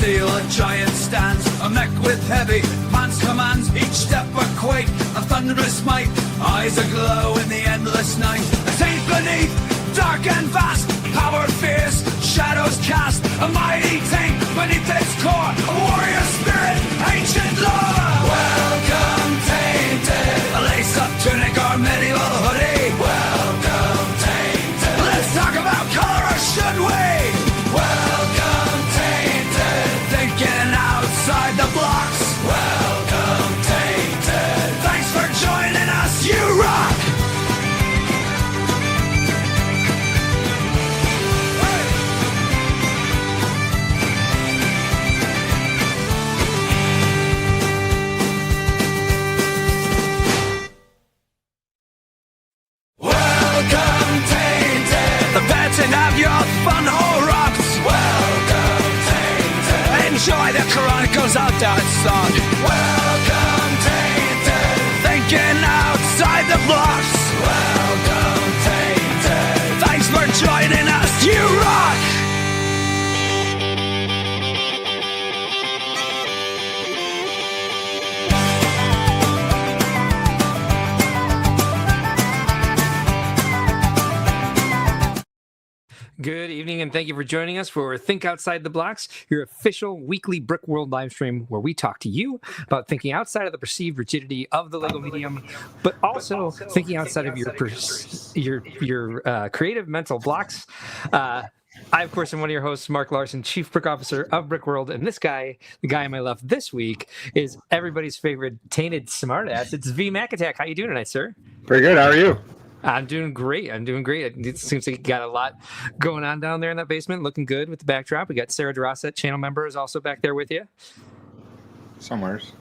steel, a giant stands, a mech with heavy man's commands, each step a quake, a thunderous might, eyes aglow in the endless night. A taint beneath, dark and vast, power fierce, shadows cast, a mighty taint beneath its core, a warrior spirit, ancient lore. Welcome, Tainted, a lace-up tunic or medieval hoodie. Welcome, Tainted, let's talk about color, or should we? Welcome, Tainted, thinking outside the blocks. Welcome, Tainted, thanks for joining us, you rock. And have your fun hole rocks. Welcome, Tainted. Enjoy the chronicles out outside. Welcome, Tainted. Thinking outside the blocks. Welcome, Tainted. Thanks for joining us. You rock. Good evening, and thank you for joining us for Think Outside the Blocks, your official weekly Brickworld live stream where we talk to you about thinking outside of the perceived rigidity of the Lego medium, but also thinking outside of your creative mental blocks. I, of course, am one of your hosts, Mark Larson, Chief Brick Officer of Brickworld, and this guy, the guy on my left this week, is everybody's favorite tainted smartass. It's V Mac Attack. How you doing tonight, sir? Pretty good. How are you? I'm doing great. It seems like you got a lot going on down there in that basement. Looking good with the backdrop. We got Sarah DeRossa, channel member, is also back there with you. Somewheres.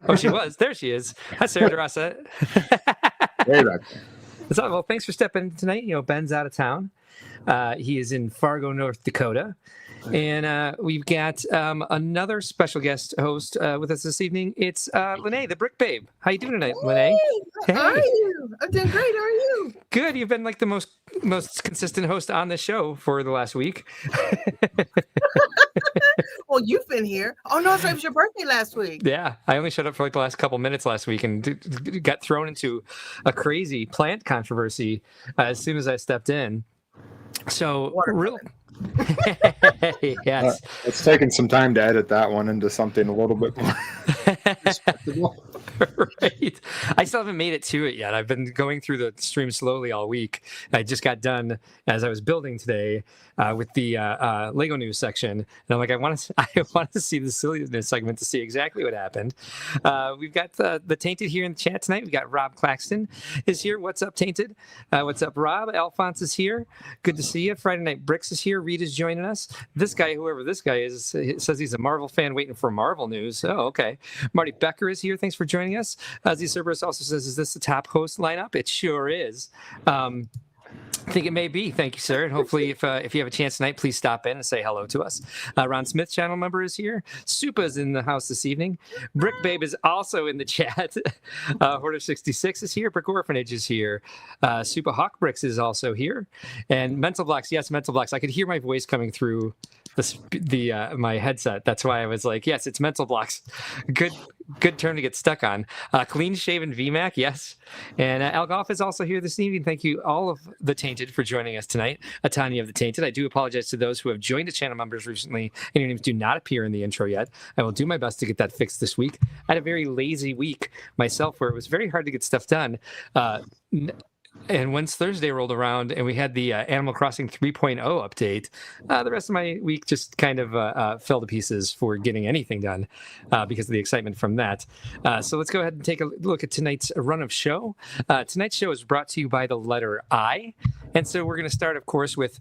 Oh, she was. There she is. Hi, Sarah DeRossa. Way back there. Well, thanks for stepping in tonight. You know, Ben's out of town. He is in Fargo, North Dakota. And we've got another special guest host with us this evening. It's Lenee, the Brick Babe. How you doing tonight, Lenee? Hey, how are you? I'm doing great. How are you? Good. You've been like the most consistent host on the show for the last week. Well, you've been here. Oh, no, so it was your birthday last week. Yeah, I only showed up for like the last couple minutes last week and got thrown into a crazy plant controversy as soon as I stepped in. So, yes. It's taken some time to edit that one into something a little bit more respectable. Right. I still haven't made it to it yet. I've been going through the stream slowly all week. I just got done as I was building today with the Lego news section, and I'm like, I want to see the silliness segment to see exactly what happened. We've got the Tainted here in the chat tonight. We got Rob Claxton is here. What's up, Tainted? What's up, Rob? Alphonse is here. Good to see you. Friday Night Bricks is here. Reed is joining us. This guy, whoever this guy is, says he's a Marvel fan waiting for Marvel news. Oh, okay. Marty Becker is here. Thanks for joining us. Z Cerberus also says, is this the top host lineup? It sure is. I think it may be. Thank you, sir. And hopefully, if you have a chance tonight, please stop in and say hello to us. Ron Smith, channel member, is here. Supa is in the house this evening. Brick Babe is also in the chat. Hoarder66 is here. Brick Orphanage is here. Supa Hawk Bricks is also here. And Mental Blocks, yes, Mental Blocks. I could hear my voice coming through my headset. That's why I was like, yes, it's Mental Blocks. Good term to get stuck on. Clean shaven VMAC, yes. And Al Goff is also here this evening. Thank you, all of the Tainted, for joining us tonight. Tonya of the Tainted. I do apologize to those who have joined the channel members recently and your names do not appear in the intro yet. I will do my best to get that fixed this week. I had a very lazy week myself where it was very hard to get stuff done. And once Thursday rolled around and we had the Animal Crossing 3.0 update, the rest of my week just kind of fell to pieces for getting anything done because of the excitement from that. So let's go ahead and take a look at tonight's run of show. Tonight's show is brought to you by the letter I. And so we're going to start, of course, with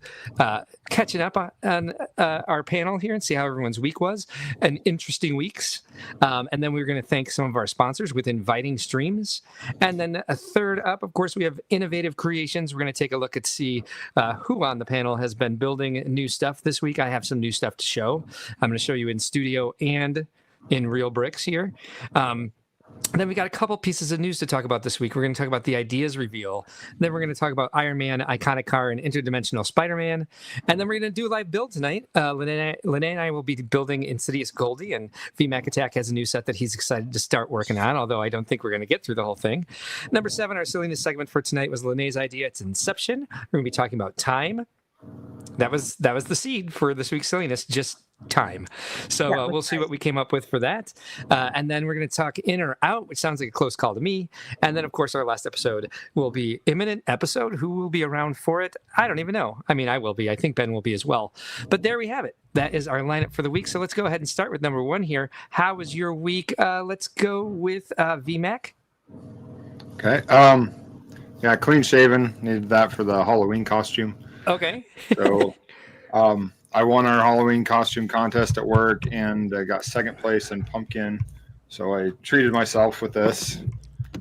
catching up on our panel here and see how everyone's week was. An interesting weeks. And then we're going to thank some of our sponsors with inviting streams. And then a third up, of course, we have Innovative Creations. We're going to take a look at see who on the panel has been building new stuff this week. I have some new stuff to show. I'm going to show you in studio and in real bricks here. And then we got a couple pieces of news to talk about this week. We're going to talk about the ideas reveal. Then we're going to talk about Iron Man, Iconic Car, and Interdimensional Spider-Man. And then we're going to do a live build tonight. Lenee and I will be building Insidious Goldie, and VMAC Attack has a new set that he's excited to start working on, although I don't think we're going to get through the whole thing. Number 7, our silliness segment for tonight was Lenee's idea. It's Inception. We're going to be talking about time. That was the seed for this week's silliness, just time. So we'll see what we came up with for that. And then we're going to talk in or out, which sounds like a close call to me. And then, of course, our last episode will be imminent episode. Who will be around for it? I don't even know. I mean, I will be. I think Ben will be as well. But there we have it. That is our lineup for the week. So let's go ahead and start with number 1 here. How was your week? Let's go with VMAC. Okay. Yeah, clean shaven. Needed that for the Halloween costume. Okay. So I won our Halloween costume contest at work and got second place in pumpkin. So I treated myself with this.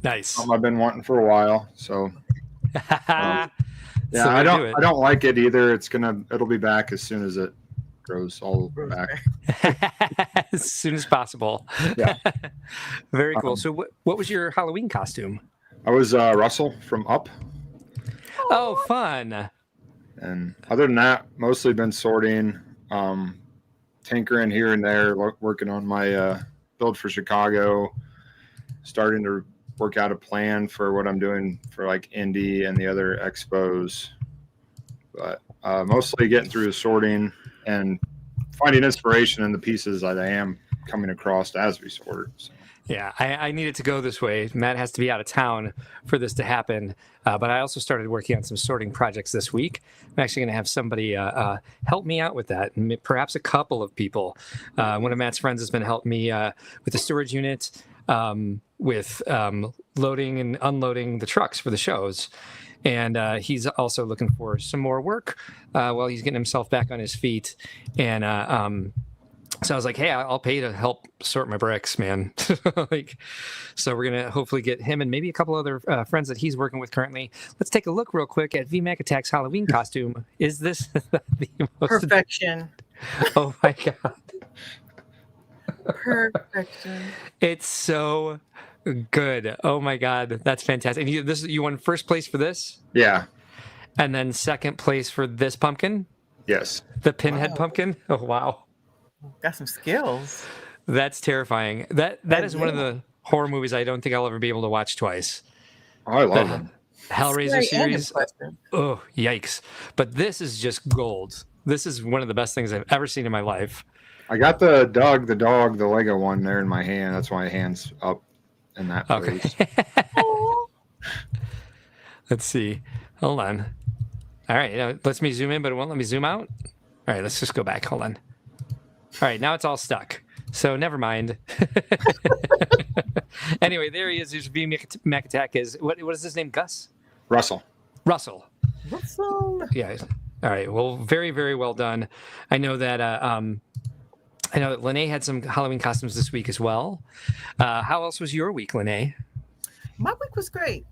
Nice. I've been wanting for a while. So yeah, So I don't like it either. It'll be back as soon as it grows all back. As soon as possible. Yeah. Very cool. So what was your Halloween costume? I was Russell from Up. Oh, fun. And other than that, mostly been sorting, tinkering here and there, working on my build for Chicago, starting to work out a plan for what I'm doing for like Indy and the other expos. But mostly getting through the sorting and finding inspiration in the pieces that I am coming across as we sort. So. Yeah, I need it to go this way. Matt has to be out of town for this to happen. But I also started working on some sorting projects this week. I'm actually going to have somebody help me out with that, and perhaps a couple of people. One of Matt's friends has been helping me with the storage unit, with loading and unloading the trucks for the shows. And he's also looking for some more work while he's getting himself back on his feet. And so I was like, hey, I'll pay to help sort my bricks, man. So we're going to hopefully get him and maybe a couple other friends that he's working with currently. Let's take a look real quick at VMAC Attack's Halloween costume. Is this the most... Perfection. Oh, my God. Perfection. It's so good. Oh, my God. That's fantastic. And you won first place for this? Yeah. And then second place for this pumpkin? Yes. The pinhead pumpkin? Oh, wow. Got some skills. That's terrifying. That is one of the horror movies I don't think I'll ever be able to watch twice. Oh, I love them. Hellraiser series. Oh, yikes. But this is just gold. This is one of the best things I've ever seen in my life. I got the dog, the Lego one there in my hand. That's why my hand's up in that place. Okay. Let's see. Hold on. All right. It lets me zoom in, but it won't let me zoom out. All right. Let's just go back. Hold on. All right, now it's all stuck. So never mind. Anyway, there he is. There's VMAC Attack. What is his name? Gus? Russell. Yeah. All right. Well, very, very well done. I know that Lenee had some Halloween costumes this week as well. How else was your week, Lenee? My week was great.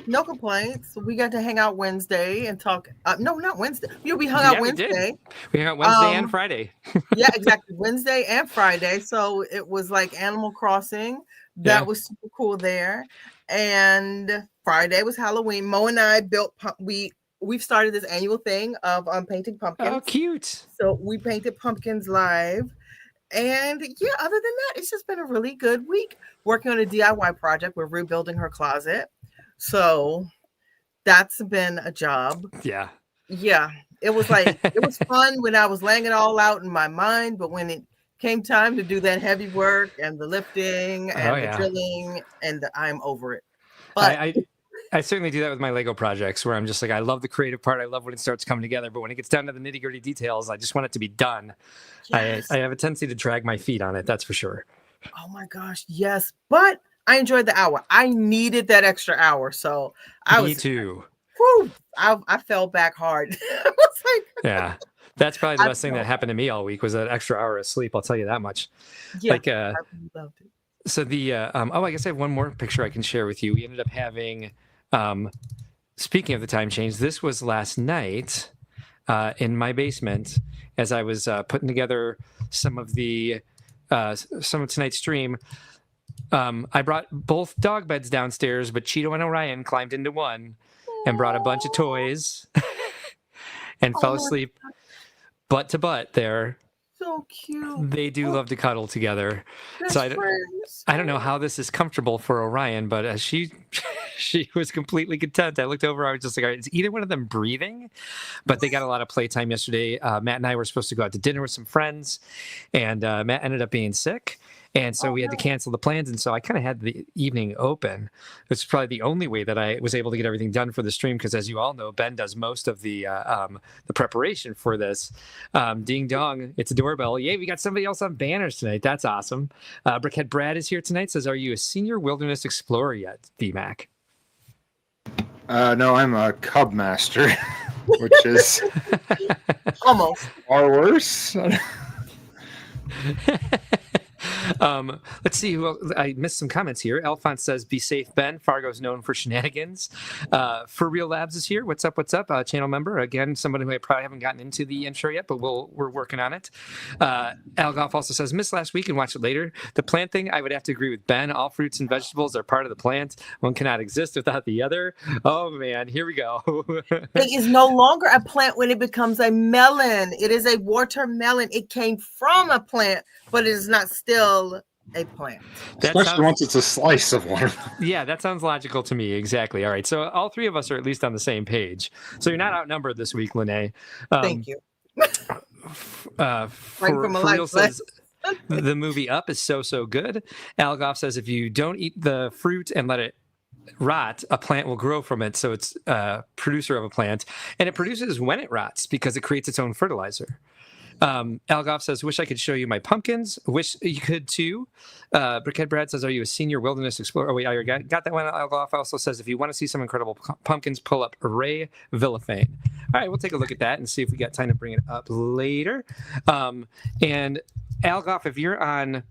No complaints. We got to hang out Wednesday and talk. No, not Wednesday. We hung out Wednesday. We hung out Wednesday and Friday. Yeah, exactly. Wednesday and Friday. So it was like Animal Crossing. That was super cool there. And Friday was Halloween. Mo and I built. We've started this annual thing of painting pumpkins. Oh, cute. So we painted pumpkins live. And yeah, other than that, it's just been a really good week working on a DIY project. We're rebuilding her closet. So that's been a job. Yeah. Yeah. It was fun when I was laying it all out in my mind, but when it came time to do that heavy work and the lifting and the drilling, and I'm over it. But I certainly do that with my Lego projects where I'm just like, I love the creative part. I love when it starts coming together. But when it gets down to the nitty gritty details, I just want it to be done. Yes. I have a tendency to drag my feet on it. That's for sure. Oh my gosh. Yes. But I enjoyed the hour. I needed that extra hour. So Me too. Whew, I fell back hard. I was like, yeah. That's probably the best thing that happened to me all week was that extra hour of sleep. I'll tell you that much. Yeah. I really loved it. So I guess I have one more picture I can share with you. We ended up having, speaking of the time change, this was last night in my basement as I was putting together some of tonight's stream. I brought both dog beds downstairs, but Cheeto and Orion climbed into one and brought a bunch of toys and fell asleep butt to butt there. So cute. They do love to cuddle together. Best So friends. I don't know how this is comfortable for Orion, but she was completely content. I looked over, I was just like, all right, is either one of them breathing? But they got a lot of playtime yesterday. Matt and I were supposed to go out to dinner with some friends, and Matt ended up being sick. And so we had to cancel the plans. And so I kind of had the evening open. It's probably the only way that I was able to get everything done for the stream. Because as you all know, Ben does most of the preparation for this. Ding dong, it's a doorbell. Yay, we got somebody else on banners tonight. That's awesome. Brickhead Brad is here tonight. Says, are you a senior wilderness explorer yet, VMAC? No, I'm a cub master, which is Almost. far worse. Let's see. Well, I missed some comments here. Alphonse says, be safe, Ben. Fargo's known for shenanigans. For Real Labs is here. What's up? What's up? Channel member. Again, somebody who I probably haven't gotten into the intro yet, but we're working on it. Algoff also says, missed last week and watch it later. The plant thing, I would have to agree with Ben. All fruits and vegetables are part of the plant. One cannot exist without the other. Oh, man. Here we go. It is no longer a plant when it becomes a melon. It is a watermelon. It came from a plant, but it is not still a plant. Especially once it's a slice of water. Yeah, that sounds logical to me. Exactly. All right. So all three of us are at least on the same page. So you're not outnumbered this week, Lenee. Thank you. For real says, the movie Up is so good. Algoff says, if you don't eat the fruit and let it rot, a plant will grow from it. So it's a producer of a plant, and it produces when it rots because it creates its own fertilizer. Algoff says, wish I could show you my pumpkins. Wish you could too. Brickhead Brad says, are you a senior wilderness explorer? Oh, wait, I got that one. Algoff also says, if you want to see some incredible pumpkins, pull up Ray Villafane. All right, we'll take a look at that and see if we got time to bring it up later. And Algoff, if you're on,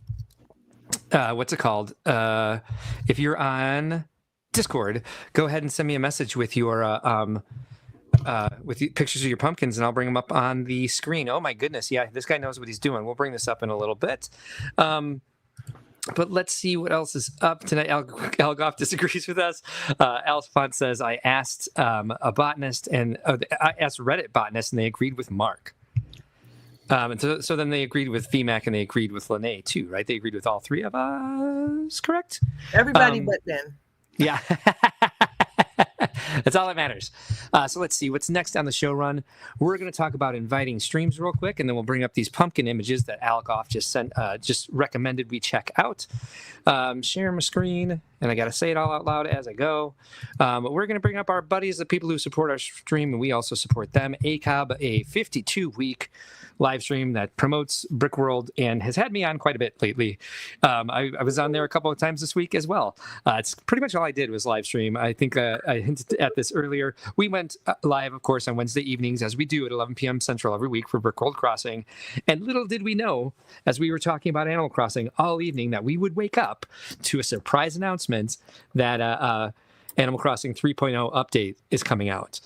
what's it called? If you're on Discord, go ahead and send me a message with your with pictures of your pumpkins, and I'll bring them up on the screen. Oh my goodness, yeah, this guy knows what he's doing. We'll bring this up in a little bit. But let's see what else is up tonight. Algoff disagrees with us. Alphonse says, I asked a botanist, and I asked Reddit botanists, and they agreed with Mark. And so then they agreed with VMAC, and they agreed with Lenee too, right? They agreed with all three of us, correct? Everybody but Ben. Yeah. That's all that matters. So let's see what's next on the show run. We're going to talk about inviting streams real quick, and then we'll bring up these pumpkin images that Algoff just recommended we check out. Share my screen, and I got to say it all out loud as I go. We're going to bring up our buddies, the people who support our stream, and we also support them. ACOB, a 52-week live stream that promotes Brickworld and has had me on quite a bit lately. I was on there a couple of times this week as well. It's pretty much all I did was live stream. I think I hinted at this earlier. We went live, of course, on Wednesday evenings, as we do at 11 p.m. Central every week for Brickworld Crossing. And little did we know, as we were talking about Animal Crossing all evening, that we would wake up to a surprise announcement that Animal Crossing 3.0 update is coming out.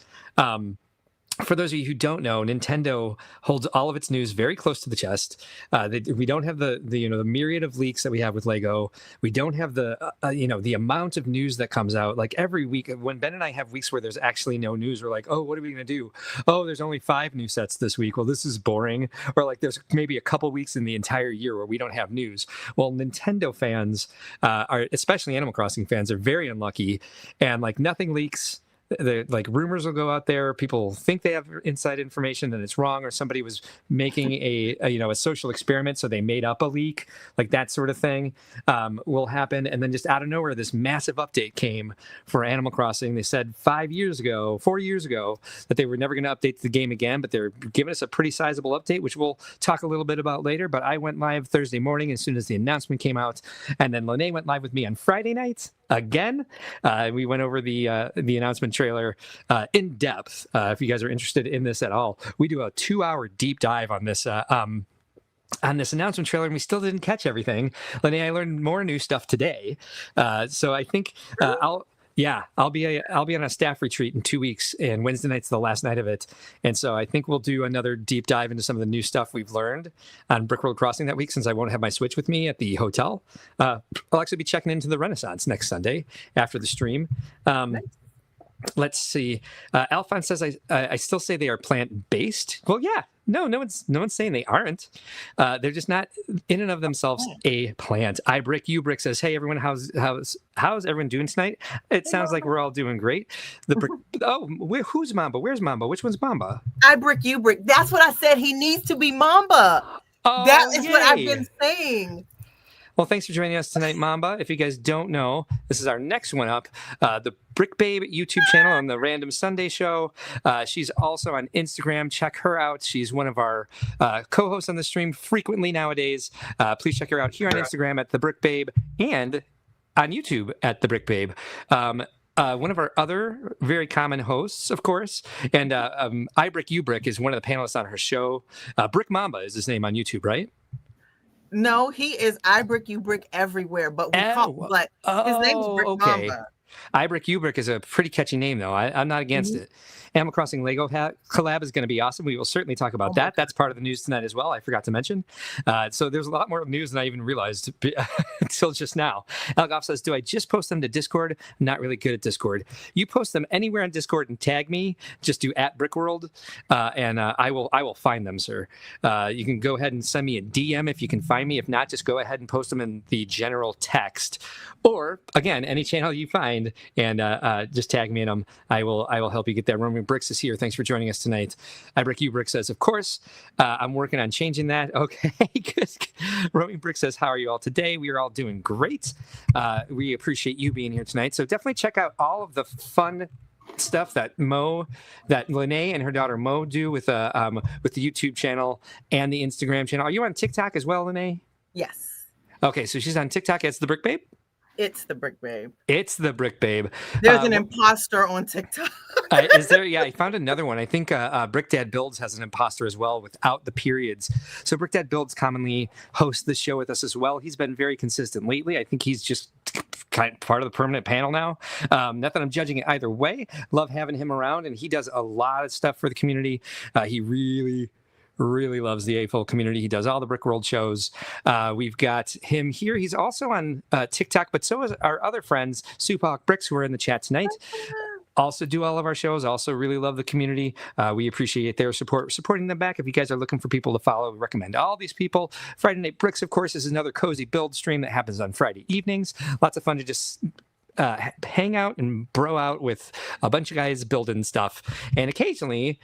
For those of you who don't know, Nintendo holds all of its news very close to the chest. We don't have the myriad of leaks that we have with Lego. We don't have the amount of news that comes out. Like every week, when Ben and I have weeks where there's actually no news, we're like, oh, what are we going to do? Oh, there's only 5 new sets this week. Well, this is boring. Or like there's maybe a couple weeks in the entire year where we don't have news. Well, Nintendo fans, especially Animal Crossing fans, are very unlucky, and like nothing leaks. Like rumors will go out there. People think they have inside information and it's wrong, or somebody was making a social experiment, so they made up a leak. Like that sort of thing will happen. And then just out of nowhere, this massive update came for Animal Crossing. They said 4 years ago, that they were never going to update the game again, but they're giving us a pretty sizable update, which we'll talk a little bit about later. But I went live Thursday morning as soon as the announcement came out, and then Lenee went live with me on Friday night again. We went over the announcement trailer in depth. If you guys are interested in this at all, we do a 2-hour deep dive on this announcement trailer, and we still didn't catch everything. Lenee, I learned more new stuff today, so I think Yeah, I'll be on a staff retreat in 2 weeks, and Wednesday night's the last night of it. And so I think we'll do another deep dive into some of the new stuff we've learned on Brickworld Crossing that week, since I won't have my Switch with me at the hotel. I'll actually be checking into the Renaissance next Sunday after the stream. Let's see. Alphonse says I still say they are plant based. Well, yeah. No one's saying they aren't. They're just not in and of themselves a plant. You brick says, "Hey everyone, how's everyone doing tonight? It sounds like we're all doing great." The brick. Who's Mamba? Where's Mamba? Which one's Mamba? I brick you brick. That's what I said. He needs to be Mamba. Oh, that is yay. what I've been saying. Well, thanks for joining us tonight, Mamba. If you guys don't know, this is our next one up, the Brick Babe YouTube channel on the Random Sunday Show. She's also on Instagram. Check her out. She's one of our co-hosts on the stream frequently nowadays. Please check her out here on Instagram at the Brick Babe and on YouTube at the Brick Babe. One of our other very common hosts, of course, and I Brick You Brick is one of the panelists on her show. Brick Mamba is his name on YouTube, right? No, he is I brick you brick everywhere, but we call him like his name's Brick Mamba. I Brick You Brick is a pretty catchy name, though. I'm not against it. Animal Crossing Lego collab is going to be awesome. We will certainly talk about that. That's part of the news tonight as well. I forgot to mention. So there's a lot more news than I even realized until just now. Algoff says, "Do I just post them to Discord? I'm not really good at Discord. You post them anywhere on Discord and tag me. Just do at Brickworld, and I will find them, sir. You can go ahead and send me a DM if you can find me. If not, just go ahead and post them in the general text, or again, any channel you find, and just tag me in them. I will help you get there." Roman Bricks is here. Thanks for joining us tonight. I Brick You Brick says, "Of course, I'm working on changing that." Okay, good. Roman Brick says, "How are you all today? We are all doing great. We appreciate you being here tonight. So definitely check out all of the fun stuff that Lenee and her daughter Mo do with the YouTube channel and the Instagram channel. Are you on TikTok as well, Lenee? Yes. Okay, so she's on TikTok as the Brick Babe. It's the Brick Babe. It's the Brick Babe. There's an imposter on TikTok. Is there? Yeah, I found another one. I think Brick Dad Builds has an imposter as well without the periods. So Brick Dad Builds commonly hosts the show with us as well. He's been very consistent lately. I think he's just kind of part of the permanent panel now. Not that I'm judging it either way. Love having him around, and he does a lot of stuff for the community. He really loves the AFOL community. He does all the Brickworld shows. We've got him here. He's also on TikTok, but so is our other friends, Suphawk Bricks, who are in the chat tonight. Also do all of our shows. Also really love the community. We appreciate their supporting them back. If you guys are looking for people to follow, we recommend all these people. Friday Night Bricks, of course, is another cozy build stream that happens on Friday evenings. Lots of fun to just hang out and bro out with a bunch of guys building stuff. And occasionally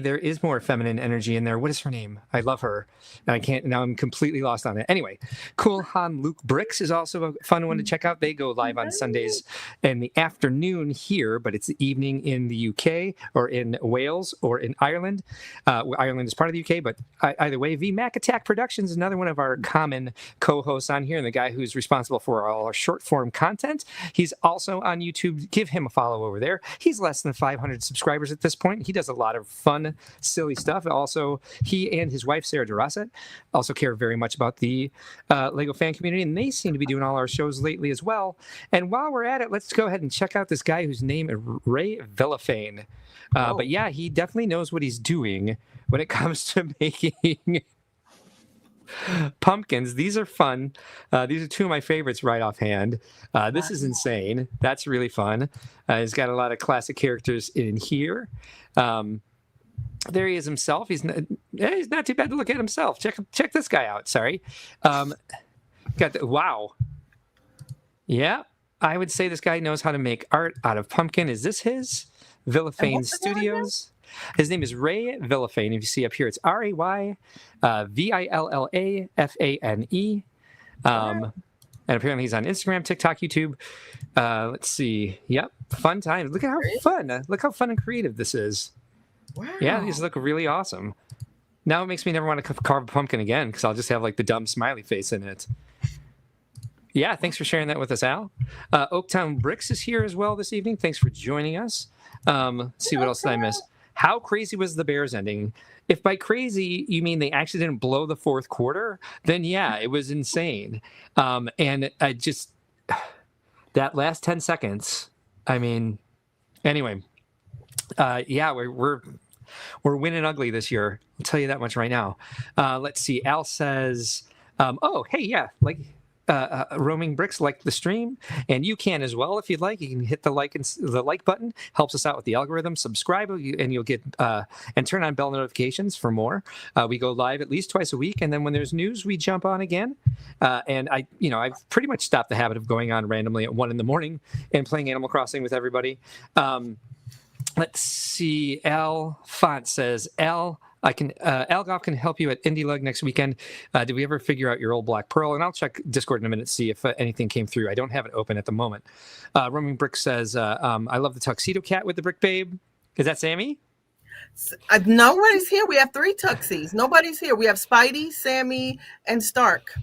there is more feminine energy in there. What is her name? I love her. And now I'm completely lost on it. Anyway, Cool Han Luke Bricks is also a fun one to check out. They go live on Sundays in the afternoon here, but it's the evening in the UK or in Wales or in Ireland. Ireland is part of the UK, but either way, V Mac Attack Productions is another one of our common co-hosts on here, and the guy who's responsible for all our short form content. He's also on YouTube. Give him a follow over there. He's less than 500 subscribers at this point. He does a lot of fun, silly stuff. Also, he and his wife, Sarah DeRosset, also care very much about the Lego fan community, and they seem to be doing all our shows lately as well. And while we're at it, let's go ahead and check out this guy whose name is Ray Villafane. But yeah, he definitely knows what he's doing when it comes to making pumpkins. These are fun. These are two of my favorites right offhand. This is insane. That's really fun. He's got a lot of classic characters in here. There he is himself. He's not too bad to look at himself. Check this guy out. Sorry. Wow. Yeah, I would say this guy knows how to make art out of pumpkin. Is this his? Villafane Studios. His name is Ray Villafane. If you see up here, it's Ray Villafane. And apparently he's on Instagram, TikTok, YouTube. Let's see. Yep. Fun times. Look at how fun. Look how fun and creative this is. Wow. Yeah, these look really awesome. Now it makes me never want to carve a pumpkin again because I'll just have like the dumb smiley face in it. Yeah, thanks for sharing that with us, Al. Oaktown Bricks is here as well this evening. Thanks for joining us. Let's see, what else did I miss? How crazy was the Bears ending? If by crazy you mean they actually didn't blow the fourth quarter, then yeah, it was insane. And I just... that last 10 seconds, I mean, anyway, yeah, we're winning ugly this year. I'll tell you that much right now. Let's see. Al says, oh, hey, yeah, like roaming bricks, like the stream, and you can as well if you'd like. You can hit the like button. Helps us out with the algorithm. Subscribe, and you'll get and turn on bell notifications for more. We go live at least twice a week, and then when there's news, we jump on again. And I've pretty much stopped the habit of going on randomly at 1 a.m. and playing Animal Crossing with everybody. Let's see. Al Font says, Al Goff can help you at Indie Lug next weekend. Did we ever figure out your old Black Pearl? And I'll check Discord in a minute to see if anything came through. I don't have it open at the moment. Roaming Brick says, I love the tuxedo cat with the brick babe. Is that Sammy? Nobody's here. We have 3 tuxies. Nobody's here. We have Spidey, Sammy, and Stark.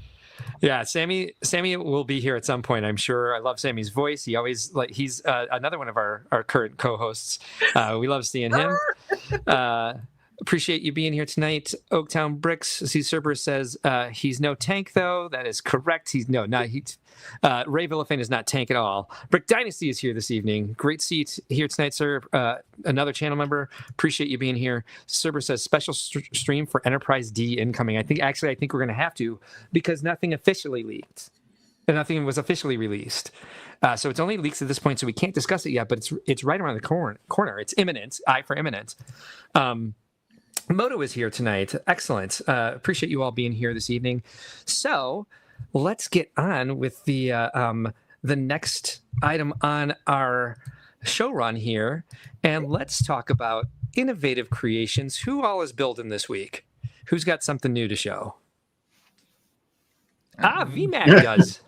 Yeah, Sammy will be here at some point, I'm sure. I love Sammy's voice. He's another one of our current co-hosts. We love seeing him. Appreciate you being here tonight. Oaktown Bricks. C. Cerber says he's no tank, though. That is correct. Ray Villafane is not tank at all. Brick Dynasty is here this evening. Great seat here tonight, sir. Another channel member. Appreciate you being here. Cerber says special stream for Enterprise D incoming. I think we're going to have to, because nothing officially leaked. And nothing was officially released. So it's only leaks at this point, so we can't discuss it yet, but it's right around the corner. It's imminent. I for imminent. Moto is here tonight. Excellent. Appreciate you all being here this evening. So let's get on with the next item on our show run here, and let's talk about innovative creations. Who all is building this week? Who's got something new to show? VMAC does.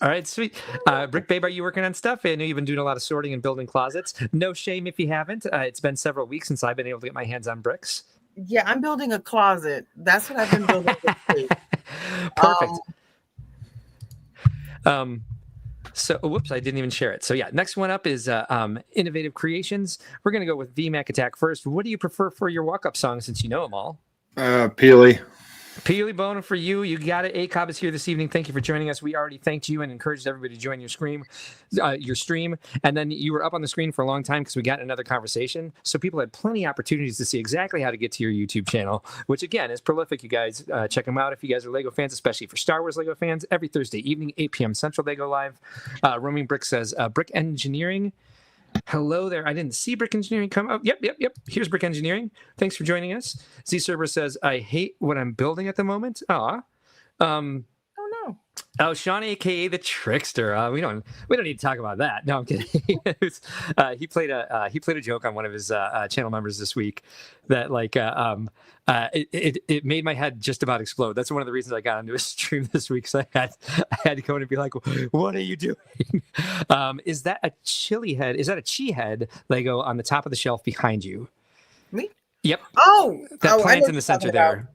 All right, sweet. Brick Babe, are you working on stuff? I know you've been doing a lot of sorting and building closets. No shame if you haven't. It's been several weeks since I've been able to get my hands on bricks. Yeah, I'm building a closet. That's what I've been building this week. Perfect. So, whoops, I didn't even share it. So, yeah, next one up is Innovative Creations. We're going to go with VMAC Attack first. What do you prefer for your walk-up song, since you know them all? Peely. Peely Bone for you. You got it. ACOB is here this evening. Thank you for joining us. We already thanked you and encouraged everybody to join your stream. And then you were up on the screen for a long time because we got another conversation. So people had plenty of opportunities to see exactly how to get to your YouTube channel, which, again, is prolific. You guys check them out if you guys are Lego fans, especially for Star Wars Lego fans. Every Thursday evening, 8 p.m. Central, they go live. Roaming Brick says, Brick Engineering. Hello there. I didn't see Brick Engineering come up. Yep. Here's Brick Engineering. Thanks for joining us. Z Server says, I hate what I'm building at the moment. Oh no. Oh, Sean, aka the Trickster. We don't need to talk about that. No, I'm kidding. He played a joke on one of his channel members this week that it made my head just about explode. That's one of the reasons I got onto his stream this week. So I had to go in and be like, "What are you doing?" Is that a chili head? Is that a chi head Lego on the top of the shelf behind you? Me? Yep. Oh, that plant in the center there.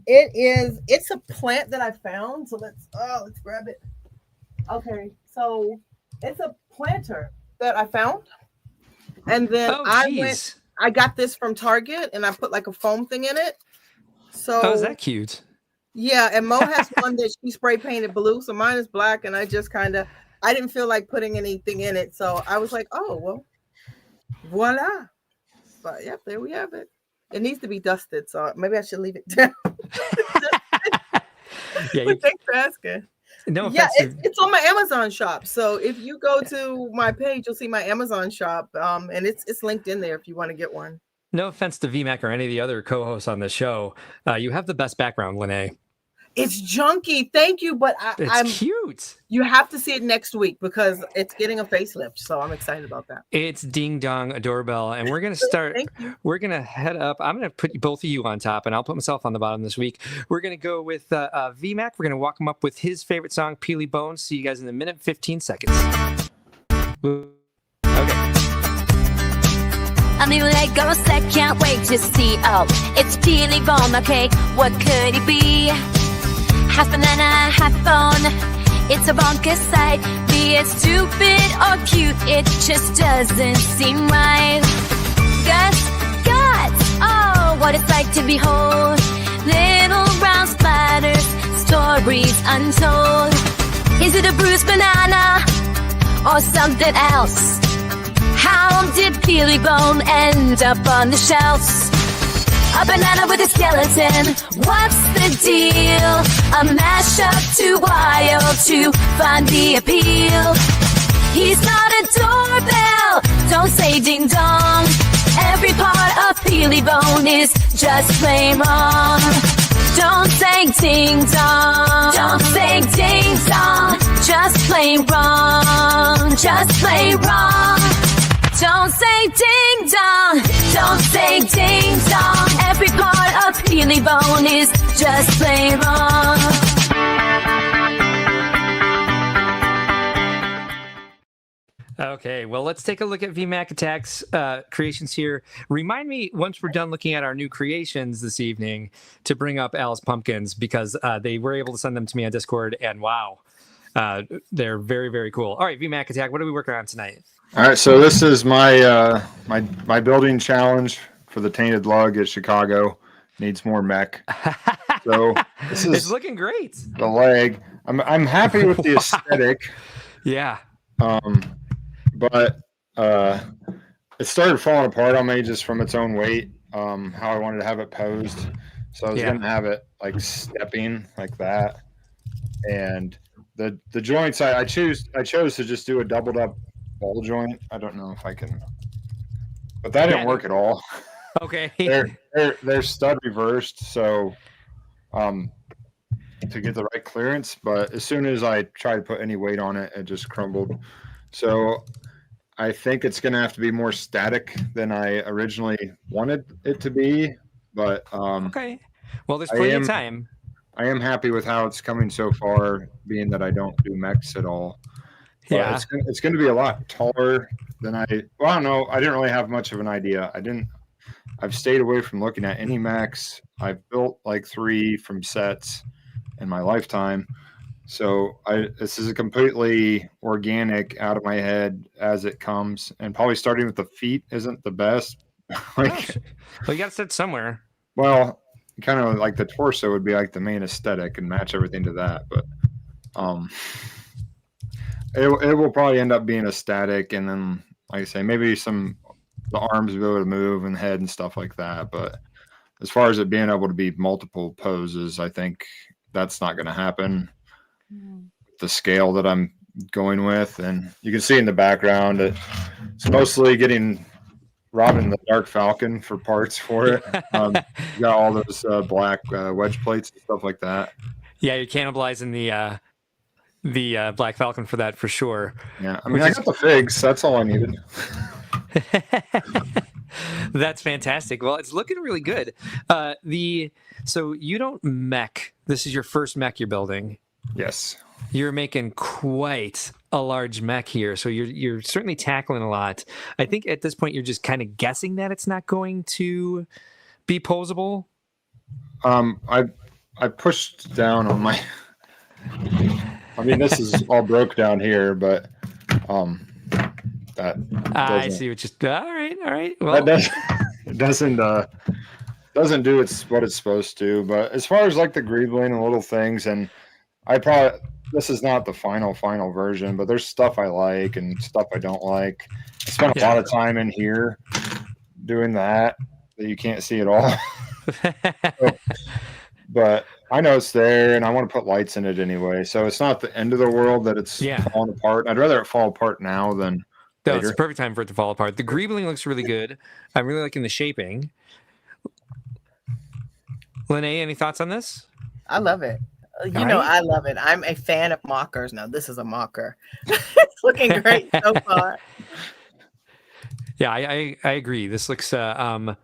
It is. It's a plant that I found. So let's grab it. Okay, so it's a planter that I found, and then I got this from Target, and I put like a foam thing in it. So is that cute? Yeah, and Mo has one that she spray painted blue, so mine is black, and I just I didn't feel like putting anything in it, so I was like, oh well, voila. But yep, there we have it. It needs to be dusted, so maybe I should leave it down. Yeah, thanks for asking. No, yeah, it's on my Amazon shop. So if you go to my page, you'll see my Amazon shop, and it's linked in there if you want to get one. No offense to VMAC or any of the other co-hosts on the show, you have the best background, Lenee. It's junky, thank you, but I'm cute. You have to see it next week because it's getting a facelift, so I'm excited about that. It's ding dong a doorbell, and we're gonna start. We're gonna head up. I'm gonna put both of you on top, and I'll put myself on the bottom this week. We're gonna go with VMAC. We're gonna walk him up with his favorite song, Peely Bones. See you guys in a minute, 15 seconds. Okay. A new Lego set, can't wait to see. Oh, it's Peely Bone, okay, what could it be? Half banana, half bone, it's a bonkers sight. Be it stupid or cute, it just doesn't seem right. Guts, oh, what it's like to behold. Little round splatters, stories untold. Is it a bruised banana? or something else? How did Peely Bone end up on the shelves? A banana with a skeleton, what's the deal? A mashup too wild to find the appeal. He's not a doorbell, don't say ding dong. Every part of Peely Bone is just plain wrong. Don't say ding dong, don't say ding dong. Just plain wrong, just plain wrong. Don't say ding dong, don't say ding dong. Every part of Peely Bone is just plain wrong. Okay, well, let's take a look at VMAC Attack's creations here. Remind me, once we're done looking at our new creations this evening, to bring up Alice Pumpkins, because they were able to send them to me on Discord, and wow, they're very, very cool. All right, VMAC Attack, what are we working on tonight? All right, so this is my my building challenge for the Tainted Lug at Chicago. Needs more mech. So this is It's looking great. the leg. I'm happy with the aesthetic. Yeah. But it started falling apart on me just from its own weight, how I wanted to have it posed. So I was Yeah. going to have it like stepping like that. And the joints, I chose to just do a doubled up ball joint. I don't know if I can, but that didn't work at all. Okay. They're stud reversed. So to get the right clearance, but as soon as I tried to put any weight on it, it just crumbled. So I think it's going to have to be more static than I originally wanted it to be. But Okay. Well, there's plenty of time. I am happy with how it's coming so far, being that I don't do mechs at all. But Yeah. it's going to be a lot taller than I don't know. I didn't really have much of an idea. I've stayed away from looking at any mechs. I've built like 3 from sets in my lifetime. So this is a completely organic out of my head as it comes, and probably starting with the feet isn't the best. Well, you got to start somewhere. Well, kind of like the torso would be like the main aesthetic and match everything to that. But it will probably end up being a static, and then like I say, maybe the arms will be able to move and head and stuff like that. But as far as it being able to be multiple poses, I think that's not going to happen. The scale that I'm going with, and you can see in the background it's mostly getting Robin the Dark Falcon for parts for it. You got all those black wedge plates and stuff like that. Yeah, you're cannibalizing the Black Falcon for that for sure. Yeah, I mean, I got the figs. That's all I needed. That's fantastic. Well, it's looking really good. So you don't mech. This is your first mech you're building. Yes. You're making quite a large mech here, so you're certainly tackling a lot. I think at this point you're just kind of guessing that it's not going to be posable. I pushed down on my. I mean, this is all broke down here, but that. I see what you. All right. Well, it doesn't do what it's supposed to. But as far as like the greebling and little things, and this is not the final version, but there's stuff I like and stuff I don't like. I spent a lot of time in here doing that you can't see at all. But I know it's there, and I want to put lights in it anyway. So it's not the end of the world that it's falling apart. I'd rather it fall apart now than later. It's the perfect time for it to fall apart. The greebling looks really good. I'm really liking the shaping. Lenee, any thoughts on this? I love it. You know, I love it. I'm a fan of mockers. Now, this is a mocker. It's looking great so far. Yeah, I agree. This looks better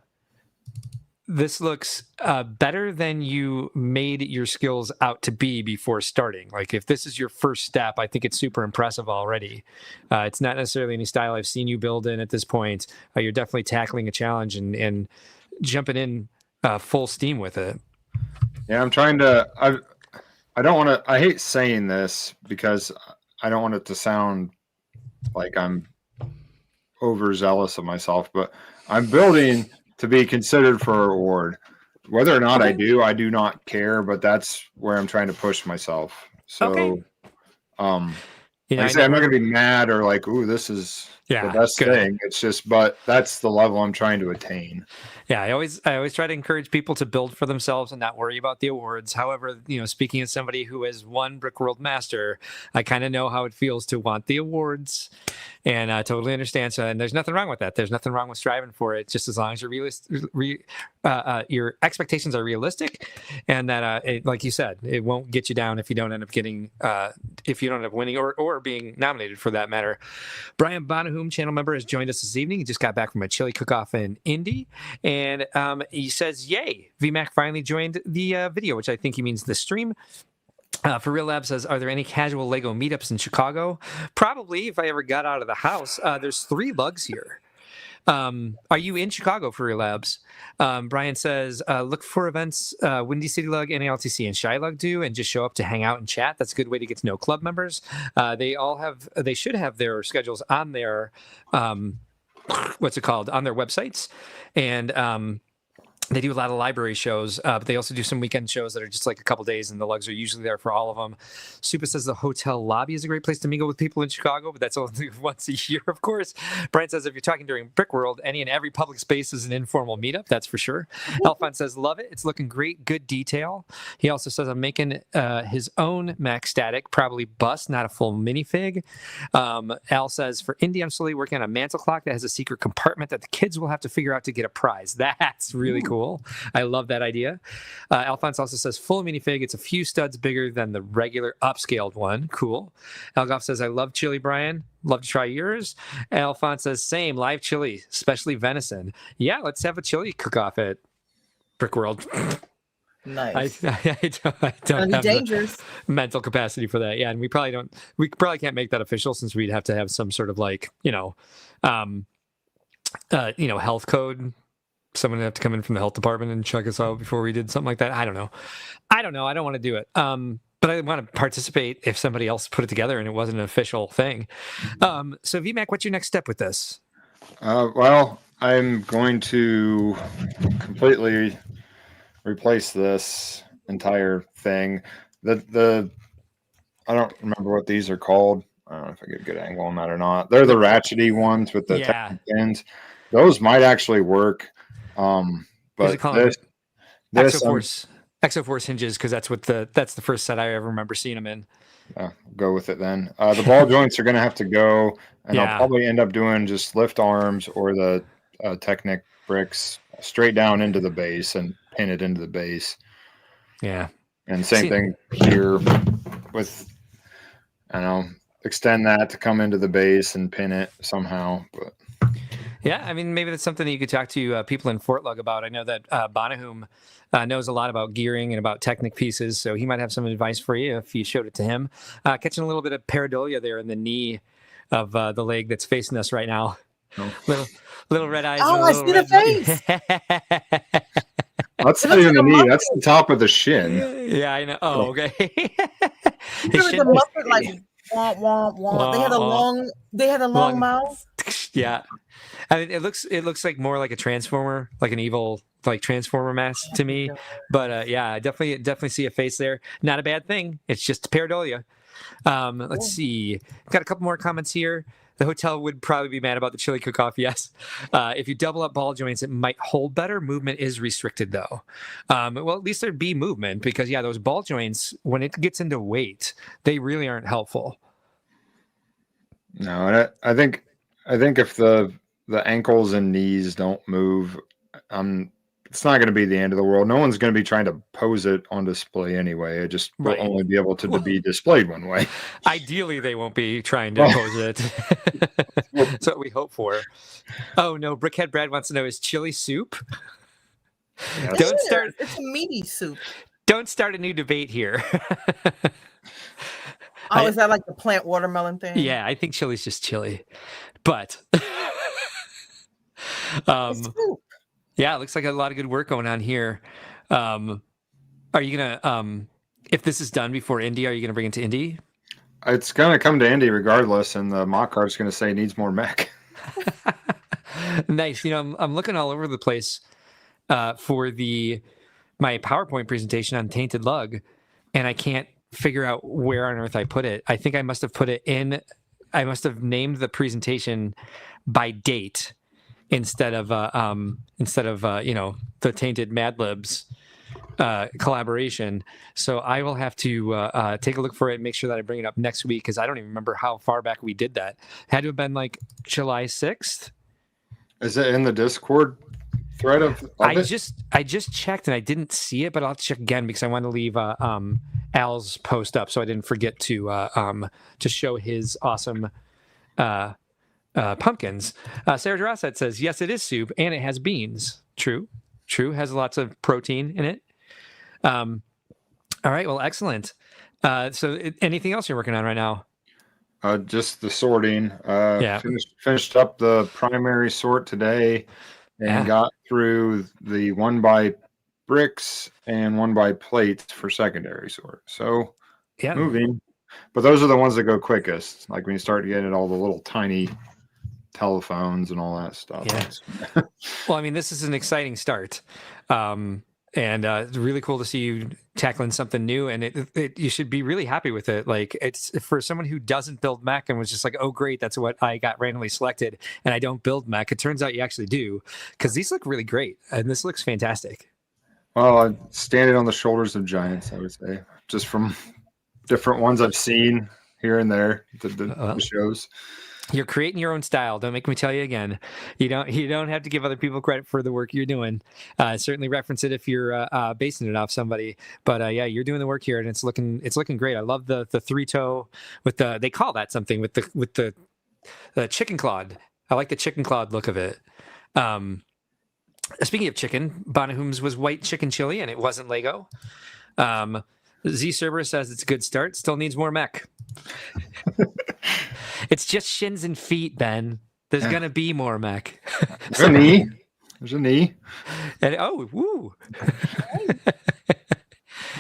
than you made your skills out to be before starting. Like, if this is your first step, I think it's super impressive already. It's not necessarily any style I've seen you build in at this point. You're definitely tackling a challenge and jumping in full steam with it. Yeah, I'm trying to. I don't want to. I hate saying this because I don't want it to sound like I'm overzealous of myself, but I'm building to be considered for a reward. Whether or not I do not care, but that's where I'm trying to push myself. So, You know, Like I say, I'm not gonna be mad or like, ooh, this is the best good. thing. It's just, but that's the level I'm trying to attain. Yeah, I always try to encourage people to build for themselves and not worry about the awards. However, you know, speaking as somebody who has won Brickworld Master, I kind of know how it feels to want the awards, and I totally understand. So, and there's nothing wrong with that. There's nothing wrong with striving for it, just as long as your expectations are realistic, and that, like you said, it won't get you down if you don't end up getting, if you don't end up winning or being nominated for that matter. Brian Bonahum, channel member, has joined us this evening. He just got back from a chili cook-off in Indy. And he says, yay, VMAC finally joined the video, which I think he means the stream. For Real Lab says, are there any casual Lego meetups in Chicago? Probably, if I ever got out of the house. There's 3 lugs here. Are you in Chicago for Real Labs? Brian says, look for events Windy City Lug, NALTC, and Shy Lug do, and just show up to hang out and chat. That's a good way to get to know club members. They should have their schedules on their on their websites, and they do a lot of library shows, but they also do some weekend shows that are just like a couple days, and the lugs are usually there for all of them. Supa says the hotel lobby is a great place to mingle with people in Chicago, but that's only once a year, of course. Brian says if you're talking during Brickworld, any and every public space is an informal meetup, that's for sure. Alphonse says, love it. It's looking great. Good detail. He also says, I'm making his own Mac Static, probably bust, not a full minifig. Al says, for Indy, I'm slowly working on a mantle clock that has a secret compartment that the kids will have to figure out to get a prize. That's really cool. I love that idea. Alphonse also says full minifig. It's a few studs bigger than the regular upscaled one. Cool. Algoff says, I love chili, Brian. Love to try yours. Alphonse says, same, live chili, especially venison. Yeah, let's have a chili cook-off at Brickworld. Nice. I don't have dangerous. the mental capacity for that. Yeah, and we probably can't make that official, since we'd have to have some sort of like, health code. Someone would have to come in from the health department and check us out before we did something like that. I don't know. I don't want to do it. But I want to participate if somebody else put it together and it wasn't an official thing. So VMAC, what's your next step with this? Well, I'm going to completely replace this entire thing. I don't remember what these are called. I don't know if I get a good angle on that or not. They're the ratchety ones with the pins. Those might actually work. But Exoforce hinges, because that's the first set I ever remember seeing them in. Go with it then. The ball joints are going to have to go, and I'll probably end up doing just lift arms or the Technic bricks straight down into the base and pin it into the base. Yeah, and same thing here with, extend that to come into the base and pin it somehow, but. Yeah, I mean, maybe that's something that you could talk to people in Fort Lug about. I know that Bonahum knows a lot about gearing and about Technic pieces, so he might have some advice for you if you showed it to him. Catching a little bit of pareidolia there in the knee of the leg that's facing us right now. Oh. Little red eyes. Oh, I see the face. That's not even the knee. That's the top of the shin. Yeah, I know. Oh, okay. The muppet, like womp womp womp. They had a long mouth. Yeah. I mean, it looks like more like a transformer, like an evil like transformer mask to me. But yeah, I definitely see a face there. Not a bad thing. It's just pareidolia. Let's see. Got a couple more comments here. The hotel would probably be mad about the chili cook-off. Yes. If you double up ball joints, it might hold better. Movement is restricted though. Well, at least there'd be movement, because those ball joints, when it gets into weight, they really aren't helpful. No, and I think if the ankles and knees don't move, it's not going to be the end of the world. No one's going to be trying to pose it on display anyway. It just will only be able to be displayed one way. Ideally, they won't be trying to pose it. That's what we hope for. Oh no, Brickhead Brad wants to know, is chili soup? Yes. It's a meaty soup. Don't start a new debate here. Is that like the plant watermelon thing? Yeah, I think chili's just chili, but yeah, it looks like a lot of good work going on here. Are you gonna, if this is done before Indy, are you gonna bring it to Indy? It's gonna come to Indy regardless, and the mock cart's gonna say needs more mech. Nice. I'm looking all over the place for my PowerPoint presentation on Tainted Lug, and I can't figure out where on earth I put it. I think I must have put it in. I must have named the presentation by date instead of the Tainted Mad Libs collaboration. So I will have to take a look for it and make sure that I bring it up next week, because I don't even remember how far back we did that. Had to have been like July 6th. Is it in the Discord thread of I it? just checked and I didn't see it, but I'll check again because I want to leave Al's post up so I didn't forget to show his awesome pumpkins. Sarah Jarosset says, yes, it is soup and it has beans. True. Has lots of protein in it. All right. Well, excellent. So anything else you're working on right now? Just the sorting. Finished up the primary sort today and got through the 1 by bricks and 1 by plates for secondary sort. So moving. But those are the ones that go quickest. Like when you start getting at all the little tiny telephones and all that stuff. Yeah. Well, I mean, this is an exciting start. And it's really cool to see you tackling something new, and you should be really happy with it. Like, it's for someone who doesn't build mech and was just like, oh great, that's what I got randomly selected, and I don't build mech. It turns out you actually do, because these look really great, and this looks fantastic. Well, I'm standing on the shoulders of giants, I would say, just from different ones I've seen here and there, the shows. You're creating your own style. Don't make me tell you again. You don't have to give other people credit for the work you're doing. Certainly reference it if you're basing it off somebody. But yeah, you're doing the work here, and it's looking great. I love the 3-toe with they call that something with the chicken clawed. I like the chicken clawed look of it. Speaking of chicken, Bonahum's was white chicken chili, and it wasn't Lego. Z Cerberus says it's a good start. Still needs more mech. It's just shins and feet, Ben. There's gonna be more mech. There's a knee. There's a knee. And woo!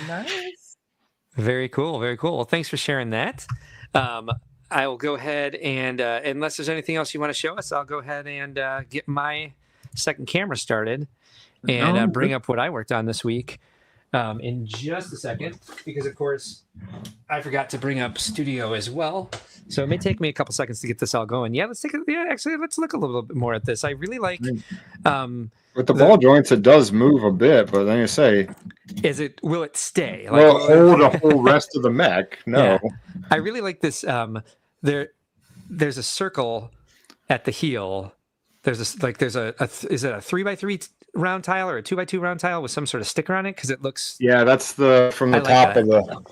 Nice. Very cool. Very cool. Well, thanks for sharing that. I will go ahead and unless there's anything else you want to show us, I'll go ahead and get my second camera started and bring up what I worked on this week. In just a second, because of course I forgot to bring up Studio as well, so it may take me a couple seconds to get this all going. Let's look a little bit more at this. I really like with the ball joints. It does move a bit, but then you say, will it stay? Well, hold the whole rest of the mech? No. Yeah. I really like this. There's a circle at the heel. There's is it a 3x3 round tile or a 2x2 round tile with some sort of sticker on it? Because it looks. Yeah, that's from the top of the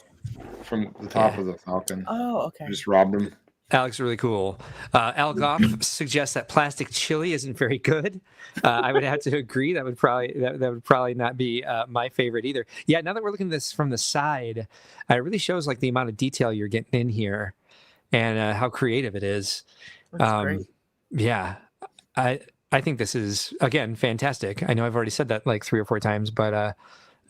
Falcon. Oh, okay. I just robbed him. Alex, really cool. Al Goff suggests that plastic chili isn't very good. I would have to agree. That would probably not be my favorite either. Yeah, now that we're looking at this from the side, it really shows like the amount of detail you're getting in here and how creative it is. That's great. Yeah, I think this is, again, fantastic. I know I've already said that like 3 or 4 times, but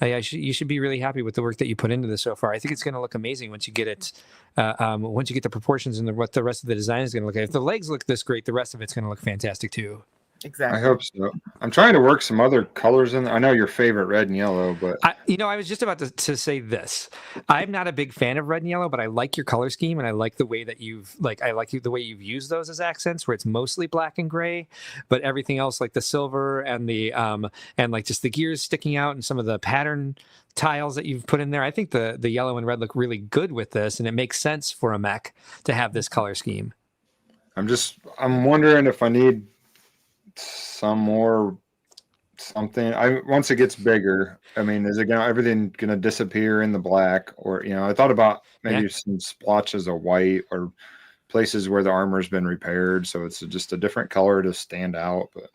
you should be really happy with the work that you put into this so far. I think it's going to look amazing once you get it, once you get the proportions and what the rest of the design is going to look like. If the legs look this great, the rest of it's going to look fantastic too. Exactly. I hope so. I'm trying to work some other colors in there. I know your favorite red and yellow, but I was just about to say this. I'm not a big fan of red and yellow, but I like your color scheme, and I like the way that the way you've used those as accents, where it's mostly black and gray, but everything else, like the silver and the and like just the gears sticking out and some of the pattern tiles that you've put in there. I think the yellow and red look really good with this, and it makes sense for a mech to have this color scheme. I'm wondering if I need some more something. Once it gets bigger, I mean, is everything gonna disappear in the black? Or I thought about maybe some splotches of white or places where the armor's been repaired, so it's just a different color to stand out. But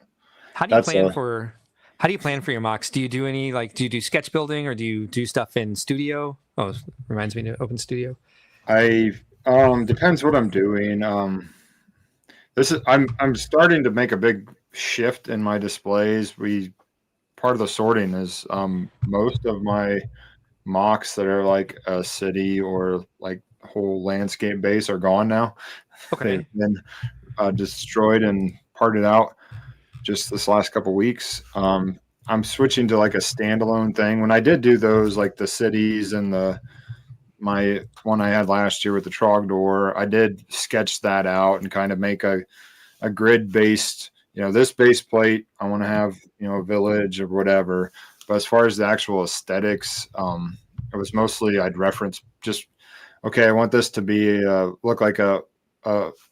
how do you plan for your MOCs? Do you do any do you do sketch building, or do you do stuff in Studio? Oh, it reminds me to open Studio. Depends what I'm doing. I'm starting to make a big shift in my displays. Part of the sorting is most of my MOCs that are like a city or like whole landscape base are gone now. Okay. They've been destroyed and parted out just this last couple weeks. I'm switching to like a standalone thing. When I did do those, like the cities and the my one I had last year with the Trogdor, I did sketch that out and kind of make a grid based, this base plate, I want to have, a village or whatever. But as far as the actual aesthetics, it was mostly I'd reference just, okay, I want this to be look like a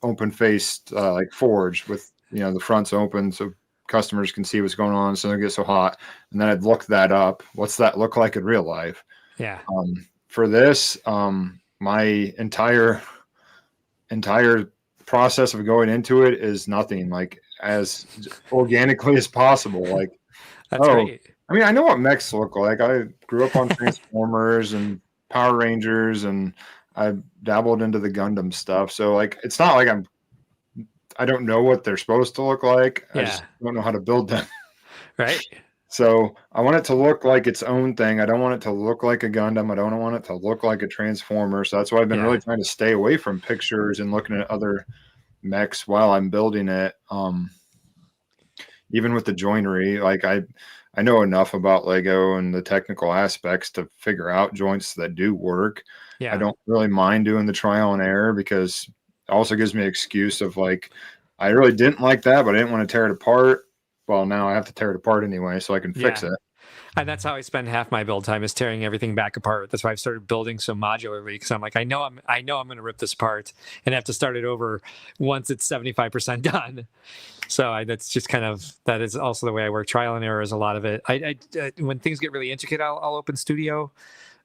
open faced like forge with, the fronts open so customers can see what's going on so they don't get so hot. And then I'd look that up. What's that look like in real life? Yeah. For this, my entire process of going into it is nothing, like as organically as possible. Like, That's great. I mean, I know what mechs look like. I grew up on Transformers and Power Rangers, and I dabbled into the Gundam stuff. So like, it's not like I don't know what they're supposed to look like. Yeah. I just don't know how to build them. Right. So I want it to look like its own thing. I don't want it to look like a Gundam. I don't want it to look like a Transformer. So that's why I've been really trying to stay away from pictures and looking at other mechs while I'm building it. Even with the joinery, like I know enough about Lego and the technical aspects to figure out joints that do work. Yeah. I don't really mind doing the trial and error because it also gives me an excuse of like, I really didn't like that, but I didn't want to tear it apart. Well, now I have to tear it apart anyway, so I can fix it. And that's how I spend half my build time, is tearing everything back apart. That's why I've started building so modularly, because I'm like, I know I'm going to rip this apart and have to start it over once it's 75% done. So that's just that is also the way I work. Trial and error is a lot of it. I when things get really intricate, I'll open Studio.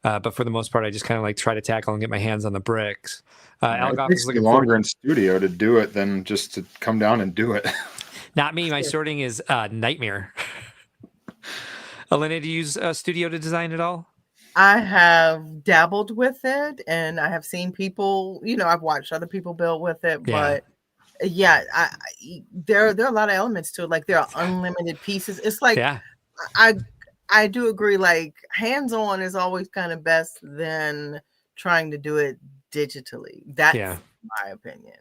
But for the most part, I just kind of like try to tackle and get my hands on the bricks. It takes me longer in Studio to do it than just to come down and do it. Not me. My sorting is nightmare. Lenee, do you use Studio to design at all? I have dabbled with it, and I have seen people, I've watched other people build with it, but there are a lot of elements to it. Like there are unlimited pieces. It's like, I do agree. Like hands-on is always kind of best than trying to do it digitally. That's my opinion.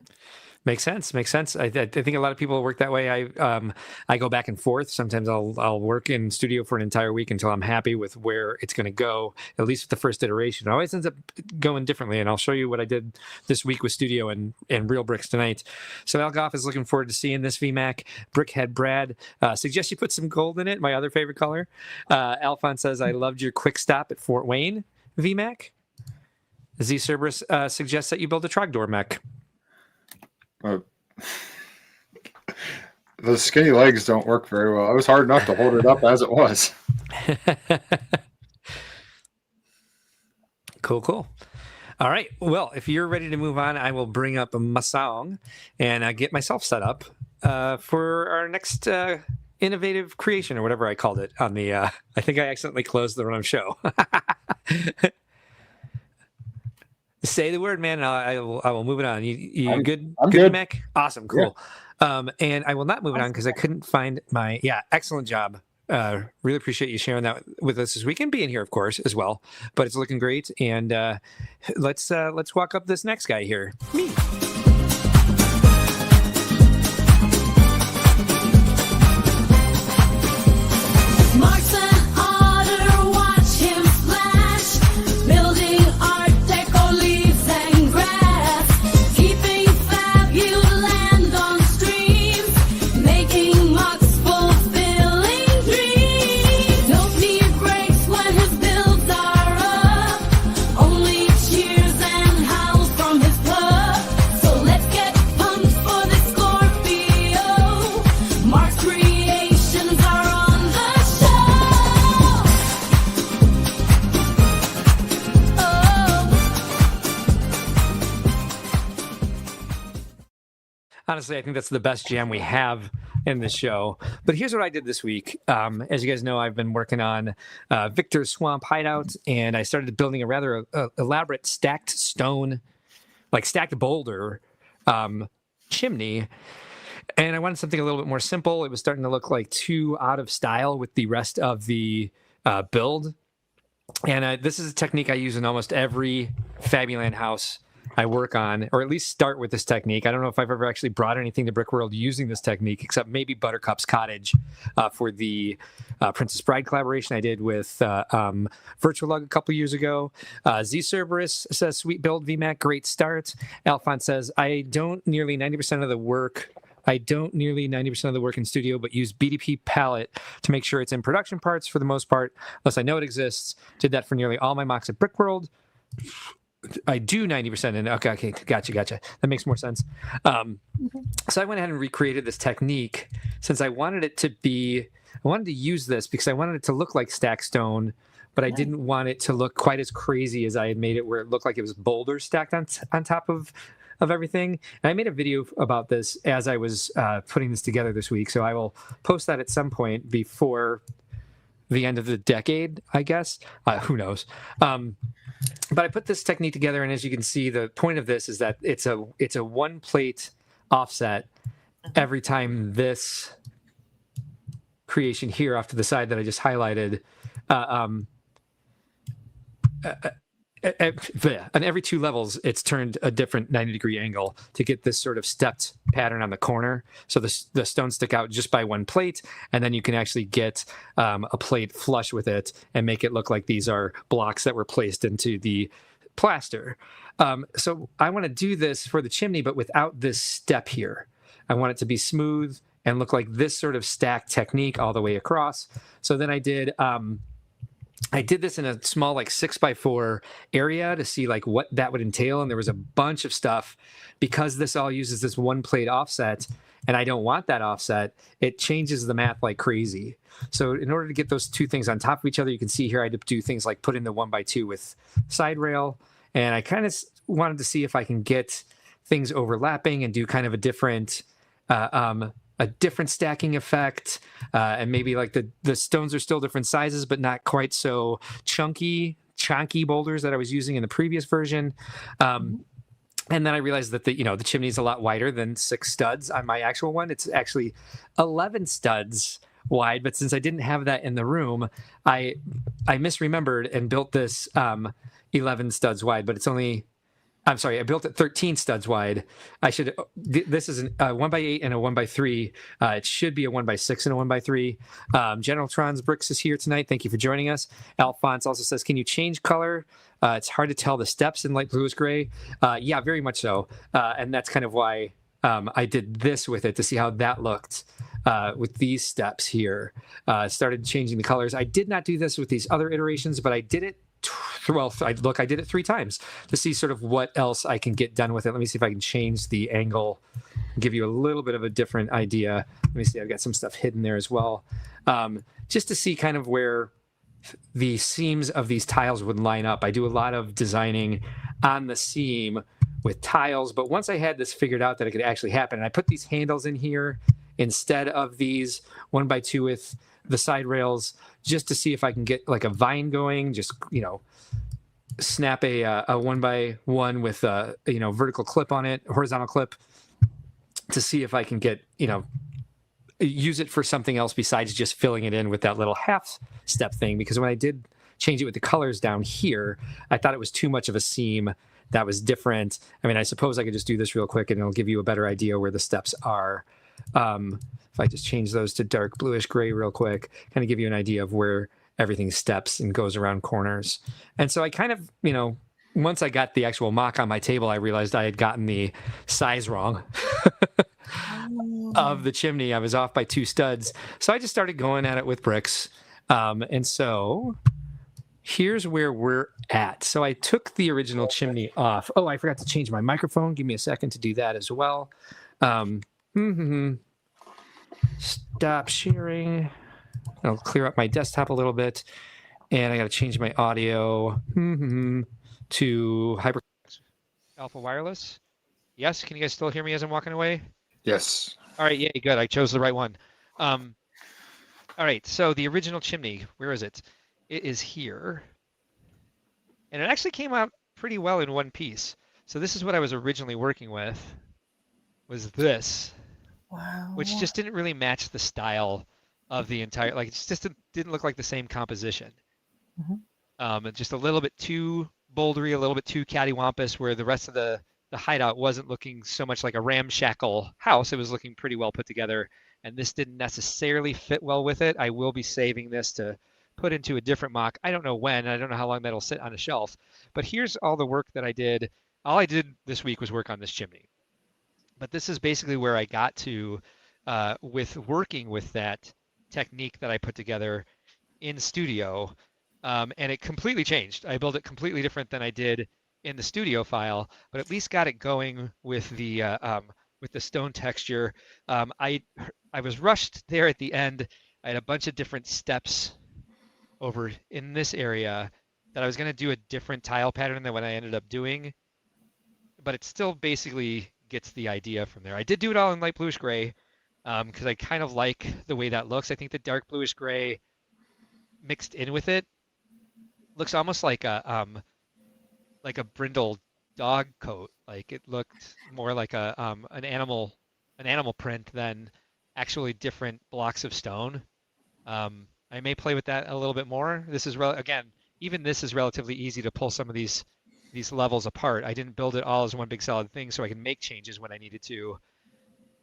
Makes sense. I think a lot of people work that way. I go back and forth. Sometimes I'll work in Studio for an entire week until I'm happy with where it's going to go, at least with the first iteration. It always ends up going differently, and I'll show you what I did this week with Studio and Real Bricks tonight. So Al Goff is looking forward to seeing this VMAC. Brickhead Brad suggests you put some gold in it, my other favorite color. Alphonse says, I loved your quick stop at Fort Wayne VMAC. Z Cerberus suggests that you build a Trogdor mech. The skinny legs don't work very well. It was hard enough to hold it up as it was. Cool. All right. Well, if you're ready to move on, I will bring up my song and get myself set up for our next innovative creation, or whatever I called it on the. I think I accidentally closed the run of show. Say the word, man, and I will move it on. You good? I'm good. Mac? Awesome, cool. Yeah. And I will not move it on because I couldn't find my. Yeah, excellent job. Really appreciate you sharing that with us this week and being here, of course, as well. But it's looking great, and let's walk up this next guy here. Me. Honestly, I think that's the best jam we have in this show. But here's what I did this week. As you guys know, I've been working on Victor's Swamp Hideout, and I started building a rather elaborate stacked stone, like stacked boulder chimney. And I wanted something a little bit more simple. It was starting to look like too out of style with the rest of the build. And this is a technique I use in almost every Fabuland house I work on, or at least start with this technique. I don't know if I've ever actually brought anything to Brickworld using this technique, except maybe Buttercup's Cottage for the Princess Bride collaboration I did with Virtualug a couple years ago. Z Cerberus says, sweet build, VMAC, great start. Alphonse says, I don't nearly 90% of the work in studio, but use BDP palette to make sure it's in production parts for the most part, unless I know it exists. Did that for nearly all my MOCs at Brickworld. I do 90% in. Okay, gotcha. That makes more sense. So I went ahead and recreated this technique since I wanted to use this because I wanted it to look like stack stone, but I didn't want it to look quite as crazy as I had made it, where it looked like it was boulders stacked on top of everything. And I made a video about this as I was putting this together this week, so I will post that at some point before the end of the decade, I guess. Who knows? But I put this technique together, and as you can see, the point of this is that it's a one plate offset every time this creation here off to the side that I just highlighted. On every 2 levels, it's turned a different 90-degree angle to get this sort of stepped pattern on the corner. So the stones stick out just by one plate, and then you can actually get a plate flush with it and make it look like these are blocks that were placed into the plaster. So I want to do this for the chimney, but without this step here. I want it to be smooth and look like this sort of stack technique all the way across. So then I did this in a small, like 6x4 area to see like what that would entail. And there was a bunch of stuff because this all uses this one plate offset and I don't want that offset. It changes the math like crazy. So in order to get those 2 things on top of each other, you can see here I do things like put in the 1x2 with side rail. And I kind of wanted to see if I can get things overlapping and do kind of a different stacking effect, and maybe like the stones are still different sizes, but not quite so chunky boulders that I was using in the previous version. And then I realized that the chimney is a lot wider than 6 studs on my actual one. It's actually 11 studs wide, but since I didn't have that in the room, I misremembered and built this 11 studs wide, but I built it 13 studs wide. This is a 1x8 and a 1x3. It should be a 1x6 and a 1x3. General Tron's Bricks is here tonight. Thank you for joining us. Alphonse also says, can you change color? It's hard to tell the steps in light bluish gray. Yeah, very much so. And that's kind of why I did this with it to see how that looked with these steps here. Started changing the colors. I did not do this with these other iterations, but I did it. I did it 3 times to see sort of what else I can get done with it. Let me see if I can change the angle, give you a little bit of a different idea. Let me see, I've got some stuff hidden there as well. Just to see kind of where the seams of these tiles would line up. I do a lot of designing on the seam with tiles, but once I had this figured out that it could actually happen, and I put these handles in here instead of these 1x2 with the side rails, just to see if I can get like a vine going, just, snap a 1x1 with a, vertical clip on it, horizontal clip, to see if I can get, use it for something else besides just filling it in with that little half step thing. Because when I did change it with the colors down here, I thought it was too much of a seam that was different. I mean, I suppose I could just do this real quick and it'll give you a better idea where the steps are. If I just change those to dark bluish gray real quick, kind of give you an idea of where everything steps and goes around corners. And so I kind of, once I got the actual MOC on my table, I realized I had gotten the size wrong of the chimney. I was off by 2 studs. So I just started going at it with bricks. And so here's where we're at. So I took the original chimney off. Oh, I forgot to change my microphone. Give me a second to do that as well. Stop sharing. I'll clear up my desktop a little bit, and I got to change my audio to hyper Alpha Wireless. Yes, can you guys still hear me as I'm walking away? Yes. All right, yeah, good. I chose the right one. All right, so the original chimney, where is it? It is here, and it actually came out pretty well in one piece. So this is what I was originally working with. Was this. Wow. Which just didn't really match the style of the entire, like it just didn't look like the same composition. Just a little bit too bouldery, a little bit too cattywampus, where the rest of the hideout wasn't looking so much like a ramshackle house. It was looking pretty well put together, and this didn't necessarily fit well with it. I will be saving this to put into a different MOC. I don't know when. I don't know how long that'll sit on a shelf. But here's all the work that I did. All I did this week was work on this chimney. But this is basically where I got to with working with that technique that I put together in studio. And it completely changed. I built it completely different than I did in the studio file, but at least got it going with the stone texture. I was rushed there at the end. I had a bunch of different steps over in this area that I was going to do a different tile pattern than what I ended up doing, but it still basically gets the idea from there. I did do it all in light bluish gray because I kind of like the way that looks. I think the dark bluish gray mixed in with it looks almost like a brindle dog coat. Like it looked more like an animal print than actually different blocks of stone. I may play with that a little bit more. This is again, even this is relatively easy to pull some of these levels apart. I didn't build it all as one big solid thing, so I can make changes when I needed to.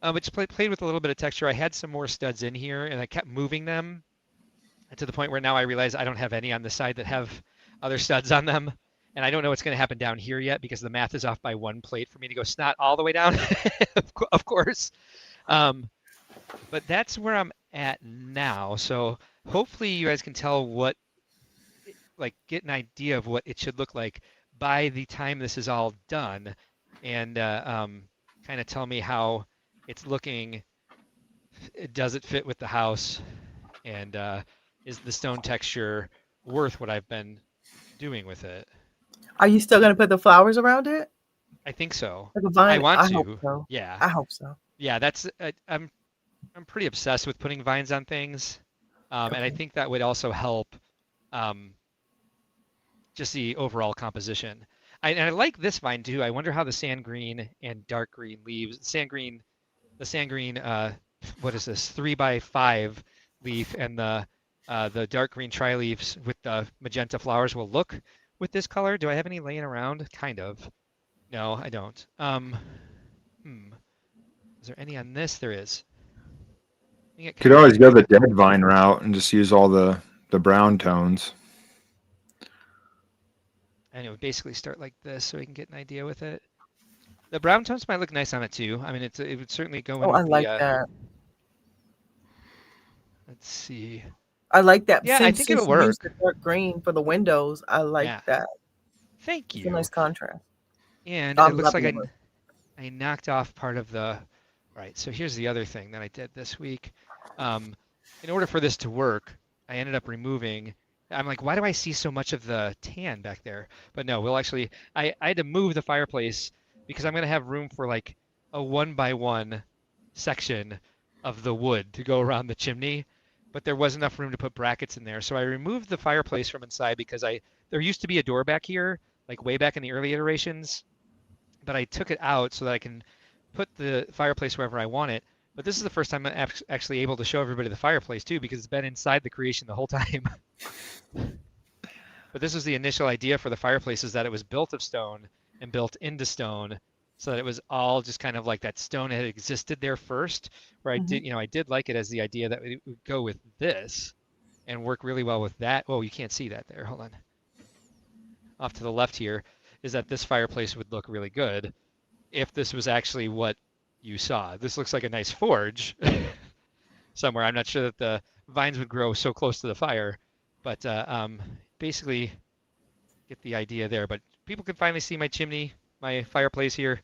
But just played with a little bit of texture. I had some more studs in here, and I kept moving them to the point where now I realize I don't have any on the side that have other studs on them. And I don't know what's going to happen down here yet because the math is off by one plate for me to go snot all the way down, of course. But that's where I'm at now. So hopefully you guys can tell get an idea of what it should look like by the time this is all done, and kind of tell me how it's looking. Does it fit with the house? And is the stone texture worth what I've been doing with it? Are you still going to put the flowers around it? I think so. Like a vine? I want to. Hope so. Yeah. I hope so. Yeah, that's I'm pretty obsessed with putting vines on things, and I think that would also help just the overall composition. And I like this vine too. I wonder how the sand green and dark green leaves, the sand green, what is this, 3x5 leaf, and the dark green tri leaves with the magenta flowers will look with this color. Do I have any laying around? Kind of. No, I don't. Is there any on this? There is. You could always go the dead vine route and just use all the brown tones. And it would basically start like this so we can get an idea with it. The brown tones might look nice on it too. I mean, it would certainly go in. Oh, I like that. Let's see. I like that. Yeah, I think it'll work. The dark green for the windows. I like that. Thank you. It's a nice contrast. And it looks like I knocked off part of the. Right. So here's the other thing that I did this week. In order for this to work, I ended up removing. I'm like, why do I see so much of the tan back there? But no, we'll actually. I had to move the fireplace because I'm gonna have room for like a 1x1 section of the wood to go around the chimney, but there was enough room to put brackets in there. So I removed the fireplace from inside because there used to be a door back here, like way back in the early iterations, but I took it out so that I can put the fireplace wherever I want it. But this is the first time I'm actually able to show everybody the fireplace too, because it's been inside the creation the whole time. But this was the initial idea for the fireplace, is that it was built of stone and built into stone, so that it was all just kind of like that stone had existed there first, where I did like it as the idea that it would go with this and work really well with that. Oh, you can't see that there. Hold on. Off to the left here is that this fireplace would look really good if this was actually what you saw. This looks like a nice forge somewhere. I'm not sure that the vines would grow so close to the fire, but basically get the idea there. But people can finally see my chimney, my fireplace here.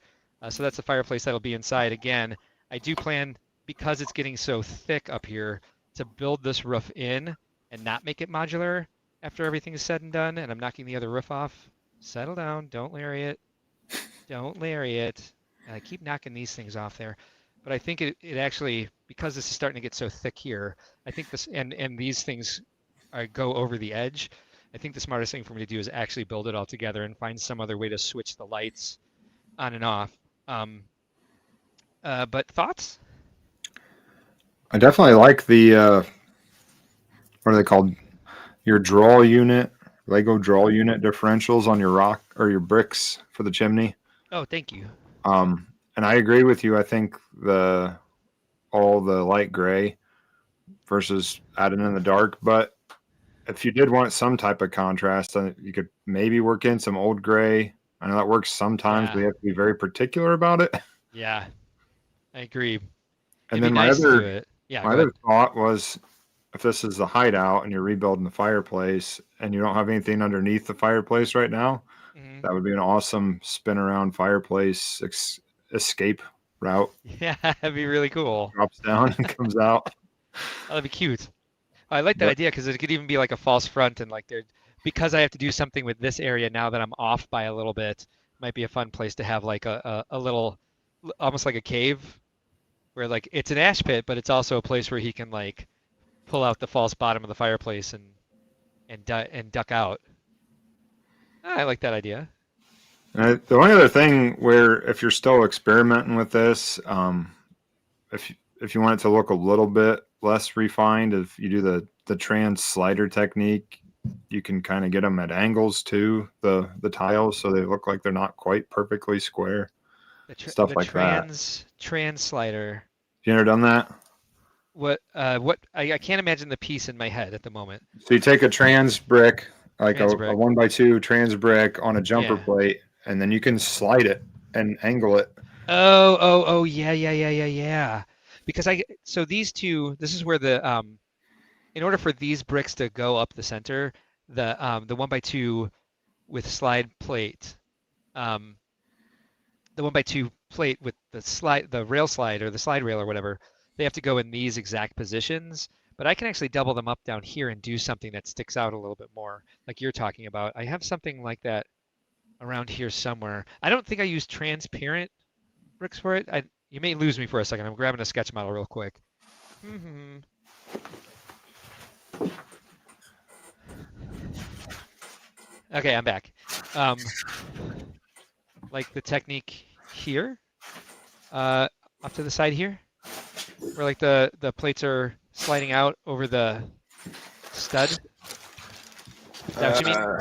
So that's the fireplace that'll be inside. Again, I do plan, because it's getting so thick up here, to build this roof in and not make it modular after everything is said and done. And I'm knocking the other roof off. Settle down. Don't lariat. Don't lariat. And I keep knocking these things off there. But I think it actually, because this is starting to get so thick here, I think this, and these things go over the edge, I think the smartest thing for me to do is actually build it all together and find some other way to switch the lights on and off. But thoughts? I definitely like the, what are they called? Your draw unit Lego draw unit differentials on your rock or your bricks for the chimney. Oh, thank you. And I agree with you. I think all the light gray versus adding in the dark, but if you did want some type of contrast, you could maybe work in some old gray. I know that works sometimes, Yeah. but you have to be very particular about it. Yeah, I agree. And It'd then be nice to do it. Yeah, my go other ahead. thought was, if this is the hideout and you're rebuilding the fireplace and you don't have anything underneath the fireplace right now, Mhm. that would be an awesome spin around fireplace escape route. Yeah, that'd be really cool. Drops down and comes out. That'd be cute. I like that Yep. idea because it could even be like a false front and like there, because I have to do something with this area now that I'm off by a little bit, might be a fun place to have like a little, almost like a cave where like it's an ash pit, but it's also a place where he can like pull out the false bottom of the fireplace and duck out. I like that idea. The only other thing where, if you're still experimenting with this, if you want it to look a little bit less refined, if you do the trans slider technique, you can kind of get them at angles to the tiles, so they look like they're not quite perfectly square. Stuff The like that. trans slider. You ever done that? What I can't imagine the piece in my head at the moment. So you take a trans brick, like Trans a brick. 1x2 trans brick on a jumper Yeah. plate, and then you can slide it and angle it. Oh, yeah. Because so these two, this is where in order for these bricks to go up the center, the 1x2 with slide plate, the 1x2 plate with the rail slide or the slide rail or whatever, they have to go in these exact positions. But I can actually double them up down here and do something that sticks out a little bit more, like you're talking about. I have something like that around here somewhere. I don't think I use transparent bricks for it. You may lose me for a second. I'm grabbing a sketch model real quick. Okay, I'm back. Like the technique here, off to the side here, where like the plates are sliding out over the stud. Is that what you mean?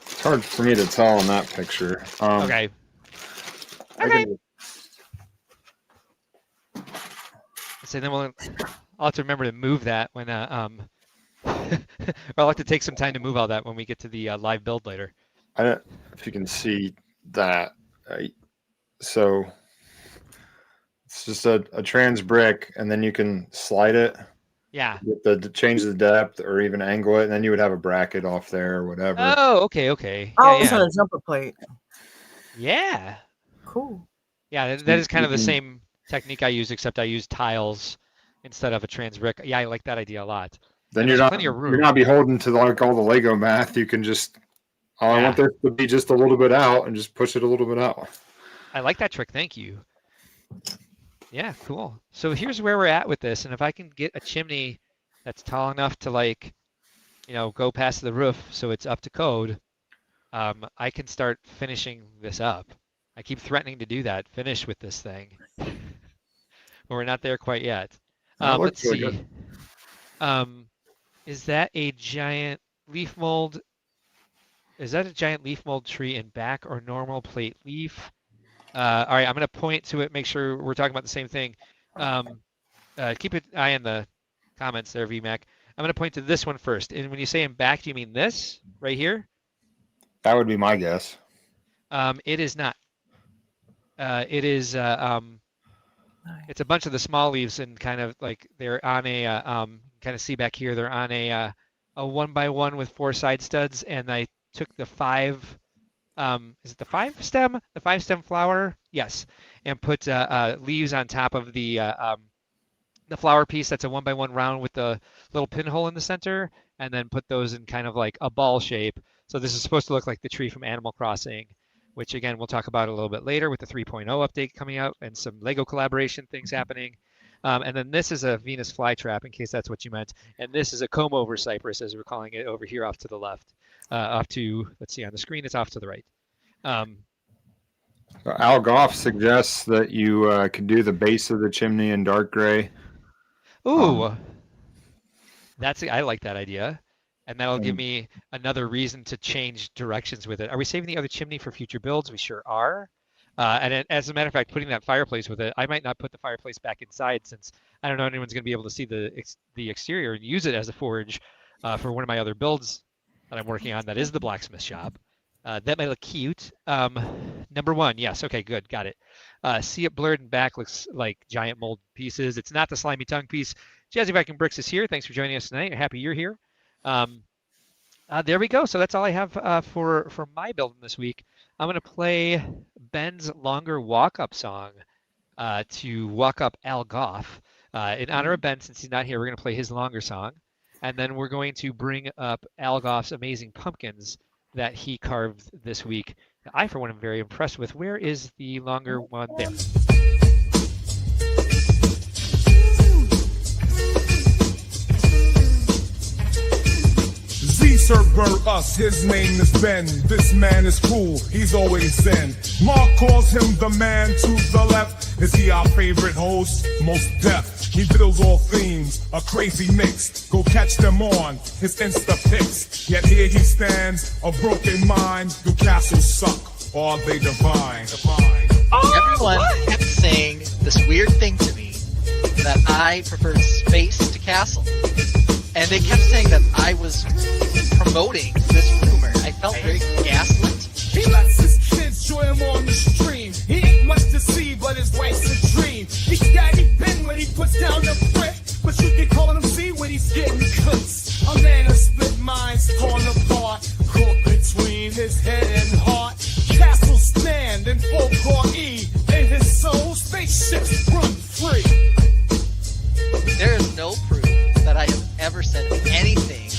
It's hard for me to tell in that picture. Okay. Okay. So then I'll have to remember to move that when or I'll have to take some time to move all that when we get to the live build later. I don't know if you can see that. So it's just a trans brick, and then you can slide it. Yeah. Change the depth or even angle it, and then you would have a bracket off there or whatever. Oh, okay. Oh, Yeah, it's yeah. on a jumper plate. Yeah. Cool. Yeah, that is kind of the same technique I use, except I use tiles instead of a trans brick. Yeah, I like that idea a lot. Then And you're there's not plenty of room. you're not beholden to like all the Lego math. You can just I want this to be just a little bit out and just push it a little bit out. I like that trick. Thank you. Yeah, cool. So here's where we're at with this, and if I can get a chimney that's tall enough to like, go past the roof so it's up to code, I can start finishing this up. I keep threatening to do that, finish with this thing, but we're not there quite yet. Let's really see. Is that a giant leaf mold? Is that a giant leaf mold tree in back or normal plate leaf? All right, I'm going to point to it, make sure we're talking about the same thing. Keep an eye on the comments there, VMAC. I'm going to point to this one first. And when you say in back, do you mean this right here? That would be my guess. It is not. It is. It's a bunch of the small leaves, and kind of like they're on a. Kind of see back here, they're on a 1x1 with 4 side studs, and I took the 5. Is it the 5-stem? The 5-stem flower? Yes, and put leaves on top of the flower piece. That's a 1x1 round with the little pinhole in the center, and then put those in kind of like a ball shape. So this is supposed to look like the tree from Animal Crossing, which again we'll talk about a little bit later with the 3.0 update coming out and some Lego collaboration things happening. And then this is a Venus flytrap, in case that's what you meant. And this is a comb-over cypress, as we're calling it, over here off to the left. Off to, let's see, on the screen, it's off to the right. Al Goff suggests that you can do the base of the chimney in dark gray. Ooh, I like that idea. and that'll give me another reason to change directions with it. Are we saving the other chimney for future builds? We sure are. As a matter of fact, putting that fireplace with it, I might not put the fireplace back inside since I don't know anyone's going to be able to see the exterior and use it as a forge for one of my other builds that I'm working on. That is the blacksmith shop. That might look cute. Number 1, yes. Okay, good. Got it. See it blurred and back looks like giant mold pieces. It's not the slimy tongue piece. Jazzy Viking Bricks is here. Thanks for joining us tonight. Happy you're here. There we go. So that's all I have for my building this week. I'm going to play Ben's longer walk-up song to walk up Al Goff. In honor of Ben, since he's not here, we're going to play his longer song. And then we're going to bring up Al Goff's amazing pumpkins that he carved this week. I, for one, am very impressed with. Where is the longer one? There. Z-Server us, his name is Ben. This man is cool, he's always zen. Mark calls him the man to the left. Is he our favorite host? Most deaf. He builds all themes, a crazy mix. Go catch them on his Insta pics. Yet here he stands, a broken mind. Do castles suck, or are they divine? Everyone kept saying this weird thing to me, that I preferred space to castle. And they kept saying that I was promoting this rumor. I felt very gaslit. He lets his kids join him on the stream. He ain't much to see, but his wife's a dream. He's Daddy Ben when he puts down the brick, but you can call him C when he's getting cooks. A man of split minds torn apart, caught between his head and heart. Castles stand in full core E. In his soul, spaceships run free. There is no proof that I have ever said anything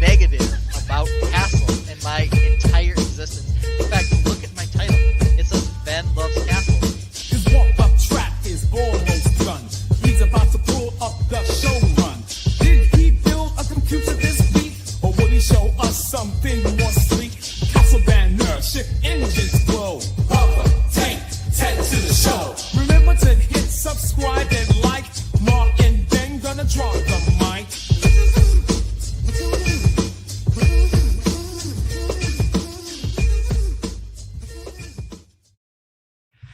negative about Castle in my entire existence. In fact, look at my title. It says Ben Loves Castle. His walk-up track is almost done. He's about to pull up the show run. Did he build a computer this week? Or will he show us something more sleek? Castle banner, ship engines blow. Papa, tank, head to the show. Remember to hit subscribe and like. Mark and Ben gonna drop the mic.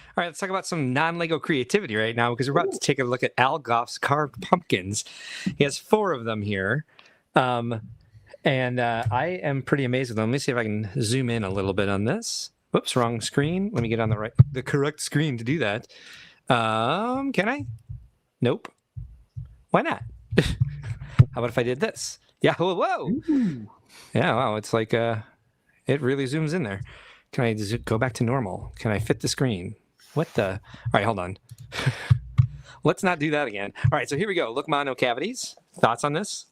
All right, let's talk about some non-Lego creativity right now because we're about to take a look at Al Goff's carved pumpkins. He has 4 of them here. And I am pretty amazed with them. Let me see if I can zoom in a little bit on this. Whoops, wrong screen. Let me get on the correct screen to do that. Can I? Nope. Why not? How about if I did this? Yeah, whoa. Yeah, wow, it's like it really zooms in there. Can I go back to normal? Can I fit the screen? What the? All right, hold on. Let's not do that again. All right, so here we go. Look, mono cavities. Thoughts on this?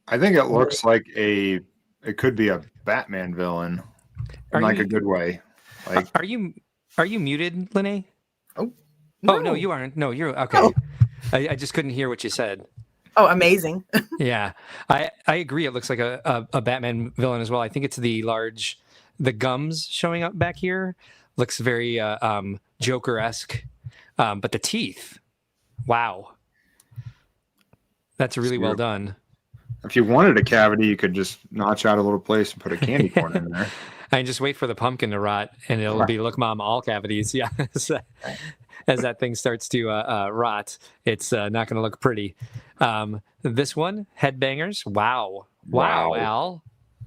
I think it looks like it could be a Batman villain in like a good way. Like, are you muted, Lenee? Oh, no, you aren't. No, you're okay. Oh. I just couldn't hear what you said. Oh, amazing. Yeah, I agree. It looks like a Batman villain as well. I think it's the gums showing up back here. Looks very Joker-esque. But the teeth, wow. That's really well done. if you wanted a cavity, you could just notch out a little place and put a candy corn in there. And just wait for the pumpkin to rot, and it'll be, look, Mom, all cavities. Yeah. As that thing starts to rot, it's not going to look pretty. This one, headbangers. Wow, Al.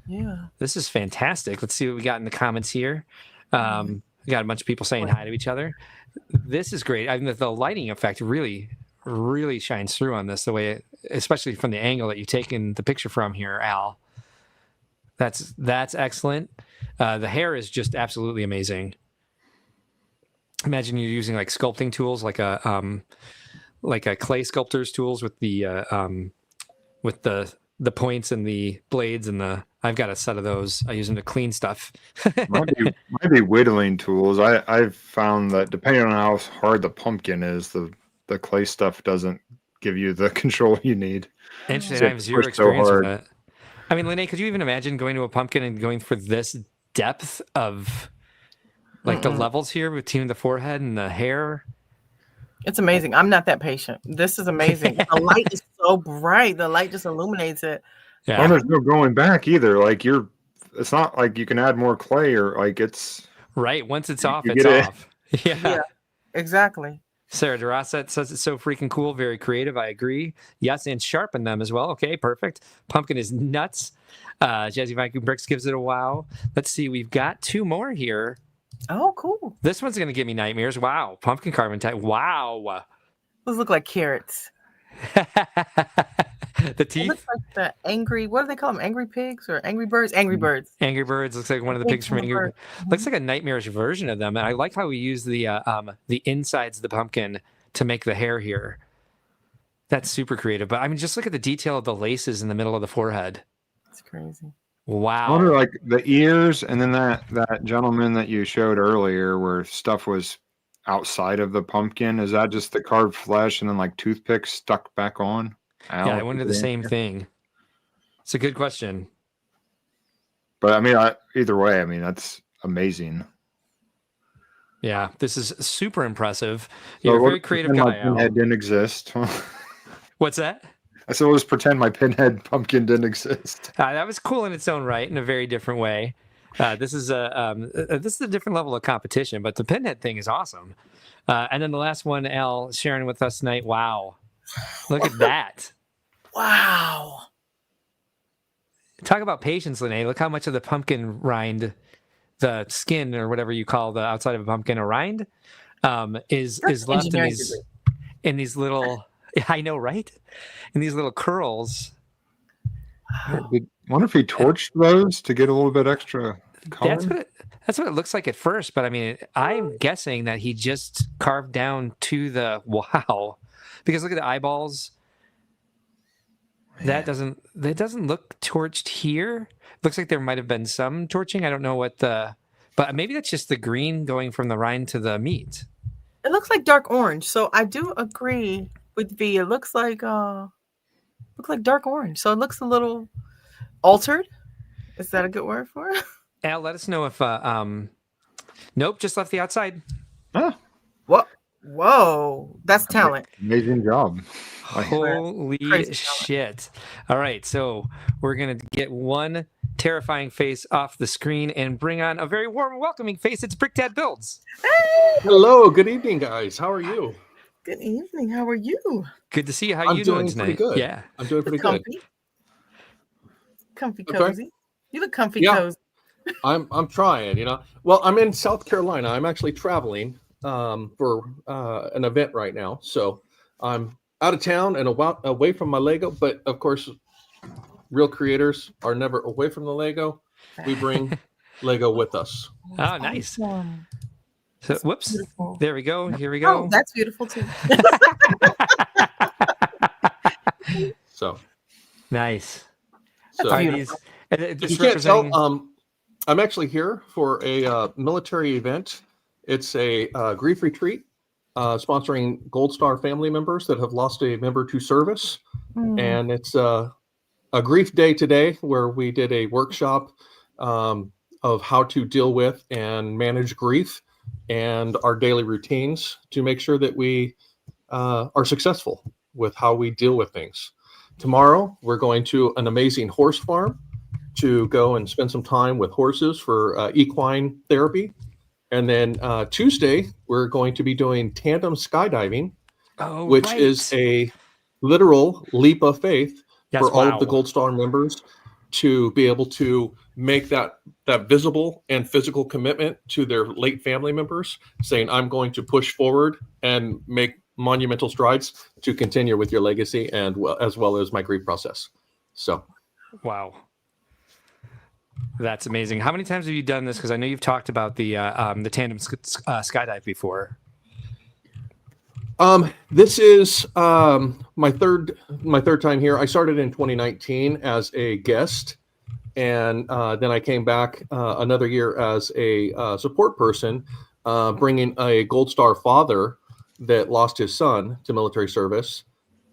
Yeah. This is fantastic. Let's see what we got in the comments here. We got a bunch of people saying hi to each other. This is great. I mean, the lighting effect really shines through on this, the way, especially from the angle that you've taken the picture from here, Al. That's excellent. The hair is just absolutely amazing. Imagine you're using like sculpting tools, like a clay sculptor's tools with the points and the blades and I've got a set of those. I use them to clean stuff. might be whittling tools. I've found that depending on how hard the pumpkin is, the clay stuff doesn't give you the control you need. Interesting. So I have zero experience with that. I mean, Lenee, could you even imagine going to a pumpkin and going for this depth of like the levels here between the forehead and the hair? It's amazing. I'm not that patient. This is amazing. The light is so bright. The light just illuminates it. And there's no going back either. Like it's not like you can add more clay or like it's Right. Once it's off, you it's get it. off. Yeah. Exactly. Sarah DeRosset says it's so freaking cool, very creative. I agree. Yes, and sharpen them as well. Okay, perfect. Pumpkin is nuts. Jazzy Viking Bricks gives it a wow. Let's see, we've got 2 more here. Oh, cool. This one's going to give me nightmares. Wow. Pumpkin carving type. Wow. Those look like carrots. The It teeth. looks like the angry, what do they call them? Angry pigs or angry birds? Angry birds. Angry Birds looks like one of the pigs from Angry Birds. Looks like a nightmarish version of them. And I like how we use the insides of the pumpkin to make the hair here. That's super creative. But I mean, just look at the detail of the laces in the middle of the forehead. It's crazy. Wow. I wonder, like the ears, and then that gentleman that you showed earlier, where stuff was outside of the pumpkin. Is that just the carved flesh and then like toothpicks stuck back on? Yeah, I wonder the same thing. It's a good question. But I mean, either way, I mean that's amazing. Yeah, this is super impressive. So You're a very creative pretend guy, my pinhead didn't exist. What's that? I said, let's pretend my pinhead pumpkin didn't exist. That was cool in its own right, in a very different way. This is a different level of competition, but the pinhead thing is awesome. And then the last one, Al sharing with us tonight. Wow, look at that! Wow. Talk about patience, Lenee. Look how much of the pumpkin rind, the skin or whatever you call the outside of a pumpkin, a rind, is left in these little. I know, right? In these little curls. I wonder if he torched those to get a little bit extra color. That's what it looks like at first, but I mean, I'm guessing that he just carved down to the wow, because look at the eyeballs. That doesn't look torched here. Looks like there might have been some torching. I don't know but maybe that's just the green going from the rind to the meat. It looks like dark orange. So I do agree with V. It looks like dark orange. So it looks a little altered. Is that a good word for it? Al, let us know if nope, just left the outside. Huh. What? Whoa, that's talent. Amazing job. Holy shit. All right, so we're going to get one terrifying face off the screen and bring on a very warm and welcoming face. It's Brickdad Builds. Hello, good evening, guys. How are you? Good evening. How are you? Good to see you. How I'm you doing doing tonight? pretty good. Yeah. I'm doing pretty good. Comfy, Okay. cozy. You look comfy, Yeah. cozy. I'm trying, you know. Well, I'm in South Carolina. I'm actually traveling for an event right now. So I'm out of town and away from my Lego. But of course, real creators are never away from the Lego. We bring Lego with us. Oh, nice. Awesome. So, whoops. Beautiful. There we go. Here we Oh, go. that's beautiful too. So, Nice. so Are beautiful. these, if this you can't representing- tell, I'm actually here for a military event. It's a grief retreat sponsoring Gold Star family members that have lost a member to service. And it's a grief day today where we did a workshop of how to deal with and manage grief and our daily routines to make sure that we are successful with how we deal with things. Tomorrow, we're going to an amazing horse farm to go and spend some time with horses for equine therapy. And then Tuesday, we're going to be doing tandem skydiving, Oh, which right. is a literal leap of faith Yes, for all wow. of the Gold Star members to be able to make that visible and physical commitment to their late family members, saying, I'm going to push forward and make monumental strides to continue with your legacy and as well as my grief process. So, Wow. That's amazing. How many times have you done this? Because I know you've talked about the tandem skydive before. This is my third time here. I started in 2019 as a guest, and then I came back another year as a support person, bringing a Gold Star father that lost his son to military service,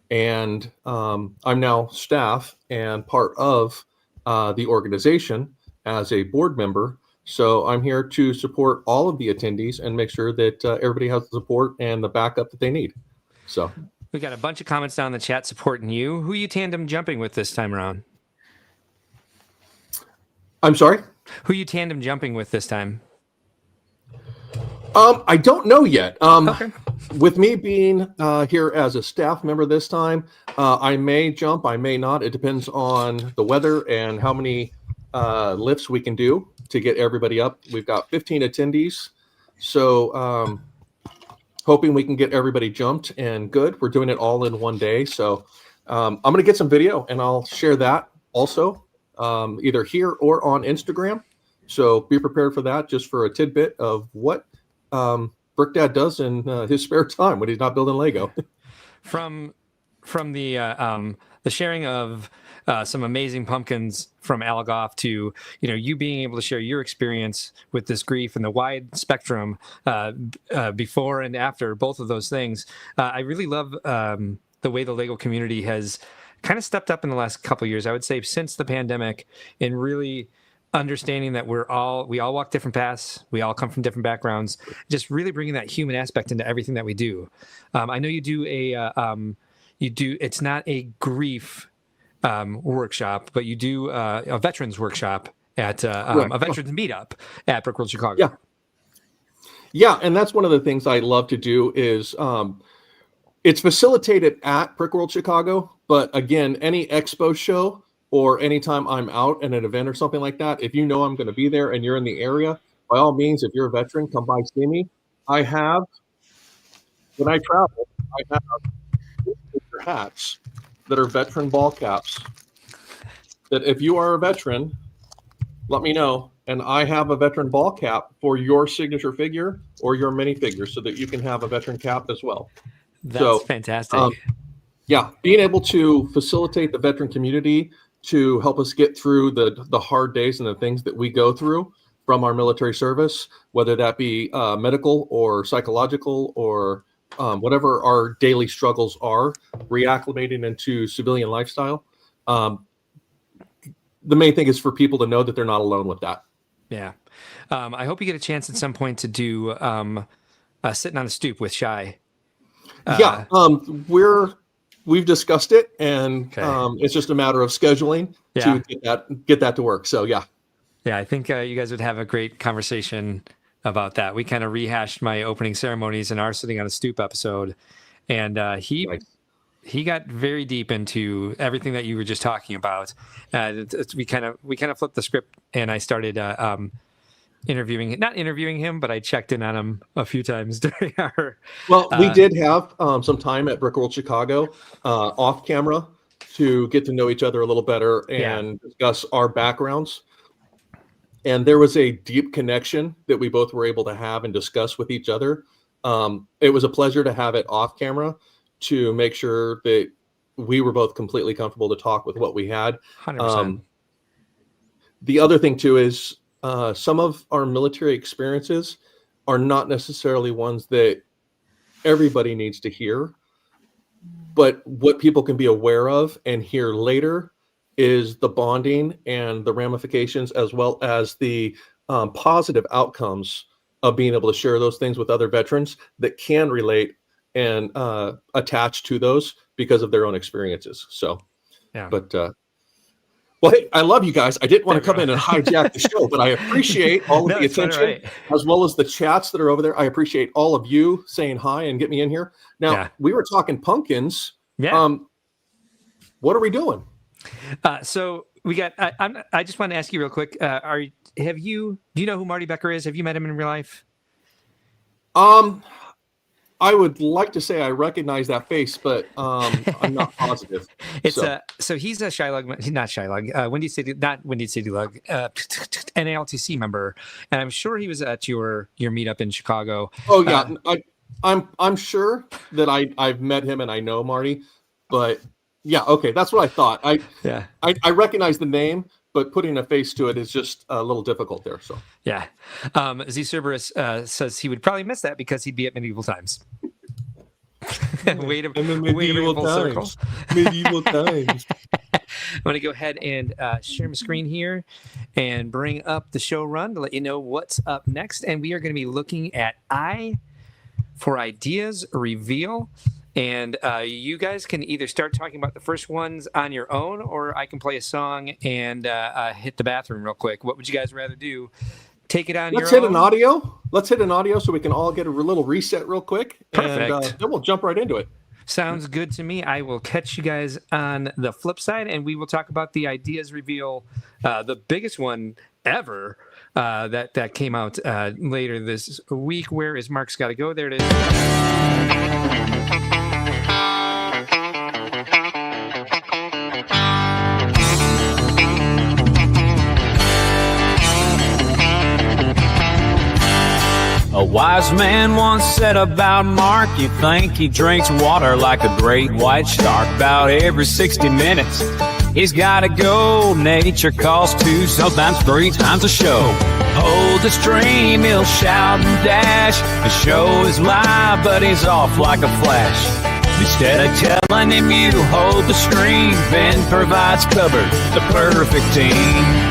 and I'm now staff and part of the organization as a board member. So I'm here to support all of the attendees and make sure that everybody has the support and the backup that they need. So We got a bunch of comments down in the chat supporting you. Who are you tandem jumping with this time around? I'm sorry? Who you tandem jumping with this time? I don't know yet. Okay. With me being here as a staff member this time, I may jump, I may not. It depends on the weather and how many lifts we can do to get everybody up. We've got 15 attendees, so hoping we can get everybody jumped and good. We're doing it all in one day, so I'm going to get some video and I'll share that also, either here or on Instagram. So be prepared for that, just for a tidbit of what Brick Dad does in his spare time when he's not building Lego. From the sharing of some amazing pumpkins from Alagoff to you being able to share your experience with this grief and the wide spectrum before and after both of those things. I really love the way the Lego community has kind of stepped up in the last couple of years. I would say since the pandemic, in really understanding that we all walk different paths, we all come from different backgrounds, just really bringing that human aspect into everything that we do. I know you do it's not a grief workshop, but you do a veterans workshop at a veterans meetup at Brickworld Chicago. Yeah, and that's one of the things I love to do is it's facilitated at Brickworld Chicago, but again, any expo show or anytime I'm out at an event or something like that, if you know I'm going to be there and you're in the area, by all means, if you're a veteran, come by, see me. When I travel, I have hats that are veteran ball caps. That if you are a veteran, let me know. And I have a veteran ball cap for your signature figure or your minifigure so that you can have a veteran cap as well. That's fantastic. Being able to facilitate the veteran community to help us get through the hard days and the things that we go through from our military service, whether that be medical or psychological or whatever our daily struggles are, reacclimating into civilian lifestyle. The main thing is for people to know that they're not alone with that. Yeah. I hope you get a chance at some point to do sitting on a stoop with Shy. We've discussed it, and it's just a matter of scheduling to get that to work. So yeah, I think you guys would have a great conversation about that. We kind of rehashed my opening ceremonies in our sitting on a stoop episode, and he got very deep into everything that you were just talking about. We kind of flipped the script, and I started not interviewing him, but I checked in on him a few times during our. Well, we did have some time at Brickworld Chicago off camera to get to know each other a little better and discuss our backgrounds. And there was a deep connection that we both were able to have and discuss with each other. It was a pleasure to have it off camera to make sure that we were both completely comfortable to talk with what we had. 100%. The other thing too is some of our military experiences are not necessarily ones that everybody needs to hear, but what people can be aware of and hear later is the bonding and the ramifications, as well as the positive outcomes of being able to share those things with other veterans that can relate and attach to those because of their own experiences. So, well, hey, I love you guys. I didn't want to come in and hijack the show, but I appreciate all of the attention, as well as the chats that are over there. I appreciate all of you saying hi and get me in here. Now, we were talking pumpkins. Yeah. What are we doing? So we got. I just want to ask you real quick. Do you know who Marty Becker is? Have you met him in real life? I would like to say I recognize that face, but I'm not positive. So he's a Shylug, he's not Shylug, Windy City, not Windy City Lug, NALTC member, and I'm sure he was at your meetup in Chicago. Oh yeah, I'm sure that I've met him and I know Marty, but yeah, okay, that's what I thought. I recognize the name, but putting a face to it is just a little difficult there. So yeah, Z Cerberus says he would probably miss that because he'd be at medieval times. Wait a full circle. Medieval times. I'm going to go ahead and share my screen here and bring up the show run to let you know what's up next. And we are going to be looking at I for Ideas Reveal. And you guys can either start talking about the first ones on your own, or I can play a song and hit the bathroom real quick. What would you guys rather do? Take it on Let's your hit own? an audio. Let's hit an audio so we can all get a little reset real quick. Perfect. And then we'll jump right into it. Sounds good to me. I will catch you guys on the flip side, and we will talk about the ideas reveal, the biggest one ever that came out later this week. Where is Mark's got to go? There it is. A wise man once said about Mark, you think he drinks water like a great white shark. About every 60 minutes, he's gotta go. Nature calls 2, sometimes 3 times a show. Hold the stream, he'll shout and dash. The show is live, but he's off like a flash. Instead of telling him you hold the stream, Ben provides cover, the perfect team.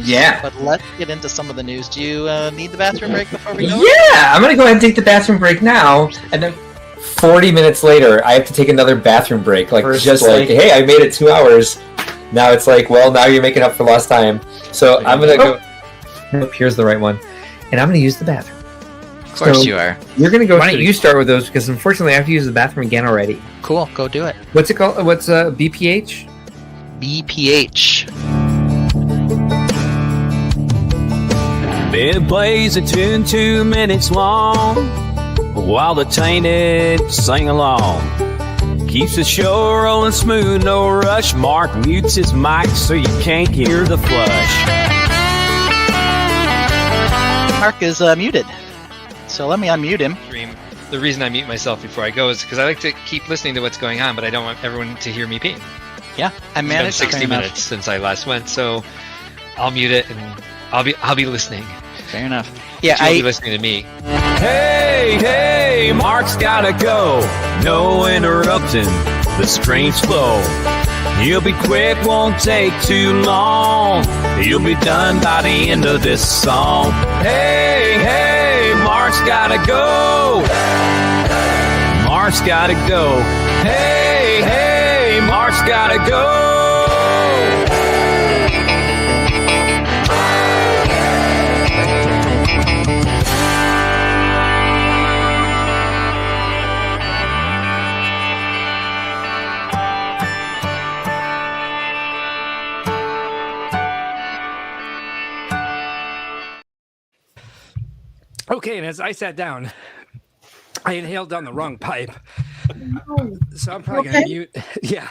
Yeah. But let's get into some of the news. Do you need the bathroom break before we go? Yeah, I'm gonna go ahead and take the bathroom break now, and then 40 minutes later, I have to take another bathroom break. Like, hey, I made it 2 hours. Now it's like, well, now you're making up for lost time. So I'm gonna go. Nope, here's the right one, and I'm gonna use the bathroom. Of course you are. You're gonna go. Why don't you start with those? Because unfortunately, I have to use the bathroom again already. Cool, go do it. What's it called? What's BPH? BPH. Ben plays a tune 2 minutes long while the Tainted sing along. Keeps the show rolling smooth, no rush. Mark mutes his mic so you can't hear the flush. Mark is muted, so let me unmute him. The reason I mute myself before I go is because I like to keep listening to what's going on, but I don't want everyone to hear me pee. Yeah, I managed. It's been 60 minutes since I last went, so I'll mute it and I'll be listening. Fair enough. Yeah, You'll be listening to me. Hey, Mark's gotta go. No interrupting the strange flow. He'll be quick, won't take too long. He'll be done by the end of this song. Hey, Mark's gotta go. Mark's gotta go. Hey, Mark's gotta go. Okay, and as I sat down, I inhaled down the wrong pipe. So I'm probably going to mute. Yeah.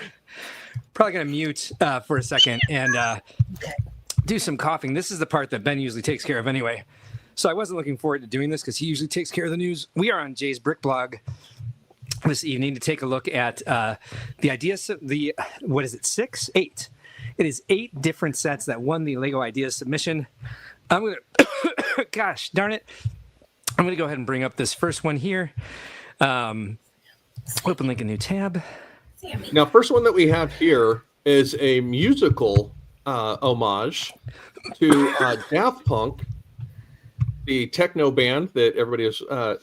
Probably going to mute for a second and do some coughing. This is the part that Ben usually takes care of anyway. So I wasn't looking forward to doing this because he usually takes care of the news. We are on Jay's Brick blog this evening to take a look at the ideas, what is it, 6? 8. It is 8 different sets that won the Lego Ideas submission. I'm going to, gosh darn it. I'm going to go ahead and bring up this first one here. Open link a new tab. Now, first one that we have here is a musical homage to Daft Punk, the techno band that everybody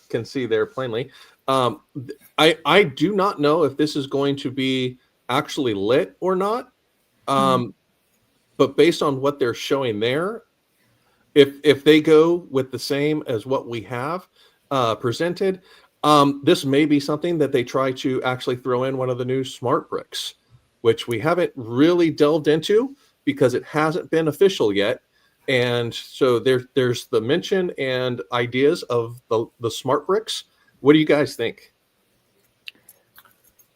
can see there plainly. I do not know if this is going to be actually lit or not, but based on what they're showing there, if they go with the same as what we have presented, this may be something that they try to actually throw in one of the new smart bricks, which we haven't really delved into because it hasn't been official yet. And so there's the mention and ideas of the smart bricks. What do you guys think?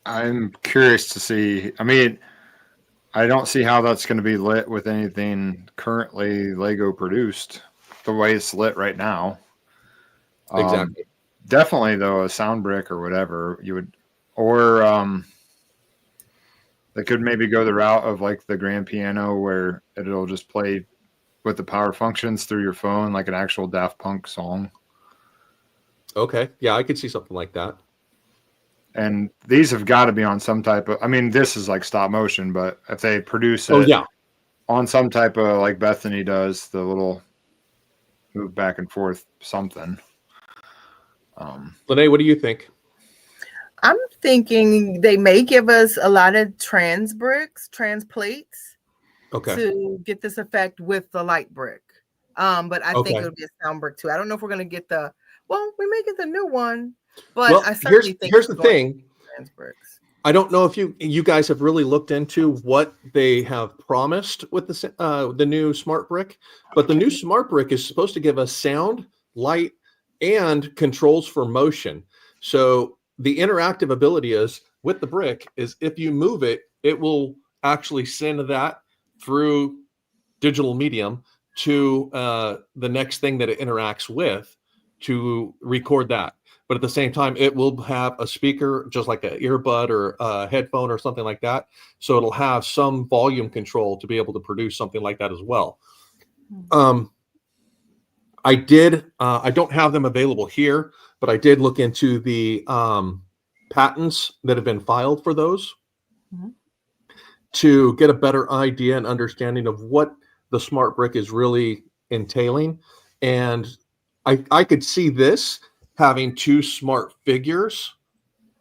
I'm curious to see. I mean, I don't see how that's going to be lit with anything currently Lego produced the way it's lit right now. Exactly. Definitely, though, a sound brick or whatever you would, or they could maybe go the route of like the grand piano where it'll just play with the power functions through your phone, like an actual Daft Punk song. Okay. Yeah, I could see something like that. And these have got to be on some type of, I mean, this is like stop motion, but if they produce it on some type of, like Bethany does, the little move back and forth something. Lenee, what do you think? I'm thinking they may give us a lot of trans plates Okay. to get this effect with the light brick. But I think Okay. it'll be a sound brick too. I don't know if we're gonna get we may get the new one, but Well, I certainly think here's it's the going thing. to be trans bricks. I don't know if you guys have really looked into what they have promised with the new smart brick, but the new smart brick is supposed to give us sound, light, and controls for motion. So the interactive ability is with the brick is if you move it, it will actually send that through digital medium to the next thing that it interacts with to record that. But at the same time, it will have a speaker, just like an earbud or a headphone or something like that. So it'll have some volume control to be able to produce something like that as well. I don't have them available here, but I did look into the patents that have been filed for those to get a better idea and understanding of what the smart brick is really entailing. And I could see this having two smart figures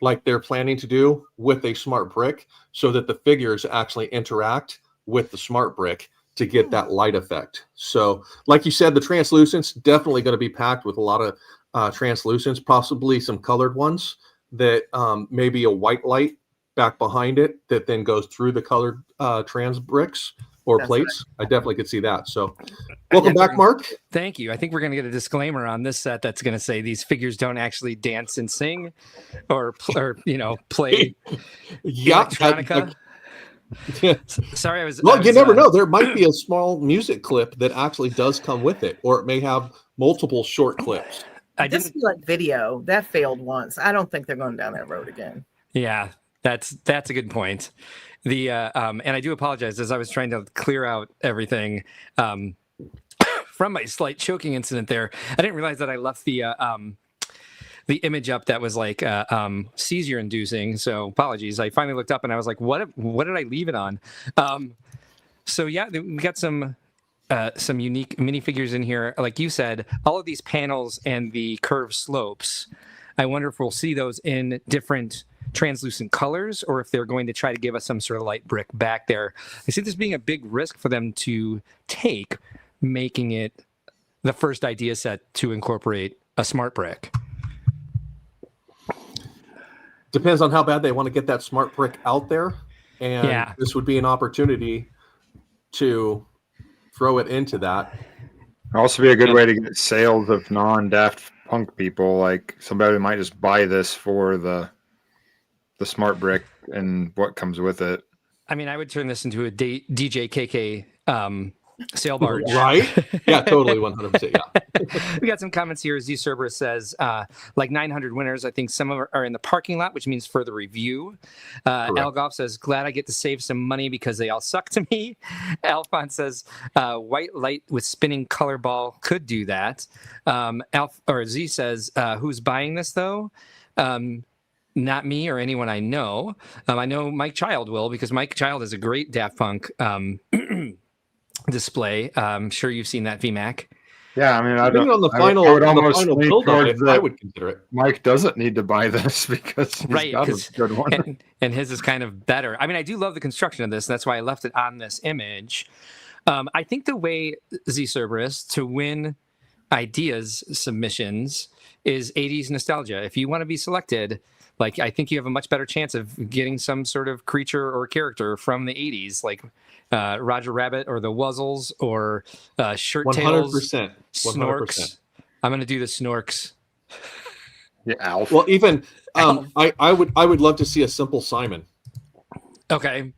like they're planning to do with a smart brick so that the figures actually interact with the smart brick to get that light effect. So like you said, the translucents definitely going to be packed with a lot of translucents, possibly some colored ones that maybe a white light back behind it that then goes through the colored trans bricks or plates. I definitely could see that. So welcome back, Mark. Thank you. I think we're going to get a disclaimer on this set that's going to say these figures don't actually dance and sing or play electronica. Sorry, I was. You never know. There might be a small music clip that actually does come with it, or it may have multiple short clips. I just feel like video that failed once. I don't think they're going down that road again. Yeah, that's a good point. The and I do apologize as I was trying to clear out everything from my slight choking incident there. I didn't realize that I left the image up that was like seizure inducing. So apologies. I finally looked up and I was like, what did I leave it on? So yeah, we got some unique minifigures in here. Like you said, all of these panels and the curved slopes, I wonder if we'll see those in different translucent colors or if they're going to try to give us some sort of light brick back there. I see this being a big risk for them to take, making it the first idea set to incorporate a smart brick. Depends on how bad they want to get that smart brick out there. And this would be an opportunity to throw it into that. It'd also be a good way to get sales of non-Daft Punk people. Like somebody might just buy this for the smart brick and what comes with it. I mean, I would turn this into a DJ KK sail barge. Right? Yeah, totally, 100%. Yeah. We got some comments here. Z Cerberus says, like 900 winners, I think some of them are in the parking lot, which means for the review. Algoff says, glad I get to save some money because they all suck to me. Alphonse says, white light with spinning color ball could do that. Z says, who's buying this though? Not me or anyone I know. I know Mike Child will, because Mike Child is a great Daft Punk display. I'm sure you've seen that, VMAC. Yeah, I mean, I would consider it. Mike doesn't need to buy this because he's got a good one. And his is kind of better. I mean, I do love the construction of this. That's why I left it on this image. I think the way, Z Cerberus, to win ideas submissions is 80s nostalgia. If you want to be selected, like, I think you have a much better chance of getting some sort of creature or character from the 80s, like Roger Rabbit or the Wuzzles or Shirt Tails. 100%. Snorks. I'm going to do the Snorks. Yeah, Alf. Well, even I would love to see a Simple Simon. Okay.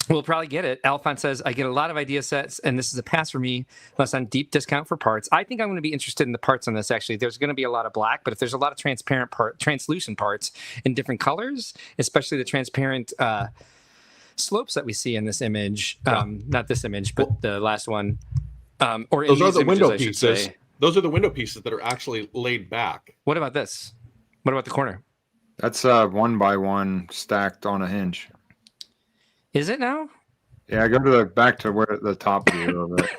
We'll probably get it. Alphonse says, I get a lot of idea sets, and this is a pass for me, unless on deep discount for parts. I think I'm going to be interested in the parts on this, actually. There's going to be a lot of black, but if there's a lot of translucent parts in different colors, especially the transparent slopes that we see in this image, not this image, but the last one. Or in those are the images, window pieces. Those are the window pieces that are actually laid back. What about this? What about the corner? That's 1x1 stacked on a hinge. Is it now? Yeah, go to back to where the top view of it.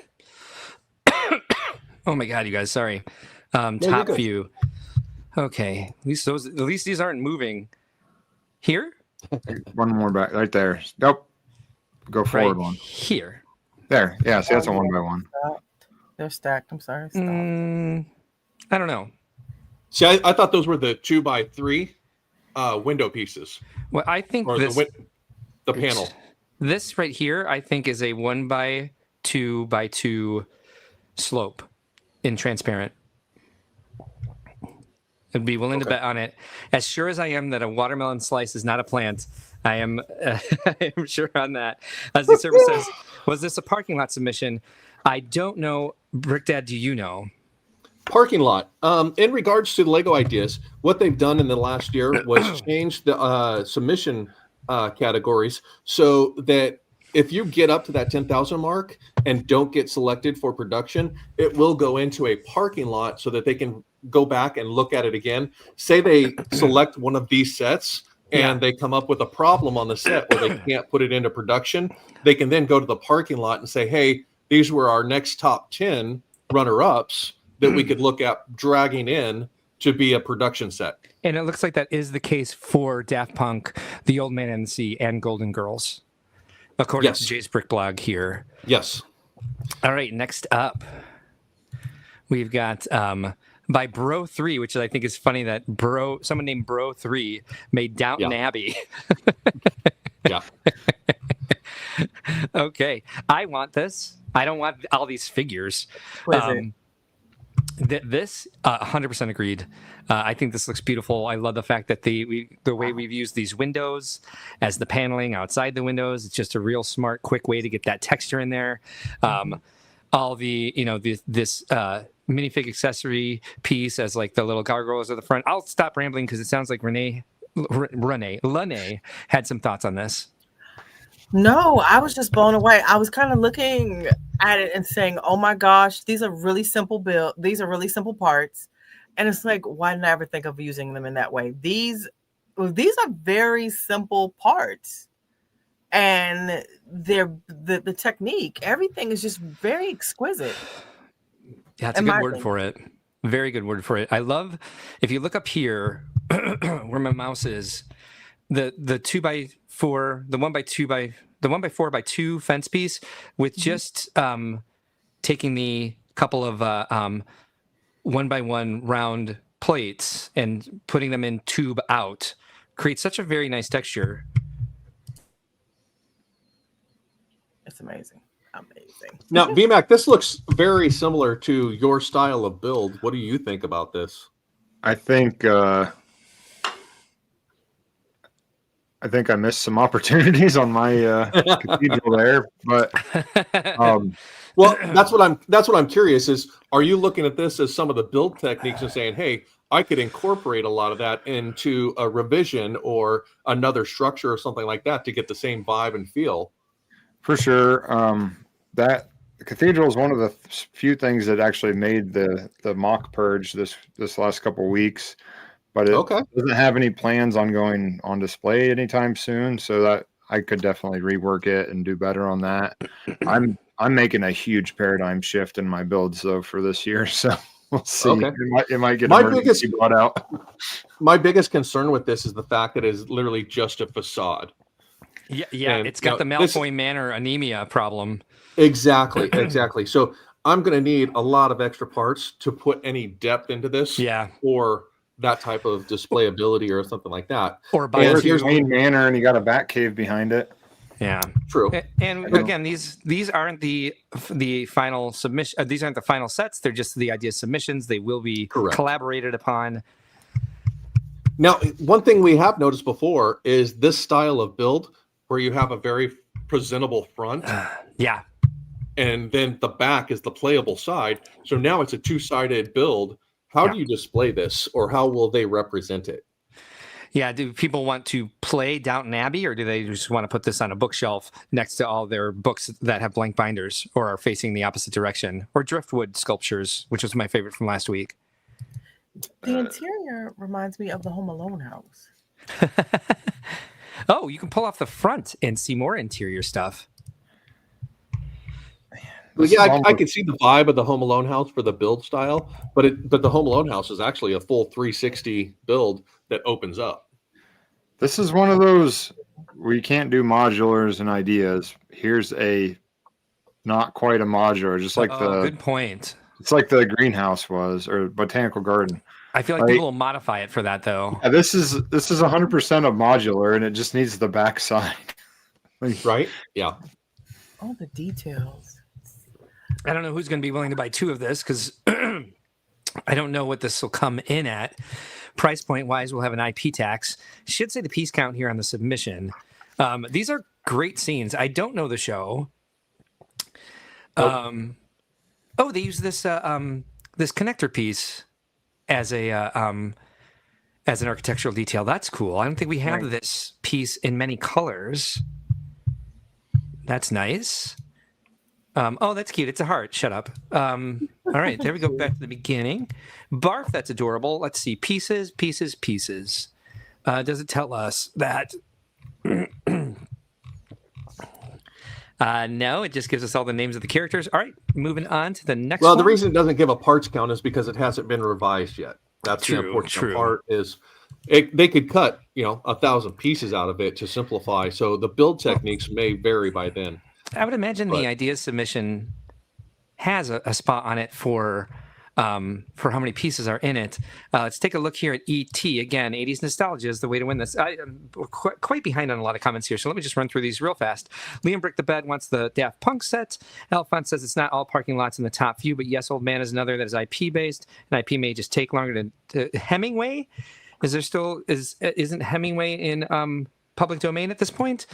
Oh my God, you guys, sorry. you're Top good. view. Okay, at least these aren't moving. Here? One more back, right there. Nope. Go forward Right one. here. There. Yeah. See, that's a 1 by 1. They're stacked. I'm sorry. Stop. I don't know. See, I thought those were the 2 by 3 window pieces, Well, I think or this the panel. this right here, I think, is a 1 by 2 by 2 slope in transparent. I'd be willing to bet on it. As sure as I am that a watermelon slice is not a plant, I am I am sure on that. As the server says, was this a parking lot submission? I don't know. Brick Dad, do you know? Parking lot. In regards to the Lego ideas, what they've done in the last year was change the submission categories so that if you get up to that 10,000 mark and don't get selected for production, it will go into a parking lot so that they can go back and look at it again. Say they select one of these sets and they come up with a problem on the set where they can't put it into production. They can then go to the parking lot and say, hey, these were our next top 10 runner-ups that we could look at dragging in to be a production set. And it looks like that is the case for Daft Punk, The Old Man and the Sea, and Golden Girls, according to Jay's Brick blog here. Yes. All right, next up, we've got by Bro3, which I think is funny that someone named Bro3 made Downton Abbey. Yeah. Okay, I want this. I don't want all these figures. This 100% agreed. I think this looks beautiful. I love the fact that the way we've used these windows as the paneling outside the windows. It's just a real smart, quick way to get that texture in there. All the this minifig accessory piece as like the little gargoyles at the front. I'll stop rambling because it sounds like Lenee had some thoughts on this. No, I was just blown away. I was kind of looking at it and saying, "Oh my gosh, these are really simple build. These are really simple parts." And it's like, why didn't I ever think of using them in that way? These are very simple parts, and they're the technique. Everything is just very exquisite. Yeah, it's a good word for it. Very good word for it. I love if you look up here where my mouse is, the 2x4, the 1x4 by 2 fence piece with just taking the couple of 1x1 round plates and putting them in tube out creates such a very nice texture. It's amazing. Amazing. Now, VMAC, this looks very similar to your style of build. What do you think about this? I think I missed some opportunities on my cathedral there, but well, that's what I'm curious is, are you looking at this as some of the build techniques and saying, hey, I could incorporate a lot of that into a revision or another structure or something like that to get the same vibe and feel? For sure. That the cathedral is one of the few things that actually made the MOC purge this last couple of weeks, but it doesn't have any plans on going on display anytime soon. So that I could definitely rework it and do better on that. I'm making a huge paradigm shift in my builds though for this year. So we'll see. Okay. It might get emergency brought out. My biggest concern with this is the fact that it is literally just a facade. Yeah, and, it's got the Malfoy Manor anemia problem. Exactly. So I'm going to need a lot of extra parts to put any depth into this. Yeah. Or that type of display ability or something like that. Or here's your main manor, and you got a bat cave behind it. Yeah, true. And again, these aren't the final submission. These aren't the final sets. They're just the idea submissions. They will be collaborated upon. Now, one thing we have noticed before is this style of build where you have a very presentable front. Yeah. And then the back is the playable side. So now it's a two-sided build. How do you display this, or how will they represent it? Yeah, do people want to play Downton Abbey, or do they just want to put this on a bookshelf next to all their books that have blank binders or are facing the opposite direction? Or driftwood sculptures, which was my favorite from last week. The interior reminds me of the Home Alone house. Oh, you can pull off the front and see more interior stuff. Well, This yeah, is I almost- could see the vibe of the Home Alone house for the build style, but the Home Alone house is actually a full 360 build that opens up. This is one of those we can't do modulars and ideas. Here's a not quite a modular, just like good point. it's like the greenhouse was or botanical garden. I feel like people will modify it for that though. Yeah, this is 100% a modular, and it just needs the back side. Right? Yeah. All the details. I don't know who's going to be willing to buy 2 of this because I don't know what this will come in at. Price point wise, we'll have an IP tax. Should say the piece count here on the submission. These are great scenes. I don't know the show. They use this this connector piece as an architectural detail. That's cool. I don't think we have this piece in many colors. That's nice. That's cute. It's a heart. Shut up. All right, there we go. Back to the beginning. Barf, that's adorable. Let's see. Pieces. Does it tell us that? No, it just gives us all the names of the characters. All right, moving on to the next one. Well, the reason it doesn't give a parts count is because it hasn't been revised yet. That's True, the important true. part is they could cut, 1,000 pieces out of it to simplify. So the build techniques may vary by then. I would imagine the ideas submission has a spot on it for how many pieces are in it. Let's take a look here at ET. Again, 80s nostalgia is the way to win this. I'm quite behind on a lot of comments here, so let me just run through these real fast. Liam Brick the Bed wants the Daft Punk set. Alphonse says it's not all parking lots in the top view, but Yes Old Man is another that is IP-based, and IP may just take longer to Hemingway? Isn't Hemingway in public domain at this point?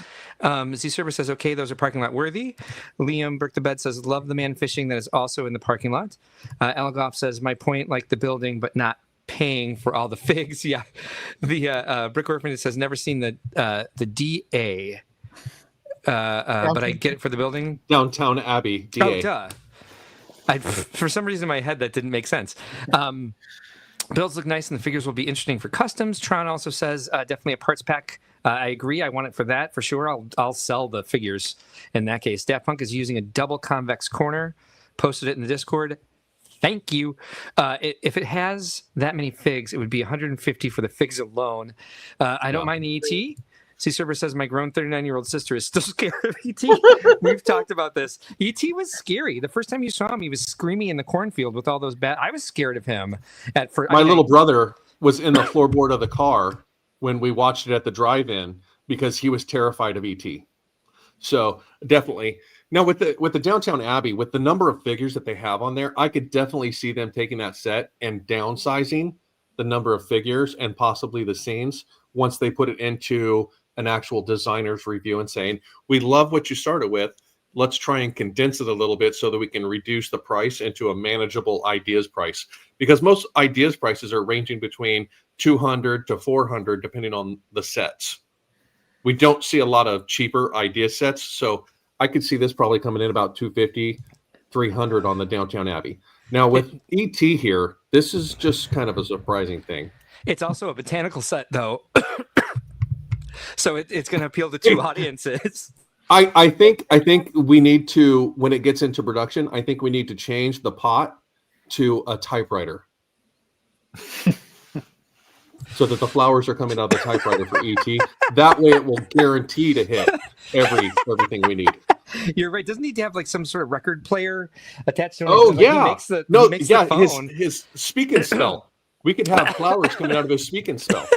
Z-Server says, okay, those are parking lot worthy. Liam Brick the Bed says, love the man fishing that is also in the parking lot. Elgoff says, my point, like the building, but not paying for all the figs. Yeah. The Brick Orphan says, never seen the DA, but I get it for the building. Downtown Abbey, DA. Oh, duh. For some reason in my head, that didn't make sense. Builds look nice and the figures will be interesting for customs. Tron also says definitely a parts pack. I agree. I want it for that for sure. I'll sell the figures in that case. Daft Punk is using a double convex corner. Posted it in the Discord. Thank you. If it has that many figs, it would be 150 for the figs alone. I don't mind the ET. C-Server says, my grown 39-year-old sister is still scared of E.T. We've talked about this. E.T. was scary. The first time you saw him, he was screaming in the cornfield with all those bad... I was scared of him. My little brother was in the floorboard of the car when we watched it at the drive-in because he was terrified of E.T. So definitely. Now with the Downtown Abbey, with the number of figures that they have on there, I could definitely see them taking that set and downsizing the number of figures and possibly the scenes once they put it into an actual designer's review and saying, we love what you started with. Let's try and condense it a little bit so that we can reduce the price into a manageable ideas price. Because most ideas prices are ranging between $200 to $400, depending on the sets. We don't see a lot of cheaper idea sets. So I could see this probably coming in about $250, $300 on the Downtown Abbey. Now with ET here, this is just kind of a surprising thing. It's also a botanical set though. So it's going to appeal to two audiences. I think we need to, when it gets into production, I think we need to change the pot to a typewriter. So that the flowers are coming out of the typewriter for ET. That way it will guarantee to hit everything we need. You're right. Doesn't he have like some sort of record player attached to him? Oh, like yeah. He makes the phone. His speaking spell. We could have flowers coming out of his speaking spell.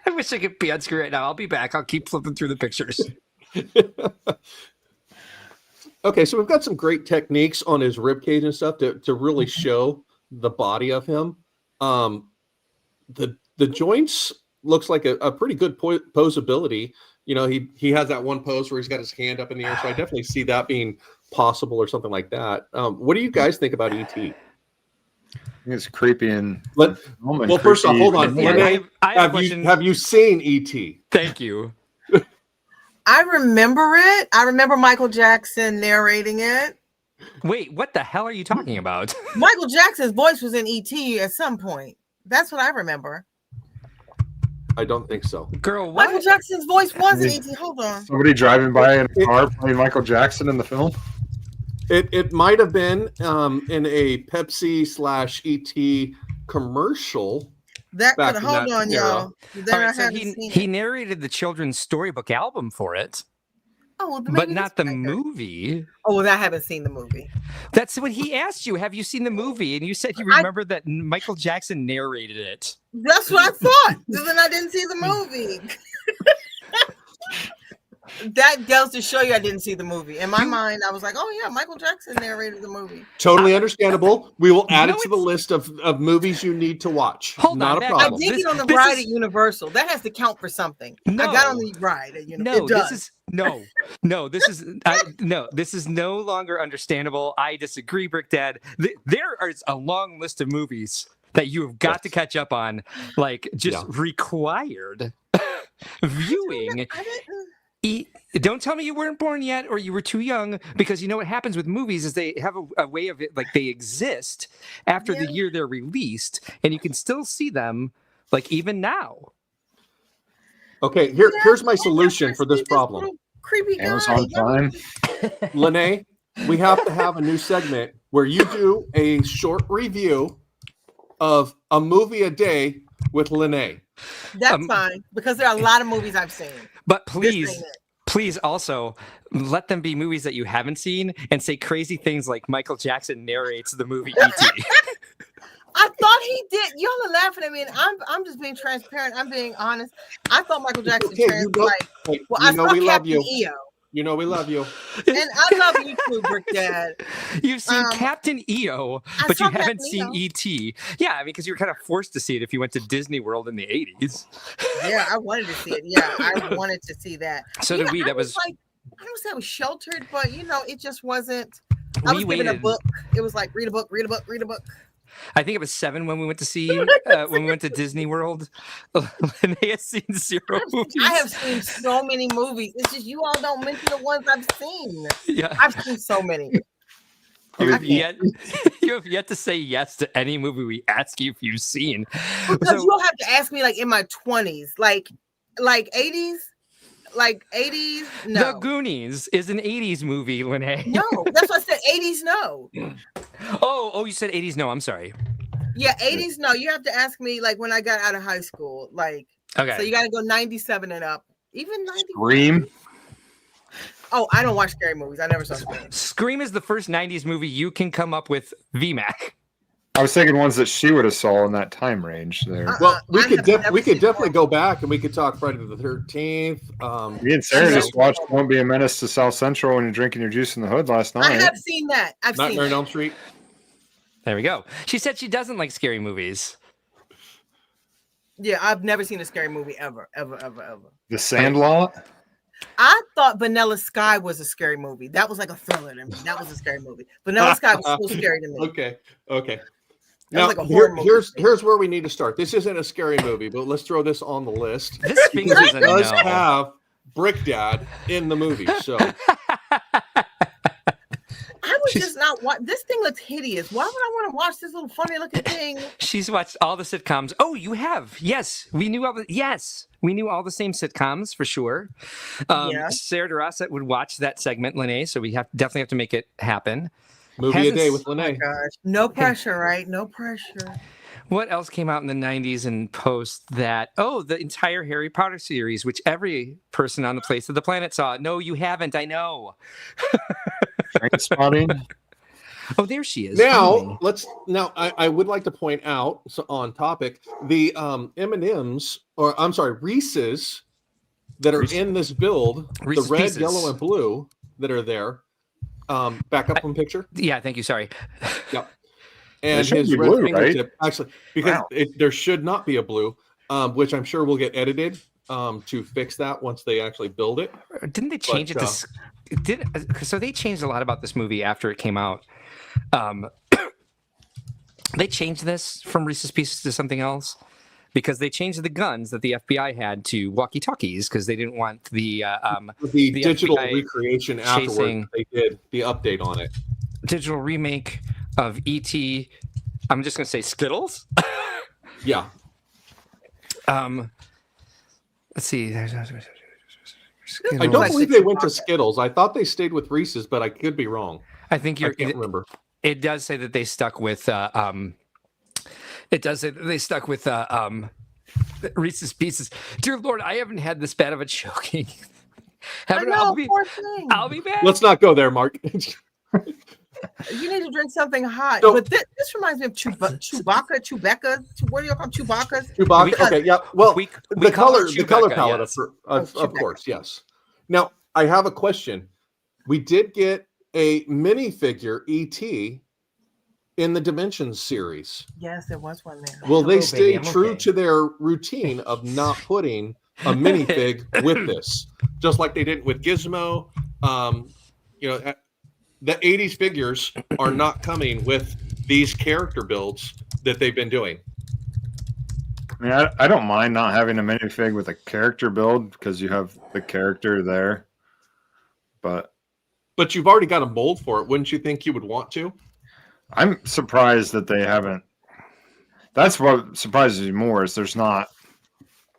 I wish I could be on screen right now. I'll be back. I'll keep flipping through the pictures. Okay, so we've got some great techniques on his ribcage and stuff to really show the body of him. The joints looks like a pretty good posability. You know, he has that one pose where he's got his hand up in the air, so I definitely see that being possible or something like that. What do you guys think about ET? I think it's creepy and first off, hold on. Yeah, Have you seen ET? Thank you. I remember it. I remember Michael Jackson narrating it. Wait, what the hell are you talking about? Michael Jackson's voice was in ET at some point. That's what I remember. I don't think so. Girl, what? Michael Jackson's voice was in ET. Hold on. Somebody driving by in a car playing Michael Jackson in the film? It might have been in a Pepsi/ET commercial. That Back could in hold that on, era. y'all. Then All right, I so haven't seen he it. narrated the children's storybook album for it, Oh, well, but maybe not that's the what I heard. movie. Oh, well, I haven't seen the movie. That's what he asked you. Have you seen the movie? And you said you I- remembered that Michael Jackson narrated it. That's what I thought. Then I didn't see the movie. That goes to show you I didn't see the movie. In my mind, I was like, "Oh yeah, Michael Jackson narrated the movie." Totally understandable. We will add No, it to the list of movies you need to watch. Hold Not on, a back I up. problem. did This- get on the this ride is- at Universal. That has to count for something. No. I got on the ride at Universal. No, It does. this is this is no longer understandable. I disagree, Brick Dad. There is a long list of movies that you have got to catch up on, like just required viewing. I didn't. Don't tell me you weren't born yet or you were too young, because you know what happens with movies is they have a way of it, like they exist after the year they're released, and you can still see them like even now. Okay, here's my solution for this problem. Little creepy guy. Amazon Prime. Lenee, we have to have a new segment where you do a short review of a movie a day with Lenee. That's fine, because there are a lot of movies I've seen. But This please, ain't it. please also let them be movies that you haven't seen and say crazy things like Michael Jackson narrates the movie E.T. I thought he did. Y'all are laughing at me, and I'm just being transparent. I'm being honest. I thought Michael Jackson Okay, you know- Hey, well, you I know saw we love Captain you. EO, You know we love you. and I love you too, Brick Dad. You've seen Captain EO, I but you saw haven't Captain seen EO. E.T. Yeah, I mean, because you were kind of forced to see it if you went to Disney World in the 80s. Yeah, I wanted to see it. Yeah, I wanted to see that. So did we. I That was like, I don't say I was sheltered, but it just wasn't. I we was given a waited. book. It was like read a book, read a book, read a book. I think it was 7 when we went to see when we went to Disney World. And they had seen 0 movies. I have seen so many movies. It's just you all don't mention the ones I've seen. Yeah. I've seen so many. You have yet to say yes to any movie we ask you if you've seen. Because So- you'll have to ask me like in my 20s, like 80s, like 80s. No, The Goonies is an 80s movie, Lenee. no, that's what I said. 80s, no. Oh, you said 80s. No, I'm sorry. Yeah, 80s, no. You have to ask me like when I got out of high school, like. Okay. So you got to go 97 and up, even 90. Scream. Oh, I don't watch scary movies. I never saw Scream. Scream is the first 90s movie you can come up with VMAC. I was thinking ones that she would have saw in that time range there. Well, we I could have never we could seen definitely one. go back and we could talk Friday the 13th. Me and Sarah Yeah. just watched Don't Be a Menace to South Central when you're drinking your juice in the hood last I night. have seen that. I've seen Nightmare on it. Elm Street. There we go. She said she doesn't like scary movies. Yeah, I've never seen a scary movie ever. The Sandlot. I thought Vanilla Sky was a scary movie. That was like a thriller to me. That was a scary movie. Vanilla Sky was so scary to me. Okay. That Now, was like a horror movie. here's where we need to start. This isn't a scary movie, but let's throw this on the list. This Sphinx Because is it a does no. have Brick Dad in the movie. So I was just not watch. This thing looks hideous. Why would I want to watch this little funny looking thing? She's watched all the sitcoms. Oh, you have? Yes, we knew all the. Yes, we knew all the same sitcoms for sure. Yeah. Sarah DeRossa would watch that segment, Lenee. So we definitely have to make it happen. movie a Hasn't day s- with Lenee. Gosh, no pressure, right? No pressure. What else came out in the 90s and post that? Oh, the entire Harry Potter series, which every person on the face of the planet saw. No, you haven't. I know. Train Spotting. Oh, there she is. Now I would like to point out, so on topic, the M&Ms, or I'm sorry, Reese's that are in this build, Reese's the red, Pieces. yellow, and blue that are there. Back up one picture. Yeah, thank you. Sorry. Yep. And should his be red blue, fingertip, actually, because Wow. there should not be a blue, which I'm sure will get edited to fix that once they actually build it. Didn't they change But, it to? So they changed a lot about this movie after it came out. They changed this from Reese's Pieces to something else because they changed the guns that the FBI had to walkie-talkies because they didn't want the The the digital FBI recreation chasing- afterwards, they did the update on it. digital remake of E.T. I'm just gonna say Skittles. Yeah. Let's see. I don't believe they went to Skittles. I thought they stayed with Reese's, but I could be wrong. I think I can't remember. It does say that they stuck with. It does say that they stuck with Reese's Pieces. Dear Lord, I haven't had this bad of a choking. I'll be back. Let's not go there, Mark. You need to drink something hot. So- but this reminds me of Chewbacca. What do you call Chewbacca's? Chewbacca. Okay, yeah. Well, we the call color her Chewbacca, palette, yes. of course, yes. Now, I have a question. We did get a minifigure ET in the Dimensions series. Yes, there was one there. Will they Hello, stay baby, I'm true okay. to their routine of not putting a minifig with this, just like they did with Gizmo? The 80s figures are not coming with these character builds that they've been doing. I mean, I don't mind not having a minifig with a character build because you have the character there. But you've already got a mold for it. Wouldn't you think you would want to? I'm surprised that they haven't. That's what surprises me more is there's not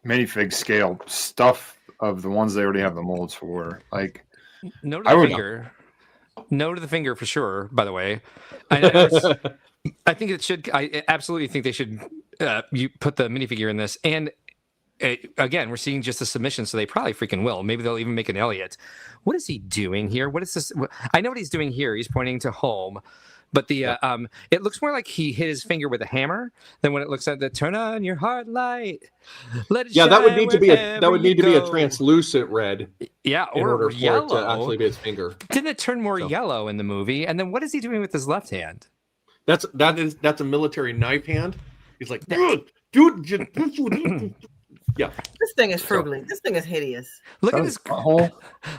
minifig scale stuff of the ones they already have the molds for. Like, No to the finger. No to the finger for sure. By the way, I think it should. I absolutely think they should. You put the minifigure in this, and again, we're seeing just a submission, so they probably freaking will. Maybe they'll even make an Elliot. What is he doing here? What is this? I know what he's doing here. He's pointing to home, but the it looks more like he hit his finger with a hammer than when it looks at the turn on your heart light. Let it That would shine need to be a go. translucent red. Yeah, in or order for yellow. it to actually be his finger. Didn't it turn more yellow in the movie? And then what is he doing with his left hand? That's a military knife hand. He's like, dude. Yeah. This thing is frugly. This thing is hideous. Look at this.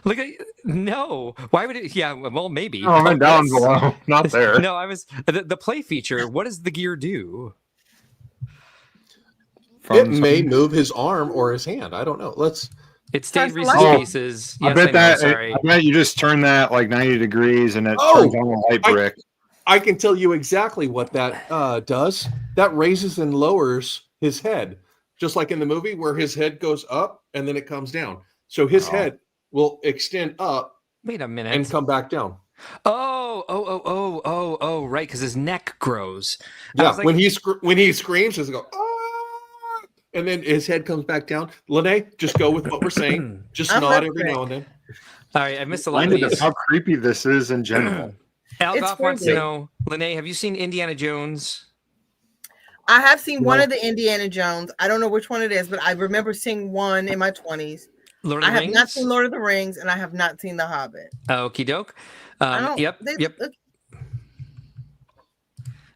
Look at no. Why would it? Yeah. Well, maybe. Oh, I'm down below. Not there. No, I was the play feature. What does the gear do? It may move his arm or his hand. I don't know. It stayed Reese's Reese's Pieces. I bet I bet you just turn that like 90 degrees and it turns on a light brick. I can tell you exactly what that does. That raises and lowers his head, just like in the movie where his head goes up and then it comes down. So his head will extend up. Wait a minute. And come back down. Oh, right, because his neck grows. Yeah, like, when he screams, he'll go, ah! And then his head comes back down. Lenee, just go with what we're saying. Just nod every now and then. All right, I missed a lot of these. How creepy this is in general. Al Goff wants to know, Lenee, have you seen Indiana Jones? I have seen one of the Indiana Jones. I don't know which one it is, but I remember seeing one in my 20s. Lord of the Rings? I have not seen Lord of the Rings, and I have not seen The Hobbit. Okie doke. Yep.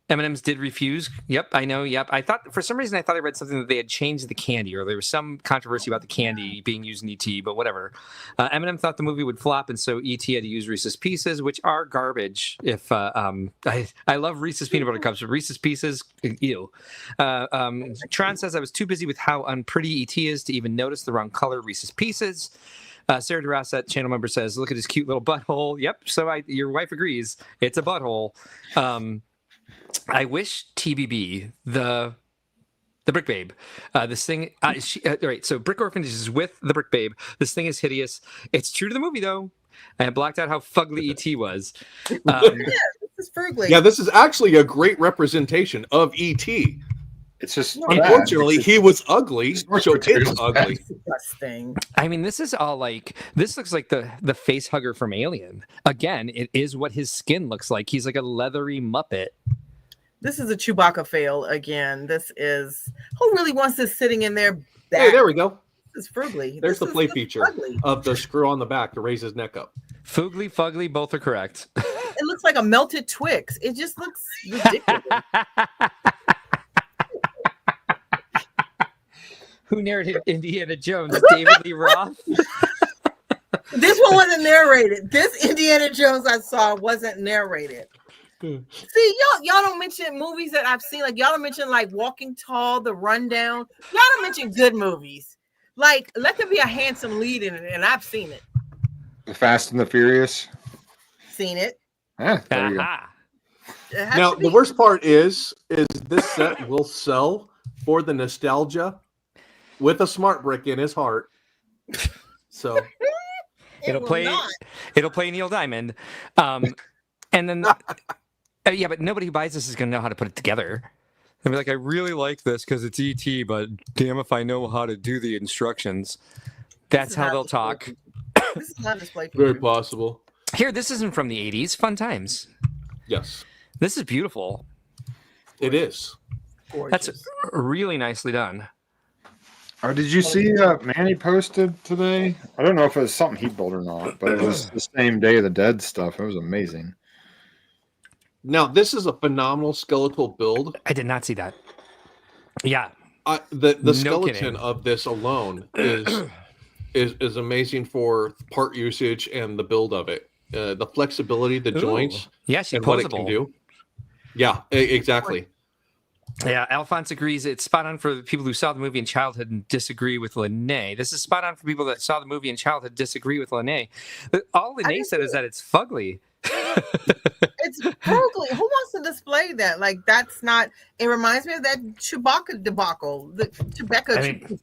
M&M's did refuse. Yep, I know. Yep. I thought for some reason I read something that they had changed the candy, or there was some controversy about the candy being used in ET, but whatever. M&M thought the movie would flop, and so ET had to use Reese's Pieces, which are garbage. If I love Reese's peanut butter cups, but Reese's Pieces, ew. Tron says I was too busy with how unpretty ET is to even notice the wrong color Reese's Pieces. Sarah DeRossett, channel member, says, "Look at his cute little butthole." Yep. So your wife agrees. It's a butthole. I wish TBB, the Brick Babe, this thing. All right, so Brick Orphanage is with the Brick Babe. This thing is hideous. It's true to the movie though. I blocked out how fugly ET was. Yeah, this is frugly. Yeah, this is actually a great representation of ET. It's just unfortunately he was ugly, so it's ugly. Disgusting. I mean, this is all like this looks like the face hugger from Alien. Again, it is what his skin looks like. He's like a leathery Muppet. This is a Chewbacca fail again. This is who really wants this sitting in their back? Hey, there we go. This is frugly. There's the play feature of the screw on the back to raise his neck up. Fugly, fugly, both are correct. It looks like a melted Twix. It just looks ridiculous. Who narrated Indiana Jones? David Lee Roth? This one wasn't narrated. This Indiana Jones I saw wasn't narrated. See, y'all don't mention movies that I've seen. Like y'all don't mention like Walking Tall, The Rundown. Y'all don't mention good movies. Like let there be a handsome lead in it, and I've seen it. The Fast and the Furious. Seen it. Yeah, there you go. Now the worst part is this set will sell for the nostalgia with a smart brick in his heart. So It'll will play. not. It'll play Neil Diamond, and then yeah, but nobody who buys this is going to know how to put it together. They'll be like, I really like this because it's ET, but damn if I know how to do the instructions. That's how they'll talk. This is not display. Very possible. Here, this isn't from the 80s. Fun times. Yes. This is beautiful. It is. Gorgeous. That's really nicely done. Oh, did you see Manny posted today? I don't know if it was something he built or not, but it was the same Day of the Dead stuff. It was amazing. Now, this is a phenomenal skeletal build. I did not see that. Yeah. The No skeleton kidding. of this alone is amazing for part usage and the build of it. The flexibility, the joints, Yeah, she's and what it can posable. do. Yeah, exactly. Yeah, Alphonse agrees. It's spot on for people who saw the movie in childhood and disagree with Lenee. This is spot on for people that saw the movie in childhood and disagree with Lenee. All Lenee said is that it's fugly. It's ugly. Who wants to display that? Like, that's not. It reminds me of that Chewbacca debacle. The Chewbacca, I mean,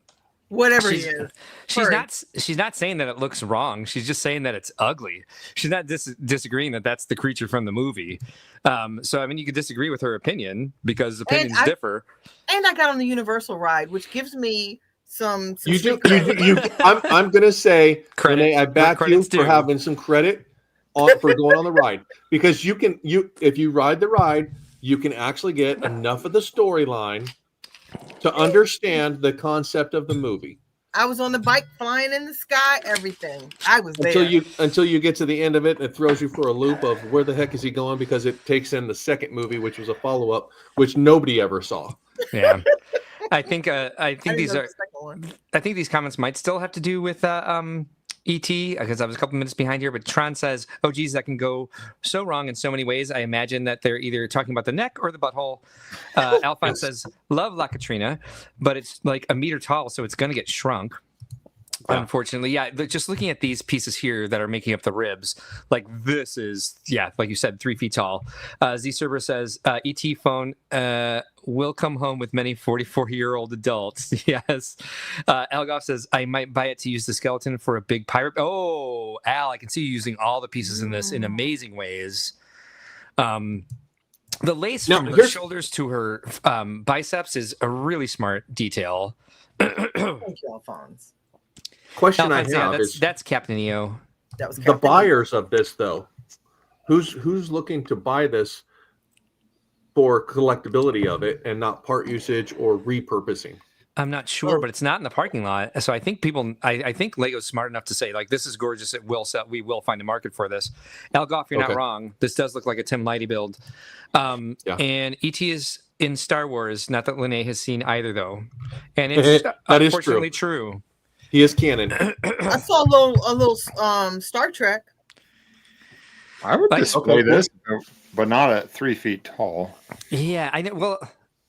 whatever he is. She's not saying that it looks wrong. She's just saying that it's ugly. She's not disagreeing that that's the creature from the movie. So I mean, you could disagree with her opinion because opinions differ. And I got on the Universal ride, which gives me some You do. street cred. I'm going to say, Credit. Renee, I back you Credit's for due. having some credit for going on the ride, because if you ride the ride, you can actually get enough of the storyline to understand the concept of the movie. I was on the bike flying in the sky, everything. I was there. Until you get to the end of it, and it throws you for a loop of where the heck is he going, because it takes in the second movie, which was a follow-up, which nobody ever saw. Yeah. I think didn't these know are. the second one. I think these comments might still have to do with ET, because I was a couple minutes behind here. But Tron says, "Oh, geez, that can go so wrong in so many ways." I imagine that they're either talking about the neck or the butthole. Alphonse says, "Love La Katrina, but it's like a meter tall, so it's going to get shrunk." Yeah. Unfortunately, yeah. Just looking at these pieces here that are making up the ribs, like this is, yeah, like you said, 3 feet tall. Z Server says, ET phone will come home with many 44-year-old adults. Yes. Algoff says, I might buy it to use the skeleton for a big pirate. Oh, Al, I can see you using all the pieces in this in amazing ways. The lace from her shoulders to her biceps is a really smart detail. Thank you, Alphonse. Question Alphonse, I have is that's Captain EO. That was the Captain buyers of this, though. Who's looking to buy this for collectability of it and not part usage or repurposing? I'm not sure, but it's not in the parking lot. So I think I think Lego's smart enough to say, like, this is gorgeous. It will sell. We will find a market for this. Al Goff, you're not wrong. This does look like a Tim Lighty build. Yeah. And ET is in Star Wars. Not that Lenee has seen either, though. And it's That is unfortunately true. He is canon. I saw a little Star Trek. I would Like, display this, but not at 3 feet tall. Yeah, I know. Well,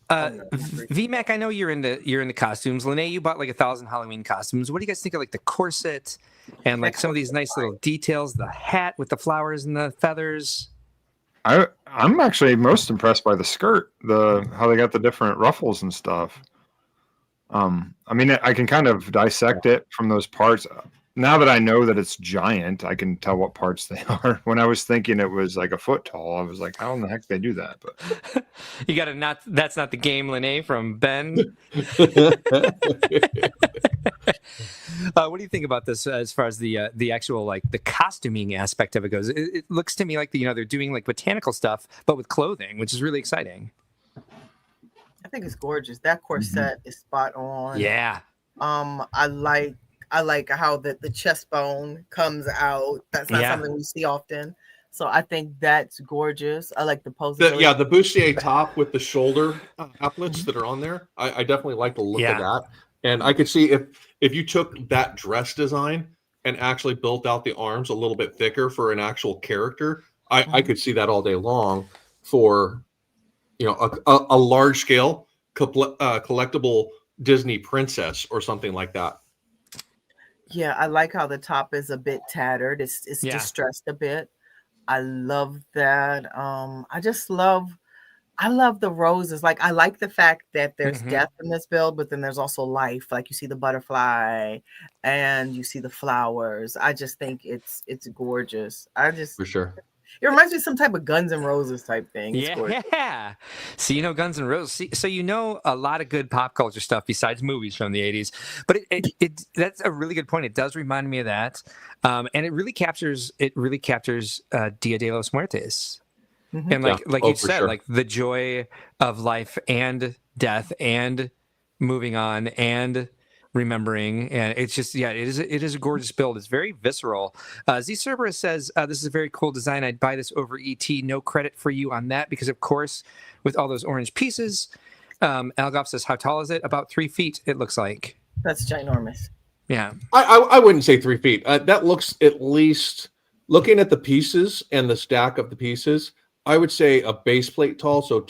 VMAC, I know you're into costumes. Lenee, you bought like 1,000 Halloween costumes. What do you guys think of like the corset and like some of these nice little details? The hat with the flowers and the feathers. I'm actually most impressed by the skirt, how they got the different ruffles and stuff. I mean, I can kind of dissect it from those parts. Now that I know that it's giant, I can tell what parts they are. When I was thinking it was like a foot tall, I was like, how in the heck did they do that? But You got to that's not the game, Lenee, from Ben. What do you think about this as far as the actual, like, the costuming aspect of it goes? It looks to me like they're doing like botanical stuff, but with clothing, which is really exciting. I think it's gorgeous. That corset is spot on. Yeah. I like how the chest bone comes out. That's not something we see often. So I think that's gorgeous. I like the posability. The bustier top with the shoulder applets that are on there. I definitely like the look of that. And I could see if you took that dress design and actually built out the arms a little bit thicker for an actual character, I could see that all day long for a large scale collectible Disney princess or something like that. Yeah, I like how the top is a bit tattered. It's distressed a bit. I love that. I just love I love the roses. Like I like the fact that there's Mhm. death in this build, but then there's also life. Like you see the butterfly and you see the flowers. I just think it's gorgeous. For sure. It reminds me of some type of Guns N' Roses type thing. It's gorgeous. Yeah. So you know Guns N' Roses. So you know a lot of good pop culture stuff besides movies from the 80s. But it that's a really good point. It does remind me of that. And it really captures Dia de los Muertes. Mhm. And like Oh, you for said, sure. like the joy of life and death and moving on and remembering, and it's just it is a gorgeous build. It's very visceral. Z Cerberus says this is a very cool design. I'd buy this over ET. No credit for you on that because of course with all those orange pieces. Algoff says how tall is it? About 3 feet. It looks like. That's ginormous. Yeah. I wouldn't say 3 feet. That looks at least, looking at the pieces and the stack of the pieces, I would say a base plate tall. So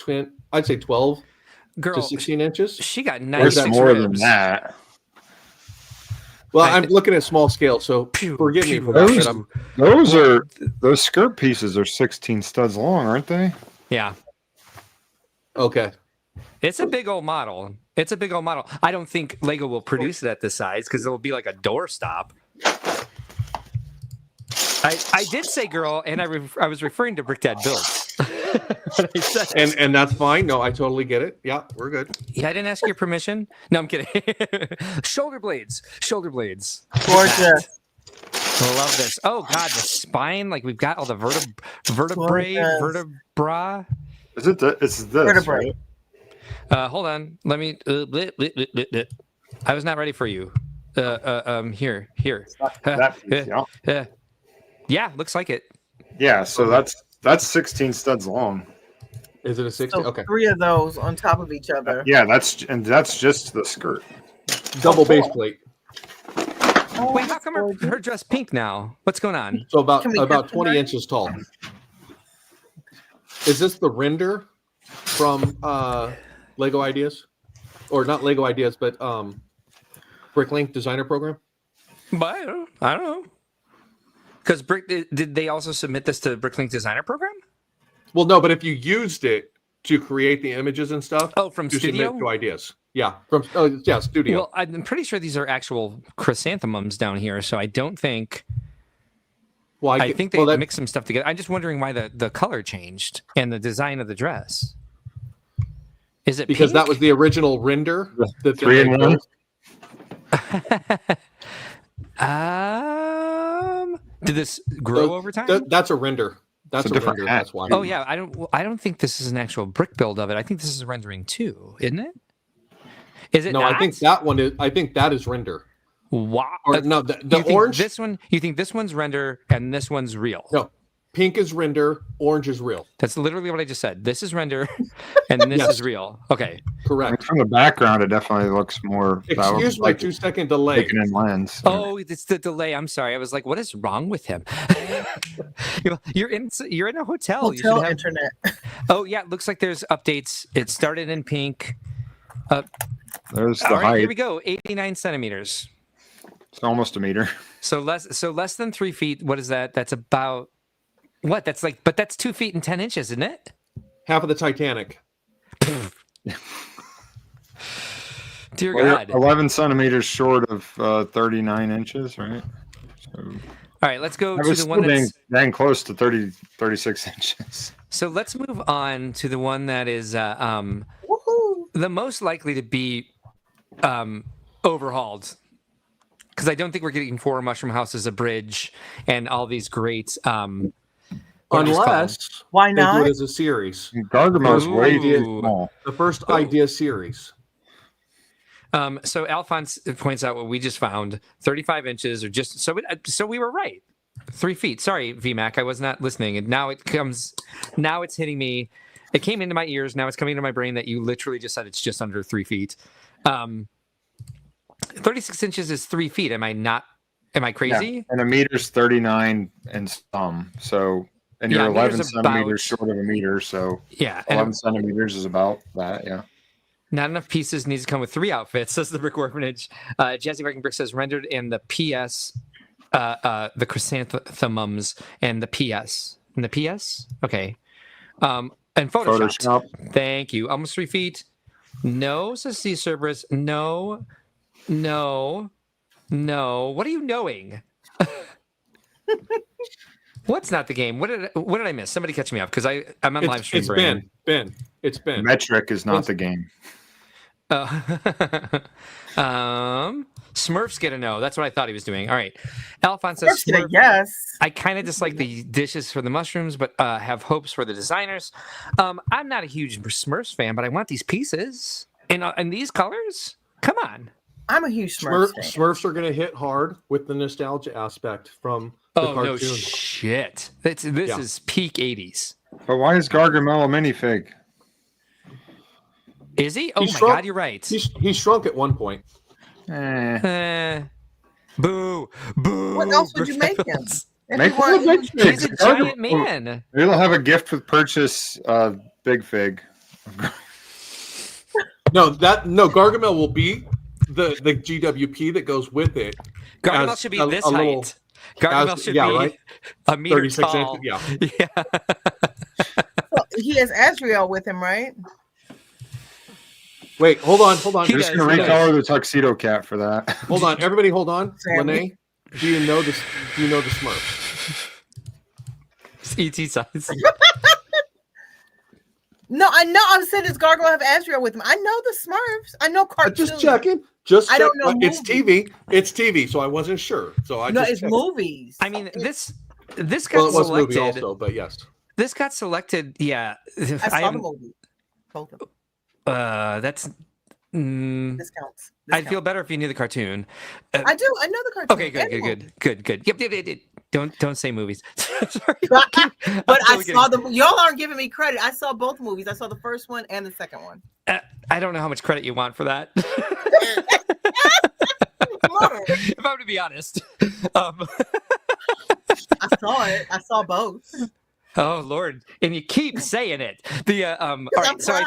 I'd say 12 Girl, to 16 inches. she got There's 96 more than ribs. that. Well, I'm looking at small scale, so forgive me for that. Those, but those skirt pieces are 16 studs long, aren't they? Yeah. Okay. It's a big old model. I don't think Lego will produce it at this size because it'll be like a doorstop. I did say girl, and I was referring to Brick Dad builds. I said, And that's fine. No, I totally get it. Yeah, we're good. yeah, I didn't ask your permission. No, I'm kidding. Shoulder blades. Gorgeous. I love this. Oh God, the spine. Like we've got all the vertebrae, Gorgeous. vertebra. Is it it's this? Vertebrae. Right? Hold on. Let me. I was not ready for you. Here. That piece, yeah. Yeah, looks like it. Yeah, so that's 16 studs long. Is it a 60? So Okay. 3 of those on top of each other. Yeah, that's just the skirt. Double base plate. Oh, Wait, how come her dress pink now? What's going on? So about Can we 20 customize? inches tall. Is this the render from Lego Ideas? Or not Lego Ideas, but Bricklink Designer Program? But I don't know. Because did they also submit this to Bricklink Designer Program? Well, no, but if you used it to create the images and stuff, Oh, from you Studio? submit to Ideas. Yeah, from Studio. Well, I'm pretty sure these are actual chrysanthemums down here, so I don't think. Well, I think they mixed some stuff together. I'm just wondering why the color changed and the design of the dress. Is it because that pink? was the original render. That 3 in 1. Did this grow over time? That's a render. That's It's a a different render. hat. That's why. Oh yeah, I don't think this is an actual brick build of it. I think this is a rendering too, isn't it? Is it? No, not? I think that one is. I think that is render. Wow. Or no, the You think orange. This one. You think this one's render and this one's real? No, pink is render. Orange is real. That's literally what I just said. This is render, and this Yes. is real. Okay. Correct. From the background, it definitely looks more. Excuse my 2-second delay. Taken in lens. Oh, it's the delay. I'm sorry. I was like, what is wrong with him? You're in a hotel. You should Hotel have- internet. Oh yeah, it looks like there's updates. It started in pink. There's the All right, height. here we go. 89 centimeters. It's almost a meter. So less than 3 feet. What is that? That's about what? That's like, but that's 2 feet and 10 inches, isn't it? Half of the Titanic. Dear Well, God. you're 11 centimeters short of 39 inches, right? So All right, let's go I to was the still one that's. dang close to 36 inches. So let's move on to the one that is Woohoo! the most likely to be overhauled. Because I don't think we're getting 4 mushroom houses, a bridge, and all these great. What are these called? Unless Why they do not? it as a series. Gargamo's way Ooh. too small. The first Ooh. idea series. So Alphonse points out what we just found: 35 inches, or just so we were right. 3 feet. Sorry, VMAC, I was not listening, and now it comes. Now it's hitting me. It came into my ears. Now it's coming into my brain that you literally just said it's just under 3 feet. 36 inches is 3 feet. Am I not? Am I crazy? Yeah. And a meter's 39 and some. So, and Yeah, you're a 11 meter's centimeters about- short of a meter. So Yeah. And 11 centimeters is about that. Yeah. not enough pieces needs to come with 3 outfits, says the Brick Orphanage. Jazzy Viking Brick says rendered in the PS, the chrysanthemums and the PS. And the PS? Okay. And Photoshopped. Photoshop. Thank you. Almost 3 feet. No, says C Cerberus. No. What are you knowing? What's not the game? What did I miss? Somebody catch me up because I'm on live stream. It's Ben. It's Ben. Metric is not the game. Smurfs get a no. That's what I thought he was doing. All right. Alphonse says Smurf, yes. I kind of dislike the dishes for the mushrooms, but have hopes for the designers. I'm not a huge Smurfs fan, but I want these pieces in these colors. Come on. I'm a huge Smurfs fan. Smurfs are going to hit hard with the nostalgia aspect from the cartoon. No shit. This is peak 80s. But why is Gargamel a minifig? Is he? Oh He's my shrunk. God, you're right. He shrunk at one point. Boo. What else would you make him? Make one of big figs. He's a giant man. Maybe they'll have a gift with purchase big fig. No, Gargamel will be the GWP that goes with it. Gargamel should be this height. Gargamel should be right? a meter 36 tall. inches. Yeah. Well, he has Azrael with him, right? Wait, hold on. We're just going to recolor the tuxedo cat for that. Hold on, everybody, hold on. Sammy. Lenee, do you know this? Do you know the Smurfs? It's ET size. No, I know. I said it's Gargoyle have Azrael with him. I know the Smurfs. I know cartoons. Just checking. I don't know. It's TV. It's TV, so I wasn't sure. So it's movies. I mean, this got it was selected. a movie also, but yes. This got selected. Yeah, I saw the movie. Both of them. That's. This counts. I'd feel better if you knew the cartoon. I do. I know the cartoon. Okay, good. Yep. Don't say movies. Sorry. But I saw them. Y'all aren't giving me credit. I saw both movies. I saw the first one and the second one. I don't know how much credit you want for that. If I'm to be honest. I saw it. I saw both. Oh Lord! And you keep saying it. All right, so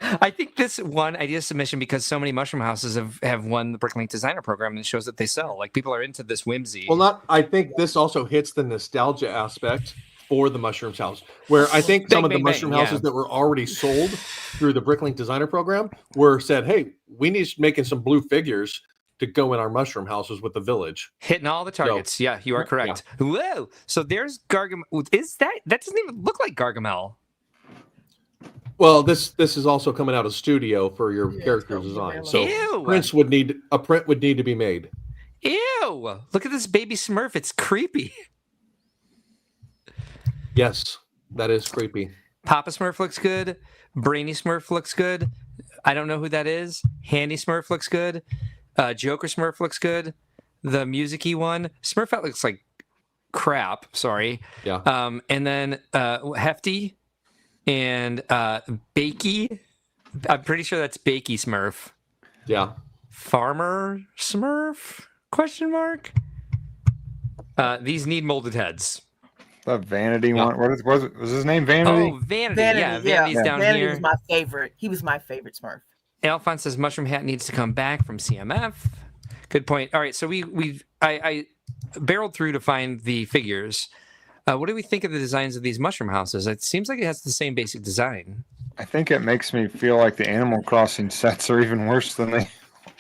I think this one idea submission because so many mushroom houses have won the Bricklink Designer Program and it shows that they sell. Like people are into this whimsy. Well, I think this also hits the nostalgia aspect for the Mushrooms house, where I think some of the mushroom houses that were already sold through the Bricklink Designer Program were said, "Hey, we need making some blue figures to go in our mushroom houses with the village." Hitting all the targets. So, yeah, you are correct. Yeah. Whoa! So there's Gargamel. Is that doesn't even look like Gargamel? Well, this is also coming out of studio for your character design. So Ew. a print would need to be made. Ew! Look at this baby Smurf. It's creepy. Yes, that is creepy. Papa Smurf looks good. Brainy Smurf looks good. I don't know who that is. Handy Smurf looks good. Joker Smurf looks good. The music-y one. Smurfette looks like crap. Sorry. Yeah. And then Hefty and Bakey. I'm pretty sure that's Bakey Smurf. Yeah. Farmer Smurf? Question mark. These need molded heads. The Vanity one. What was his name? Vanity? Oh, Vanity. Yeah, Vanity's down Vanity here. was my favorite. He was my favorite Smurf. Alphonse says Mushroom Hat needs to come back from CMF. Good point. All right, so I barreled through to find the figures. What do we think of the designs of these mushroom houses? It seems like it has the same basic design. I think it makes me feel like the Animal Crossing sets are even worse than they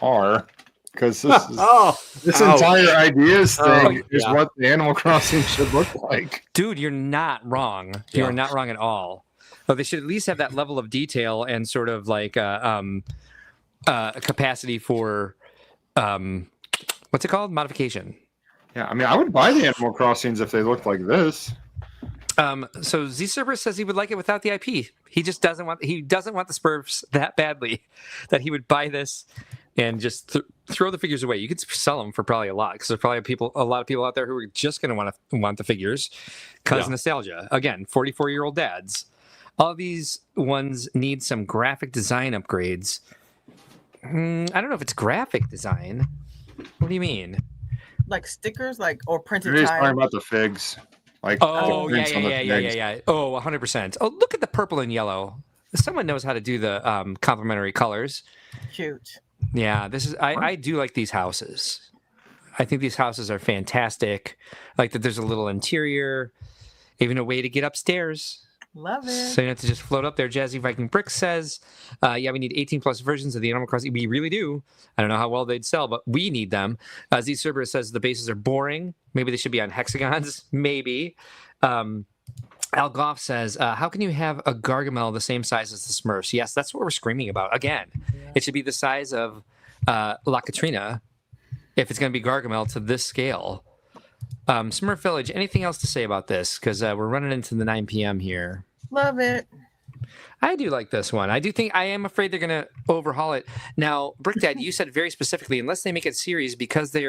are. Because this entire ideas thing is what the Animal Crossing should look like. Dude, you're not wrong. You are not wrong at all. But they should at least have that level of detail and sort of like a capacity for what's it called? Modification. Yeah, I mean, I would buy the Animal Crossings if they looked like this. So Z Cerberus says he would like it without the IP. He just doesn't want the Smurfs that badly that he would buy this and just throw the figures away. You could sell them for probably a lot because there's probably a lot of people out there who are just going to want the figures because nostalgia. Again, 44-year-old dads. All these ones need some graphic design upgrades. I don't know if it's graphic design. What do you mean? Like stickers, or printed You're just tiles? talking about the figs. Like Oh, yeah. Oh, 100%. Oh, look at the purple and yellow. Someone knows how to do the complementary colors. Cute. Yeah, I do like these houses. I think these houses are fantastic. Like that there's a little interior, even a way to get upstairs. Love it. So you have to just float up there. Jazzy Viking Brick says, yeah, we need 18 plus versions of the Animal Crossing. We really do. I don't know how well they'd sell, but we need them. Z Cerberus says the bases are boring. Maybe they should be on hexagons. Maybe. Al Goff says, how can you have a Gargamel the same size as the Smurfs? Yes, that's what we're screaming about. Again, it should be the size of La Katrina if it's going to be Gargamel to this scale. Smurf Village, anything else to say about this? Because we're running into the 9 p.m. here. Love it. I do like this one. I do think I am afraid they're going to overhaul it. Now, Brick Dad, you said very specifically, unless they make it series, because they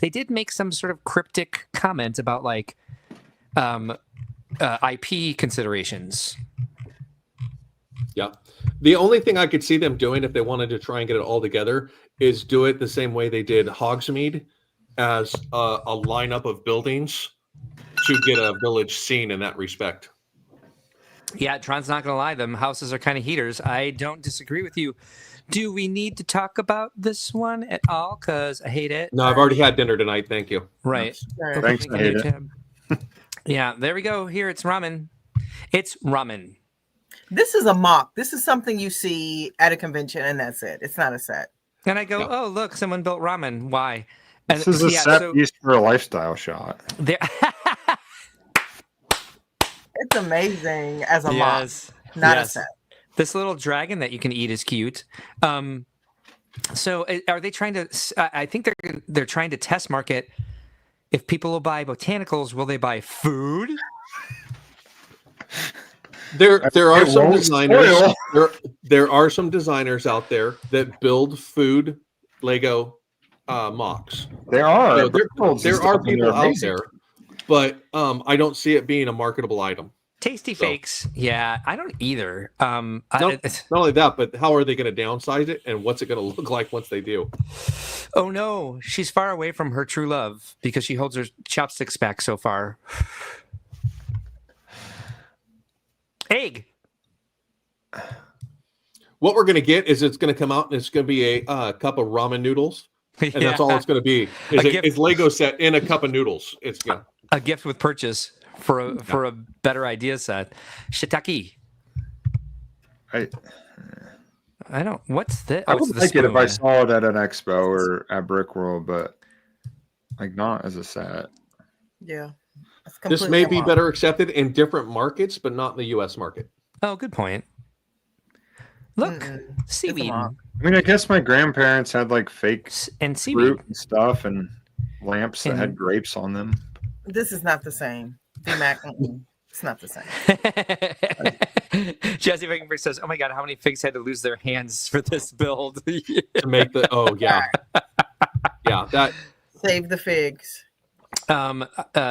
did make some sort of cryptic comment about like IP considerations. Yeah. The only thing I could see them doing if they wanted to try and get it all together is do it the same way they did Hogsmeade as a lineup of buildings to get a village scene in that respect. Yeah, Tron's not going to lie. Them houses are kind of heaters. I don't disagree with you. Do we need to talk about this one at all? Because I hate it. No, I've already had dinner tonight. Thank you. Right. Right. Thanks, I hate it. Yeah, there we go. Here, it's ramen. It's ramen. This is a mock. This is something you see at a convention, and that's it. It's not a set. And I go, oh, look, someone built ramen. Why? And This is a set used for a lifestyle shot. It's amazing as a Yes. mock, not Yes. a set. This little dragon that you can eat is cute. So are they trying to? I think they're trying to test market. If people will buy botanicals, will they buy food? There are It some won't designers. spoil. There are some designers out there that build food Lego MOCs. There are. So Brickworlds there and are stuff, and people they're out amazing. there, but I don't see it being a marketable item. Tasty So- fakes. Yeah, I don't either. Not only that, but how are they going to downsize it, and what's it going to look like once they do? Oh no, she's far away from her true love because she holds her chopsticks back so far. Egg. What we're going to get is it's going to come out and it's going to be a cup of ramen noodles, and that's all it's going to be. It's Lego set in a cup of noodles. It's a gift with purchase for a better idea set. Shiitake. I don't. What's this? I Oh, it's would the like it if I spoon. saw it at an expo or at Brickworld, but like not as a set. Yeah. It's this completely may a be mock. better accepted in different markets, but not in the U.S. market. Oh, good point. Look, It's seaweed a mock. I mean, I guess my grandparents had like fake and seaweed. fruit and stuff and lamps that had grapes on them. This is not the same. D-Mac, it's not the same. Jesse Vickenberg says, "Oh my God, how many figs had to lose their hands for this build?" To make the that Save the figs.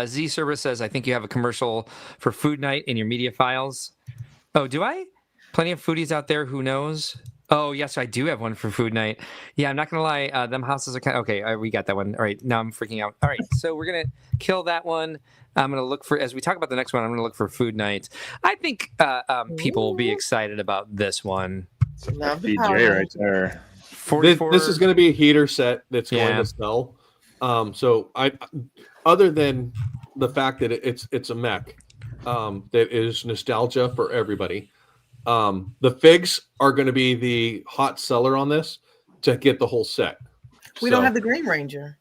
Z Service says, "I think you have a commercial for Food Night in your media files." Oh, do I? Plenty of foodies out there. Who knows? Oh, yes, I do have one for Food Night. Yeah, I'm not gonna lie. Them houses are kind of okay. We got that one. All right, now I'm freaking out. All right, so we're gonna kill that one. I'm gonna look for, as we talk about the next one, I'm gonna look for Food Night. I think people will be excited about this one. It's a Love the FPJ power. right there. 44. this is going to be a heater set that's Yeah. going to sell. So I, other than the fact that it's a mech that is nostalgia for everybody. The figs are going to be the hot seller on this to get the whole set. We don't have the Green Ranger.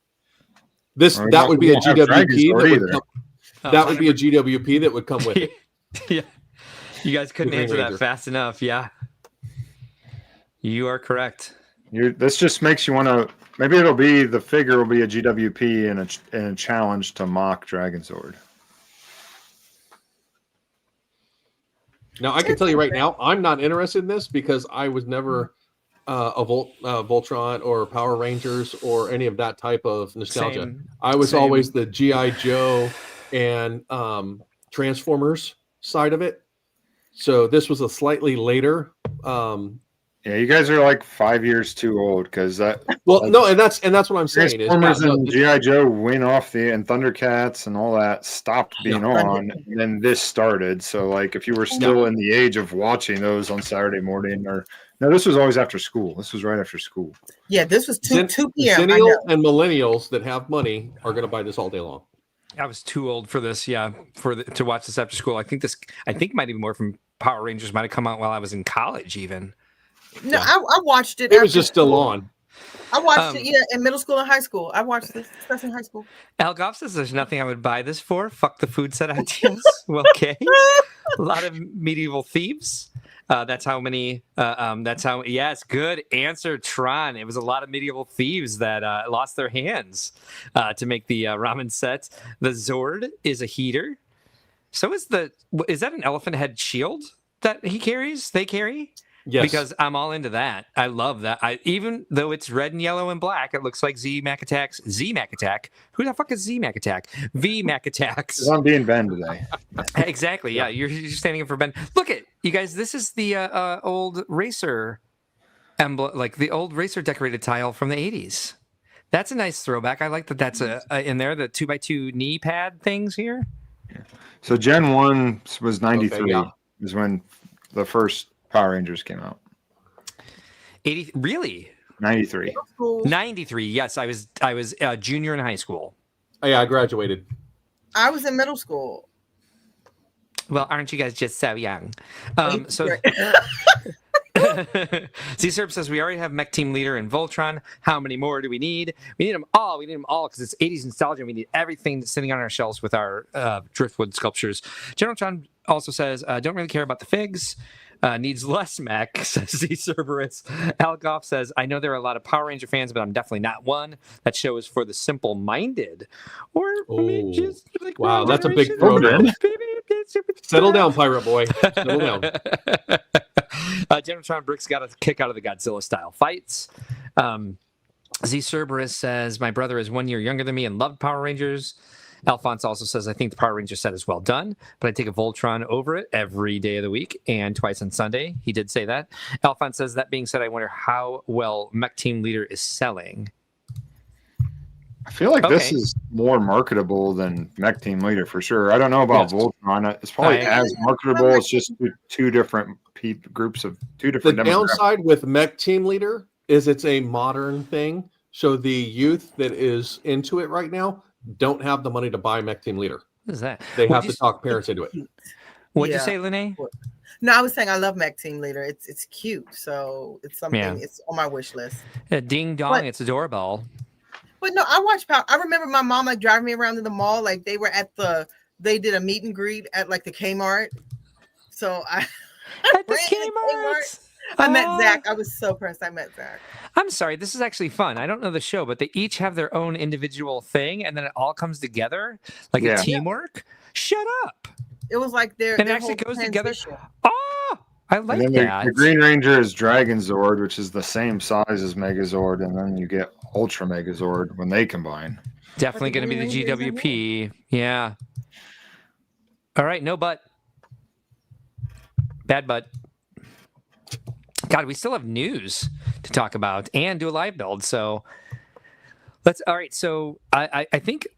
That would be a GWP that would either. come, that would be a GWP that would come with it. Yeah, you guys couldn't Green answer that Ranger. fast enough. Yeah, you are correct. This just makes you want to. Maybe it'll be the figure will be a GWP and a challenge to mock Dragon Sword. Now I can tell you right now, I'm not interested in this because I was never a Voltron or Power Rangers or any of that type of nostalgia. Same. I was Same. always the GI Joe and Transformers side of it. So this was a slightly later. Yeah, you guys are like 5 years too old because that. Well, no, and that's what I'm saying. Is, Transformers yeah, no, and GI Joe went off and Thundercats and all that stopped being on, and then this started. So, like, if you were still in the age of watching those on Saturday morning, or no, this was always after school. This was right after school. Yeah, this was 2 p.m. I Zennial know. and millennials that have money are going to buy this all day long. I was too old for this. Yeah, to watch this after school. I think might even more from Power Rangers might have come out while I was in college, even. No, I watched it. It was after just still school. on. I watched it, in middle school and high school. I watched this stuff in high school. Al Goff says there's nothing I would buy this for. Fuck the food set ideas. Well, okay. A lot of medieval thieves. That's how many. Yes, good answer, Tron. It was a lot of medieval thieves that lost their hands to make the ramen set. The Zord is a heater. So is that an elephant head shield that he carries? They carry. Yes. Because I'm all into that. I love that. Even though it's red and yellow and black, it looks like Z Mac Attack's Z Mac Attack. Who the fuck is Z Mac Attack? V Mac Attacks. I'm being Ben today. Exactly. Yeah, you're standing in for Ben. Look at you guys. This is the old racer emblem, like the old racer decorated tile from the 80s. That's a nice throwback. I like that. That's in there. The 2x2 knee pad things here. So Gen 1 was 93. Okay, yeah. Is when the first Power Rangers came out. 80 really? 93. 93. Yes, I was junior in high school. Oh, yeah, I graduated. I was in middle school. Well, aren't you guys just so young? So Z-Serb says we already have Mech Team Leader and Voltron. How many more do we need? We need them all. We need them all because it's 80s nostalgia. We need everything sitting on our shelves with our driftwood sculptures. General Tron also says, don't really care about the figs. Needs less mech, says Z-Cerberus. Al Goff says, I know there are a lot of Power Ranger fans, but I'm definitely not one. That show is for the simple-minded. Or maybe just like wow, that's a big throwdown. Settle down, pirate boy. Settle down. General Tron Bricks got a kick out of the Godzilla-style fights. Z-Cerberus says, my brother is 1 year younger than me and loved Power Rangers. Alphonse also says, I think the Power Ranger set is well done, but I take a Voltron over it every day of the week and twice on Sunday. He did say that. Alphonse says, that being said, I wonder how well Mech Team Leader is selling. I feel like this is more marketable than Mech Team Leader for sure. I don't know about Voltron. It's probably as marketable. It's just two different groups of two different. The downside with Mech Team Leader is it's a modern thing. So the youth that is into it right now don't have the money to buy Mech Team Leader. What is that? They have to talk parents into it. What'd you say, Lenee? No, I was saying I love Mech Team Leader. It's cute, so it's something. Yeah. It's on my wish list. Ding dong! It's a doorbell. But no, I watched Power. I remember my mom like driving me around to the mall. Like they were they did a meet and greet at like the Kmart. So I at the Kmart. I met Zach. I was so impressed. I met Zach. I'm sorry. This is actually fun. I don't know the show, but they each have their own individual thing, and then it all comes together like a teamwork. Shut up. It was like their it actually goes together. Oh, I like that. The Green Ranger is Dragon Zord, which is the same size as Megazord, and then you get Ultra Megazord when they combine. Definitely going to be the GWP. Yeah. All right. No butt. Bad butt. God, we still have news to talk about and do a live build. So all right. So I think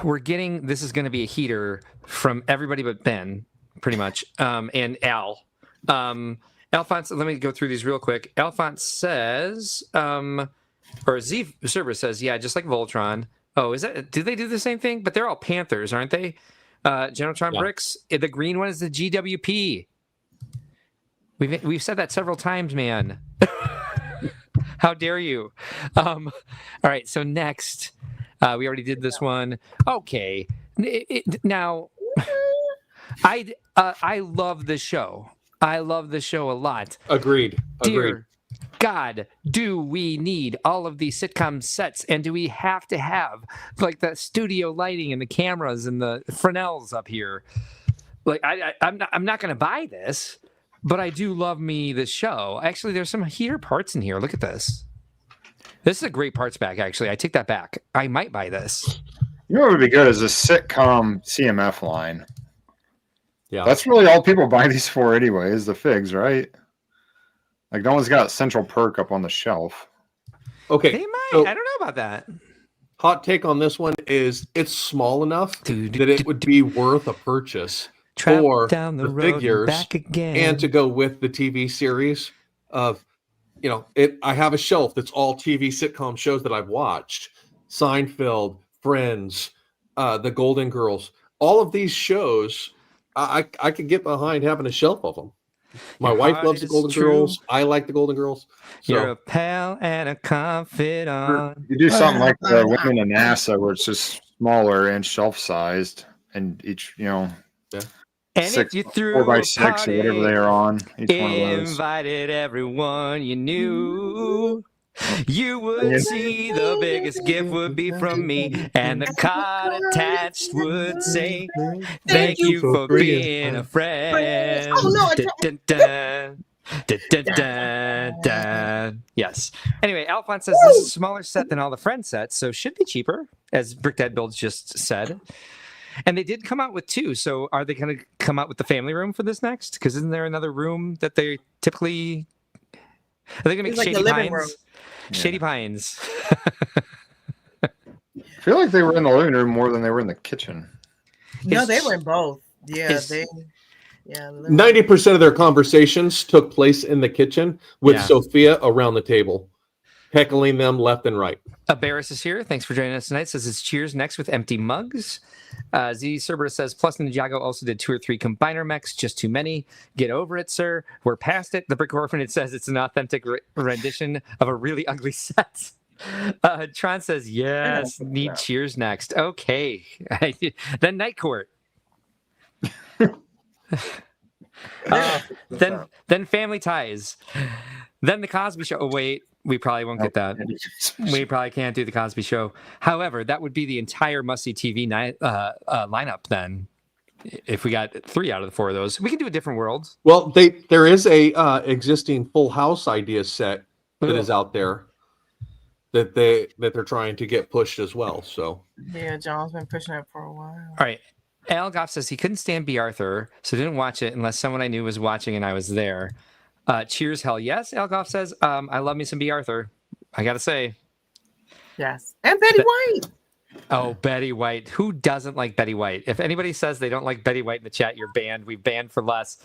we're getting, this is going to be a heater from everybody but Ben, pretty much. And Al. Alphonse, let me go through these real quick. Alphonse says, or Z Server says, yeah, just like Voltron. Oh, do they do the same thing? But they're all Panthers, aren't they? Genotron Bricks, the green one is the GWP. We've said that several times, man. How dare you? All right, so next, we already did this one. Okay, now I love the show. I love the show a lot. Agreed. Dear God, do we need all of these sitcom sets, and do we have to have like the studio lighting and the cameras and the Fresnels up here? Like I'm not going to buy this. But I do love me the show. Actually, there's some heater parts in here. Look at this. This is a great parts pack, actually. I take that back. I might buy this. You know what would be good is a sitcom CMF line. Yeah. That's really all people buy these for anyway, is the figs, right? Like no one's got Central Perk up on the shelf. Okay. They might. So, I don't know about that. Hot take on this one is it's small enough that it would be worth a purchase. For down the road figures back again. And to go with the TV series of, I have a shelf that's all TV sitcom shows that I've watched. Seinfeld, Friends, the Golden Girls. All of these shows, I could get behind having a shelf of them. My Your wife heart loves the is Golden true. Girls. I like the Golden Girls. You're So a pal and a confidant. You do something like the women in NASA, where it's just smaller and shelf sized, and each And six, if you threw 4x6 or whatever they are on each one of those. invited everyone you knew, you would see the biggest gift would be from me, and the card attached would say, "Thank you for being a friend." Oh, no, Dun, dun, dun, dun, dun, dun. Yes. Anyway, Alphonse says this is a smaller set than all the Friends sets, so should be cheaper, as Brick Dad Builds just said. And they did come out with 2, so are they going to come out with the family room for this next? Because isn't there another room that they typically... Are they going to make It's like Shady the living Pines? room. Shady Pines. I feel like they were in the living room more than they were in the kitchen. No, they were in both. Yeah, Is- they. Yeah, 90% of their conversations took place in the kitchen with Yeah. Sophia around the table, heckling them left and right. Barris is here. Thanks for joining us tonight. Says it's Cheers next with empty mugs. Z Cerberus says, plus Ninjago also did 2 or 3 combiner mechs, just too many. Get over it, sir. We're past it. The Brick Orphanage says it's an authentic rendition of a really ugly set. Tron says, yes, need Cheers next. Okay. Then Night Court. Then Family Ties. Then The Cosby Show. Oh, wait. We probably won't get that. We probably can't do The Cosby Show. However, that would be the entire must-see TV lineup then. If we got 3 out of the 4 of those, we can do a different world. Well, there is a existing Full House idea set that is out there that they're trying to get pushed as well. So Yeah, John's been pushing it for a while. All right. Al Goff says he couldn't stand B. Arthur, so didn't watch it unless someone I knew was watching and I was there. Cheers, hell yes. Al Goff says, I love me some B. Arthur. I got to say. Yes. And Betty White. Oh, Betty White. Who doesn't like Betty White? If anybody says they don't like Betty White in the chat, you're banned. We've banned for less.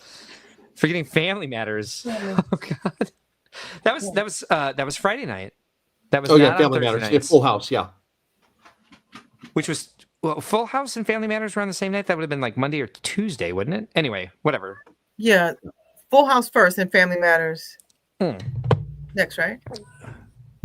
Forgetting Family Matters. Oh, God. That was Friday night. That was not on Family Thursday Matters. Yeah, nights. Full House, yeah. Which was, well, Full House and Family Matters were on the same night. That would have been like Monday or Tuesday, wouldn't it? Anyway, whatever. Yeah. Full House first and Family Matters Hmm. next, right?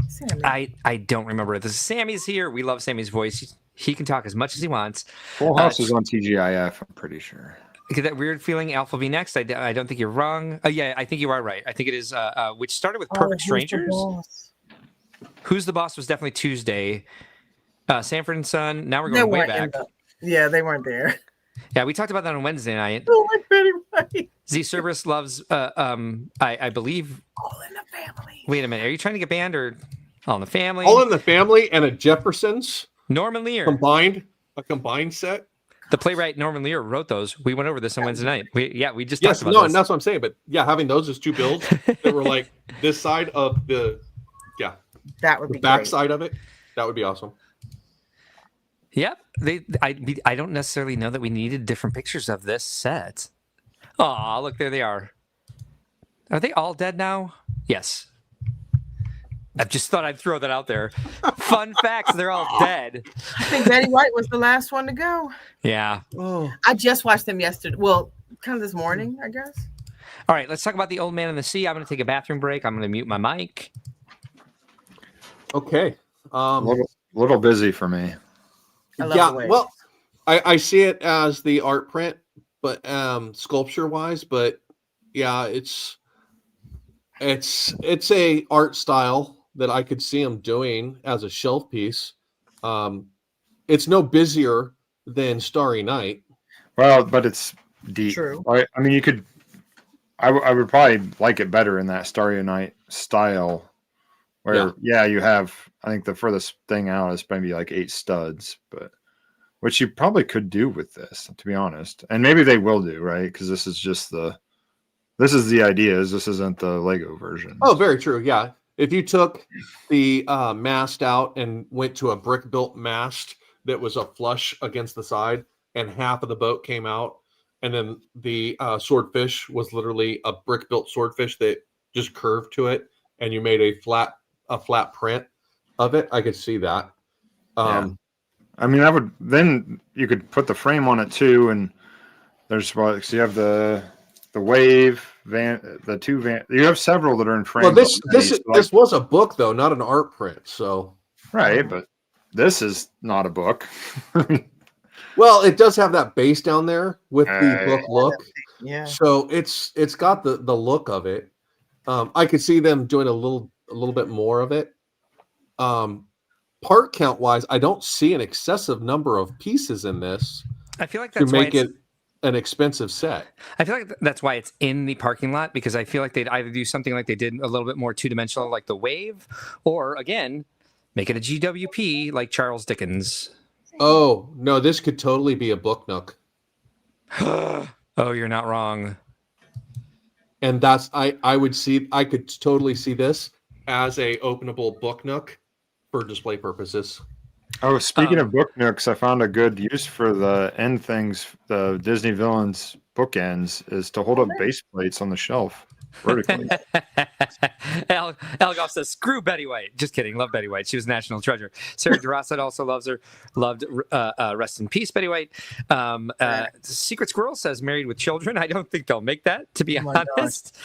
Sammy. I don't remember. This Sammy's here. We love Sammy's voice. He can talk as much as he wants. Full House is on TGIF, I'm pretty sure. Get that weird feeling. Alpha V next. I don't think you're wrong. Yeah, I think you are right. I think it is. Which started with Perfect Strangers. Who's the Boss was definitely Tuesday. Sanford and Son. Now we're They going way weren't in back. Yeah, they weren't there. Yeah, we talked about that on Wednesday night. I like Betty White. Z Cerberus loves. I believe. All in the Family. Wait a minute. Are you trying to get banned or All in the Family? All in the Family and a Jeffersons Norman Lear. a combined set. The playwright Norman Lear wrote those. We went over this on Wednesday night. We just Yes, talked about no, this. and that's what I'm saying. But yeah, having those as 2 builds that were like this side of the That would the be back great. side of it, that would be awesome. Yep. I don't necessarily know that we needed different pictures of this set. Aw, look, there they are. Are they all dead now? Yes. I just thought I'd throw that out there. Fun facts, they're all dead. I think Betty White was the last one to go. Yeah. I just watched them yesterday. Well, kind of this morning, I guess. All right, let's talk about The Old Man in the Sea. I'm going to take a bathroom break. I'm going to mute my mic. Okay. Little busy for me. I love Yeah, the way. well, I see it as the art print, but sculpture wise, but yeah, it's a art style that I could see them doing as a shelf piece. It's no busier than Starry Night. Well, but it's deep. True. I mean, you could. I would probably like it better in that Starry Night style, where you have. I think the furthest thing out is maybe like 8 studs, but which you probably could do with this, to be honest. And maybe they will do, right? Because this is the idea. This isn't the Lego version. Oh, very true. Yeah. If you took the mast out and went to a brick built mast that was a flush against the side and half of the boat came out, and then the swordfish was literally a brick built swordfish that just curved to it, and you made a flat print of it, I could see that. I I mean, that would then you could put the frame on it too, and there's so you have the wave van, the two van. You have several that are in frame. Well, this was a book though, not an art print. So right, but this is not a book. well, it does have that base down there with the book look. Yeah. So it's got the look of it. I could see them doing a little bit more of it. Part count wise, I don't see an excessive number of pieces in this. I feel like that's to make why it an expensive set. I feel like that's why it's in the parking lot, because I feel like they'd either do something like they did a little bit more two-dimensional, like the wave, or again, make it a GWP like Charles Dickens. Oh no, this could totally be a book nook. Oh, you're not wrong. And that's I could totally see this as a openable book nook for display purposes. Oh, speaking of book nooks, I found a good use for the end things. The Disney villains bookends is to hold up base plates on the shelf vertically. Al Goff says, "Screw Betty White." Just kidding. Love Betty White. She was a national treasure. Sarah DeRossett also loves her. Loved rest in peace, Betty White. Secret Squirrel says, "Married with Children." I don't think they'll make that, to be honest.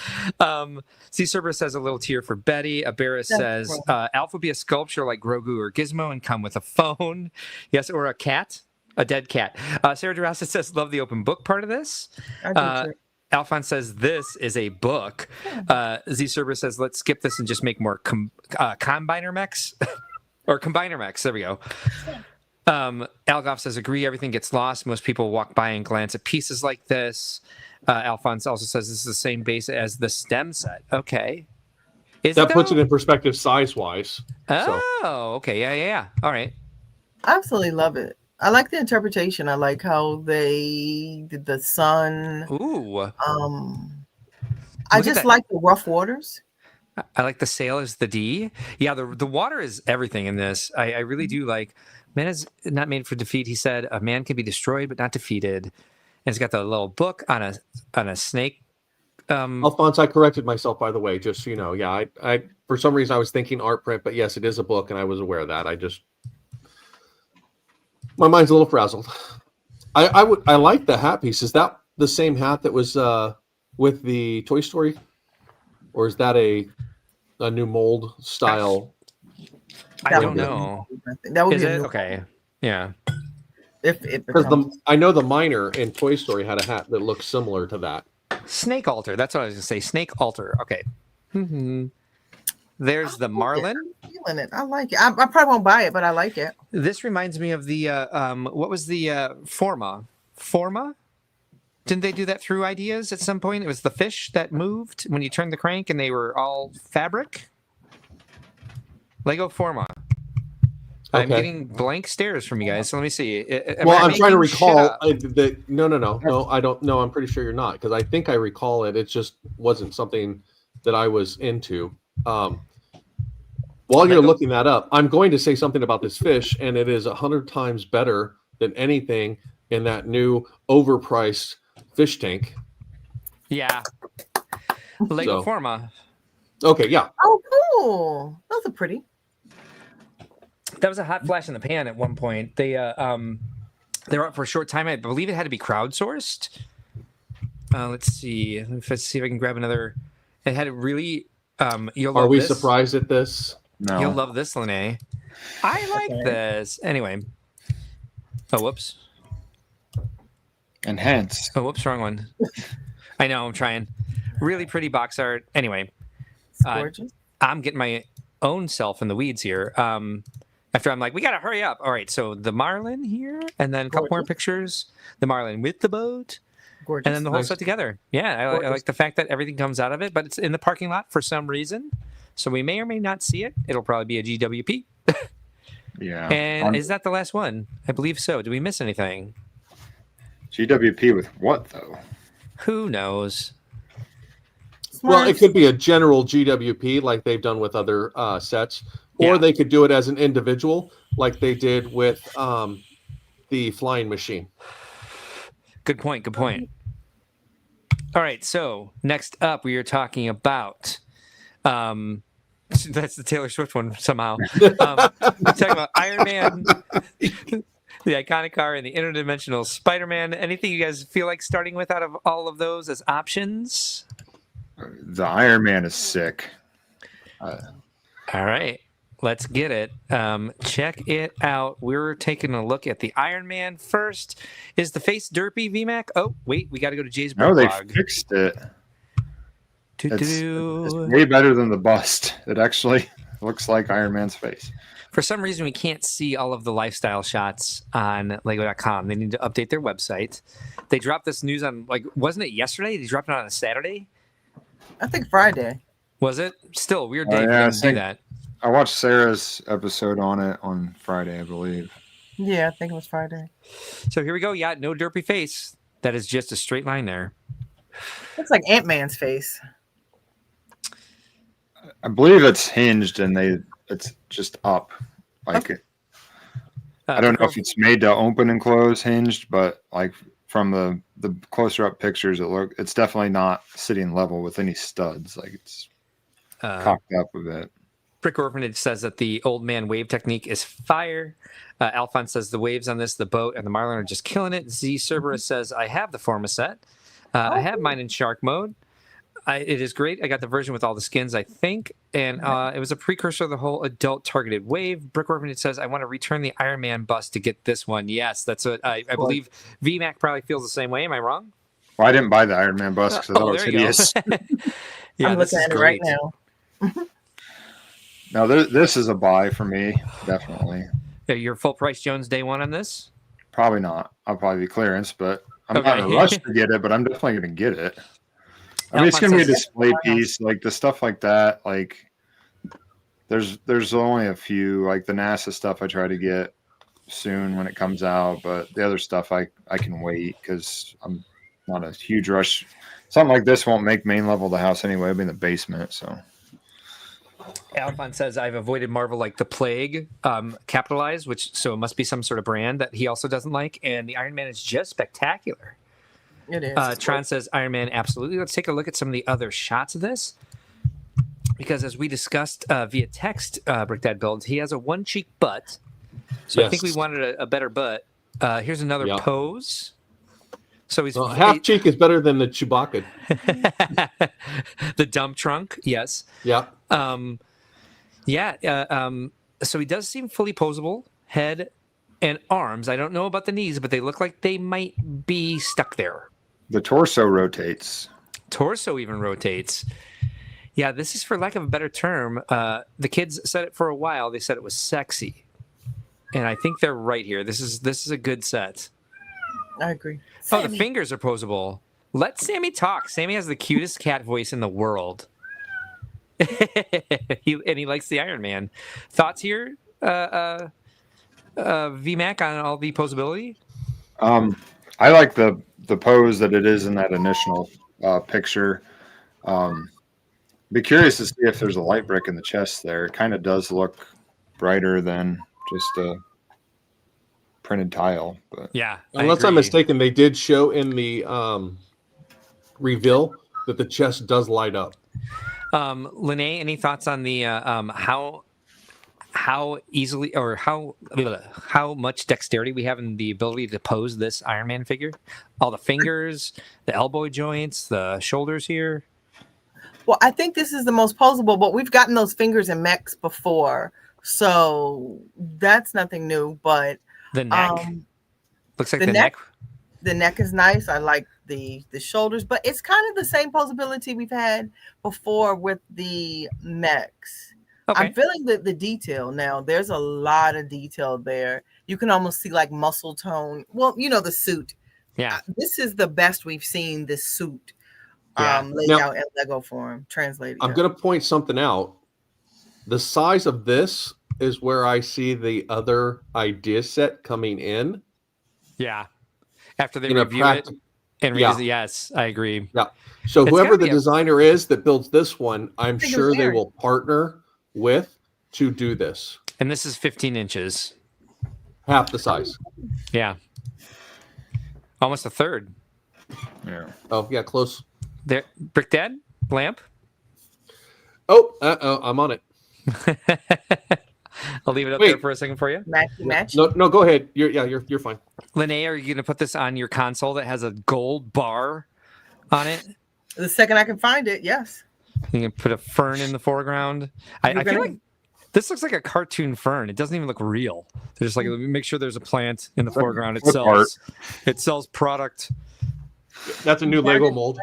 C. Cerberus says, "A little tear for Betty." Aberis says, "Alpha be a sculpture like Grogu or Gizmo and come with a phone." Yes, or a cat. A dead cat. Sarah DeRossett says, "Love the open book part of this." I do too. Alphonse says this is a book. Z Cerberus says, "Let's skip this and just make more combiner mechs." Or combiner mechs. There we go. Algoff says, "Agree, everything gets lost. Most people walk by and glance at pieces like this." Alphonse also says this is the same base as the STEM set. Okay. That puts it in perspective size-wise. Oh, okay. Yeah. All right. I absolutely love it. I like the interpretation. I like how they did the sun. Ooh. I just like the rough waters. I like the sail as the D. Yeah, the water is everything in this. I really do like. Man is not made for defeat. He said, "A man can be destroyed but not defeated." And it's got the little book on a snake. Alphonse, I corrected myself, by the way, just so you know. Yeah, I for some reason I was thinking art print, but yes, it is a book, and I was aware of that. My mind's a little frazzled. I like the hat piece. Is that the same hat that was with the Toy Story, or is that a new mold style? I don't know. That would is be it? Okay. Yeah. Because I know the miner in Toy Story had a hat that looked similar to that. Snake altar. That's what I was going to say. Snake altar. Okay. Mm-hmm. There's the Marlin. I'm feeling it. I like it. I probably won't buy it, but I like it. This reminds me of the what was the Forma? Forma? Didn't they do that through ideas at some point? It was the fish that moved when you turned the crank and they were all fabric. Lego Forma. Okay. I'm getting blank stares from you guys. So let me see. I'm trying to recall. No, I don't know. I'm pretty sure you're not, because I think I recall it. It just wasn't something that I was into. While you're looking that up, I'm going to say something about this fish, and it is 100 times better than anything in that new overpriced fish tank. Yeah. Lego Forma. Okay, yeah. Oh, cool. Those are pretty. That was a hot flash in the pan at one point. They were up for a short time. I believe it had to be crowdsourced. Let's see. Let's see if I can grab another. It had a really. Are we surprised at this? No. You'll love this, Lenee. I like this. Anyway. Oh, whoops. And hence. Oh, whoops, wrong one. I know, I'm trying. Really pretty box art. Anyway. Gorgeous. I'm getting my own self in the weeds here. After I'm like, we got to hurry up. All right, so the Marlin here, and then a couple more pictures. The Marlin with the boat. Gorgeous. And then the whole set together. Yeah, I like the fact that everything comes out of it, but it's in the parking lot for some reason. So we may or may not see it. It'll probably be a GWP. Yeah. And is that the last one? I believe so. Do we miss anything? GWP with what, though? Who knows? Well, it could be a general GWP like they've done with other sets, or they could do it as an individual like they did with the flying machine. Good point. Good point. All right. So next up, we are talking about. That's the Taylor Swift one somehow. We're talking about Iron Man. the iconic car, and the interdimensional Spider-Man. Anything you guys feel like starting with out of all of those as options? The Iron Man is sick. All right, let's get it. Check it out. We're taking a look at the Iron Man first. Is the face derpy, VMAC? Oh, wait, we got to go to Jay's No, they blog. fixed it. It's way better than the bust. It actually looks like Iron Man's face. For some reason, we can't see all of the lifestyle shots on Lego.com. They need to update their website. They dropped this news on, wasn't it yesterday? They dropped it on a Saturday? I think Friday. Was it? Still, a weird day for Yeah, them to do that. I watched Sarah's episode on it on Friday, I believe. Yeah, I think it was Friday. So here we go. Yeah, no derpy face. That is just a straight line there. Looks like Ant-Man's face. I believe it's hinged and it's just up. Like it. I don't know if it's made to open and close hinged, but like from the closer up pictures, it's definitely not sitting level with any studs. Like it's cocked up a bit. Brick Orphanage says that the old man wave technique is fire. Alphonse says the waves on this, the boat, and the Marlin are just killing it. Z Cerberus says, I have the Forma set. I have mine in shark mode. It is great. I got the version with all the skins, I think. And it was a precursor to the whole adult targeted wave. Brick Orphanage says, I want to return the Iron Man bust to get this one. Yes, that's what I believe VMAC probably feels the same way. Am I wrong? Well, I didn't buy the Iron Man bust because I thought it was hideous. Yeah, I'm this looking is at it great. right now. Now, this is a buy for me, definitely. Yeah, you're full price Jones day one on this? Probably not. I'll probably be clearance, but I'm Okay. not in a rush to get it, but I'm definitely going to get it. I mean, it's going to be a display piece, like the stuff like that. Like, there's only a few, like the NASA stuff I try to get soon when it comes out, but the other stuff I can wait because I'm not a huge rush. Something like this won't make main level of the house anyway. It'll be in the basement, so. Alphonse says, I've avoided Marvel like the plague, capitalized, so it must be some sort of brand that he also doesn't like. And the Iron Man is just spectacular. It is. Tron says, Iron Man, absolutely. Let's take a look at some of the other shots of this. Because as we discussed via text, Brick Dad Builds, he has a one cheek butt. So I think we wanted a better butt. Here's another pose. So he's half cheek is better than the Chewbacca. The dump trunk, yes. Yeah. So he does seem fully posable, head and arms. I don't know about the knees, but they look like they might be stuck there. The torso rotates. Torso even rotates. Yeah, this is, for lack of a better term, the kids said it for a while. They said it was sexy. And I think they're right here. This is a good set. I agree. Oh, the fingers are posable. Let Sammy talk. Sammy has the cutest cat voice in the world. he likes the Iron Man. Thoughts here, VMAC, on all the posability? I like the pose that it is in that initial picture. Be curious to see if there's a light brick in the chest there. It kind of does look brighter than just a printed tile. But yeah, unless I'm mistaken, they did show in the reveal that the chest does light up. Lenee, any thoughts on the how easily or how much dexterity we have in the ability to pose this Iron Man figure? All the fingers, the elbow joints, the shoulders here. Well, I think this is the most posable, but we've gotten those fingers in mechs before, so that's nothing new. But the neck looks like the neck. The neck is nice. I like the shoulders, but it's kind of the same posability we've had before with the mechs. Okay. I'm feeling the detail now. There's a lot of detail there. You can almost see like muscle tone. Well, the suit. Yeah. This is the best we've seen this suit laid out in Lego form, translated. I'm going to point something out. The size of this is where I see the other idea set coming in. Yeah. After they review it and read it, yes, I agree. Yeah. So whoever the designer is that builds this one, I'm sure they will partner with to do this. And this is 15 inches. Half the size. Yeah. Almost a third. Yeah. Oh, yeah, close. There, Brick Dad, lamp. Oh, I'm on it. I'll leave it up Wait. there for a second for you. Match. No, go ahead. You're fine. Lenee, are you going to put this on your console that has a gold bar on it? The second I can find it, yes. You can put a fern in the foreground. I feel like this looks like a cartoon fern. It doesn't even look real. They're just like, let me make sure there's a plant in the foreground. It sells product. That's a new Lego mold.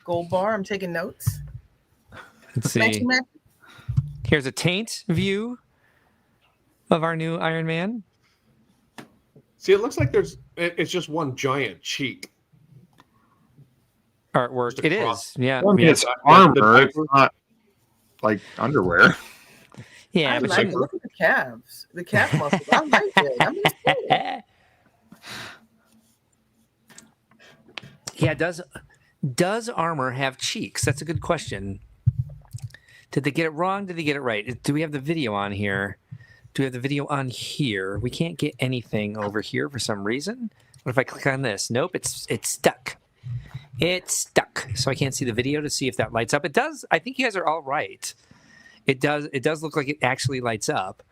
Gold bar. I'm taking notes. Let's see. Here's a taint view of our new Iron Man. See, it looks like it's just one giant cheek. Artwork. It is. Yeah. It's armor. It's not like underwear. Yeah, I but like it. Look at the calves. The calf muscles. I like it. I mean, it's cool. Yeah, does armor have cheeks? That's a good question. Did they get it wrong? Did they get it right? Do we have the video on here? Do we have the video on here? We can't get anything over here for some reason. What if I click on this? Nope, it's stuck. It's stuck. So I can't see the video to see if that lights up. It does. I think you guys are all right. It does look like it actually lights up.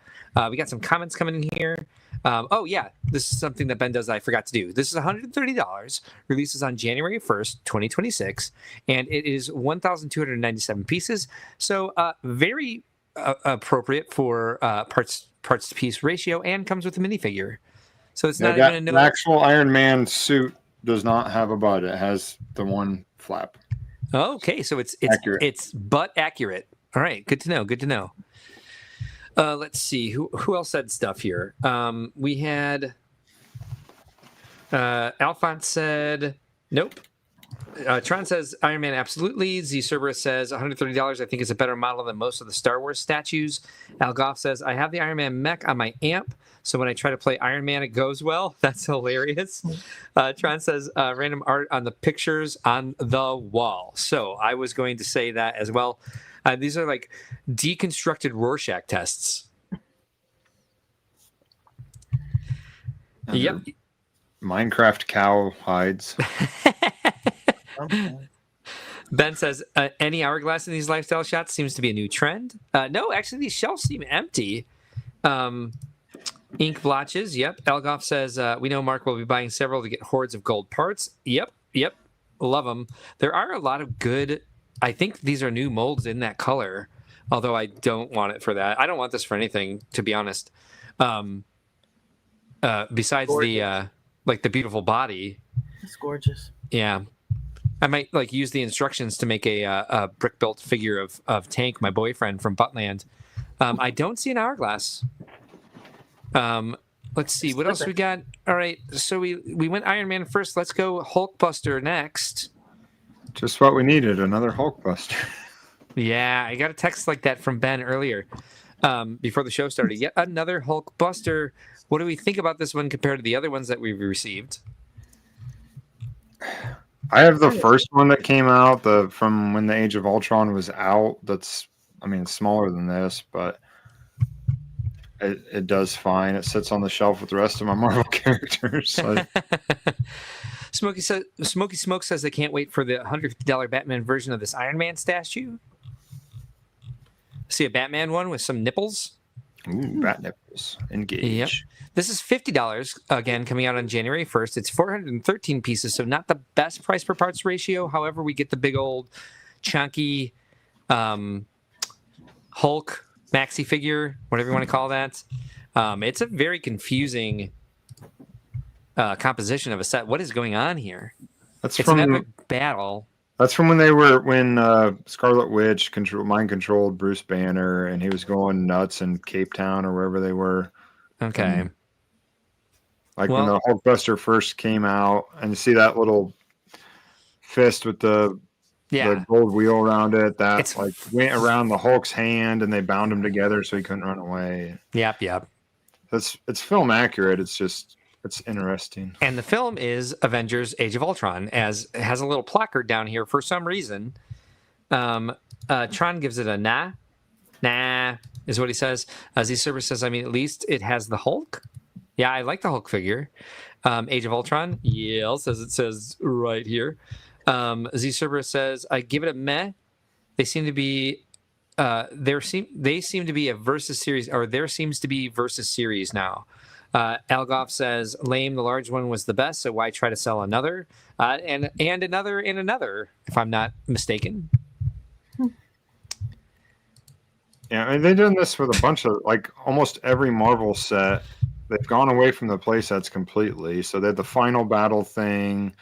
We got some comments coming in here. Oh, yeah. This is something that Ben does that I forgot to do. This is $130. Releases on January 1st, 2026. And it is 1,297 pieces. So very appropriate for parts to piece ratio, and comes with a minifigure. So it's not even the actual Iron Man suit does not have a butt. It has the one flap. Okay, so it's accurate. It's butt accurate. All right, good to know. Good to know. Let's see who else said stuff here. We had Alphonse said nope. Tron says Iron Man absolutely. Z Cerberus says $130. I think it's a better model than most of the Star Wars statues. Al Goff says I have the Iron Man mech on my amp, so when I try to play Iron Man, it goes well. That's hilarious. Tron says random art on the pictures on the wall. So I was going to say that as well. These are like deconstructed Rorschach tests. Yep. Minecraft cow hides. Ben says, any hourglass in these lifestyle shots seems to be a new trend. No, actually, these shelves seem empty. Ink blotches, yep. Elgoff says, we know Mark will be buying several to get hordes of gold parts. Yep. Love them. There are a lot of good... I think these are new molds in that color, although I don't want it for that. I don't want this for anything, to be honest. Besides gorgeous. The beautiful body. It's gorgeous. Yeah. I might use the instructions to make a brick built figure of Tank, my boyfriend from Buttland. I don't see an hourglass. Let's see what else we got. All right, so we went Iron Man first. Let's go Hulkbuster next. Just what we needed, another Hulkbuster. Yeah, I got a text like that from Ben earlier before the show started. Yet another Hulkbuster. What do we think about this one compared to the other ones that we've received? I have the first one that came out, from when the Age of Ultron was out. That's, smaller than this, but it does fine. It sits on the shelf with the rest of my Marvel characters. So. Smokey Smoke says they can't wait for the $150 Batman version of this Iron Man statue. See a Batman one with some nipples. Ooh, bat nipples. Engage. Yep. This is $50, again, coming out on January 1st. It's 413 pieces, so not the best price per parts ratio. However, we get the big old chunky Hulk maxi figure, whatever you want to call that. It's a very confusing composition of a set. What is going on here? It's an epic battle. That's from when Scarlet Witch mind controlled Bruce Banner, and he was going nuts in Cape Town or wherever they were. Okay. When the Hulkbuster first came out, and you see that little fist with the gold wheel around it, that went around the Hulk's hand, and they bound him together so he couldn't run away. Yep. It's film accurate. It's interesting. And the film is Avengers Age of Ultron, as it has a little placard down here for some reason. Tron gives it a nah, is what he says. Z Server says, at least it has the Hulk. Yeah, I like the Hulk figure. Age of Ultron, yes, as it says right here. Z Server says, I give it a meh. They seem to be they seem to be a versus series, or there seems to be versus series now. Algoff says, "Lame. The large one was the best, so why try to sell another and another and another?" If I'm not mistaken. Yeah, I mean, they've done this with a bunch of, like, almost every Marvel set. They've gone away from the play sets completely. So they had the final battle thing,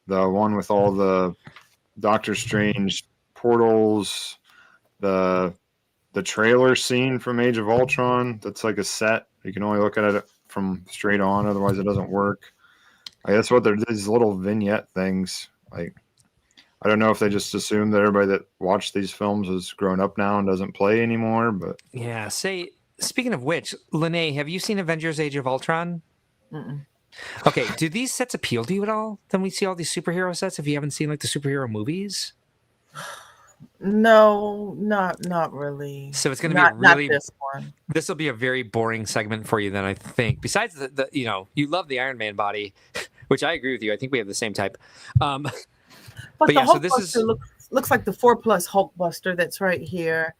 the one with all the Doctor Strange portals, the trailer scene from Age of Ultron. That's like a set. You can only look at it from straight on, otherwise it doesn't work. I guess what they're these little vignette things. Like, I don't know if they just assume that everybody that watched these films is grown up now and doesn't play anymore, but Yeah. Speaking of which, Lenee, have you seen Avengers: Age of Ultron? Mm-mm. Okay. Do these sets appeal to you at all? Then we see all these superhero sets. If you haven't seen like the superhero movies, No, not really. so it's going to be Not a really. this one. This will be a very boring segment for you, then I think. Besides the you love the Iron Man body, which I agree with you. I think we have the same type. But But the yeah, so Hulkbuster this is- looks like the 4+ Hulkbuster that's right here.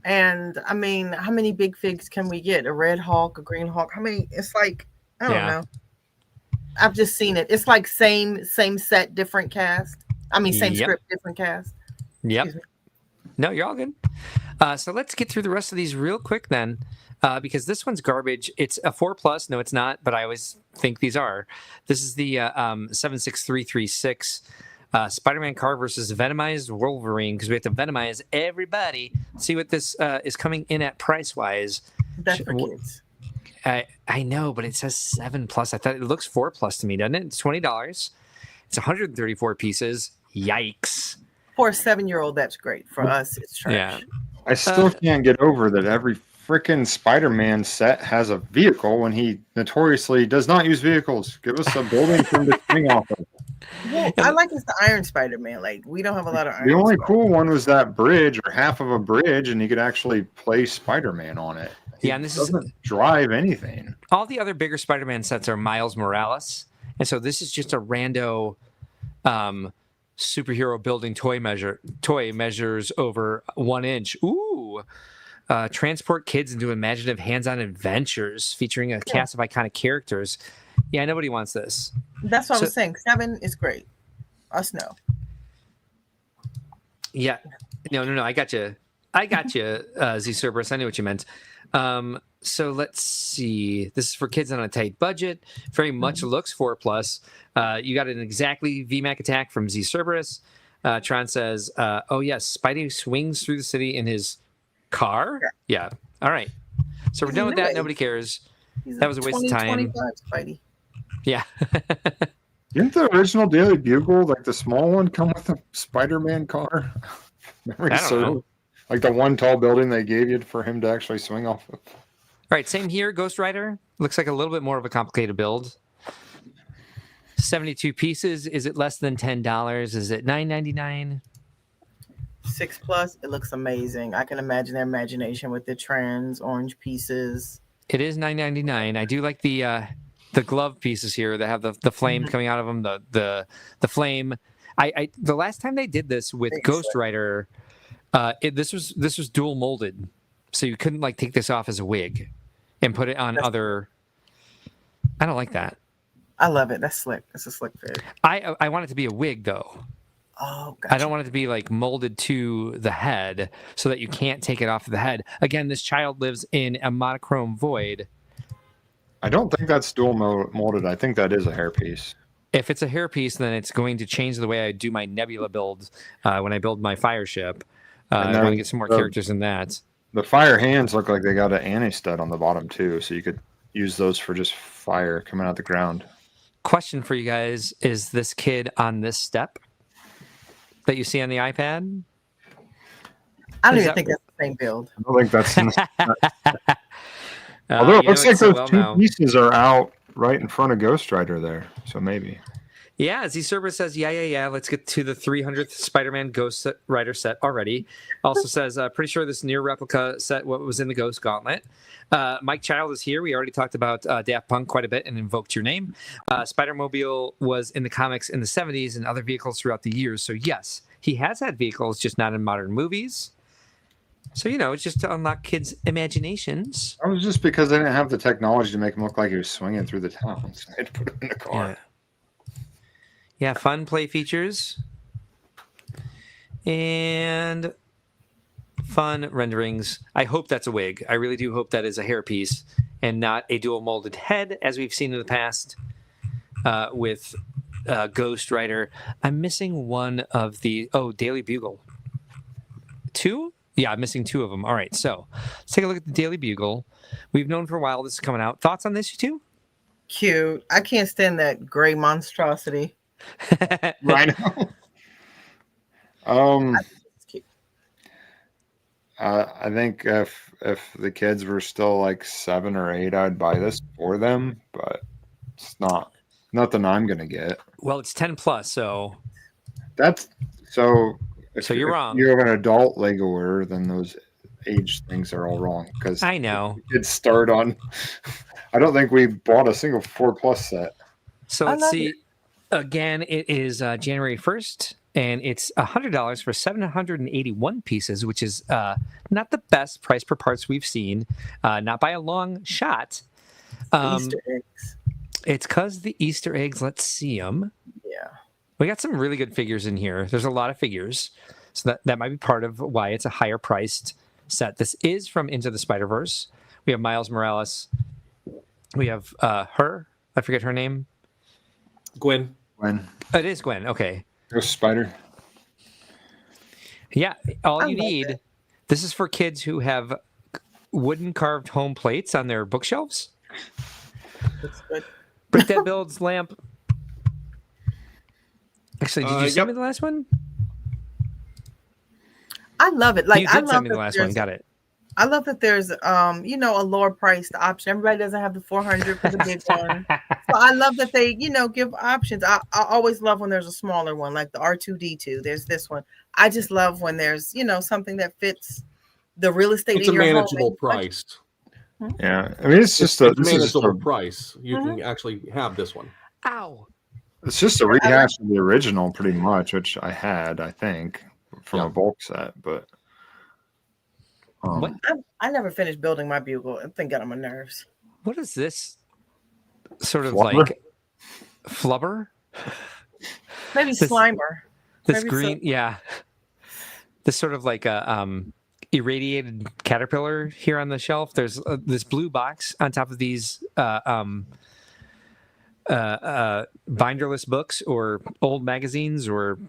And I mean, how many big figs can we get? A red Hulk, a green Hulk? How many? It's like, I don't Yeah. know. I've just seen it. It's like same set, different cast. I mean, same Yep. script, different cast. Yep. Excuse No, you're all good. So let's get through the rest of these real quick then, because this one's garbage. It's a 4+. No, it's not, but I always think these are. This is the 76336 Spider-Man car versus Venomized Wolverine, because we have to Venomize everybody. See what this is coming in at price-wise. That's for kids. I know, but it says 7+. I thought it looks 4+ to me, doesn't it? It's $20. It's 134 pieces. Yikes. For a 7-year-old, that's great. For us, it's trash. Yeah. I still can't get over that every freaking Spider-Man set has a vehicle when he notoriously does not use vehicles. Give us a building for him to swing off of. Well, I like it's the Iron Spider-Man. Like, we don't have a lot of Iron The only Spider-Man. cool one was that bridge, or half of a bridge, and he could actually play Spider-Man on it. He Yeah, and this is doesn't drive anything. all the other bigger Spider-Man sets are Miles Morales, and so this is just a rando superhero building toy measures over 1 inch. Ooh. Transport kids into imaginative hands-on adventures featuring a cast of iconic characters. Yeah, nobody wants this. That's what I So- was saying. 7 is great. Us no. Yeah. No. I got you. Z Cerberus. I knew what you meant. So let's see. This is for kids on a tight budget. Very much looks 4+. You got an exactly VMAC attack from Z Cerberus. Tron says, "Oh yes, Spidey swings through the city in his car." Yeah. All right. So we're done with that. Nobody cares. He's That was a waste of time. 25, Spidey. Yeah. Didn't the original Daily Bugle, like the small one, come with a Spider-Man car? Memory I don't serve? know. Like the one tall building they gave you for him to actually swing off of. All right. Same here. Ghost Rider looks like a little bit more of a complicated build. 72 pieces. Is it less than $10? Is it $9.99? 6+. It looks amazing. I can imagine their imagination with the trans orange pieces. It is $9.99. I do like the glove pieces here that have the flame coming out of them. The flame. I the last time they did this with Ghost Rider, this was dual molded, so you couldn't like take this off as a wig and put it on other. I don't like that. I love it. That's slick. That's a slick fit. I want it to be a wig though. Oh, gotcha. I don't want it to be like molded to the head so that you can't take it off of the head. Again, this child lives in a monochrome void. I don't think that's dual molded. I think that is a hairpiece. If it's a hairpiece, then it's going to change the way I do my Nebula build when I build my fire ship. I want to get some more characters in that. The fire hands look like they got an anti-stud on the bottom too, so you could use those for just fire coming out the ground. Question for you guys: is this kid on this step that you see on the iPad? I don't Is even that- think that's the same build. I don't think that's. Although it you looks know like it so those well two now. pieces are out right in front of Ghost Rider there, so maybe. Yeah, Z Cerberus says, yeah. Let's get to the 300th Spider-Man Ghost Rider set already. Also says, pretty sure this near replica set what was in the Ghost Gauntlet. Mike Child is here. We already talked about Daft Punk quite a bit and invoked your name. Spider-Mobile was in the comics in the 70s and other vehicles throughout the years. So yes, he has had vehicles, just not in modern movies. So, it's just to unlock kids' imaginations. That was just because they didn't have the technology to make him look like he was swinging through the town. So they had to put him in a car. Yeah, fun play features. And fun renderings. I hope that's a wig. I really do hope that is a hairpiece and not a dual molded head, as we've seen in the past with Ghost Rider. I'm missing one of the... Oh, Daily Bugle. 2? Yeah, I'm missing 2 of them. All right, so let's take a look at the Daily Bugle. We've known for a while this is coming out. Thoughts on this, you two? Cute. I can't stand that gray monstrosity. Rhino. I think if the kids were still like 7 or 8, I'd buy this for them, but it's not nothing I'm gonna get. Well, it's 10 plus, so that's so. So you're wrong. If you have an adult Legoer, then those age things are all wrong because I know kids start on. I don't think we bought a single 4+ set. So let's see. Again, it is January 1st, and it's $100 for 781 pieces, which is not the best price per parts we've seen, not by a long shot. Easter eggs. It's because the Easter eggs. Let's see them. Yeah. We got some really good figures in here. There's a lot of figures, so that might be part of why it's a higher priced set. This is from Into the Spider-Verse. We have Miles Morales. We have her. I forget her name. Gwen. It is Gwen. Okay. Ghost Spider. Yeah, all you need. This is for kids who have wooden carved home plates on their bookshelves. That's good. Brick that builds lamp. Actually, did you send me the last one? I love it. Like you I did love send me the last one. Got it. I love that there's a lower priced option. Everybody doesn't have the 400 for the big one. So I love that they, give options. I always love when there's a smaller one, like the R2D2. There's this one. I just love when there's, something that fits the real estate It's in a your manageable home. price. Yeah, I mean it's just a manageable price. You can actually have this one. Ow! It's just a rehash of the original, pretty much, which I had, I think, from a bulk set, but. I never finished building my bugle. I think got on my nerves. What is this? Sort of Flubber? like flubber? Maybe Slimer. This Maybe green, yeah. This sort of like a irradiated caterpillar here on the shelf. There's this blue box on top of these binderless books or old magazines or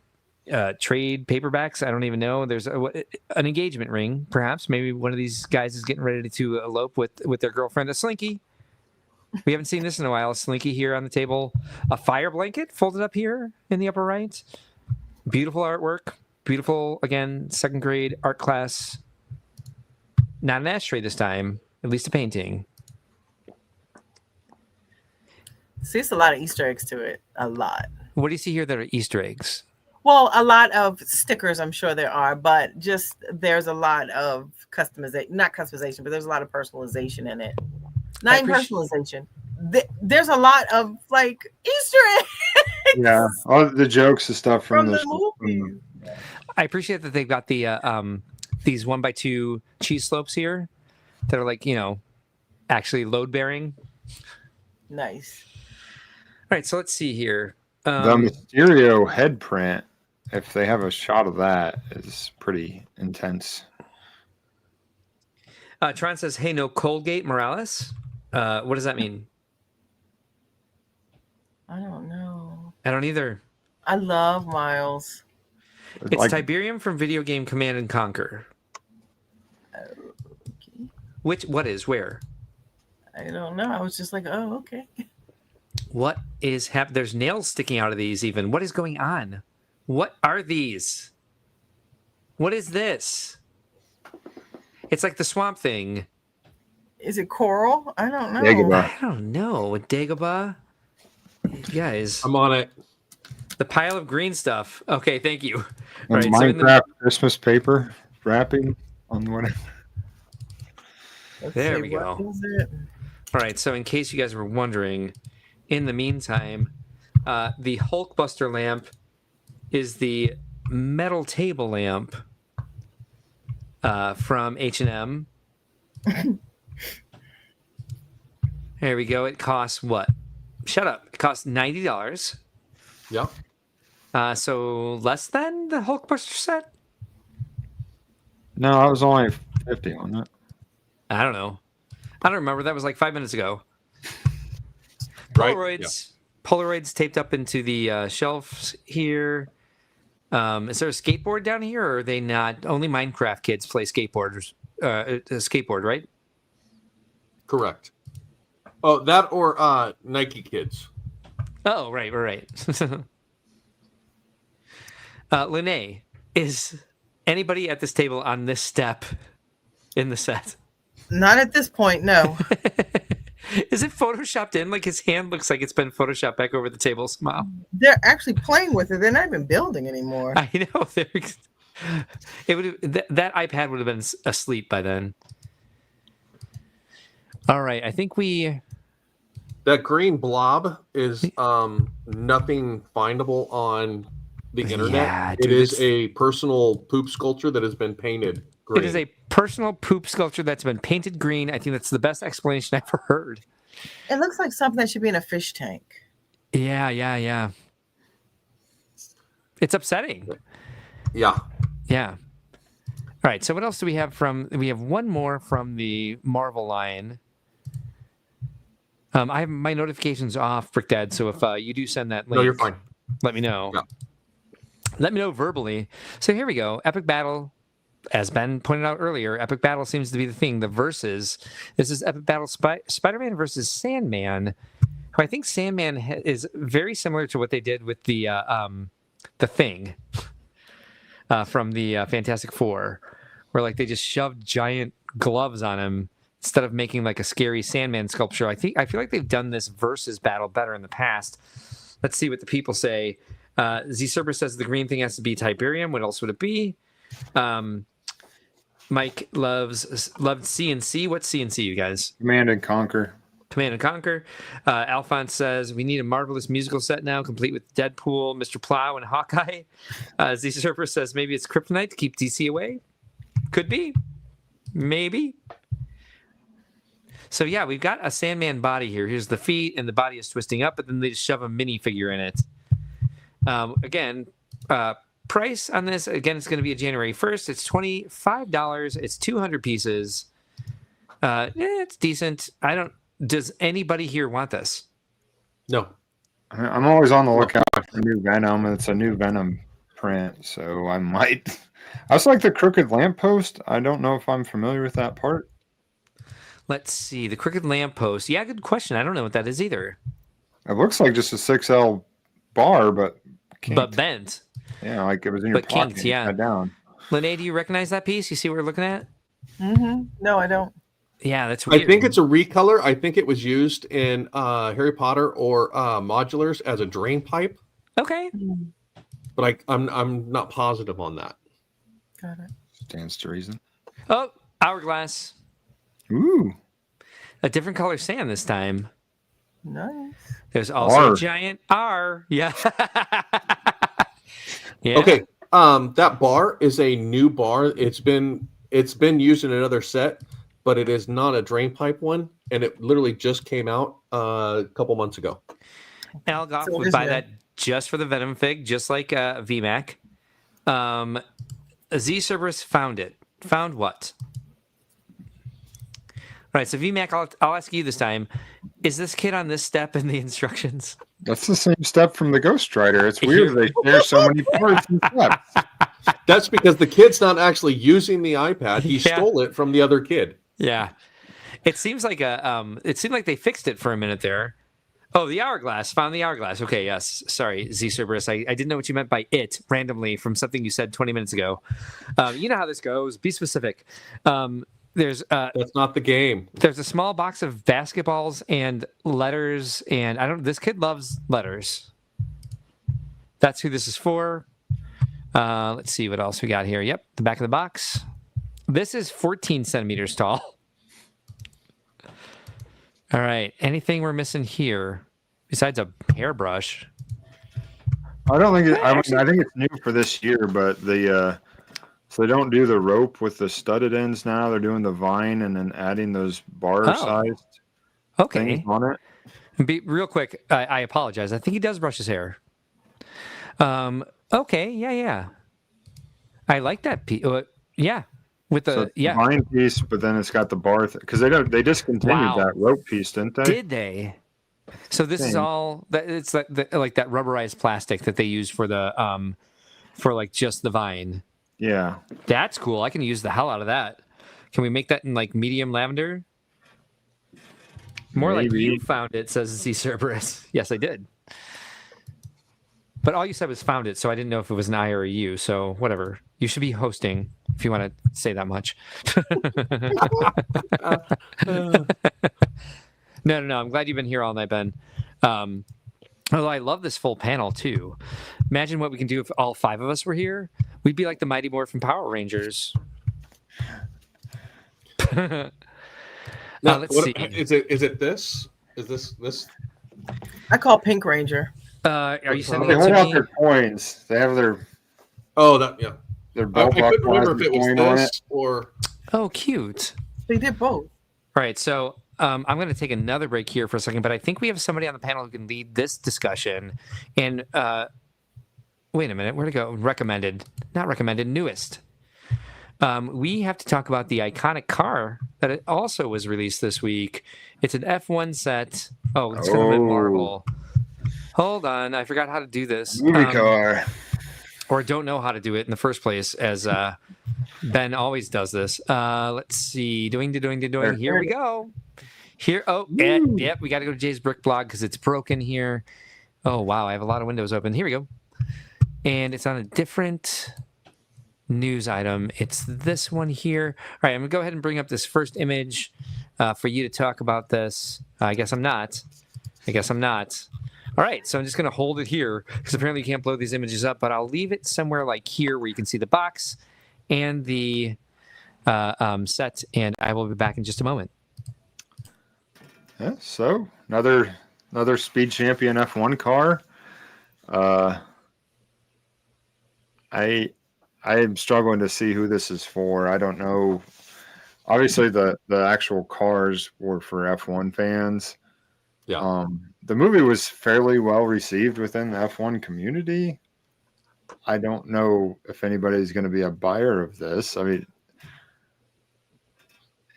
trade paperbacks. I don't even know. There's an engagement ring, perhaps. Maybe one of these guys is getting ready to elope with their girlfriend. A slinky. We haven't seen this in a while. A slinky here on the table. A fire blanket folded up here in the upper right. Beautiful artwork. Beautiful, again, 2nd grade art class. Not an ashtray this time. At least a painting. See, it's a lot of Easter eggs to it. A lot. What do you see here that are Easter eggs? Well, a lot of stickers, I'm sure there are, but just there's a lot of customization, not customization, but there's a lot of personalization in it. Not even personalization. There's a lot of like Easter eggs. Yeah, all the jokes and stuff from the movie. I appreciate that they've got the these 1x2 cheese slopes here that are like, actually load bearing. Nice. All right, so let's see here. The Mysterio head print, if they have a shot of that, is pretty intense. Tron says, "Hey, no Colgate Morales." What does that mean? I don't know. I don't either. I love Miles. It's Tiberium from video game Command and Conquer. Okay. Where? I don't know. I was just like, oh, okay. What is There's nails sticking out of these even. What is going on? What are these? What is this? It's like the Swamp Thing. Is it coral? I don't know. Dagobah. I don't know. Dagobah? Guys. I'm on it. The pile of green stuff. Okay, thank you. And Right, Minecraft Christmas paper wrapping on whatever. There we go. What is it? All right, so in case you guys were wondering, in the meantime, the Hulkbuster lamp is the metal table lamp from H&M. There we go. It costs what? Shut up. It costs $90. Yeah. So less than the Hulkbuster set? No, I was only 50 on that. I don't know. I don't remember. That was like 5 minutes ago. Right? Polaroids. Polaroids taped up into the shelves here. Is there a skateboard down here, or are they not? Only Minecraft kids play skateboarders. Skateboard, right? Correct. Oh, that or Nike kids. Oh, right. Lenee, is anybody at this table on this step in the set? Not at this point, no. Is it photoshopped in? Like his hand looks like it's been photoshopped back over the table somehow. They're actually playing with it. They're not even building anymore. I know. It would that iPad would have been asleep by then. All right, I think that green blob is nothing findable on the internet. Yeah, it is a personal poop sculpture that has been painted green. It is a personal poop sculpture that's been painted green. I think that's the best explanation I've ever heard. It looks like something that should be in a fish tank. Yeah. It's upsetting. Yeah. All right, so what else do we have we have one more from the Marvel line. I have my notifications off, Brick Dad, so if you do send that link, no, you're fine. Let me know. Yeah. Let me know verbally. So here we go. Epic Battle, as Ben pointed out earlier, Epic Battle seems to be the thing. The versus. This is Epic Battle Spider-Man versus Sandman, who I think Sandman is very similar to what they did with the Thing from the Fantastic Four, where like they just shoved giant gloves on him instead of making like a scary Sandman sculpture. I feel like they've done this versus battle better in the past. Let's see what the people say. Z Serber says the green thing has to be Tiberium. What else would it be? Mike loved CNC. What's CNC, you guys? Command and Conquer. Alphonse says we need a marvelous musical set now, complete with Deadpool, Mr. Plow, and Hawkeye. Z Serber says maybe it's Kryptonite to keep DC away. Could be. Maybe. So yeah, we've got a Sandman body here. Here's the feet, and the body is twisting up, but then they just shove a minifigure in it. Again, price on this, again, it's going to be January 1st. It's $25. It's 200 pieces. It's decent. Does anybody here want this? No. I'm always on the lookout for new Venom. It's a new Venom print, so I might. I also like the Crooked Lamppost. I don't know if I'm familiar with that part. Let's see. The Crooked Lamppost. Yeah, good question. I don't know what that is either. It looks like just a 6L bar, but kinked. But bent. Yeah, like it was in your pocket. Kinked, yeah. Down. Lenee, do you recognize that piece? You see what we're looking at? Mm-hmm. No, I don't. Yeah, that's weird. I think it's a recolor. I think it was used in Harry Potter or modulars as a drain pipe. Okay. But I'm not positive on that. Got it. Stands to reason. Oh, Hourglass. Ooh. A different color sand this time. Nice. There's also a giant R. Yeah. Yeah. Okay. That bar is a new bar. It's been used in another set, but it is not a drain pipe one, and it literally just came out a couple months ago. Algoff would buy that just for the Venom fig, just like VMAC. Z Cerberus found it. Found what? All right, so VMAC, I'll ask you this time. Is this kid on this step in the instructions? That's the same step from the Ghost Rider. It's weird they share so many parts and steps. That's because the kid's not actually using the iPad. He stole it from the other kid. Yeah. It seems like it seemed like they fixed it for a minute there. Oh, the Hourglass. Found the Hourglass. Okay, yes. Sorry, Z Cerberus. I didn't know what you meant by it randomly from something you said 20 minutes ago. You know how this goes. Be specific. That's not the game. There's a small box of basketballs and letters, and this kid loves letters. That's who this is for. Let's see what else we got here. Yep, the back of the box. This is 14 centimeters tall. All right. Anything we're missing here besides a hairbrush? I don't think I think it's new for this year, but the So they don't do the rope with the studded ends now. They're doing the vine and then adding those bar-sized things on it. Real quick, I apologize. I think he does brush his hair. Okay, yeah. I like that piece. Yeah, with the vine piece, but then it's got the bar because they discontinued that rope piece, didn't they? Did they? So this is all that it's like that rubberized plastic that they use for the for like just the vine. Yeah, that's cool. I can use the hell out of that. Can we make that in like medium lavender? More like you found it, says Z Cerberus. Yes, I did. But all you said was found it, so I didn't know if it was an I or a you. So whatever. You should be hosting if you want to say that much. No. I'm glad you've been here all night, Ben. Although I love this full panel too. Imagine what we can do if all 5 of us were here. We'd be like the Mighty Morphin Power Rangers. Now, let's see. Is it this? Is this? I call Pink Ranger. Are you sending they it hold to out me? their coins. They have their. Oh, that yeah. Their I belt couldn't buckle remember has if the it was coin on this it. or. Oh, cute. They did both. All right, so I'm going to take another break here for a second, but I think we have somebody on the panel who can lead this discussion. And wait a minute, where to go? Not recommended, newest. We have to talk about the iconic car that it also was released this week. It's an F1 set. Oh, it's going to be Marvel. Hold on, I forgot how to do this. Movie car. Or don't know how to do it in the first place, as Ben always does this. Let's see. Doing. Here we go. Here. Yep. We got to go to Jay's Brick blog because it's broken here. Oh, wow. I have a lot of windows open. Here we go. And it's on a different news item. It's this one here. All right. I'm going to go ahead and bring up this first image for you to talk about this. I guess I'm not. All right, so I'm just going to hold it here because apparently you can't blow these images up, but I'll leave it somewhere like here where you can see the box and the set, and I will be back in just a moment. Yeah, so another Speed Champion F1 car. I am struggling to see who this is for. I don't know. Obviously, the actual cars were for F1 fans. Yeah. The movie was fairly well received within the F1 community. I don't know if anybody's going to be a buyer of this. I mean,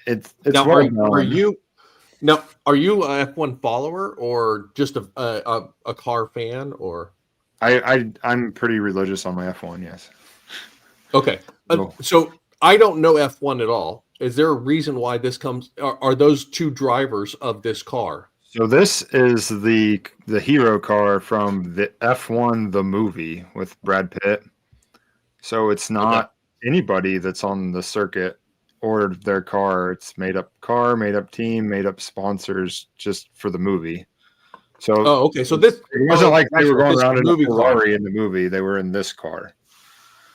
it's now, well are you a F1 follower or just a car fan or? I'm pretty religious on my F1. Yes. Okay. So I don't know F1 at all. Is there a reason why this comes? Are those 2 drivers of this car? So this is the hero car from the F1 the movie with Brad Pitt. So it's not anybody that's on the circuit or their car. It's made up car, made up team, made up sponsors just for the movie. So okay. So this it wasn't like they were going around in a movie Ferrari in the movie. They were in this car.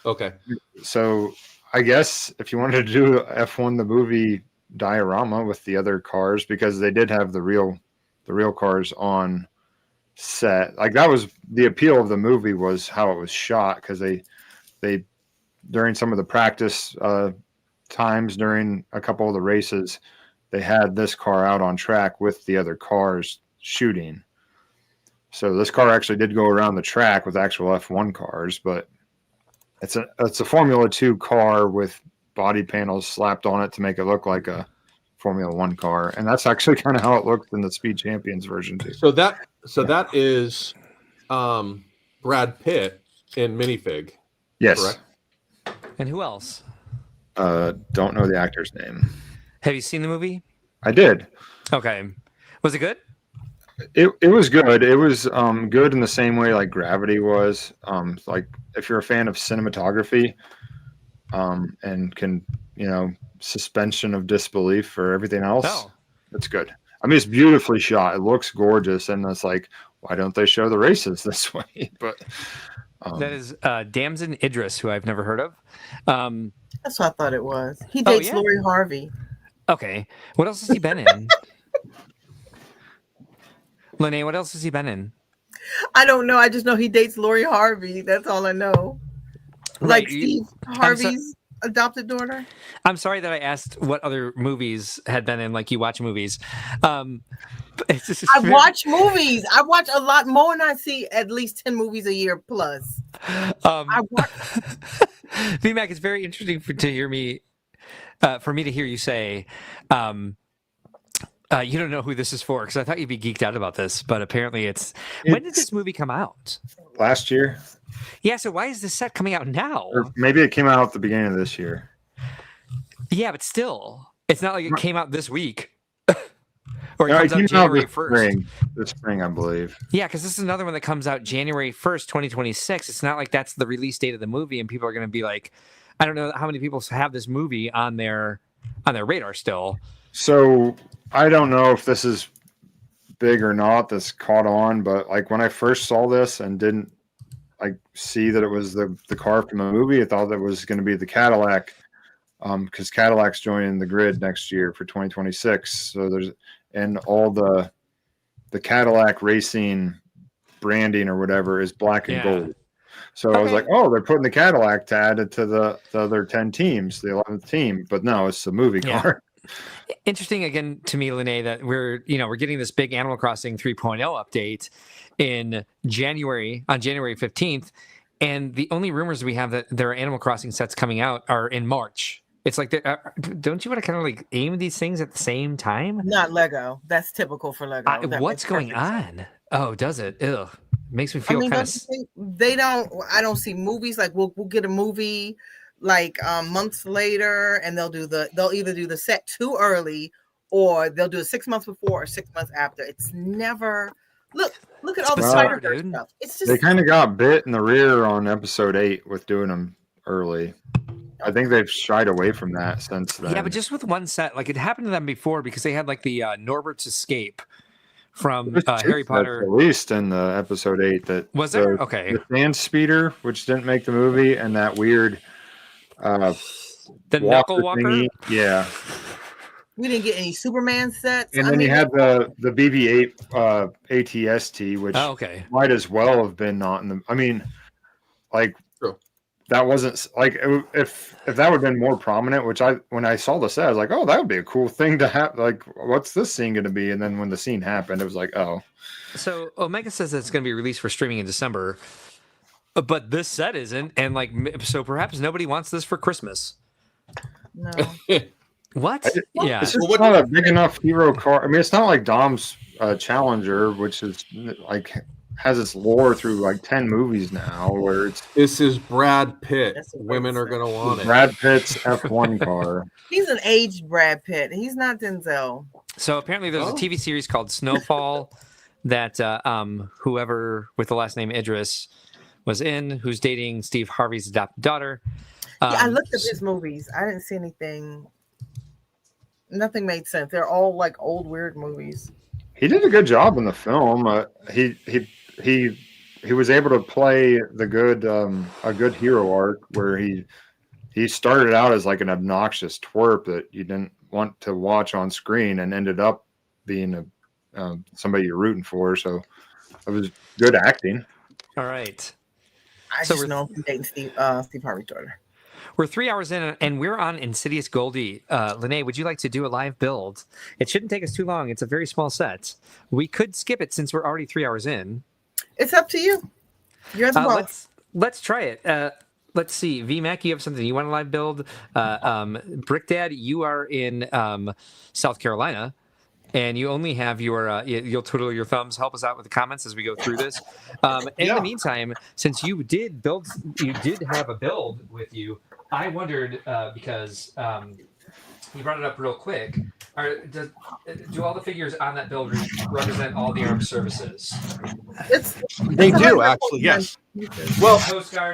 Okay. So I guess if you wanted to do F1 the movie diorama with the other cars, because they did have the real cars on set. Like that was the appeal of the movie, was how it was shot, because they during some of the practice times during a couple of the races, they had this car out on track with the other cars shooting. So this car actually did go around the track with actual F1 cars, but it's a Formula 2 car with body panels slapped on it to make it look like a Formula 1 car, and that's actually kind of how it looked in the Speed Champions version too. So that is Brad Pitt in minifig. Yes. Correct? And who else? Don't know the actor's name. Have you seen the movie? I did. Okay. Was it good? It was good. It was good in the same way like Gravity was. Like if you're a fan of cinematography, and can, suspension of disbelief for everything else, it's good. I mean, it's beautifully shot. It looks gorgeous, and it's like, why don't they show the races this way? But that is Damson Idris, who I've never heard of. That's what I thought it was. He dates Lori Harvey. Okay. What else has he been in? Lenee, what else has he been in? I don't know. I just know he dates Lori Harvey. That's all I know. Right. Like Steve Harvey's adopted daughter? I'm sorry that I asked what other movies had been in, like you watch movies. It's just I watch movies. I watch a lot. Mo and I see at least 10 movies a year plus. I watch. VMAC, it's very interesting to hear me, for me to hear you say, you don't know who this is for, because I thought you'd be geeked out about this, but apparently when did this movie come out? Last year. Yeah, so why is this set coming out now? Or maybe it came out at the beginning of this year. Yeah, but still, it's not like it came out this week. Or it No, comes out came January this 1st. This spring, I believe. Yeah, because this is another one that comes out January 1st, 2026. It's not like that's the release date of the movie, and people are going to be like, I don't know how many people have this movie on their radar still. So I don't know if this is big or not that's caught on, but like when I first saw this and didn't like see that it was the car from the movie, I thought that was going to be the Cadillac, because Cadillac's joining the grid next year for 2026. So there's and all the Cadillac racing branding or whatever is black and gold. So I was like, oh, they're putting the Cadillac to add it to the other 10 teams, the 11th team, but no, it's a movie car. Interesting again to me, Lenee, that we're getting this big Animal Crossing 3.0 update on January 15th, and the only rumors we have that there are Animal Crossing sets coming out are in March. It's like, don't you want to kind of like aim these things at the same time? Not Lego. That's typical for Lego. What's going on? Oh, does it? Ugh. Makes me feel kind of. They don't. I don't see movies like we'll get a movie like months later, and they'll either do the set too early, or they'll do it 6 months before or 6 months after. It's never look at all the Spider-Verse stuff. It's just they kind of got bit in the rear on episode 8 with doing them early. I think they've shied away from that since then. Yeah, but just with one set, like it happened to them before because they had like the Norbert's Escape from Harry Potter. Released in the episode 8 that was there. Okay, the Sand Speeder, which didn't make the movie, and that weird the Knuckle Walker. Thingy. Yeah, we didn't get any Superman sets. And then you had the BB-8 ATST, which might as well have been not in the. I mean, like. That wasn't like if that would have been more prominent, which when I saw the set, I was like, oh, that would be a cool thing to have. Like, what's this scene going to be? And then when the scene happened, it was like, oh. So Omega says that it's going to be released for streaming in December, but this set isn't. And like, so perhaps nobody wants this for Christmas. No. What? Yeah. It's just not a big enough hero car. I mean, it's not like Dom's Challenger, which is like has its lore through like 10 movies now, where this is Brad Pitt. Women are going to want it. Brad Pitt's F1 car. He's an aged Brad Pitt. He's not Denzel. So apparently there's a TV series called Snowfall that whoever with the last name Idris was in, who's dating Steve Harvey's adopted daughter. Yeah, I looked at his movies. I didn't see anything. Nothing made sense. They're all like old weird movies. He did a good job in the film. He was able to play the good a good hero arc where he started out as like an obnoxious twerp that you didn't want to watch on screen and ended up being somebody you're rooting for. So it was good acting. All right. I just know I'm dating Steve Harvey's daughter. We're 3 hours in, and we're on Insidious Goldie. Lenee, would you like to do a live build? It shouldn't take us too long. It's a very small set. We could skip it since we're already 3 hours in. It's up to you. You're the boss. Let's try it. Let's see. VMAC, you have something you want to live build? Brick Dad, you are in South Carolina, and you only have your you'll twiddle your thumbs. Help us out with the comments as we go through this. In the meantime, since you did have a build with you, I wondered because you brought it up real quick. Do all the figures on that build represent all the armed services? They do actually, yes. Well,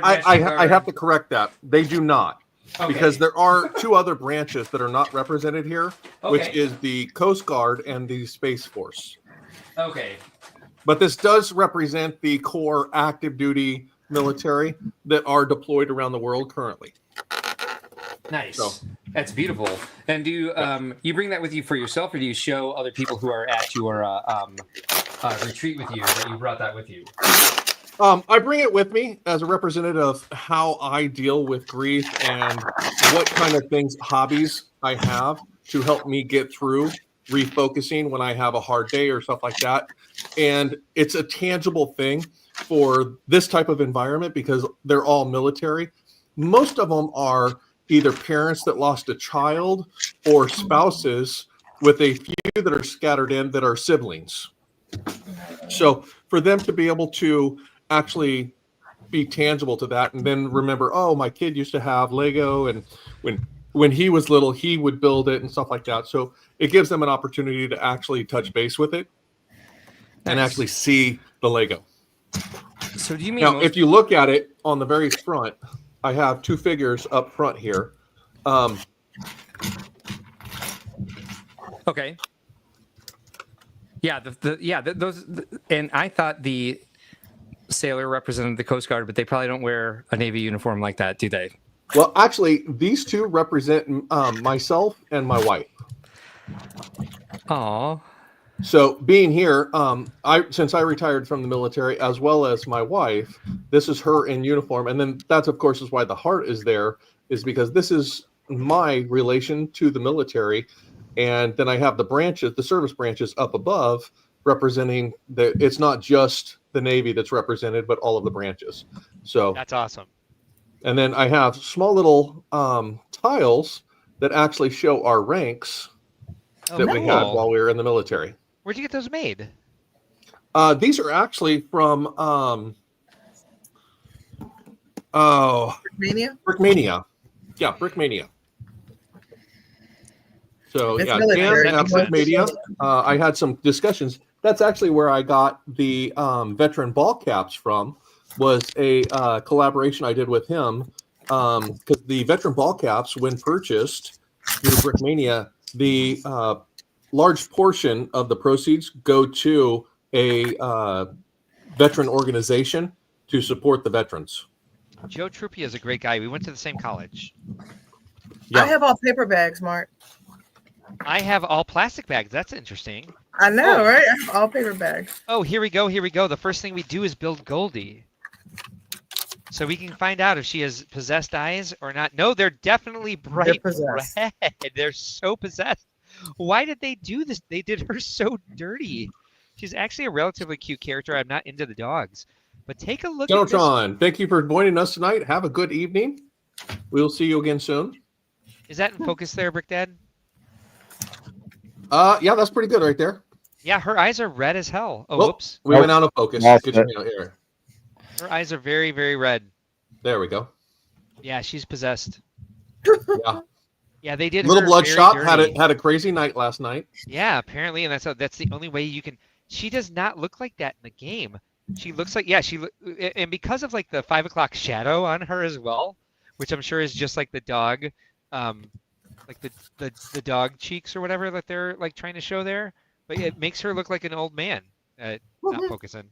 I have to correct that. They do not. Okay. Because there are two other branches that are not represented here, which is the Coast Guard and the Space Force. Okay. But this does represent the core active duty military that are deployed around the world currently. Nice. So, that's beautiful. And do you bring that with you for yourself, or do you show other people who are at your retreat with you that you brought that with you? I bring it with me as a representative of how I deal with grief and what kind of things, hobbies I have to help me get through refocusing when I have a hard day or stuff like that. And it's a tangible thing for this type of environment because they're all military. Most of them are either parents that lost a child or spouses with a few that are scattered in that are siblings. So for them to be able to actually be tangible to that and then remember, oh, my kid used to have Lego, and when he was little he would build it and stuff like that. So it gives them an opportunity to actually touch base with it and actually see the Lego. So do you mean now if you look at it on the very front, I have two figures up front here. Okay. Yeah, those, and I thought the sailor represented the Coast Guard, but they probably don't wear a Navy uniform like that, do they? Well, actually, these two represent myself and my wife. Aw. So being here, since I retired from the military, as well as my wife, this is her in uniform, and then that's of course is why the heart is there, is because this is my relation to the military, and then I have the branches, the service branches up above, representing that it's not just the Navy that's represented, but all of the branches. So That's awesome. And then I have small little tiles that actually show our ranks that we had while we were in the military. Where'd you get those made? These are actually from Brickmania. Yeah, Brickmania. So It's yeah, military. Dan at Brickmania. I had some discussions. That's actually where I got the veteran ball caps from. Was a collaboration I did with him, because the veteran ball caps, when purchased through Brickmania, the large portion of the proceeds go to a veteran organization to support the veterans. Joe Truppi is a great guy. We went to the same college. Yeah. I have all paper bags, Mark. I have all plastic bags. That's interesting. I know, right? I have all paper bags. Oh, here we go. Here we go. The first thing we do is build Goldie. So we can find out if she has possessed eyes or not. No, they're definitely bright red. They're so possessed. Why did they do this? They did her so dirty. She's actually a relatively cute character. I'm not into the dogs. But take a look at this. John, thank you for joining us tonight. Have a good evening. We'll see you again soon. Is that in focus there, Brick Dad? Yeah, that's pretty good right there. Yeah, her eyes are red as hell. Oh, Well, whoops. We went out of focus. That's Get it. you out here. Her eyes are very, very red. There we go. Yeah, she's possessed. Yeah. Yeah, they did. Little her Bloodshot very dirty. had a crazy night last night. Yeah, apparently, and that's the only way you can. She does not look like that in the game. She looks like and because of like the 5 o'clock shadow on her as well, which I'm sure is just like the dog, like the dog cheeks or whatever that they're like trying to show there. But it makes her look like an old man. Not focusing.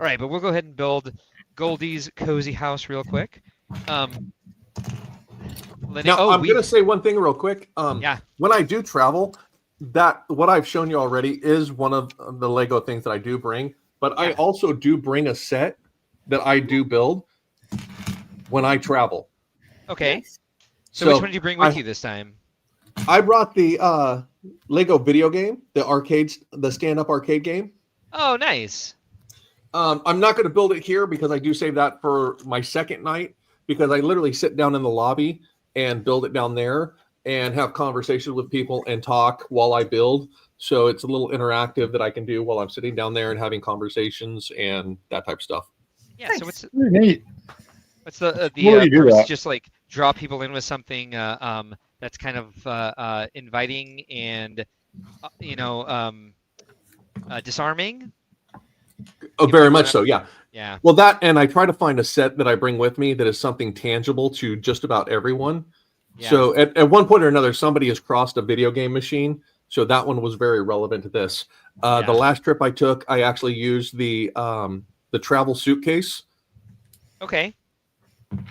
All right, but we'll go ahead and build Goldie's cozy house real quick. Lenee, Now, I'm going to say one thing real quick. Yeah. When I do travel, that what I've shown you already is one of the Lego things that I do bring. But I also do bring a set that I do build when I travel. Okay. So which one did you bring with you this time? I brought the Lego video game, the stand-up arcade game. Oh, nice. I'm not going to build it here because I do save that for my second night, because I literally sit down in the lobby and build it down there and have conversations with people and talk while I build. So it's a little interactive that I can do while I'm sitting down there and having conversations and that type of stuff. Yeah. So what's Neat. the Where do you do purpose? that? Just like draw people in with something that's kind of inviting and disarming. Oh, very much so. Yeah. Yeah. Well, that, and I try to find a set that I bring with me that is something tangible to just about everyone. Yeah. So at one point or another, somebody has crossed a video game machine. So that one was very relevant to this. The last trip I took, I actually used the travel suitcase. Okay.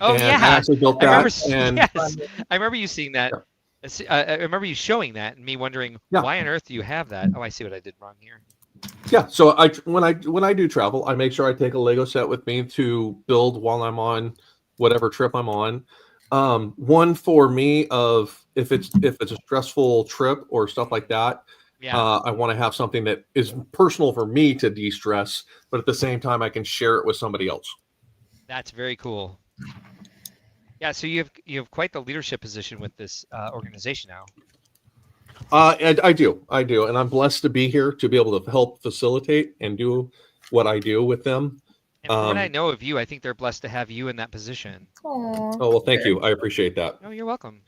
Oh, and yeah. I actually built that. I remember you seeing that. I remember you showing that and me wondering, why on earth do you have that? Oh, I see what I did wrong here. Yeah, so when I do travel, I make sure I take a Lego set with me to build while I'm on whatever trip I'm on. One for me of if it's a stressful trip or stuff like that, Yeah. I want to have something that is personal for me to de-stress, but at the same time I can share it with somebody else. That's very cool. Yeah, so you have quite the leadership position with this organization now. And I do, and I'm blessed to be here to be able to help facilitate and do what I do with them. And from what I know of you, I think they're blessed to have you in that position. Aw. Oh well, thank you. I appreciate that. No, you're welcome.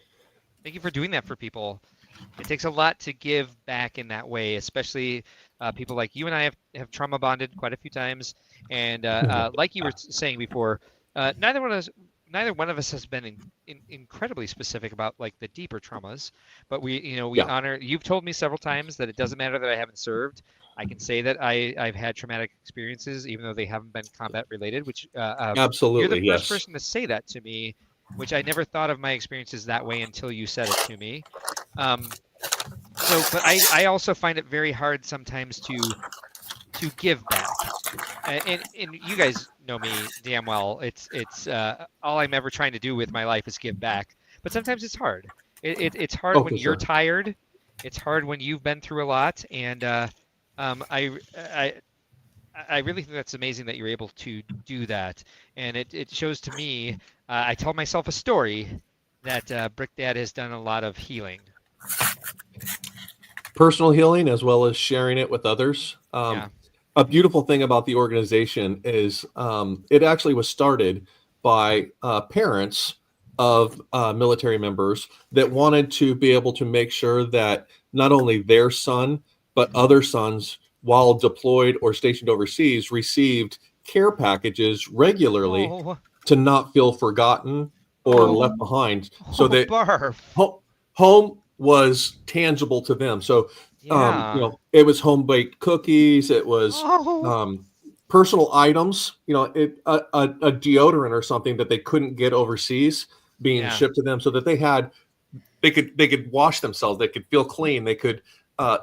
Thank you for doing that for people. It takes a lot to give back in that way, especially people like you and I have trauma bonded quite a few times. And like you were saying before, neither one of us has been incredibly specific about like the deeper traumas, but we honor. You've told me several times that it doesn't matter that I haven't served. I can say that I've had traumatic experiences, even though they haven't been combat related. Which absolutely, you're the first person to say that to me, which I never thought of my experiences that way until you said it to me. But I also find it very hard sometimes to give back. And you guys know me damn well. It's all I'm ever trying to do with my life is give back. But sometimes it's hard. It's hard when you're tired. It's hard when you've been through a lot. And I really think that's amazing that you're able to do that. And it shows to me. I tell myself a story that Brick Dad has done a lot of healing. Personal healing as well as sharing it with others. A beautiful thing about the organization is it actually was started by parents of military members that wanted to be able to make sure that not only their son, but other sons while deployed or stationed overseas received care packages regularly to not feel forgotten or left behind. So that home was tangible to them. So it was home baked cookies. It was personal items. A deodorant or something that they couldn't get overseas being shipped to them, so that they could wash themselves. They could feel clean. They could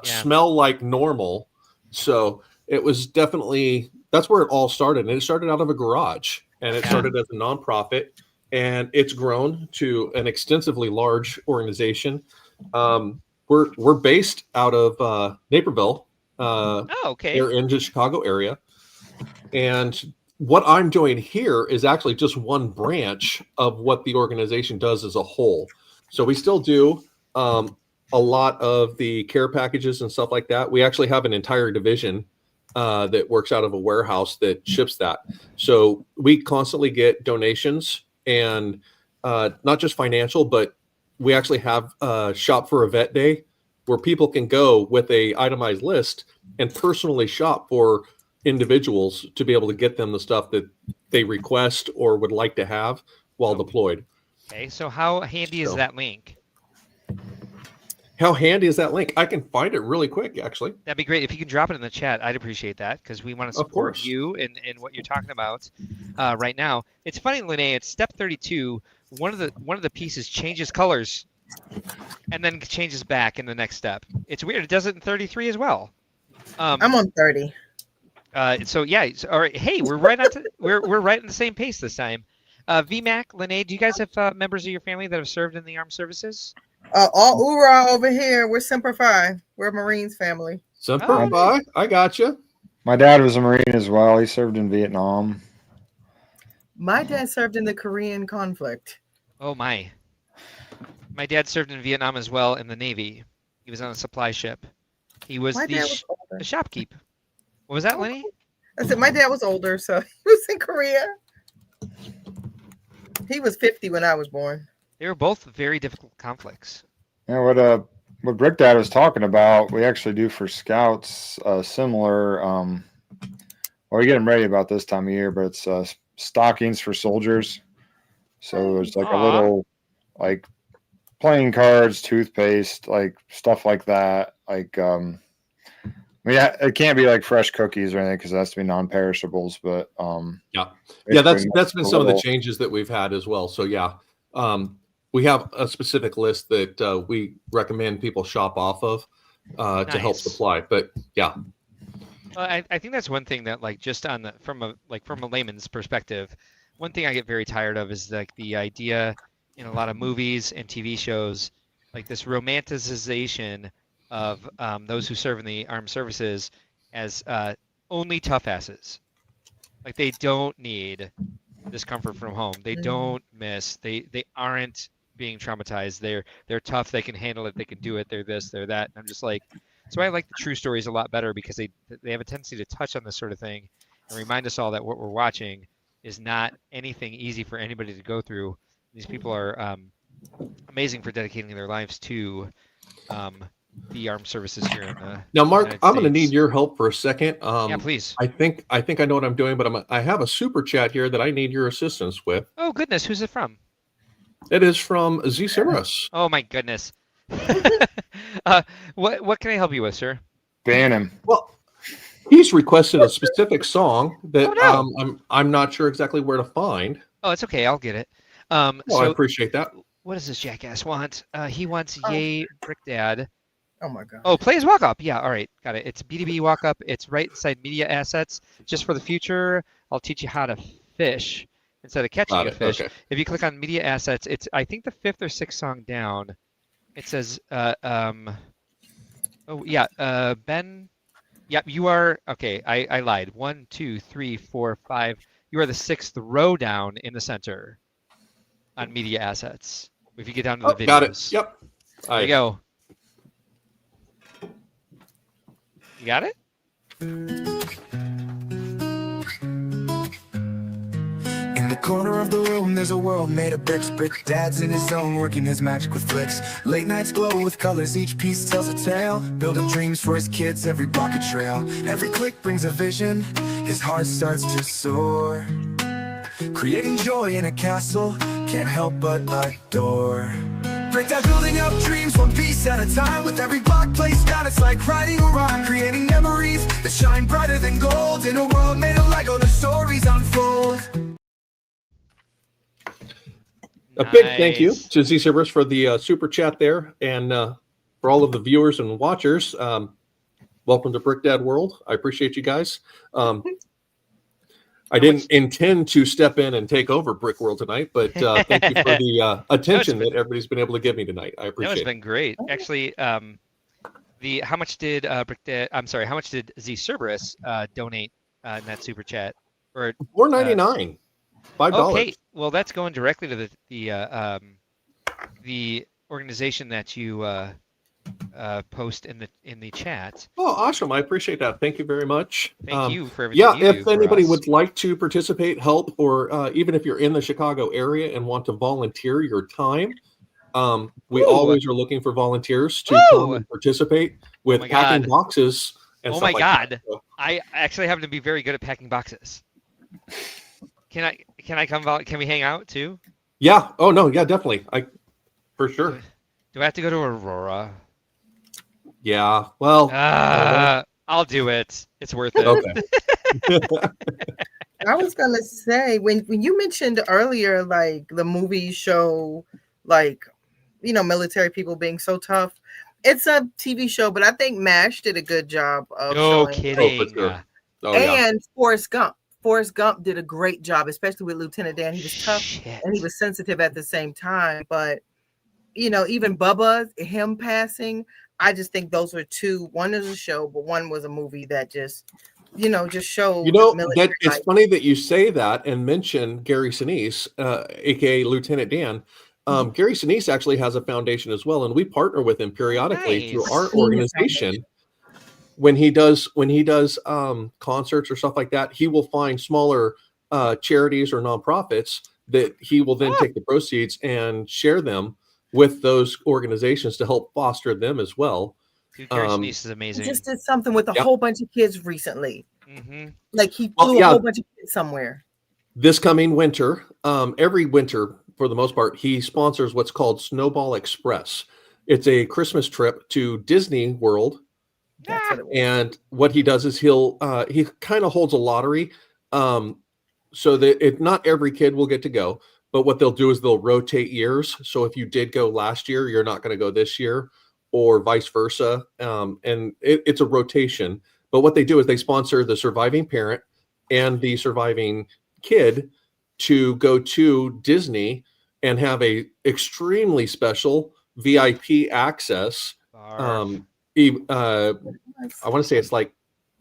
smell like normal. So it was definitely that's where it all started. And it started out of a garage, and it started as a nonprofit, and it's grown to an extensively large organization. We're based out of Naperville. Here in the Chicago area. And what I'm doing here is actually just one branch of what the organization does as a whole. So we still do a lot of the care packages and stuff like that. We actually have an entire division that works out of a warehouse that ships that. So we constantly get donations, and not just financial, but we actually have Shop for a Vet Day where people can go with a itemized list and personally shop for individuals to be able to get them the stuff that they request or would like to have while deployed. Okay, so how handy is that link? How handy is that link? I can find it really quick, actually. That'd be great. If you can drop it in the chat, I'd appreciate that, because we want to support you and what you're talking about right now. It's funny, Lenee, it's step 32. One of the pieces changes colors and then changes back in the next step. It's weird. It does it in 33 as well. I'm on 30. All right. Hey, we're right we're right in the same pace this time. VMAC, Lenee, do you guys have members of your family that have served in the armed services? All hoorah over here. We're Semper Fi. We're a Marines family. Semper Fi. I got you. My dad was a Marine as well. He served in Vietnam. My dad served in the Korean conflict. Oh my. My dad served in Vietnam as well in the Navy. He was on a supply ship. He was the shopkeep. What was that, Lenee? I said my dad was older, so he was in Korea. He was 50 when I was born. They were both very difficult conflicts. Yeah, what Brick Dad was talking about, we actually do for scouts similar. We get them ready about this time of year, but it's stockings for soldiers. So there's like a little like playing cards, toothpaste, like stuff like that. Like it can't be like fresh cookies or anything because it has to be non-perishables. But that's been some of the changes that we've had as well. So we have a specific list that we recommend people shop off of to help supply. But I think that's one thing that like just on the from a layman's perspective, one thing I get very tired of is like the idea in a lot of movies and TV shows, like this romanticization of those who serve in the armed services as only tough asses. Like they don't need discomfort from home. They don't miss. They aren't being traumatized. They're tough. They can handle it. They can do it. They're this. They're that. And I'm just like, so I like the true stories a lot better because they have a tendency to touch on this sort of thing and remind us all that what we're watching is not anything easy for anybody to go through. These people are amazing for dedicating their lives to the armed services here in the Now, Mark, United I'm going to States. need your help for a second. Yeah, please. I think I know what I'm doing, but I have a super chat here that I need your assistance with. Oh goodness, who's it from? It is from Z Cerberus. Oh my goodness. What can I help you with, sir? Ban him. Well, he's requested a specific song that Oh, no. I'm not sure exactly where to find. Oh, it's okay. I'll get it. Well, I So appreciate that. what does this jackass want? He wants Yay Brick Dad. Oh my god. Oh, play his walk up. Yeah, all right, got it. It's B2B walk up. It's right inside media assets. Just for the future, I'll teach you how to fish instead of catching Got a it, fish. okay. If you click on media assets, it's I think the 5th or 6th song down. It says Ben. Yep, you are okay. I lied. 1, 2, 3, 4, 5. You are the 6th row down in the center on media assets. If you get down to the videos. Got it. Yep. There you go. You got it? In the corner of the room, there's a world made of bricks. Brick Dad's in his zone, working his magic with flicks. Late nights glow with colors, each piece tells a tale. Building dreams for his kids, every block a trail. Every click brings a vision, his heart starts to soar. Creating joy in a castle, can't help but adore. Brick Dad building up dreams, one piece at a time. With every block placed down, it's like writing a rhyme. Creating memories that shine brighter than gold. In a world made of Lego, the stories unfold. A big thank you Nice. to Z Cerberus for the super chat there, and for all of the viewers and watchers. Welcome to Brick Dad World. I appreciate you guys. I didn't intend to step in and take over Brickworld tonight, but thank you for the attention that everybody's been able to give me tonight. I No, appreciate it's it. been great. Actually, how much did Brick Dad? I'm sorry, how much did Z Cerberus donate in that super chat? Or $4.99, $5. okay, well that's going directly to the organization that you post in the chat. Oh, awesome! I appreciate that. Thank you very much. Thank you for everything. Yeah, you do if for anybody us. would like to participate, help, or even if you're in the Chicago area and want to volunteer your time, we Ooh. always are looking for volunteers to come Woo. and participate with my packing God. boxes and Oh stuff my like God. that. So, I actually happen to be very good at packing boxes. Can I come out? Can we hang out too? yeah. Oh no. Yeah. Definitely. For sure. Do I have to go to Aurora? Yeah. Well. I'll do it. It's worth it. Okay. I was gonna say when you mentioned earlier, like the movie show, like military people being so tough. It's a TV show, but I think MASH did a good job of No showing. kidding. Oh, for sure. Oh, yeah. And Forrest Gump. Forrest Gump did a great job, especially with Lieutenant Dan. He was tough Shit. and he was sensitive at the same time. But even Bubba, him passing, I just think those were two. One is a show, but one was a movie that just showed. That it's funny that you say that and mention Gary Sinise, aka Lieutenant Dan. Gary Sinise actually has a foundation as well, and we partner with him periodically through our organization. When he does concerts or stuff like that, he will find smaller charities or nonprofits that he will then take the proceeds and share them with those organizations to help foster them as well. Dude, Gary Sinise is amazing. He just did something with a whole bunch of kids recently. Mm-hmm. Like he flew a whole bunch of kids somewhere. This coming winter, every winter for the most part, he sponsors what's called Snowball Express. It's a Christmas trip to Disney World. That's what it was. And what he does is he kind of holds a lottery, so that not every kid will get to go. But what they'll do is they'll rotate years. So if you did go last year, you're not going to go this year, or vice versa. And it's a rotation. But what they do is they sponsor the surviving parent and the surviving kid to go to Disney and have a extremely special VIP access. I want to say it's like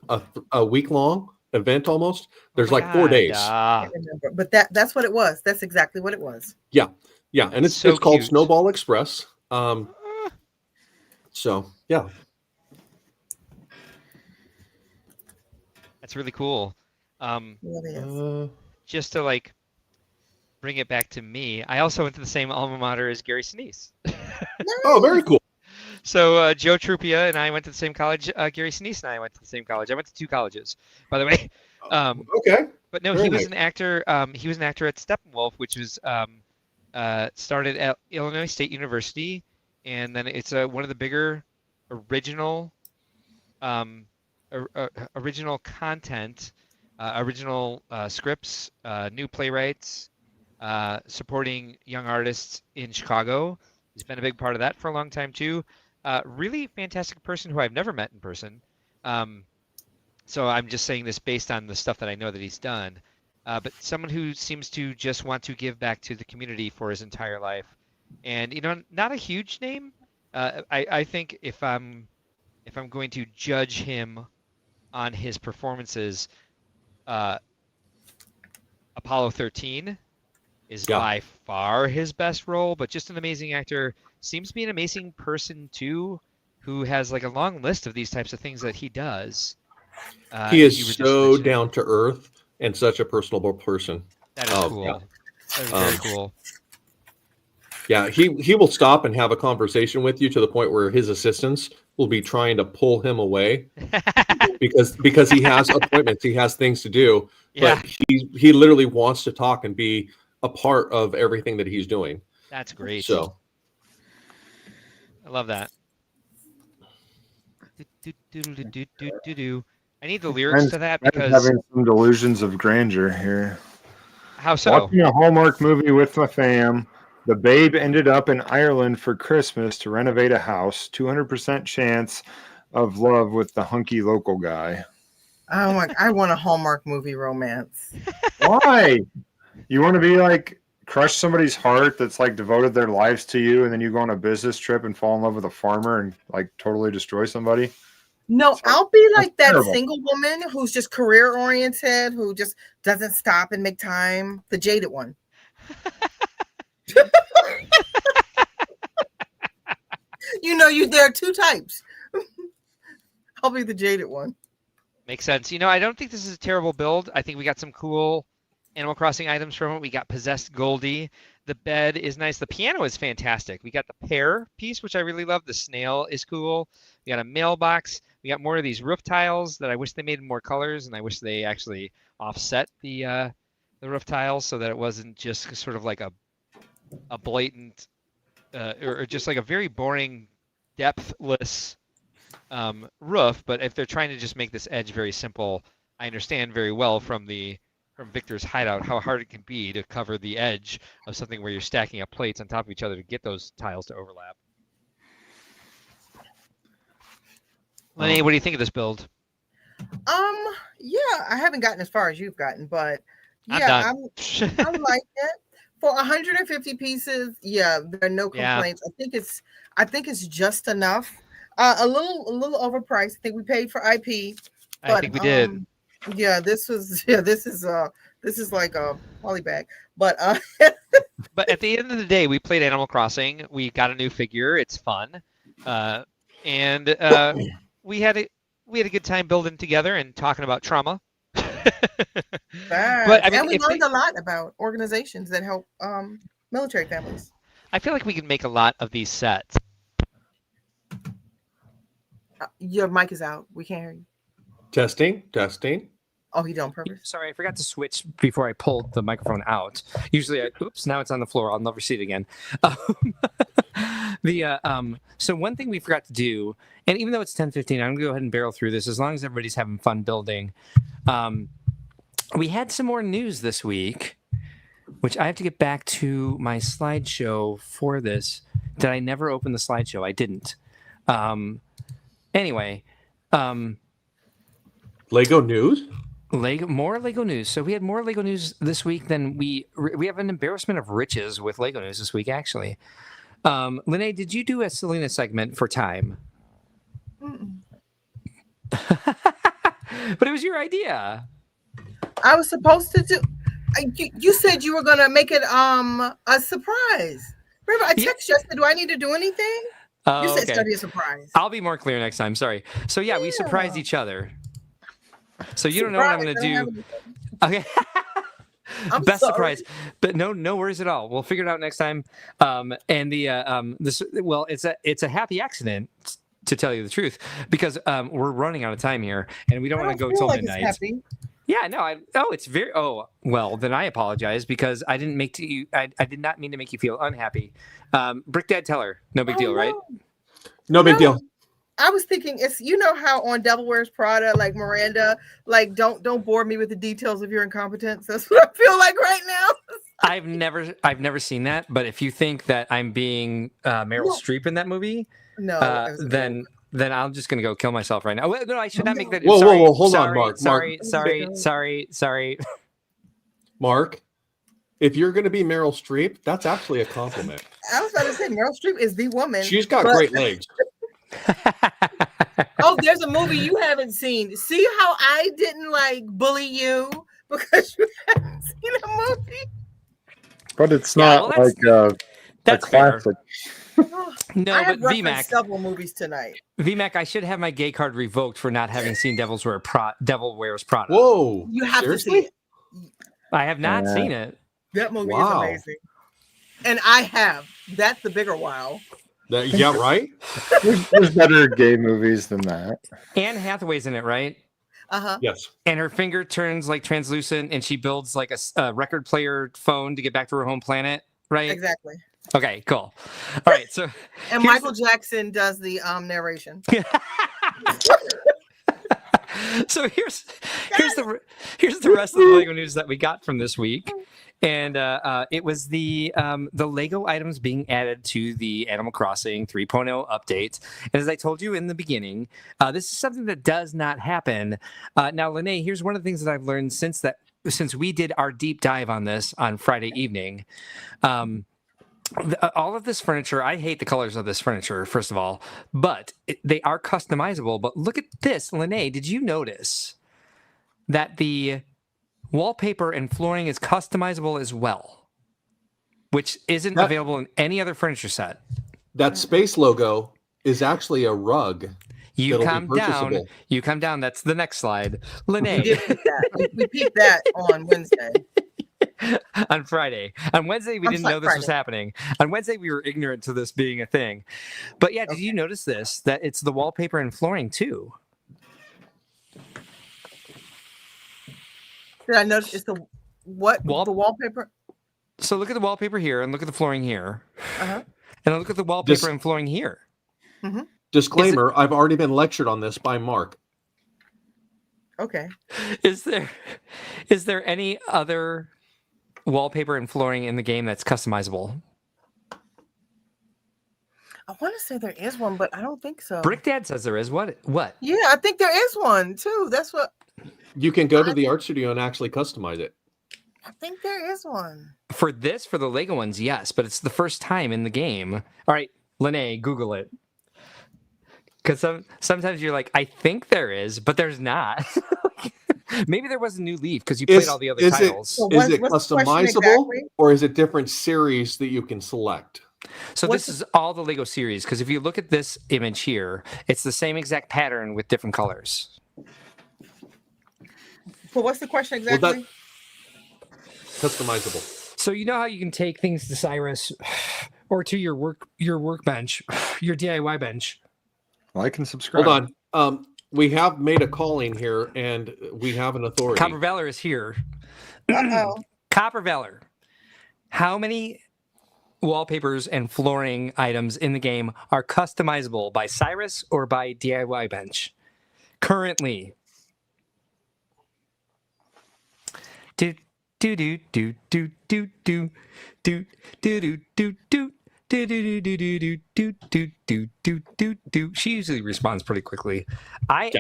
a week long event almost. There's like 4 days. I remember, but that's what it was. That's exactly what it was. Yeah, and it's So called cute. Snowball Express. So yeah, That's really cool. It is. Just to like bring it back to me, I also went to the same alma mater as Gary Sinise. oh, very cool. So Joe Trupia and I went to the same college. Gary Sinise and I went to the same college. I went to 2 colleges, by the way. Okay. But no, Very he was nice. an actor. He was an actor at Steppenwolf, which was started at Illinois State University, and then it's one of the bigger original original content, original scripts, new playwrights, supporting young artists in Chicago. He's been a big part of that for a long time too. Really fantastic person who I've never met in person. So I'm just saying this based on the stuff that I know that he's done. But someone who seems to just want to give back to the community for his entire life. And, not a huge name. I think if I'm going to judge him on his performances, Apollo 13 is by far his best role, but just an amazing actor. Seems to be an amazing person too, who has like a long list of these types of things that he does. He is so down to earth and such a personable person. That is cool. Yeah. That is very cool. Yeah, he will stop and have a conversation with you to the point where his assistants will be trying to pull him away because he has appointments, he has things to do. Yeah. But he literally wants to talk and be a part of everything that he's doing. That's great. So I love that. I need the lyrics to that I'm because having some delusions of grandeur here. how so? Watching a Hallmark movie with my fam. The babe ended up in Ireland for Christmas to renovate a house. 200% chance of love with the hunky local guy. Oh my! I want a Hallmark movie romance. Why? You want to be like crush somebody's heart that's like devoted their lives to you, and then you go on a business trip and fall in love with a farmer and like totally destroy somebody? No, I'll be like that terrible. single woman who's just career oriented, who just doesn't stop and make time. The jaded one. There are 2 types. I'll be the jaded one. Makes sense. I don't think this is a terrible build. I think we got some cool Animal Crossing items from it. We got possessed Goldie. The bed is nice. The piano is fantastic. We got the pear piece, which I really love. The snail is cool. We got a mailbox. We got more of these roof tiles that I wish they made in more colors, and I wish they actually offset the roof tiles so that it wasn't just sort of like a blatant or just like a very boring, depthless roof. But if they're trying to just make this edge very simple, I understand very well from Victor's hideout how hard it can be to cover the edge of something where you're stacking up plates on top of each other to get those tiles to overlap. Lenee, what do you think of this build? Yeah, I haven't gotten as far as you've gotten, but I'm yeah, done. I like it. For 150 pieces, yeah, there are no complaints. I think it's just enough. A little overpriced. I think we paid for IP. But, I think we did. Yeah, this is like a poly bag. But But at the end of the day, we played Animal Crossing. We got a new figure. It's fun, and we had a good time building together and talking about trauma. But we learned a lot about organizations that help military families. I feel like we can make a lot of these sets. Your mic is out. We can't hear you. Testing. Oh, he did on purpose. Sorry, I forgot to switch before I pulled the microphone out. Usually, oops, now it's on the floor. I'll never see it again. So one thing we forgot to do, and even though it's 10:15, I'm gonna go ahead and barrel through this as long as everybody's having fun building. We had some more news this week, which I have to get back to my slideshow for this. Did I never open the slideshow? I didn't. Anyway, Lego news? More Lego news. So we had more Lego news this week than we have an embarrassment of riches with Lego news this week, actually. Lenee, did you do a silliness segment for time? But it was your idea. I was supposed to do. You said you were gonna make it a surprise. Remember, I texted you. I said, "Do I need to do anything?" You said it's gonna be a surprise. I'll be more clear next time. Sorry. So yeah, we surprised each other. So you don't know what I'm gonna do. Okay. Best sorry. surprise, but no worries at all. We'll figure it out next time. And it's a happy accident, to tell you the truth, because we're running out of time here, and we don't want to go till midnight. Yeah, no, it's very. Oh, well, then I apologize because I didn't make you. I did not mean to make you feel unhappy. Brick Dad, tell her, no big deal, right? No big deal. I was thinking it's how on Devil Wears Prada, like Miranda, like don't bore me with the details of your incompetence. That's what I feel like right now. I've never seen that, but if you think that I'm being Meryl Streep in that movie, then I'm just gonna go kill myself right now. Well, no, I should not make that. Whoa, hold on, Mark. Sorry. Mark, if you're gonna be Meryl Streep, that's actually a compliment. I was about to say Meryl Streep is the woman. She's got great legs. Oh, there's a movie you haven't seen. See how I didn't bully you because you haven't seen a movie? But it's not a classic. No, I but have VMAC. several movies tonight. VMAC, I should have my gay card revoked for not having seen Devil Wears Prada. Whoa! You have to see it. I have not seen it. That movie is amazing, and I have. That's the bigger wow. Yeah, right. There's better gay movies than that. Anne Hathaway's in it, right? Yes. And her finger turns translucent, and she builds a record player phone to get back to her home planet, right? Exactly. Okay, cool. All right, so and Michael Jackson does the narration. So here's the rest of the Lego news that we got from this week, and it was the Lego items being added to the Animal Crossing 3.0 update. And as I told you in the beginning, this is something that does not happen. Now, Lenee, here's one of the things that I've learned since we did our deep dive on this on Friday evening. All of this furniture, I hate the colors of this furniture, first of all, but they are customizable. But look at this, Lenee, did you notice that the wallpaper and flooring is customizable as well, which isn't available in any other furniture set? That space logo is actually a rug. You come down. That's the next slide. Lenee. We peeped that on Wednesday. On Friday. On Wednesday, we didn't know this was happening. On Wednesday, we were ignorant to this being a thing. But yeah, did you notice this? That it's the wallpaper and flooring too. Did I notice it's the wallpaper? So look at the wallpaper here and look at the flooring here. And look at the wallpaper and flooring here. Mm-hmm. Disclaimer, I've already been lectured on this by Mark. Okay. Is there any other wallpaper and flooring in the game that's customizable? I want to say there is one, but I don't think so. Brick Dad says there is. What? Yeah, I think there is one too. That's what. You can go to the art studio and actually customize it. I think there is one. For the Lego ones, yes, but it's the first time in the game. All right, Lenee, Google it. Because sometimes you're like, I think there is, but there's not. Maybe there was a new Leaf because you played all the other titles. Is it customizable or is it different series that you can select? So this is all the Lego series, because if you look at this image here, it's the same exact pattern with different colors. But what's the question exactly? Customizable. So you know how you can take things to Cyrus or to your workbench, your DIY bench. Like and subscribe. Hold on. We have made a calling here, and we have an authority. Copper Valor is here. Copper Valor. How many wallpapers and flooring items in the game are customizable by Cyrus or by DIY Bench currently? Do do do do do do do do do do do Do do do do do do do do do do do. She usually responds pretty quickly. I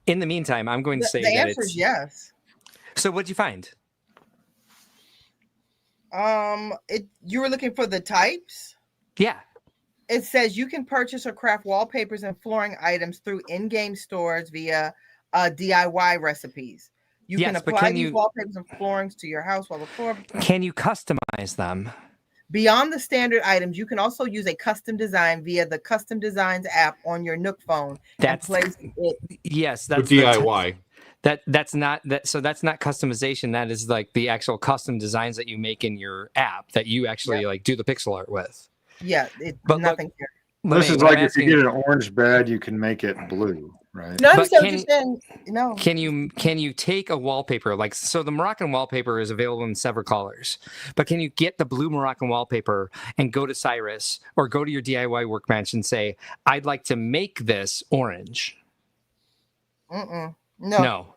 in the meantime, I'm going to say The that answer it's is yes. So what'd you find? You were looking for the types? Yeah. It says you can purchase or craft wallpapers and flooring items through in-game stores via DIY recipes. You Yes, can but apply can these you- wallpapers and floorings to your house while the floor. Can you customize them? Beyond the standard items, you can also use a custom design via the Custom Designs app on your Nook phone. That's and place it. Yes, With that's the DIY. That's not that. So that's not customization. That is like the actual custom designs that you make in your app that you actually like do the pixel art with. Yeah, it's But look- nothing here. This is What I'm like if you asking- get an orange bed, you can make it blue, right? No, I But understand what can- you're saying. No. Can you take a wallpaper like so the Moroccan wallpaper is available in several colors, but can you get the blue Moroccan wallpaper and go to Cyrus or go to your DIY workbench and say I'd like to make this orange? Mm-mm. No. No.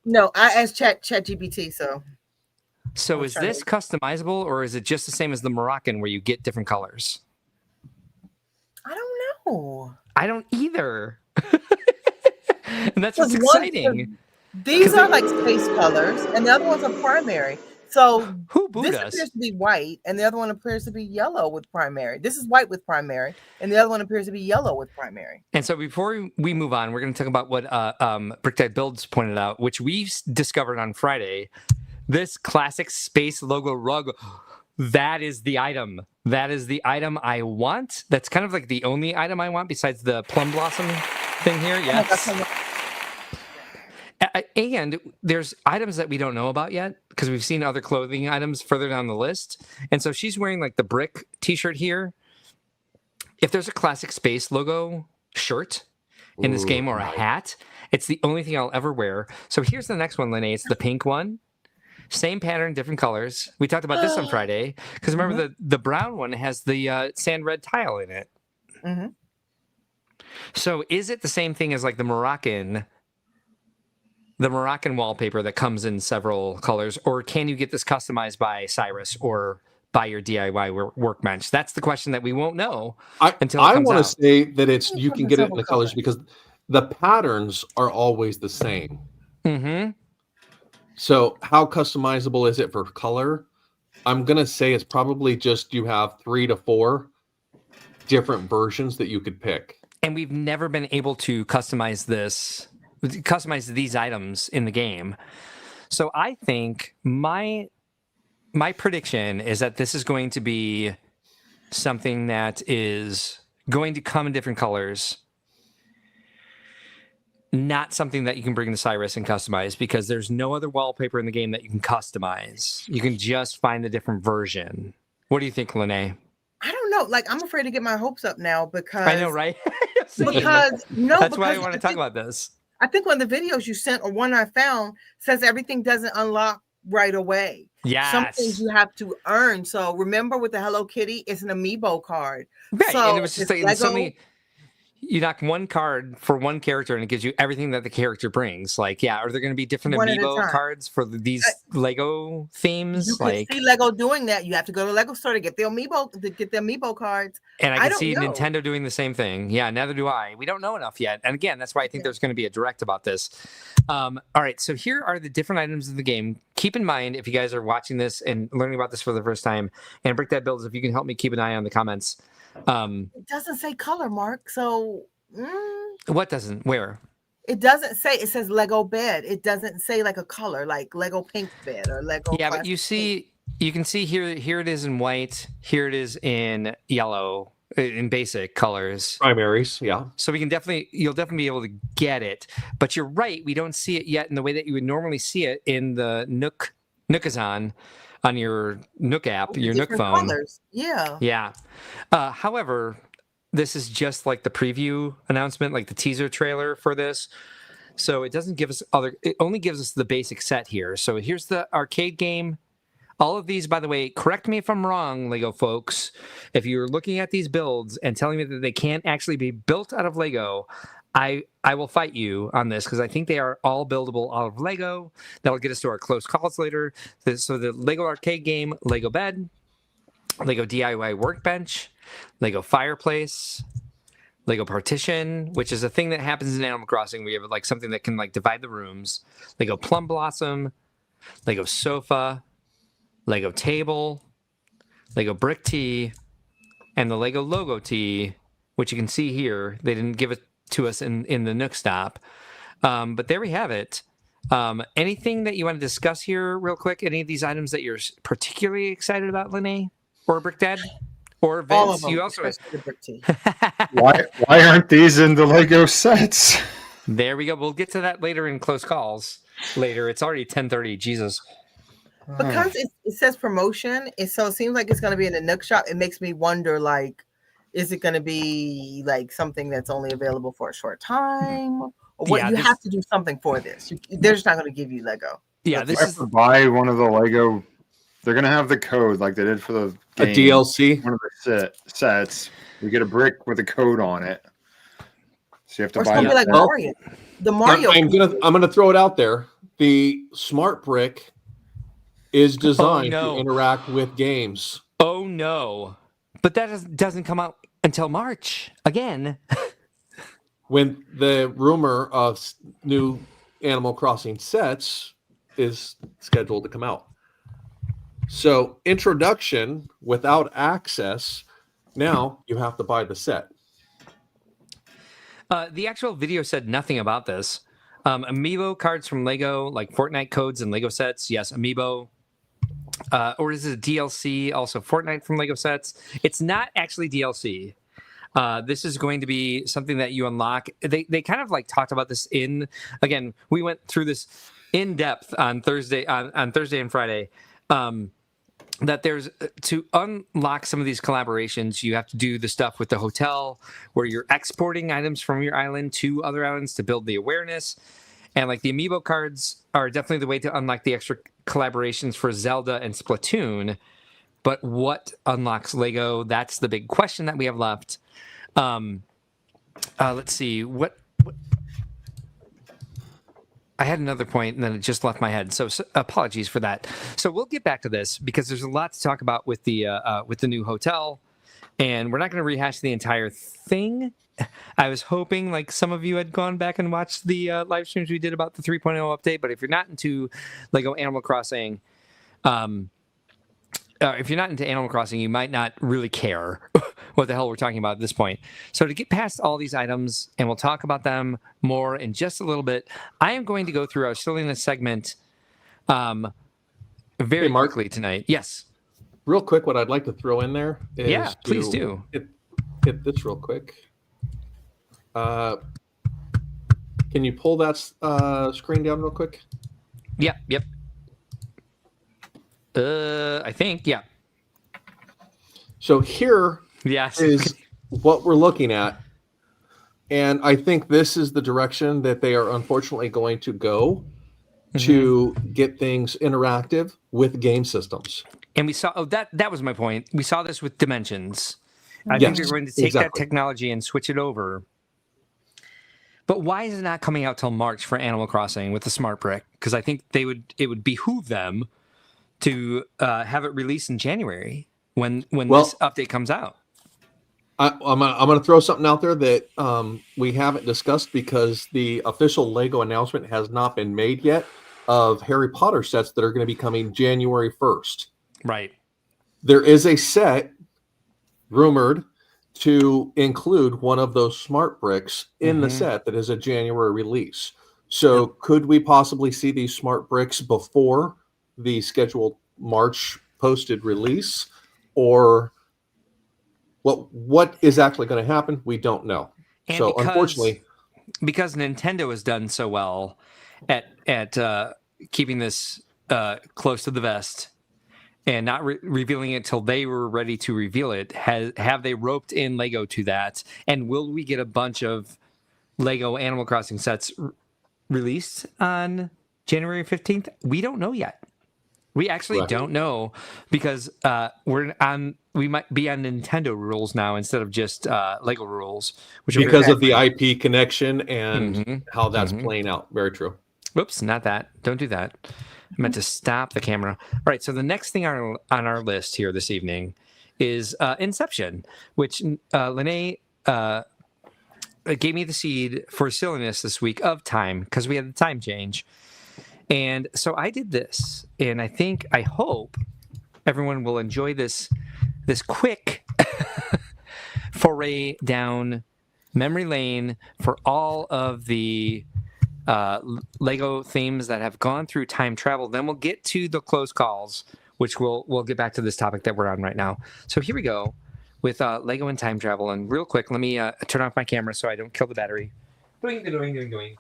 No, I asked ChatGPT, so So I'm is trying this customizable or is it just the same as the Moroccan where you get different colors? I don't know. I don't either. And that's what's Because one- exciting. These are like space colors, and the other ones are primary. So Who booed this us? appears to be white, and the other one appears to be yellow with primary. This is white with primary, and the other one appears to be yellow with primary. And so before we move on, we're going to talk about what Brickworld Builds pointed out, which we discovered on Friday. This classic space logo rug, that is the item. That is the item I want. That's kind of like the only item I want besides the plum blossom thing here. Yes. And there's items that we don't know about yet because we've seen other clothing items further down the list. And so she's wearing like the brick t-shirt here. If there's a classic space logo shirt in this game or a hat, it's the only thing I'll ever wear. So here's the next one, Lenee. It's the pink one. Same pattern, different colors. We talked about this on Friday because remember the brown one has the sand red tile in it. Mm-hmm. So is it the same thing as like the Moroccan wallpaper that comes in several colors, or can you get this customized by Cyrus or by your DIY workbench? That's the question that we won't know until it I comes want out. to say that you can get it in several the colors because the patterns are always the same. Mm-hmm. So how customizable is it for color? I'm going to say it's probably just you have 3 to 4 different versions that you could pick. And we've never been able to customize these items in the game. So I think my prediction is that this is going to be something that is going to come in different colors. Not something that you can bring to Cyrus and customize because there's no other wallpaper in the game that you can customize. You can just find a different version. What do you think, Lenee? I don't know. Like, I'm afraid to get my hopes up now because I know, right? That's why I want to talk about this. I think one of the videos you sent or one I found says everything doesn't unlock right away. Yes. Some things you have to earn. So remember with the Hello Kitty, it's an amiibo card. Right. So and it was just like Lego, suddenly you knock one card for one character and it gives you everything that the character brings. Like, yeah, are there going to be different One at a amiibo time. cards for these Lego themes? you Like, can see Lego doing that. You have to go to the Lego store to get the amiibo cards. and I can don't see know. Nintendo doing the same thing. Yeah, neither do I. We don't know enough yet. And again, that's why I think there's going to be a direct about this. All right, so here are the different items of the game. Keep in mind, if you guys are watching this and learning about this for the first time, and Brick That Builds, if you can help me keep an eye on the comments. It doesn't say color, Mark. So What doesn't? Where? it doesn't say. It says Lego bed. It doesn't say like a color, like Lego pink bed or Lego. Yeah, but you see, you can see here it is in white. Here it is in yellow, in basic colors. Primaries, yeah. So you'll definitely be able to get it. But you're right, we don't see it yet in the way that you would normally see it in the Nookazon on your Nook app, your Nook different phone. colors. Yeah. Yeah. However, this is just like the preview announcement, like the teaser trailer for this. So it doesn't give us it only gives us the basic set here. So here's the arcade game. All of these, by the way, correct me if I'm wrong, Lego folks. If you're looking at these builds and telling me that they can't actually be built out of Lego, I will fight you on this because I think they are all buildable out of Lego. That'll get us to our close calls later. So the Lego arcade game, Lego bed, Lego DIY workbench, Lego fireplace, Lego partition, which is a thing that happens in Animal Crossing. We have like something that can like divide the rooms. Lego plum blossom, Lego sofa, Lego table, Lego brick tee, and the Lego logo tee, which you can see here. They didn't give it to us in the Nook stop. But there we have it. Anything that you want to discuss here real quick? Any of these items that you're particularly excited about, Lenee? Or Brick Dad? Or Vince? All of them, you also especially the brick tee. Why aren't these in the Lego sets? There we go. We'll get to that later in close calls. Later. It's already 10:30. Jesus. Because it says promotion, so it seems like it's going to be in the Nook shop. It makes me wonder, like, is it going to be like something that's only available for a short time? Or what? Yeah, You have to do something for this. They're just not going to give you Lego. Yeah, This is to buy one of the Lego. They're gonna have the code like they did for the game, A DLC. One of the sets. You get a brick with a code on it, so you have to Or buy something that. like Mario. The Mario. I'm gonna throw it out there. The smart brick is designed to interact with games. Oh no! But that doesn't come out until March again. When the rumor of new Animal Crossing sets is scheduled to come out. So introduction without access, now you have to buy the set. The actual video said nothing about this. Amiibo cards from Lego, like Fortnite codes and Lego sets. Yes, Amiibo. Or is it a DLC? Also Fortnite from Lego sets. It's not actually DLC. This is going to be something that you unlock. They kind of like talked about this again, we went through this in depth on Thursday and Friday. That there's to unlock some of these collaborations, you have to do the stuff with the hotel where you're exporting items from your island to other islands to build the awareness. And like the Amiibo cards are definitely the way to unlock the extra collaborations for Zelda and Splatoon. But what unlocks Lego? That's the big question that we have left. Let's see. What I had another point and then it just left my head. So apologies for that. So we'll get back to this because there's a lot to talk about with the new hotel, and we're not going to rehash the entire thing. I was hoping like some of you had gone back and watched the live streams we did about the 3.0 update. But if you're not into Lego Animal Crossing, you might not really care what the hell we're talking about at this point. So to get past all these items, and we'll talk about them more in just a little bit, I am going to go through our silliness segment very quickly tonight. Yes. Real quick, what I'd like to throw in there is please do. Hit this real quick. Can you pull that screen down real quick? Yep. I think, yeah. So here is what we're looking at. And I think this is the direction that they are unfortunately going to go to get things interactive with game systems. And we saw, that was my point. We saw this with Dimensions. I think they're going to take that technology and switch it over. But why is it not coming out till March for Animal Crossing with the Smart Brick? Because I think it would behoove them to have it released in January when this update comes out. I'm going to throw something out there that we haven't discussed because the official Lego announcement has not been made yet of Harry Potter sets that are going to be coming January 1st. Right. There is a set rumored to include one of those smart bricks in the set that is a January release. So could we possibly see these smart bricks before the scheduled March posted release, or what is actually going to happen? We don't know. And so unfortunately, because Nintendo has done so well at keeping this close to the vest and not revealing it till they were ready to reveal it, have they roped in Lego to that? And will we get a bunch of Lego Animal Crossing sets released on January 15th? We don't know yet. We actually don't know because we might be on Nintendo rules now instead of just Lego rules, which because of the IP connection and how that's playing out. Very true. Whoops, not that. Don't do that. I meant to stop the camera. All right, so the next thing on our list here this evening is Inception, which Lenee gave me the seed for silliness this week of time because we had the time change. And so I did this, and I hope everyone will enjoy this quick foray down memory lane for all of the Lego themes that have gone through time travel. Then we'll get to the close calls, which we'll get back to this topic that we're on right now. So here we go with Lego and time travel. And real quick, let me turn off my camera so I don't kill the battery. Doing.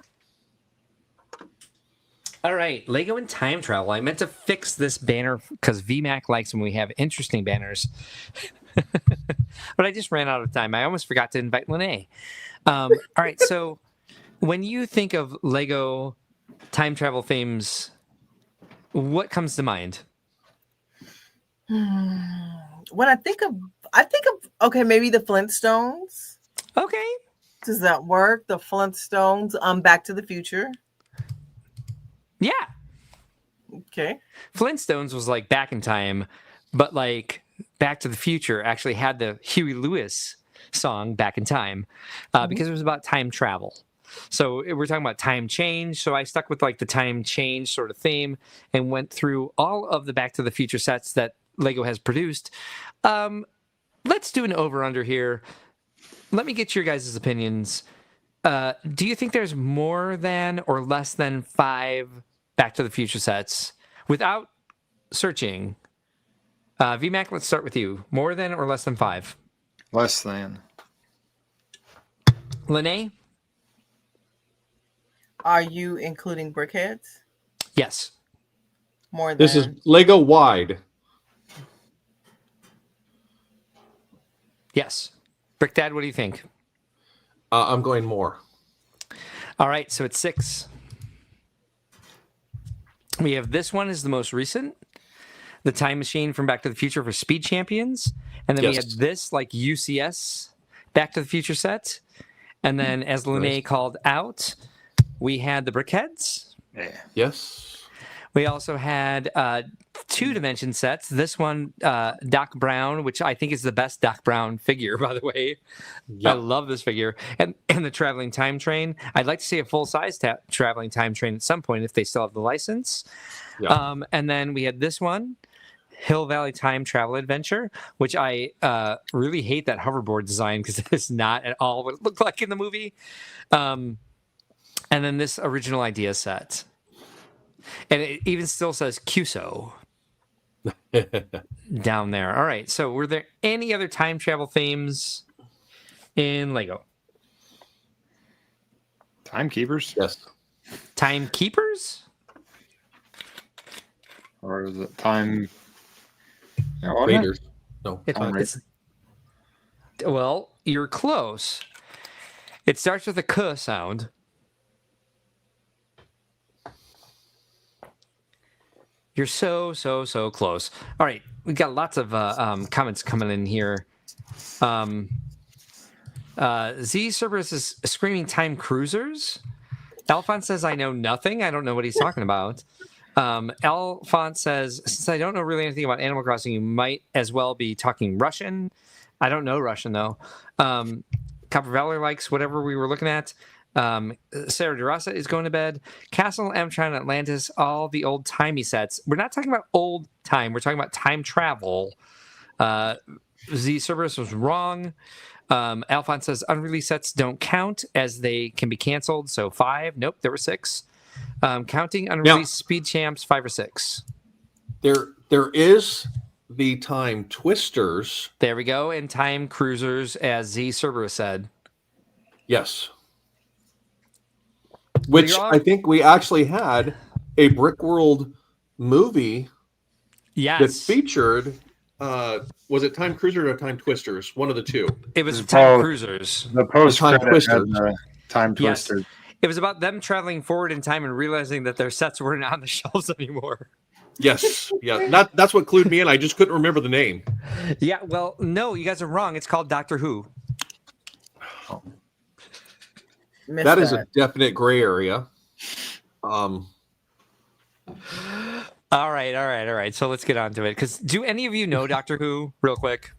All right, Lego and time travel. I meant to fix this banner because VMAC likes when we have interesting banners. But I just ran out of time. I almost forgot to invite Lenee. All right, so when you think of Lego time travel themes, what comes to mind? When I think of okay, maybe the Flintstones. Okay. Does that work? The Flintstones, Back to the Future. Yeah. Okay. Flintstones was like back in time, but like Back to the Future actually had the Huey Lewis song Back in Time because it was about time travel. So we're talking about time change. So I stuck with like the time change sort of theme and went through all of the Back to the Future sets that Lego has produced. Let's do an over-under here. Let me get your guys' opinions. Do you think there's more than or less than 5 Back to the Future sets? Without searching, VMAC, let's start with you. More than or less than 5? Less than. Lenee? Are you including Brickheads? Yes. More than. This is Lego wide. Yes. Brick Dad, what do you think? I'm going more. All right, so it's 6. We have this one is the most recent, the time machine from Back to the Future for Speed Champions, and then we had this like UCS Back to the Future set, and then as Lenee called out, we had the Brickheads. Yeah. Yes. We also had 2-dimension sets. This one, Doc Brown, which I think is the best Doc Brown figure, by the way. Yep. I love this figure. And the Traveling Time Train. I'd like to see a full-size Traveling Time Train at some point if they still have the license. Yep. And then we had this one, Hill Valley Time Travel Adventure, which I really hate that hoverboard design because it's not at all what it looked like in the movie. And then this original idea set. And it even still says QSO down there. All right. So were there any other time travel themes in Lego? Timekeepers? Yes. Timekeepers? Or is it time... Raiders. No. Well, you're close. It starts with a K sound. You're so close. All right, we got lots of comments coming in here. Z Cerberus is screaming time cruisers. Alphonse says, I know nothing. I don't know what he's talking about. Alphonse says, since I don't know really anything about Animal Crossing, you might as well be talking Russian. I don't know Russian, though. Copper Valor likes whatever we were looking at. Sarah DeRosa is going to bed. Castle, Amtron, Atlantis, all the old timey sets. We're not talking about old time. We're talking about time travel. Z Cerberus was wrong. Alphonse says unreleased sets don't count as they can be canceled. So 5. Nope, there were 6. Counting unreleased Speed Champs, 5 or 6. There is the Time Twisters. There we go. And Time Cruisers, as Z Cerberus said. Yes. Which I think we actually had a Brickworld movie that featured, was it Time Cruiser or Time Twisters? One of the two. It was Time Cruisers. The post-Time Twisters. Time Twisters. Yes. It was about them traveling forward in time and realizing that their sets weren't on the shelves anymore. Yes. Yeah. That's what clued me in. I just couldn't remember the name. Yeah. Well, no, you guys are wrong. It's called Doctor Who. That is a definite gray area. All right. So let's get on to it. Because do any of you know Doctor Who, real quick?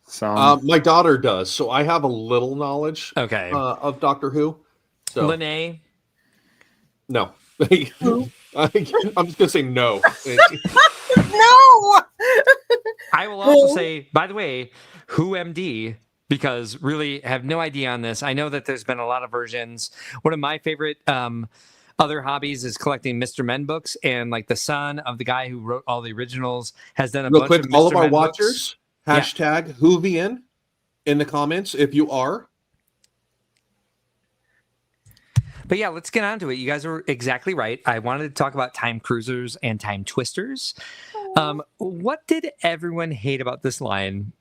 Some. My daughter does, so I have a little knowledge. Okay. Of Doctor Who. So Lenee. no. I'm just gonna say no. No. I will also say, by the way, Who MD, because really have no idea on this. I know that there's been a lot of versions. One of my favorite other hobbies is collecting Mr. Men books, and like the son of the guy who wrote all the originals has done a Real bunch quick, of all of Mr. our Men watchers, books. hashtag Whovian in the comments if you are. But yeah, let's get on to it. You guys are exactly right. I wanted to talk about time cruisers and time twisters. What did everyone hate about this line?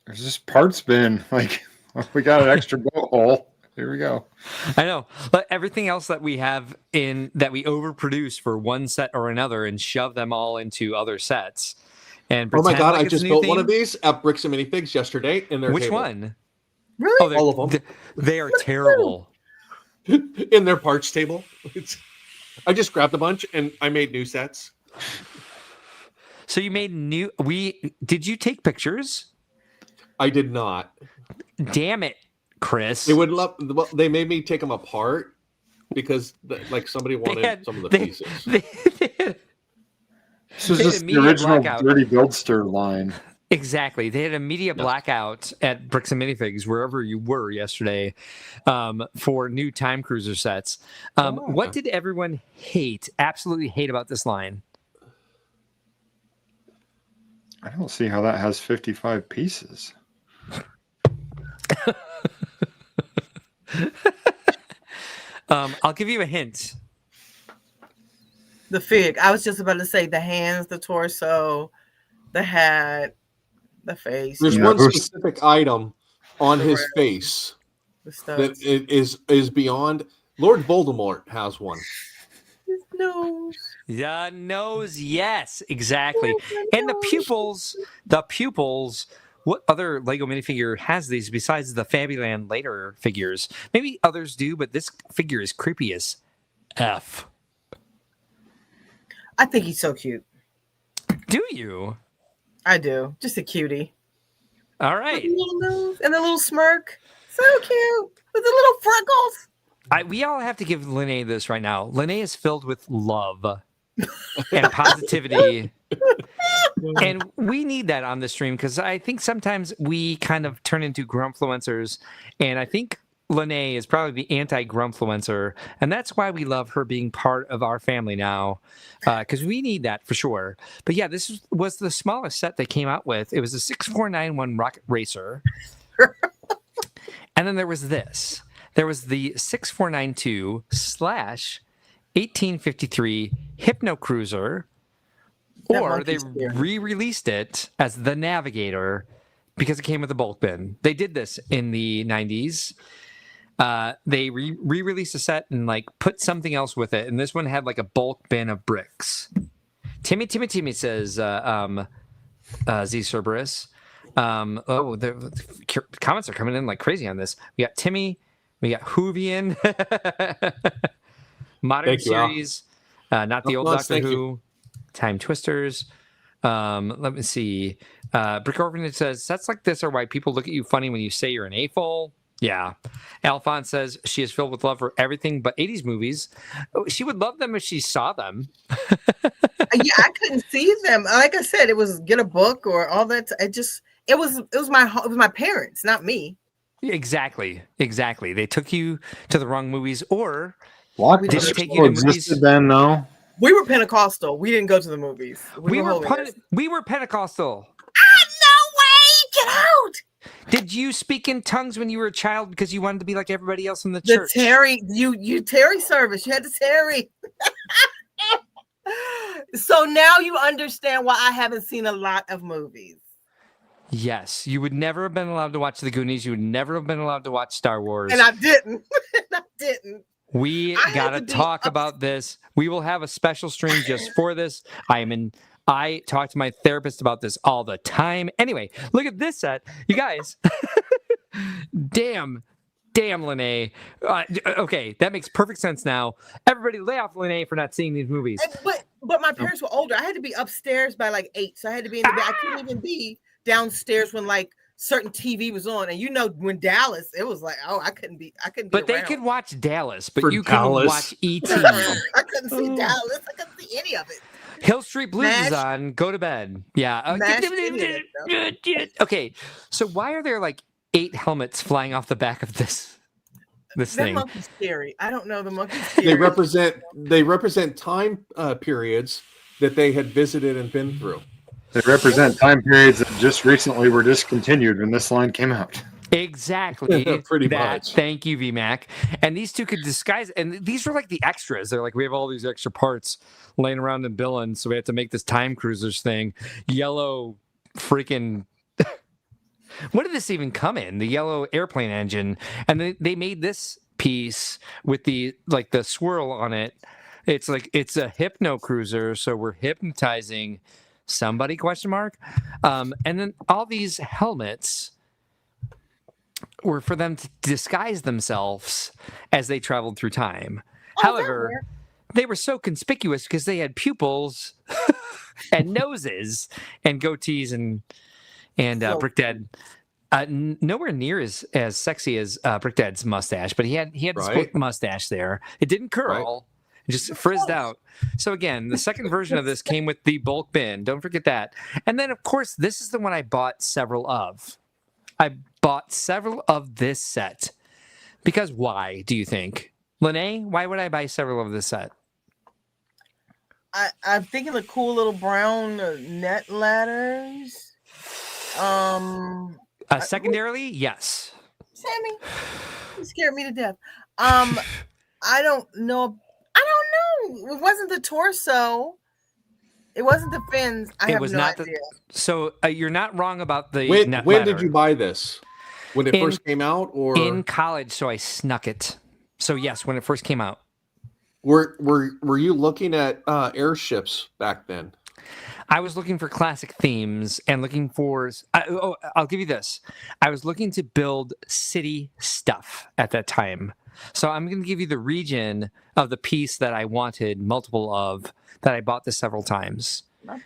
There's this part spin. Like, we got an extra boat hole. Here we go. I know, but everything else that we have in that we overproduce for one set or another and shove them all into other sets. And Oh my god, like I it's just a new built one theme. of these at Bricks and Minifigs yesterday in their Which table. one? Really? Oh, All of them. They are terrible. In their parts table. I just grabbed a bunch and I made new sets. So you made new. Did you take pictures? I did not. Damn it, Chris. They would love. They made me take them apart because like somebody wanted some of the pieces. This is They had just a the media original blackout. Dirty Buildster line. Exactly. They had a media blackout at Bricks and Minifigs, wherever you were yesterday, for new Time Cruiser sets. What did everyone absolutely hate about this line? I don't see how that has 55 pieces. I'll give you a hint. The fig. I was just about to say the hands, the torso, the hat, the face. There's Yeah, one there's- specific item on his Correct. face The that studs. is beyond. Lord Voldemort has one. His nose. The nose, yes, exactly. And the pupils. What other Lego minifigure has these besides the Fabuland later figures? Maybe others do, but this figure is creepy as F. I think he's so cute. Do you? I do. Just a cutie. All right. With the little nose and the little smirk. So cute. With the little freckles. We all have to give Lenee this right now. Lenee is filled with love and positivity. And we need that on the stream because I think sometimes we kind of turn into grumpfluencers. And I think Lenee is probably the anti-grumpfluencer. And that's why we love her being part of our family now because we need that for sure. But yeah, this was the smallest set they came out with. It was a 6491 Rocket Racer. And then there was this. There was the 6492/1853 Hypno Cruiser, That or they monkey's scary. re-released it as the Navigator because it came with a bulk bin. They did this in the 90s. They re-released a set and like put something else with it, and this one had like a bulk bin of bricks. Timmy says, Z Cerberus. The comments are coming in like crazy on this. We got Timmy. We got Whovian, Modern Thank you, Al. Series, not the old Well, Doctor thank Who, you. Time Twisters. Let me see. Brickworld says, sets like this are why people look at you funny when you say you're an A-fole. Yeah. Alphonse says she is filled with love for everything but 80s movies. She would love them if she saw them. Yeah, I couldn't see them. Like I said, it was get a book or all that. It was my parents, not me. Exactly. They took you to the wrong movies, or Blockbuster Did you take still you to movies? existed then, though. We were Pentecostal. We didn't go to the movies. we were holiness. Pentecostal. No way! Get out! Did you speak in tongues when you were a child because you wanted to be like everybody else in the The church? Terry, you Terry service. You had the Terry. So now you understand why I haven't seen a lot of movies. Yes, you would never have been allowed to watch the Goonies. You would never have been allowed to watch Star Wars. And I didn't. I didn't. We I had gotta to be talk up- about this. We will have a special stream just for this. I talk to my therapist about this all the time. Anyway, look at this set, you guys. Damn, Lenee. Okay, that makes perfect sense now. Everybody, lay off Lenee for not seeing these movies. But my parents were older. I had to be upstairs by like 8, so I had to be in the bed. I couldn't even be downstairs when like certain TV was on, and when Dallas, it was like, oh, I couldn't be But they around. could watch Dallas, but For you couldn't Dallas. watch ET. I couldn't see Dallas. I couldn't see any of it. Hill Street Blues is Mash- on. Go to bed. Yeah. Mash did it, Okay. So why are there like 8 helmets flying off the back of this That thing? monkey's scary. I don't know the monkey's They scary. represent time periods that they had visited and been through. They represent time periods that just recently were discontinued when this line came out. Exactly. Pretty that. much. Thank you, VMAC. And these two could disguise, and these were like the extras. They're like, we have all these extra parts laying around in Billings, so we have to make this time cruisers thing. Yellow freaking. What did this even come in? The yellow airplane engine, and they made this piece with the swirl on it. It's like it's a hypno cruiser, so we're hypnotizing somebody ? And then all these helmets were for them to disguise themselves as they traveled through time. However, they were so conspicuous because they had pupils and noses and goatees and Brick Dad. Nowhere near as sexy as Brick Dad's mustache, but he had the split mustache there. It didn't curl. It just frizzed out. So again, the second version of this came with the bulk bin. Don't forget that. And then, of course, this is the one I bought several of. I bought several of this set. Because why, do you think? Lenee, why would I buy several of this set? I'm thinking the cool little brown net ladders. Secondarily, yes. Sammy, you scared me to death. I don't know. It wasn't the torso. It wasn't the fins. I have no idea. So you're not wrong about the net When ladder. did you buy this? When it first came out, or in college? So I snuck it. So yes, when it first came out. Were you looking at airships back then? I was looking for classic themes and looking for. I'll give you this. I was looking to build city stuff at that time. So I'm going to give you the region of the piece that I wanted multiple of that I bought this several times.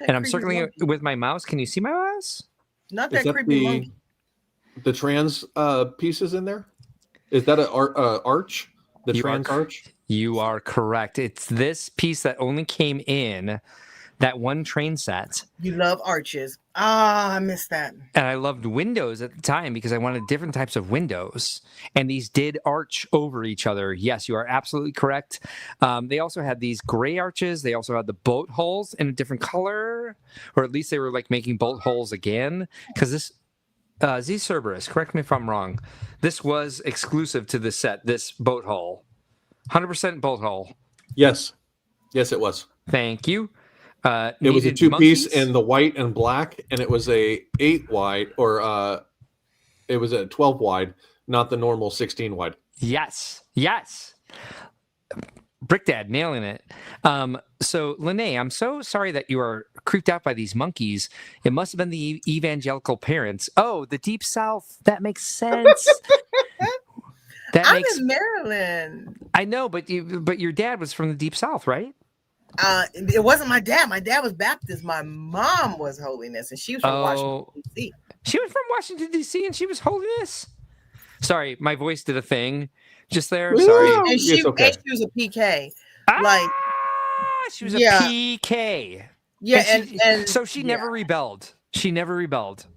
And I'm circling it with my mouse. Can you see my mouse? Not that creepy monkey. The trans pieces in there? Is that an arch? The trans arch? You are correct. It's this piece that only came in that one train set. You love arches. I missed that. And I loved windows at the time because I wanted different types of windows. And these did arch over each other. Yes, you are absolutely correct. They also had these gray arches. They also had the boat holes in a different color. Or at least they were like making boat holes again. Because this, Z Cerberus, correct me if I'm wrong. This was exclusive to this set, this boat hole. 100% bolt hole. Yes. Yes, it was. Thank you. It was a 2-piece in the white and black, and it was a 8 wide, or it was a 12 wide, not the normal 16 wide. Yes. Yes. Brick Dad nailing it. So Lenee, I'm so sorry that you are creeped out by these monkeys. It must have been the evangelical parents. Oh, the Deep South. That makes sense. I'm in Maryland. I know, but your dad was from the Deep South, right? It wasn't my dad. My dad was Baptist. My mom was Holiness, and she was from Washington, D.C. She was from Washington, D.C., and she was Holiness? Sorry, my voice did a thing just there. Sorry. And she was a PK. She was a PK. Yeah, and so she never rebelled. She never rebelled.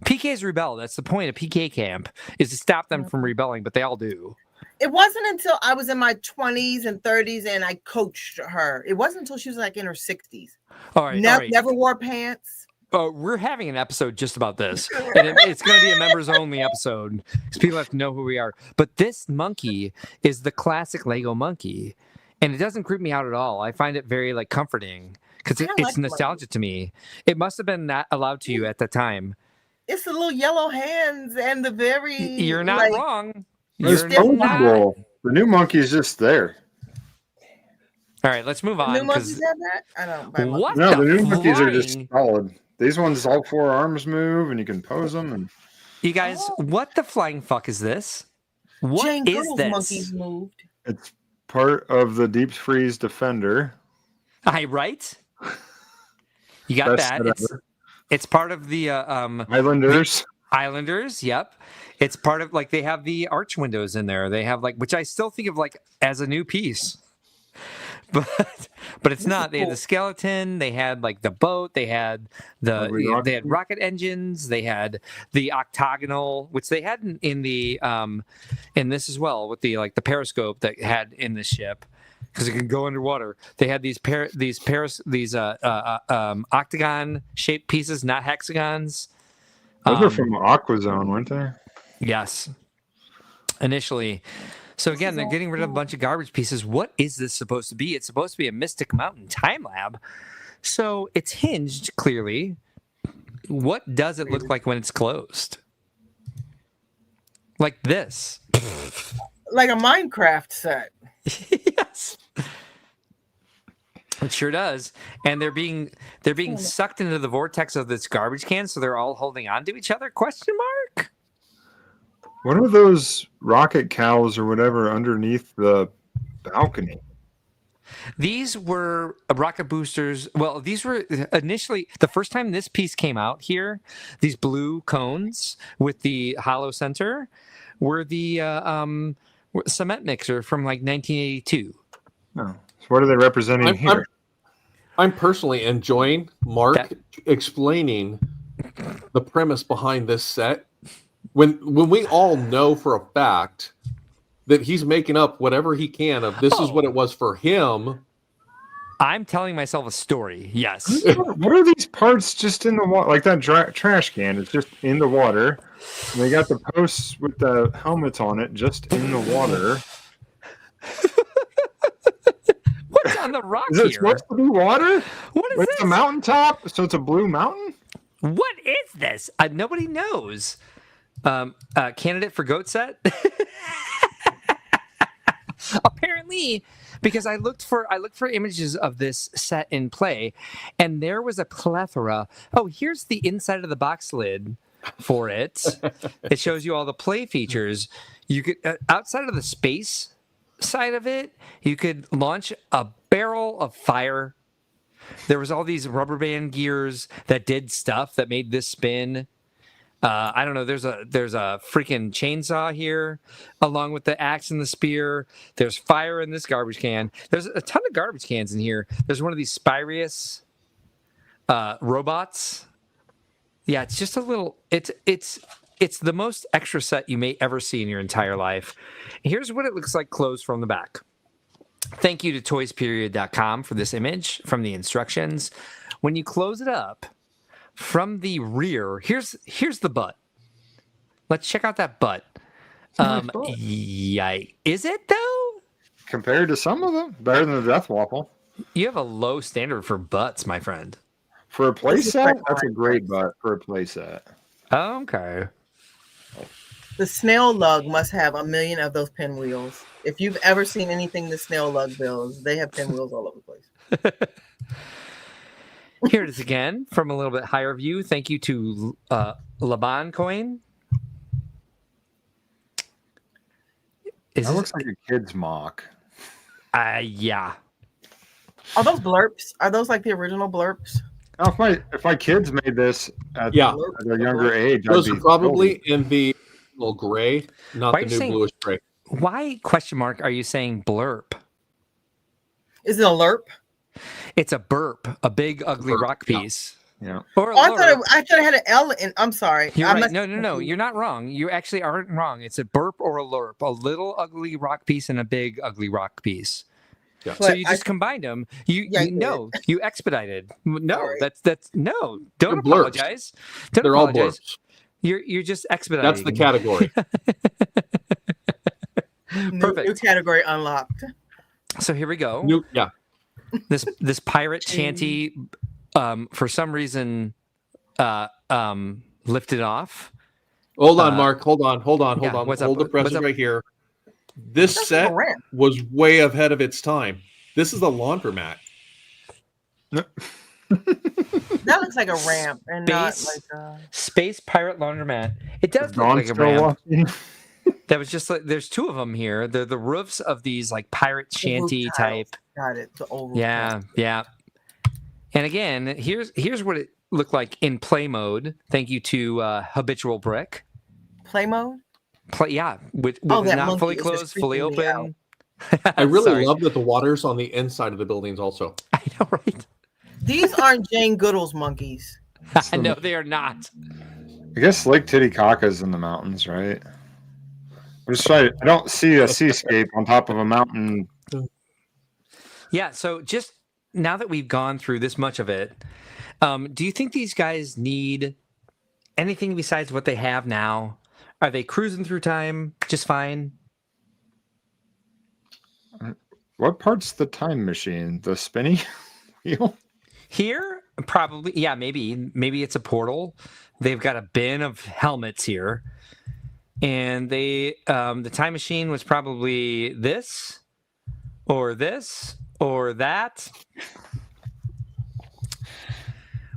PKs rebel. That's the point of PK camp, is to stop them from rebelling, but they all do. It wasn't until I was in my 20s and 30s and I coached her. It wasn't until she was like in her 60s. All right. Never wore pants. Oh, we're having an episode just about this. And it's going to be a members only episode because people have to know who we are. But this monkey is the classic Lego monkey. And it doesn't creep me out at all. I find it very like comforting because it's nostalgia to me. It must have been not allowed to you at the time. It's the little yellow hands and the very. You're not wrong. It's comfortable. The new monkey is just there. All right, let's move on. The new monkeys have that? I don't buy What? No, the new monkeys are just solid. These ones, all 4 arms move, and you can pose them. And you guys, what the flying fuck is this? What Jane is Goodall's this? monkeys moved. It's part of the Deep Freeze Defender. Right? You got Best that. It's part of the Islanders. Islanders, yep. It's part of like they have the arch windows in there. They have like, which I still think of like as a new piece, but it's not. They had the skeleton. They had like the boat. They had they had rocket engines. They had the octagonal, which they had in the in this as well with the like the periscope that had in the ship because it can go underwater. They had these octagon shaped pieces, not hexagons. Those are from AquaZone, weren't they? Yes. Initially. So again, they're getting rid of a bunch of garbage pieces. What is this supposed to be? It's supposed to be a Mystic Mountain time lab. So it's hinged, clearly. What does it look like when it's closed? Like this. Like a Minecraft set. Yes. It sure does. And they're being sucked into the vortex of this garbage can, so they're all holding on to each other? Question mark? What are those rocket cows or whatever underneath the balcony? These were rocket boosters. Well, these were initially the first time this piece came out here. These blue cones with the hollow center were the cement mixer from like 1982. Oh, so what are they representing here? I'm personally enjoying Mark explaining the premise behind this set. When we all know for a fact that he's making up whatever he can of this is what it was for him. I'm telling myself a story. Yes. What are these parts just in the water? Like that trash can, it's just in the water. And they got the posts with the helmets on it just in the water. What's on the rock is here? Is it supposed to be water? What is this? It's a mountaintop, so it's a blue mountain? What is this? Nobody knows. Candidate for goat set? Apparently, because I looked for images of this set in play, and there was a plethora. Oh, here's the inside of the box lid for it. It shows you all the play features. You could outside of the space side of it, you could launch a barrel of fire. There was all these rubber band gears that did stuff that made this spin. I don't know. There's a freaking chainsaw here, along with the axe and the spear. There's fire in this garbage can. There's a ton of garbage cans in here. There's one of these Spyrius robots. Yeah, it's just a little. It's the most extra set you may ever see in your entire life. Here's what it looks like closed from the back. Thank you to toysperiod.com for this image from the instructions. When you close it up. From the rear, here's the butt. Let's check out that butt. Yikes. Is it though? Compared to some of them, better than the Death Waffle. You have a low standard for butts, my friend. For a playset, that's a great butt for a playset. Okay. The snail lug must have 1 million of those pinwheels. If you've ever seen anything the snail lug builds, they have pinwheels all over the place. Here it is again from a little bit higher view. Thank you to Laban Coin. That looks like a kid's MOC. Yeah. Are those blurps? Are those like the original blurps? Now, if my kids made this at a younger age, those are probably in the little gray, not the new bluish gray. Why, question mark, are you saying blurp? Is it a lerp? It's a burp, a big ugly rock piece. Yeah. Or I thought it had an L in. I'm sorry. You're right. No. You're not wrong. You actually aren't wrong. It's a burp or a lerp, a little ugly rock piece and a big ugly rock piece. Yeah. So you just combined them. You expedited. No, sorry. that's no. Don't apologize. Don't They're apologize. all blurps. You're just expediting. That's the category. Perfect. New category unlocked. So here we go. This pirate shanty, for some reason, lifted off. Hold on, Mark. Hold on. Hold the present right here. This set was way ahead of its time. This is a laundromat. That looks like a ramp and not like a space pirate laundromat. It does look like a ramp. That was just like there's two of them here. They're the roofs of these like pirate shanty type. Got it. The old yeah. And again, here's what look like in play mode. Thank you to Habitual Brick. Play mode? Yeah, with Oh, that not monkey fully is just closed, fully freaking me out. open. I really Sorry. love that the water's on the inside of the buildings also. I know, right? These aren't Jane Goodall's monkeys. No, they are not. I guess Lake Titicaca's in the mountains, right? I'm just trying. I don't see a seascape on top of a mountain. Yeah, so just now that we've gone through this much of it, do you think these guys need anything besides what they have now? Are they cruising through time just fine? What part's the time machine? The spinny wheel? Here, probably, yeah, maybe it's a portal. They've got a bin of helmets here, and the time machine was probably this, or that.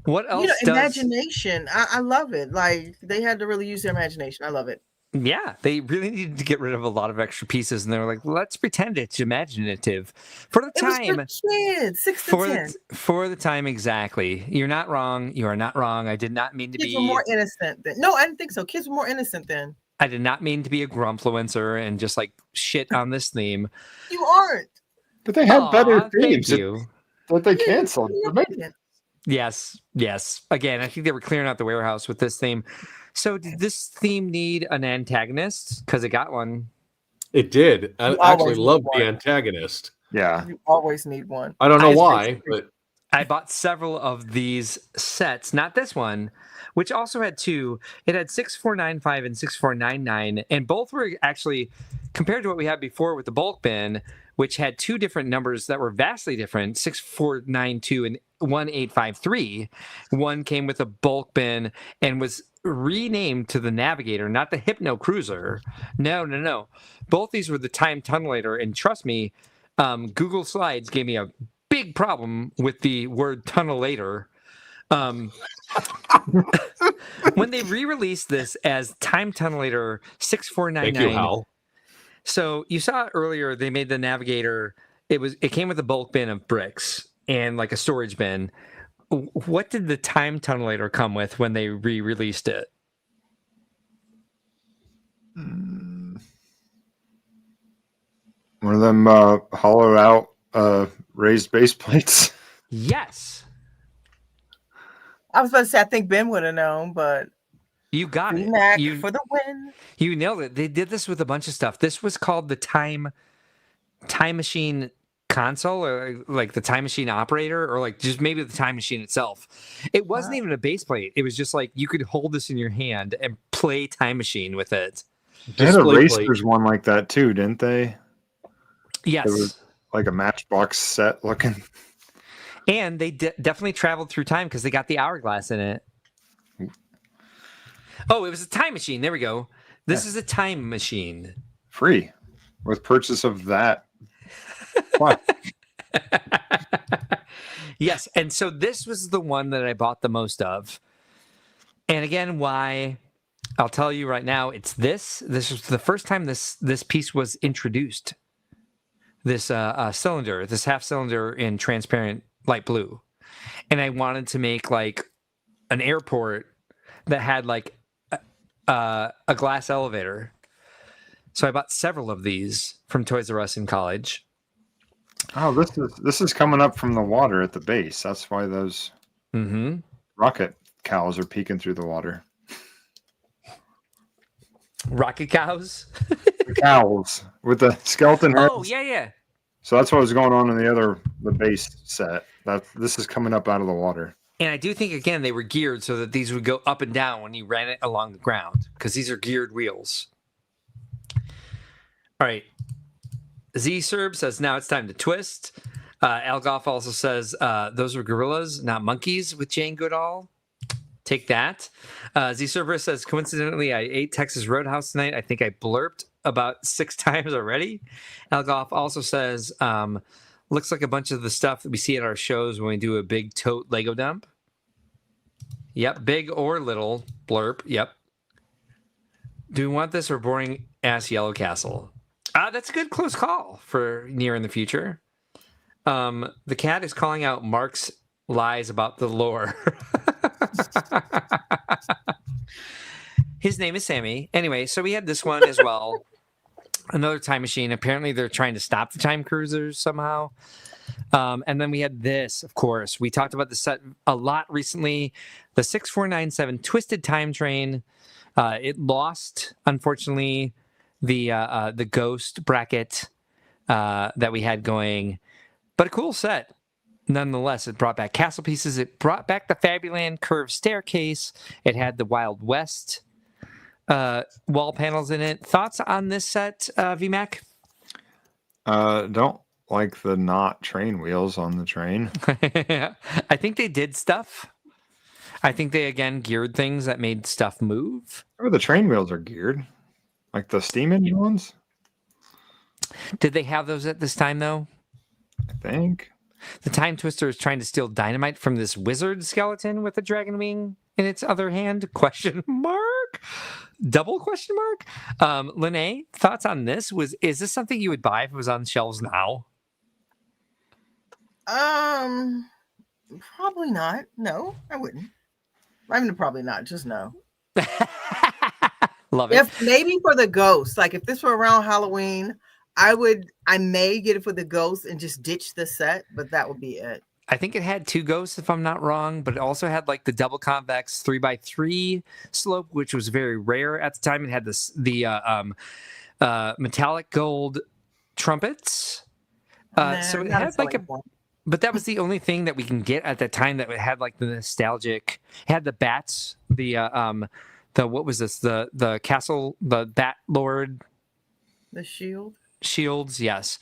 What else? Imagination. I love it. Like, they had to really use their imagination. I love it. Yeah, they really needed to get rid of a lot of extra pieces, and they were like, "Let's pretend it's imaginative for the time." It was for kids, 6 to 10. For the time, exactly. You're not wrong. You are not wrong. I did not mean to Kids be. were more innocent then. No, I didn't think so. Kids were more innocent then. I did not mean to be a grumpfluencer and just like shit on this theme. You aren't. But they had better themes Thank you. that they canceled. Yes. Again, I think they were clearing out the warehouse with this theme. So did this theme need an antagonist? Because it got one. It did. I actually loved the antagonist. Yeah. You always need one. I don't know why, but I bought several of these sets, not this one, which also had two. It had 6495 and 6499, and both were actually, compared to what we had before with the bulk bin, which had two different numbers that were vastly different, 6492 and 1853. One came with a bulk bin and was renamed to the Navigator, not the Hypno Cruiser. No. Both these were the Time Tunnelator, and trust me, Google Slides gave me a big problem with the word tunnelator. When they re-released this as Time Tunnelator 6499. Thank you, Hal. So you saw earlier they made the Navigator. It came with a bulk bin of bricks and like a storage bin. What did the Time Tunnelator come with when they re-released it? One of them hollow out raised base plates. Yes. I was about to say, I think Ben would have known, but you got it. Mac for the win. You nailed it. They did this with a bunch of stuff. This was called the Time Machine console, or like the Time Machine operator, or like just maybe the Time Machine itself. It wasn't even a base plate. It was just like you could hold this in your hand and play Time Machine with it. They had a Racers one like that too, didn't they? Yes. It was like a Matchbox set looking. And they definitely traveled through time because they got the hourglass in it. Oh, it was a time machine. There we go. This is a time machine. Free with purchase of that. What? Yes. And so this was the one that I bought the most of. And again, why? I'll tell you right now, it's this. This was the first time this piece was introduced. This cylinder, this half cylinder in transparent light blue. And I wanted to make like an airport that had like a glass elevator. So I bought several of these from Toys R Us in college. Oh, this is coming up from the water at the base. That's why those rocket cows are peeking through the water. Rocket cows? The cows with the skeleton heads. Oh, yeah. So that's what was going on in the base set. This is coming up out of the water. And I do think, again, they were geared so that these would go up and down when you ran it along the ground, because these are geared wheels. All right. Z-Serb says, now it's time to twist. Algoff also says, those were gorillas, not monkeys, with Jane Goodall. Take that. Z-Server says, coincidentally, I ate Texas Roadhouse tonight. I think I blurped about 6 times already. Algoff also says, looks like a bunch of the stuff that we see at our shows when we do a big tote Lego dump. Yep, big or little blurp. Yep. Do we want this or boring ass Yellow Castle? That's a good close call for near in the future. The cat is calling out Mark's lies about the lore. His name is Sammy. Anyway, so we had this one as well. Another time machine. Apparently, they're trying to stop the time cruisers somehow. And then we had this, of course. We talked about the set a lot recently. The 6497 Twisted Time Train. It lost, unfortunately, the ghost bracket that we had going, but a cool set. Nonetheless, it brought back castle pieces. It brought back the Fabuland curved staircase. It had the Wild West wall panels in it. Thoughts on this set, VMAC? Don't like the not train wheels on the train. I think they did stuff. I think they, again, geared things that made stuff move. Oh, the train wheels are geared. Like the steam engine ones? Did they have those at this time, though? I think. The Time Twister is trying to steal dynamite from this wizard skeleton with a dragon wing in its other hand? Question mark? Double question mark? Lenee, thoughts on this? Is this something you would buy if it was on shelves now? Probably not. No, I wouldn't. I mean, probably not. Just no. Love it. If maybe for the ghost, like if this were around Halloween, I may get it for the ghost and just ditch the set, but that would be it. I think it had 2 ghosts, if I'm not wrong, but it also had like the double convex 3x3 slope, which was very rare at the time. It had the metallic gold trumpets. So it had like but that was the only thing that we can get at that time that had like the nostalgic. It had the bats, the what was this? The castle, the Bat Lord, the shield. Shields, yes.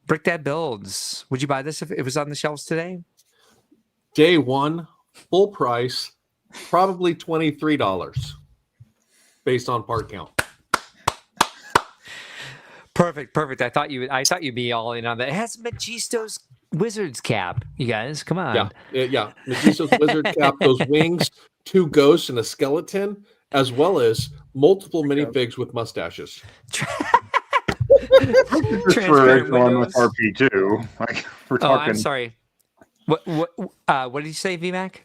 Brick Dad Builds. Would you buy this if it was on the shelves today? Day one, full price, probably $23 based on part count. Perfect. I thought you'd be all in on that. It has Megisto's wizard's cap. You guys, come on. Yeah. Megisto's wizard cap, those wings, 2 ghosts and a skeleton, as well as multiple minifigs with mustaches. For one with RP2. Like we're talking. I'm sorry. What did you say, VMAC?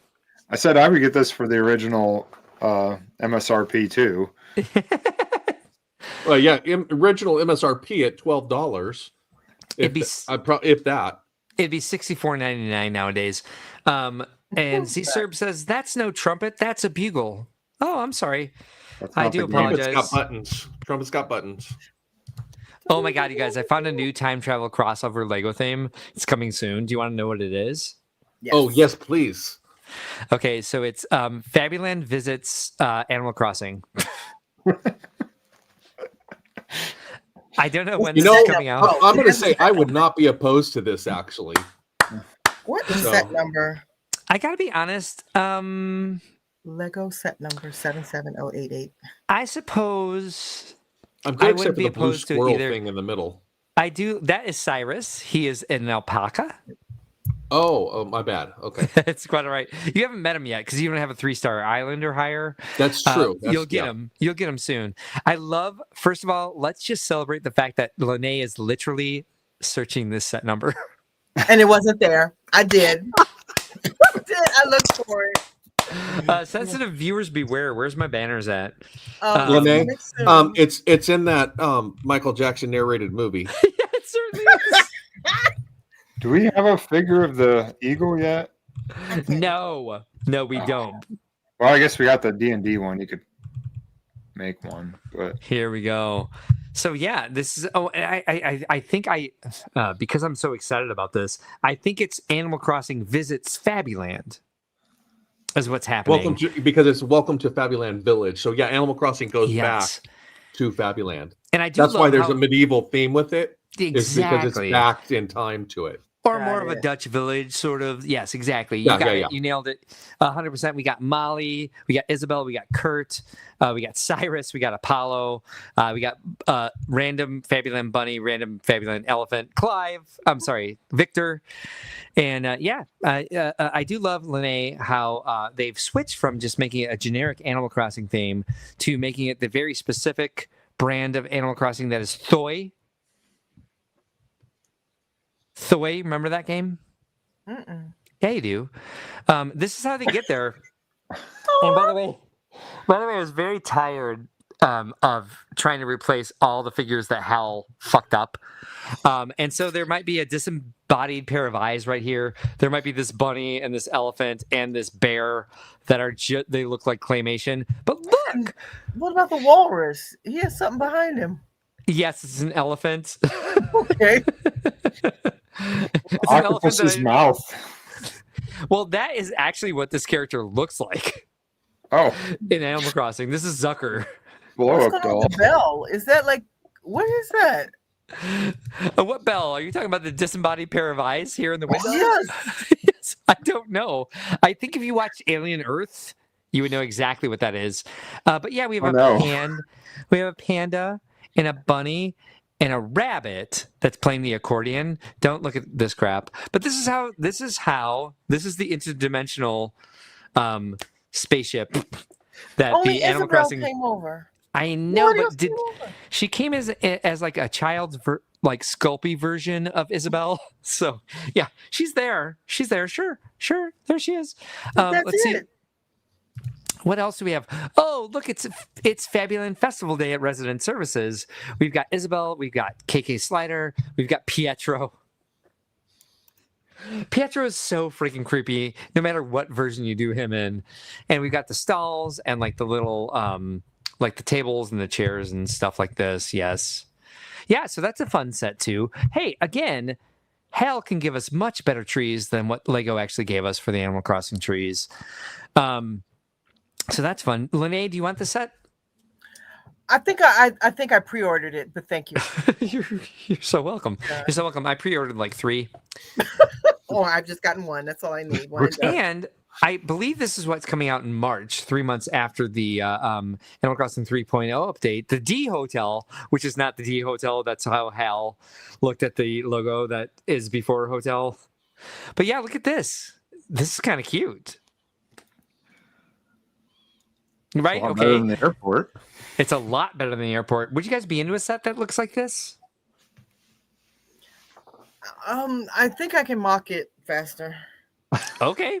I said I would get this for the original MSRP too. Well, yeah, original MSRP at $12. If that. It'd be $64.99 nowadays. And C-Serb says that's no trumpet, that's a bugle. Oh, I'm sorry. I do apologize. Trumpet's got buttons. Trumpet's got buttons. Oh my god, you guys! I found a new time travel crossover Lego theme. It's coming soon. Do you want to know what it is? Yes. Oh yes, please. Okay, so it's Fabuland visits Animal Crossing. I don't know when this is coming out. I'm going to say I would not be opposed to this actually. What is set number? I got to be honest. Lego set number 77088. I suppose. I'm good I except wouldn't for be the blue opposed to squirrel either. thing in the middle. I do. That is Cyrus. He is an alpaca. Oh, my bad. Okay. It's quite all right. You haven't met him yet because you don't have a 3-star island or higher. That's true. You'll get him. You'll get him soon. I love, first of all, let's just celebrate the fact that Lenee is literally searching this set number. And it wasn't there. I did. I looked for it. Sensitive viewers beware. Where's my banners at? Lenee, it's in that Michael Jackson narrated movie. Yeah, it certainly is. Do we have a figure of the eagle yet? No, we don't. Well, I guess we got the D&D one. You could make one, but here we go. So yeah, this is. Oh, I think because I'm so excited about this, I think it's Animal Crossing visits Fabuland. Is what's happening. Because it's Welcome to Fabuland Village. So yeah, Animal Crossing goes back to Fabuland, and that's why there's a medieval theme with it. Exactly, is because it's backed in time to it. Or more of a Dutch village, sort of. Yes, exactly. You got it. You nailed it 100%. We got Molly, we got Isabel, we got Kurt, we got Cyrus, we got Apollo, we got random Fabuland Bunny, random Fabuland Elephant, Victor. And I do love, Lenee, how they've switched from just making it a generic Animal Crossing theme to making it the very specific brand of Animal Crossing that is Thoy. Thoy, remember that game? Mm-mm. Yeah, you do. This is how they get there. And by the way, I was very tired of trying to replace all the figures that Hal fucked up. And so there might be a disembodied pair of eyes right here. There might be this bunny and this elephant and this bear that are they look like claymation. But look! What about the walrus? He has something behind him. Yes, it's an elephant. Okay. It's Octopus's mouth. Well, that is actually what this character looks like. Oh. In Animal Crossing. This is Zucker. Blow What's up going on doll. with the bell? Is that like, what is that? What bell? Are you talking about the disembodied pair of eyes here in the window? Yes. Yes, I don't know. I think if you watch Alien Earth, you would know exactly what that is. But yeah, we have we have a panda and a bunny and a rabbit that's playing the accordion. Don't look at this crap. But this is the interdimensional spaceship that Only the Animal Isabel Crossing came over. I know, Nobody else but came over. she came as like a child's like Sculpey version of Isabel. So yeah, she's there. Sure. There she is. That's Let's see. it. What else do we have? Oh, look, it's Fabulin Festival Day at Resident Services. We've got Isabel, we've got KK Slider, we've got Pietro. Pietro is so freaking creepy, no matter what version you do him in. And we've got the stalls and like the little like the tables and the chairs and stuff like this. Yes. Yeah, so that's a fun set too. Hey, again, Hal can give us much better trees than what Lego actually gave us for the Animal Crossing trees. So that's fun. Lenee, do you want the set? I think I pre-ordered it, but thank you. You're so welcome. Yeah. You're so welcome. I pre-ordered like 3. Oh, I've just gotten one. That's all I need. One and done. And I believe this is what's coming out in March, 3 months after the Animal Crossing 3.0 update. The D Hotel, which is not the D Hotel. That's how Hal looked at the logo that is before Hotel. But yeah, look at this. This is kind of cute. Right? Better than the airport. It's a lot better than the airport. Would you guys be into a set that looks like this? I think I can mock it faster. Okay.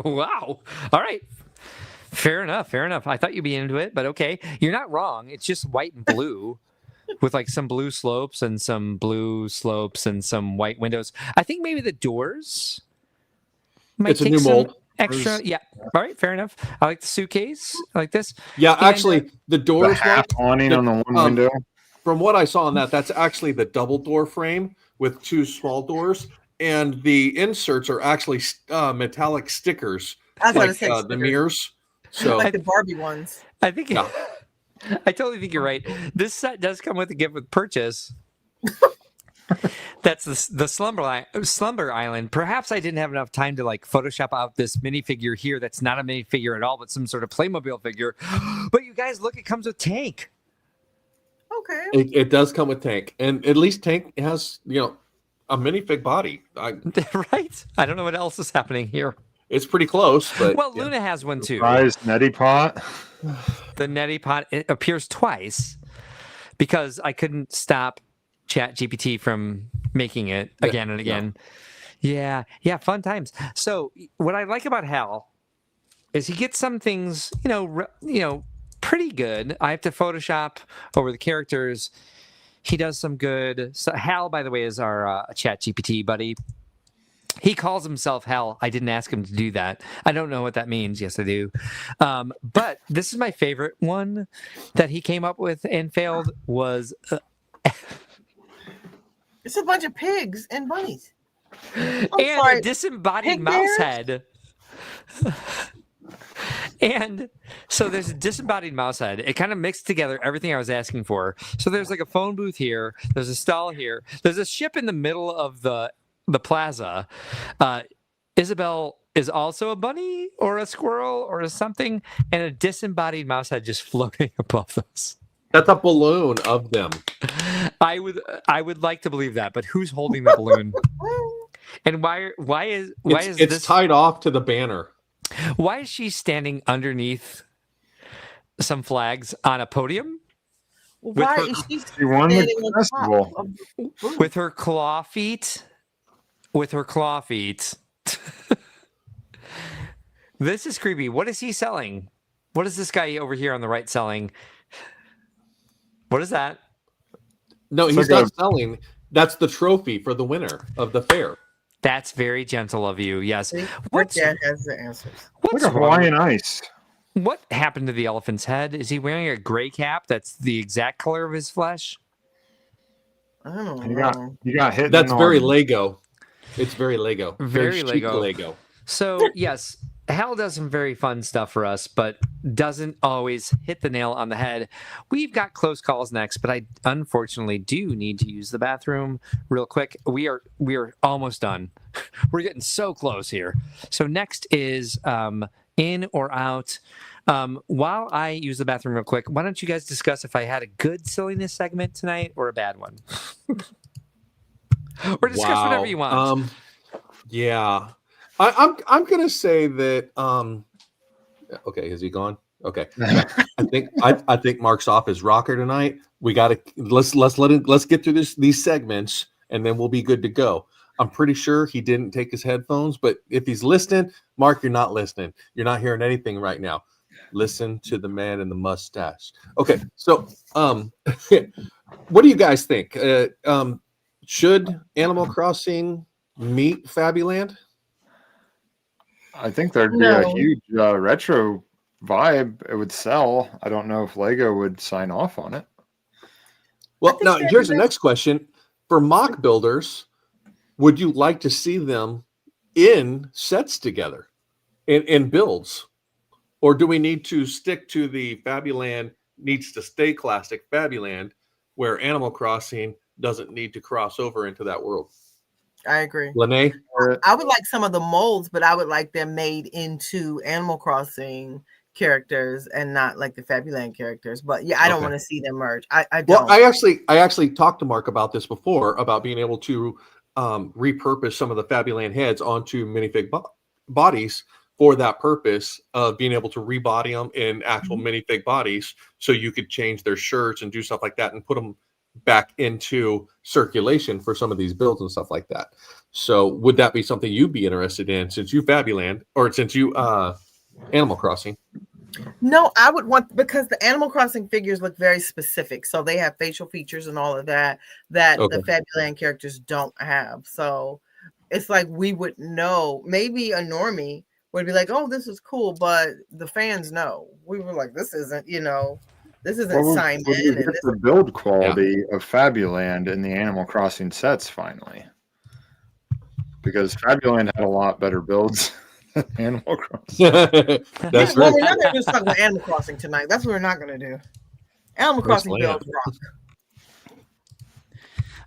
Wow. All right. Fair enough. I thought you'd be into it, but okay. You're not wrong. It's just white and blue with like some blue slopes and some white windows. I think maybe the doors might It's a take new some mold. extra. Yeah. All right. Fair enough. I like the suitcase. I like this. Yeah, And, actually, the The doors. half awning on the one window. From what I saw on that's actually the double door frame with 2 small doors, and the inserts are actually metallic stickers, I was like gonna say the stickers. mirrors. So Like the Barbie ones. I think Yeah. I totally think you're right. This set does come with a gift with purchase. That's the slumber island. Perhaps I didn't have enough time to like Photoshop out this minifigure here. That's not a minifigure at all, but some sort of Playmobil figure. But you guys, look, it comes with Tank. Okay. it does come with Tank, and at least Tank has a minifig body. Right? I don't know what else is happening here. It's pretty close, but Well, Luna has one too. Surprise neti pot. The neti pot, it appears twice because I couldn't stop ChatGPT from making it again and again. Yeah, fun times. So what I like about Hal is he gets some things, pretty good. I have to Photoshop over the characters. He does some good. So Hal, by the way, is our ChatGPT buddy. He calls himself Hal. I didn't ask him to do that. I don't know what that means. Yes, I do. But this is my favorite one that he came up with and failed was... It's a bunch of pigs and bunnies. and sorry, a disembodied pig mouse bears? head. And so there's a disembodied mouse head. It kind of mixed together everything I was asking for. So there's like a phone booth here. There's a stall here. There's a ship in the middle of the plaza. Isabel is also a bunny or a squirrel or something, and a disembodied mouse head just floating above us. that's a balloon of them. I would like to believe that, but who's holding the balloon? And why is It's this tied off to the banner. Why is she standing underneath some flags on a podium Why her- is she She won standing the on top festival. of the booth? with her claw feet? With her claw feet. This is creepy. What is he selling? What is this guy over here on the right selling? What is that? No, It's he's like not selling. That's the trophy for the winner of the fair. That's very gentle of you. Yes. See, What's, Dad has the answers. what's like a wrong? Hawaiian ice. What happened to the elephant's head? Is he wearing a gray cap that's the exact color of his flesh? I don't You know. got hit. That's in very the- Lego. It's very Lego. Very chic Lego. Lego. So, yes, Hal does some very fun stuff for us, but doesn't always hit the nail on the head. We've got close calls next, but I unfortunately do need to use the bathroom real quick. We are almost done. We're getting so close here. So next is in or out. While I use the bathroom real quick, why don't you guys discuss if I had a good silliness segment tonight or a bad one? Or discuss whatever you want. Yeah. I'm gonna say that okay, is he gone? Okay. I think Mark's off his rocker tonight. We gotta let's get through these segments and then we'll be good to go. I'm pretty sure he didn't take his headphones, but if he's listening, Mark, you're not listening. You're not hearing anything right now. Listen to the man in the mustache. Okay, so what do you guys think? Should Animal Crossing meet Fabuland? I think there'd be No. a huge retro vibe. It would sell. I don't know if Lego would sign off on it. Well, think now that here's the is- next question. For mock builders, would you like to see them in sets together, in builds? Or do we need to stick to the Fabuland needs to stay classic Fabuland, where Animal Crossing doesn't need to cross over into that world? I agree. Lenee? I would like some of the molds, but I would like them made into Animal Crossing characters and not like the Fabuland characters. But yeah, I don't Okay. want to see them merge. I don't. Well, I actually talked to Mark about this before, about being able to repurpose some of the Fabuland heads onto minifig bodies for that purpose of being able to rebody them in actual minifig bodies, so you could change their shirts and do stuff like that and put them back into circulation for some of these builds and stuff like that. So would that be something you'd be interested in, since you Fabuland, or since you Animal Crossing? No, I would want, because the Animal Crossing figures look very specific. So they have facial features and all of that Okay. the Fabuland characters don't have. So it's like we would know. Maybe a normie would be like, "Oh, this is cool," but the fans know. We were like, "This isn't, this isn't Well, Simon." would we And get this, the build quality of Fabuland in the Animal Crossing sets finally? Because Fabuland had a lot better builds than Animal Crossing. That's well, right. we're not going to just talk about Animal Crossing tonight. That's what we're not going to do. Animal Crossing Land. builds rock.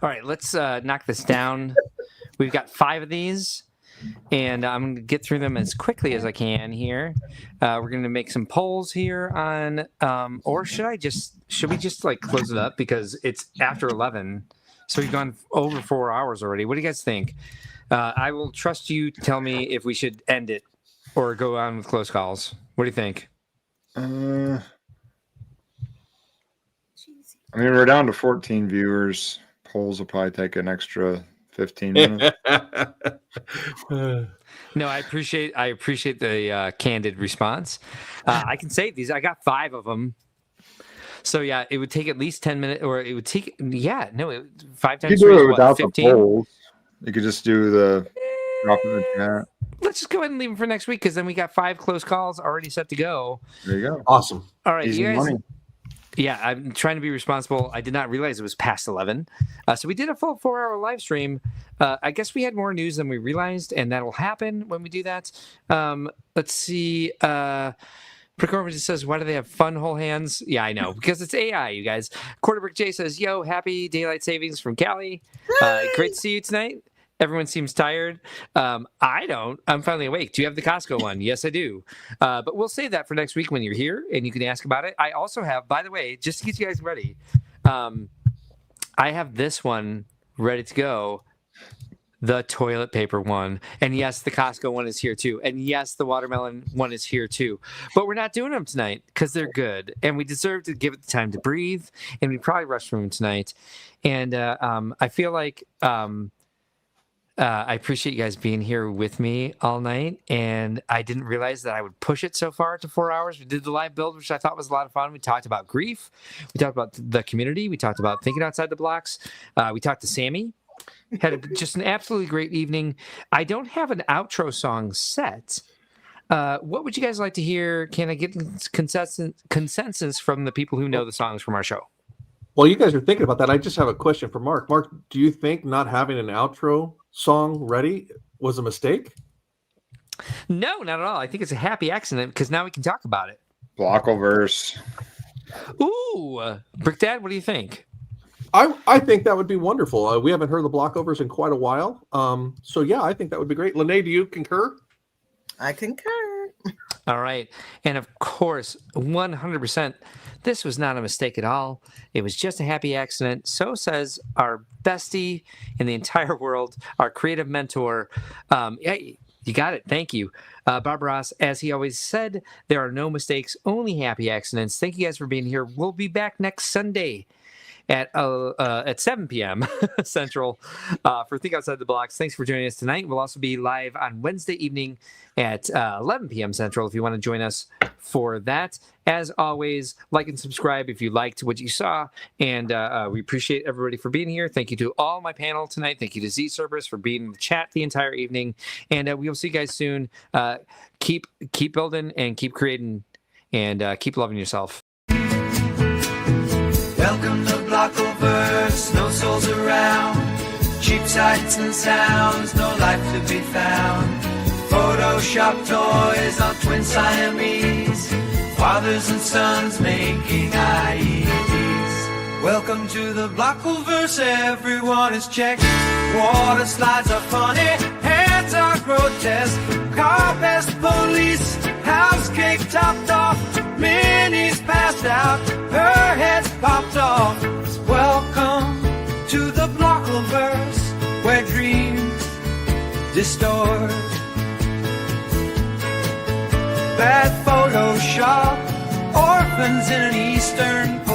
All right, let's knock this down. We've got 5 of these, and I'm going to get through them as quickly as I can here. We're going to make some polls here on, or should we just like close it up because it's after 11, so we've gone over 4 hours already. What do you guys think? I will trust you to tell me if we should end it or go on with close calls. What do you think? I mean, we're down to 14 viewers. Polls will probably take an extra 15 minutes. No, I appreciate the candid response. I can save these. I got 5 of them. So yeah, it would take at least 10 minutes, or it would take 5 You times could 3 do is it what, without the 15? polls. You could just do the drop in the chat. Let's just go ahead and leave them for next week, because then we got 5 close calls already set to go. There you go. Awesome. All right, Easy you guys. money. Yeah, I'm trying to be responsible. I did not realize it was past 11. So we did a full 4-hour live stream. I guess we had more news than we realized, and that'll happen when we do that. Let's see. Brickworld just says, why do they have fun whole hands? Yeah, I know, because it's AI, you guys. Quarterbrick J says, yo, happy daylight savings from Cali. Great to see you tonight. Everyone seems tired. I don't. I'm finally awake. Do you have the Costco one? Yes, I do. But we'll save that for next week when you're here, and you can ask about it. I also have, by the way, just to get you guys ready, I have this one ready to go. The toilet paper one. And yes, the Costco one is here too. And yes, the watermelon one is here too. But we're not doing them tonight because they're good. And we deserve to give it the time to breathe. And we probably rushed through them tonight. And I feel like I appreciate you guys being here with me all night, and I didn't realize that I would push it so far to 4 hours. We did the live build, which I thought was a lot of fun. We talked about grief. We talked about the community. We talked about thinking outside the blocks. We talked to Sammy. Just an absolutely great evening. I don't have an outro song set. What would you guys like to hear? Can I get consensus from the people who know the songs from our show? Well, you guys are thinking about that. I just have a question for Mark. Mark, do you think not having an outro song ready was a mistake? No, not at all. I think it's a happy accident because now we can talk about it. Blockle verse. Ooh, Brick Dad, what do you think? I think that would be wonderful. We haven't heard the blockovers in quite a while. So yeah, I think that would be great. Lenee, do you concur? I concur. All right. And of course, 100%, this was not a mistake at all. It was just a happy accident. So says our bestie in the entire world, our creative mentor. Hey, you got it. Thank you. Bob Ross, as he always said, there are no mistakes, only happy accidents. Thank you guys for being here. We'll be back next Sunday at 7 p.m. Central for Think Outside the Blocks. Thanks for joining us tonight. We'll also be live on Wednesday evening at 11 p.m. Central if you want to join us for that. As always, like and subscribe if you liked what you saw. And we appreciate everybody for being here. Thank you to all my panel tonight. Thank you to Z Cerberus for being in the chat the entire evening. And we will see you guys soon. Keep building and keep creating and keep loving yourself. Welcome to Blockleverse, no souls around. Cheap sights and sounds, no life to be found. Photoshop toys on twin Siamese. Fathers and sons making IEDs. Welcome to the Blockleverse, everyone is checked. Water slides are funny, hands are grotesque. Car pest police, house cake topped off. Minnie's passed out, her head's popped off. Welcome to the Blockleverse, where dreams distort. Bad Photoshop, orphans in an Eastern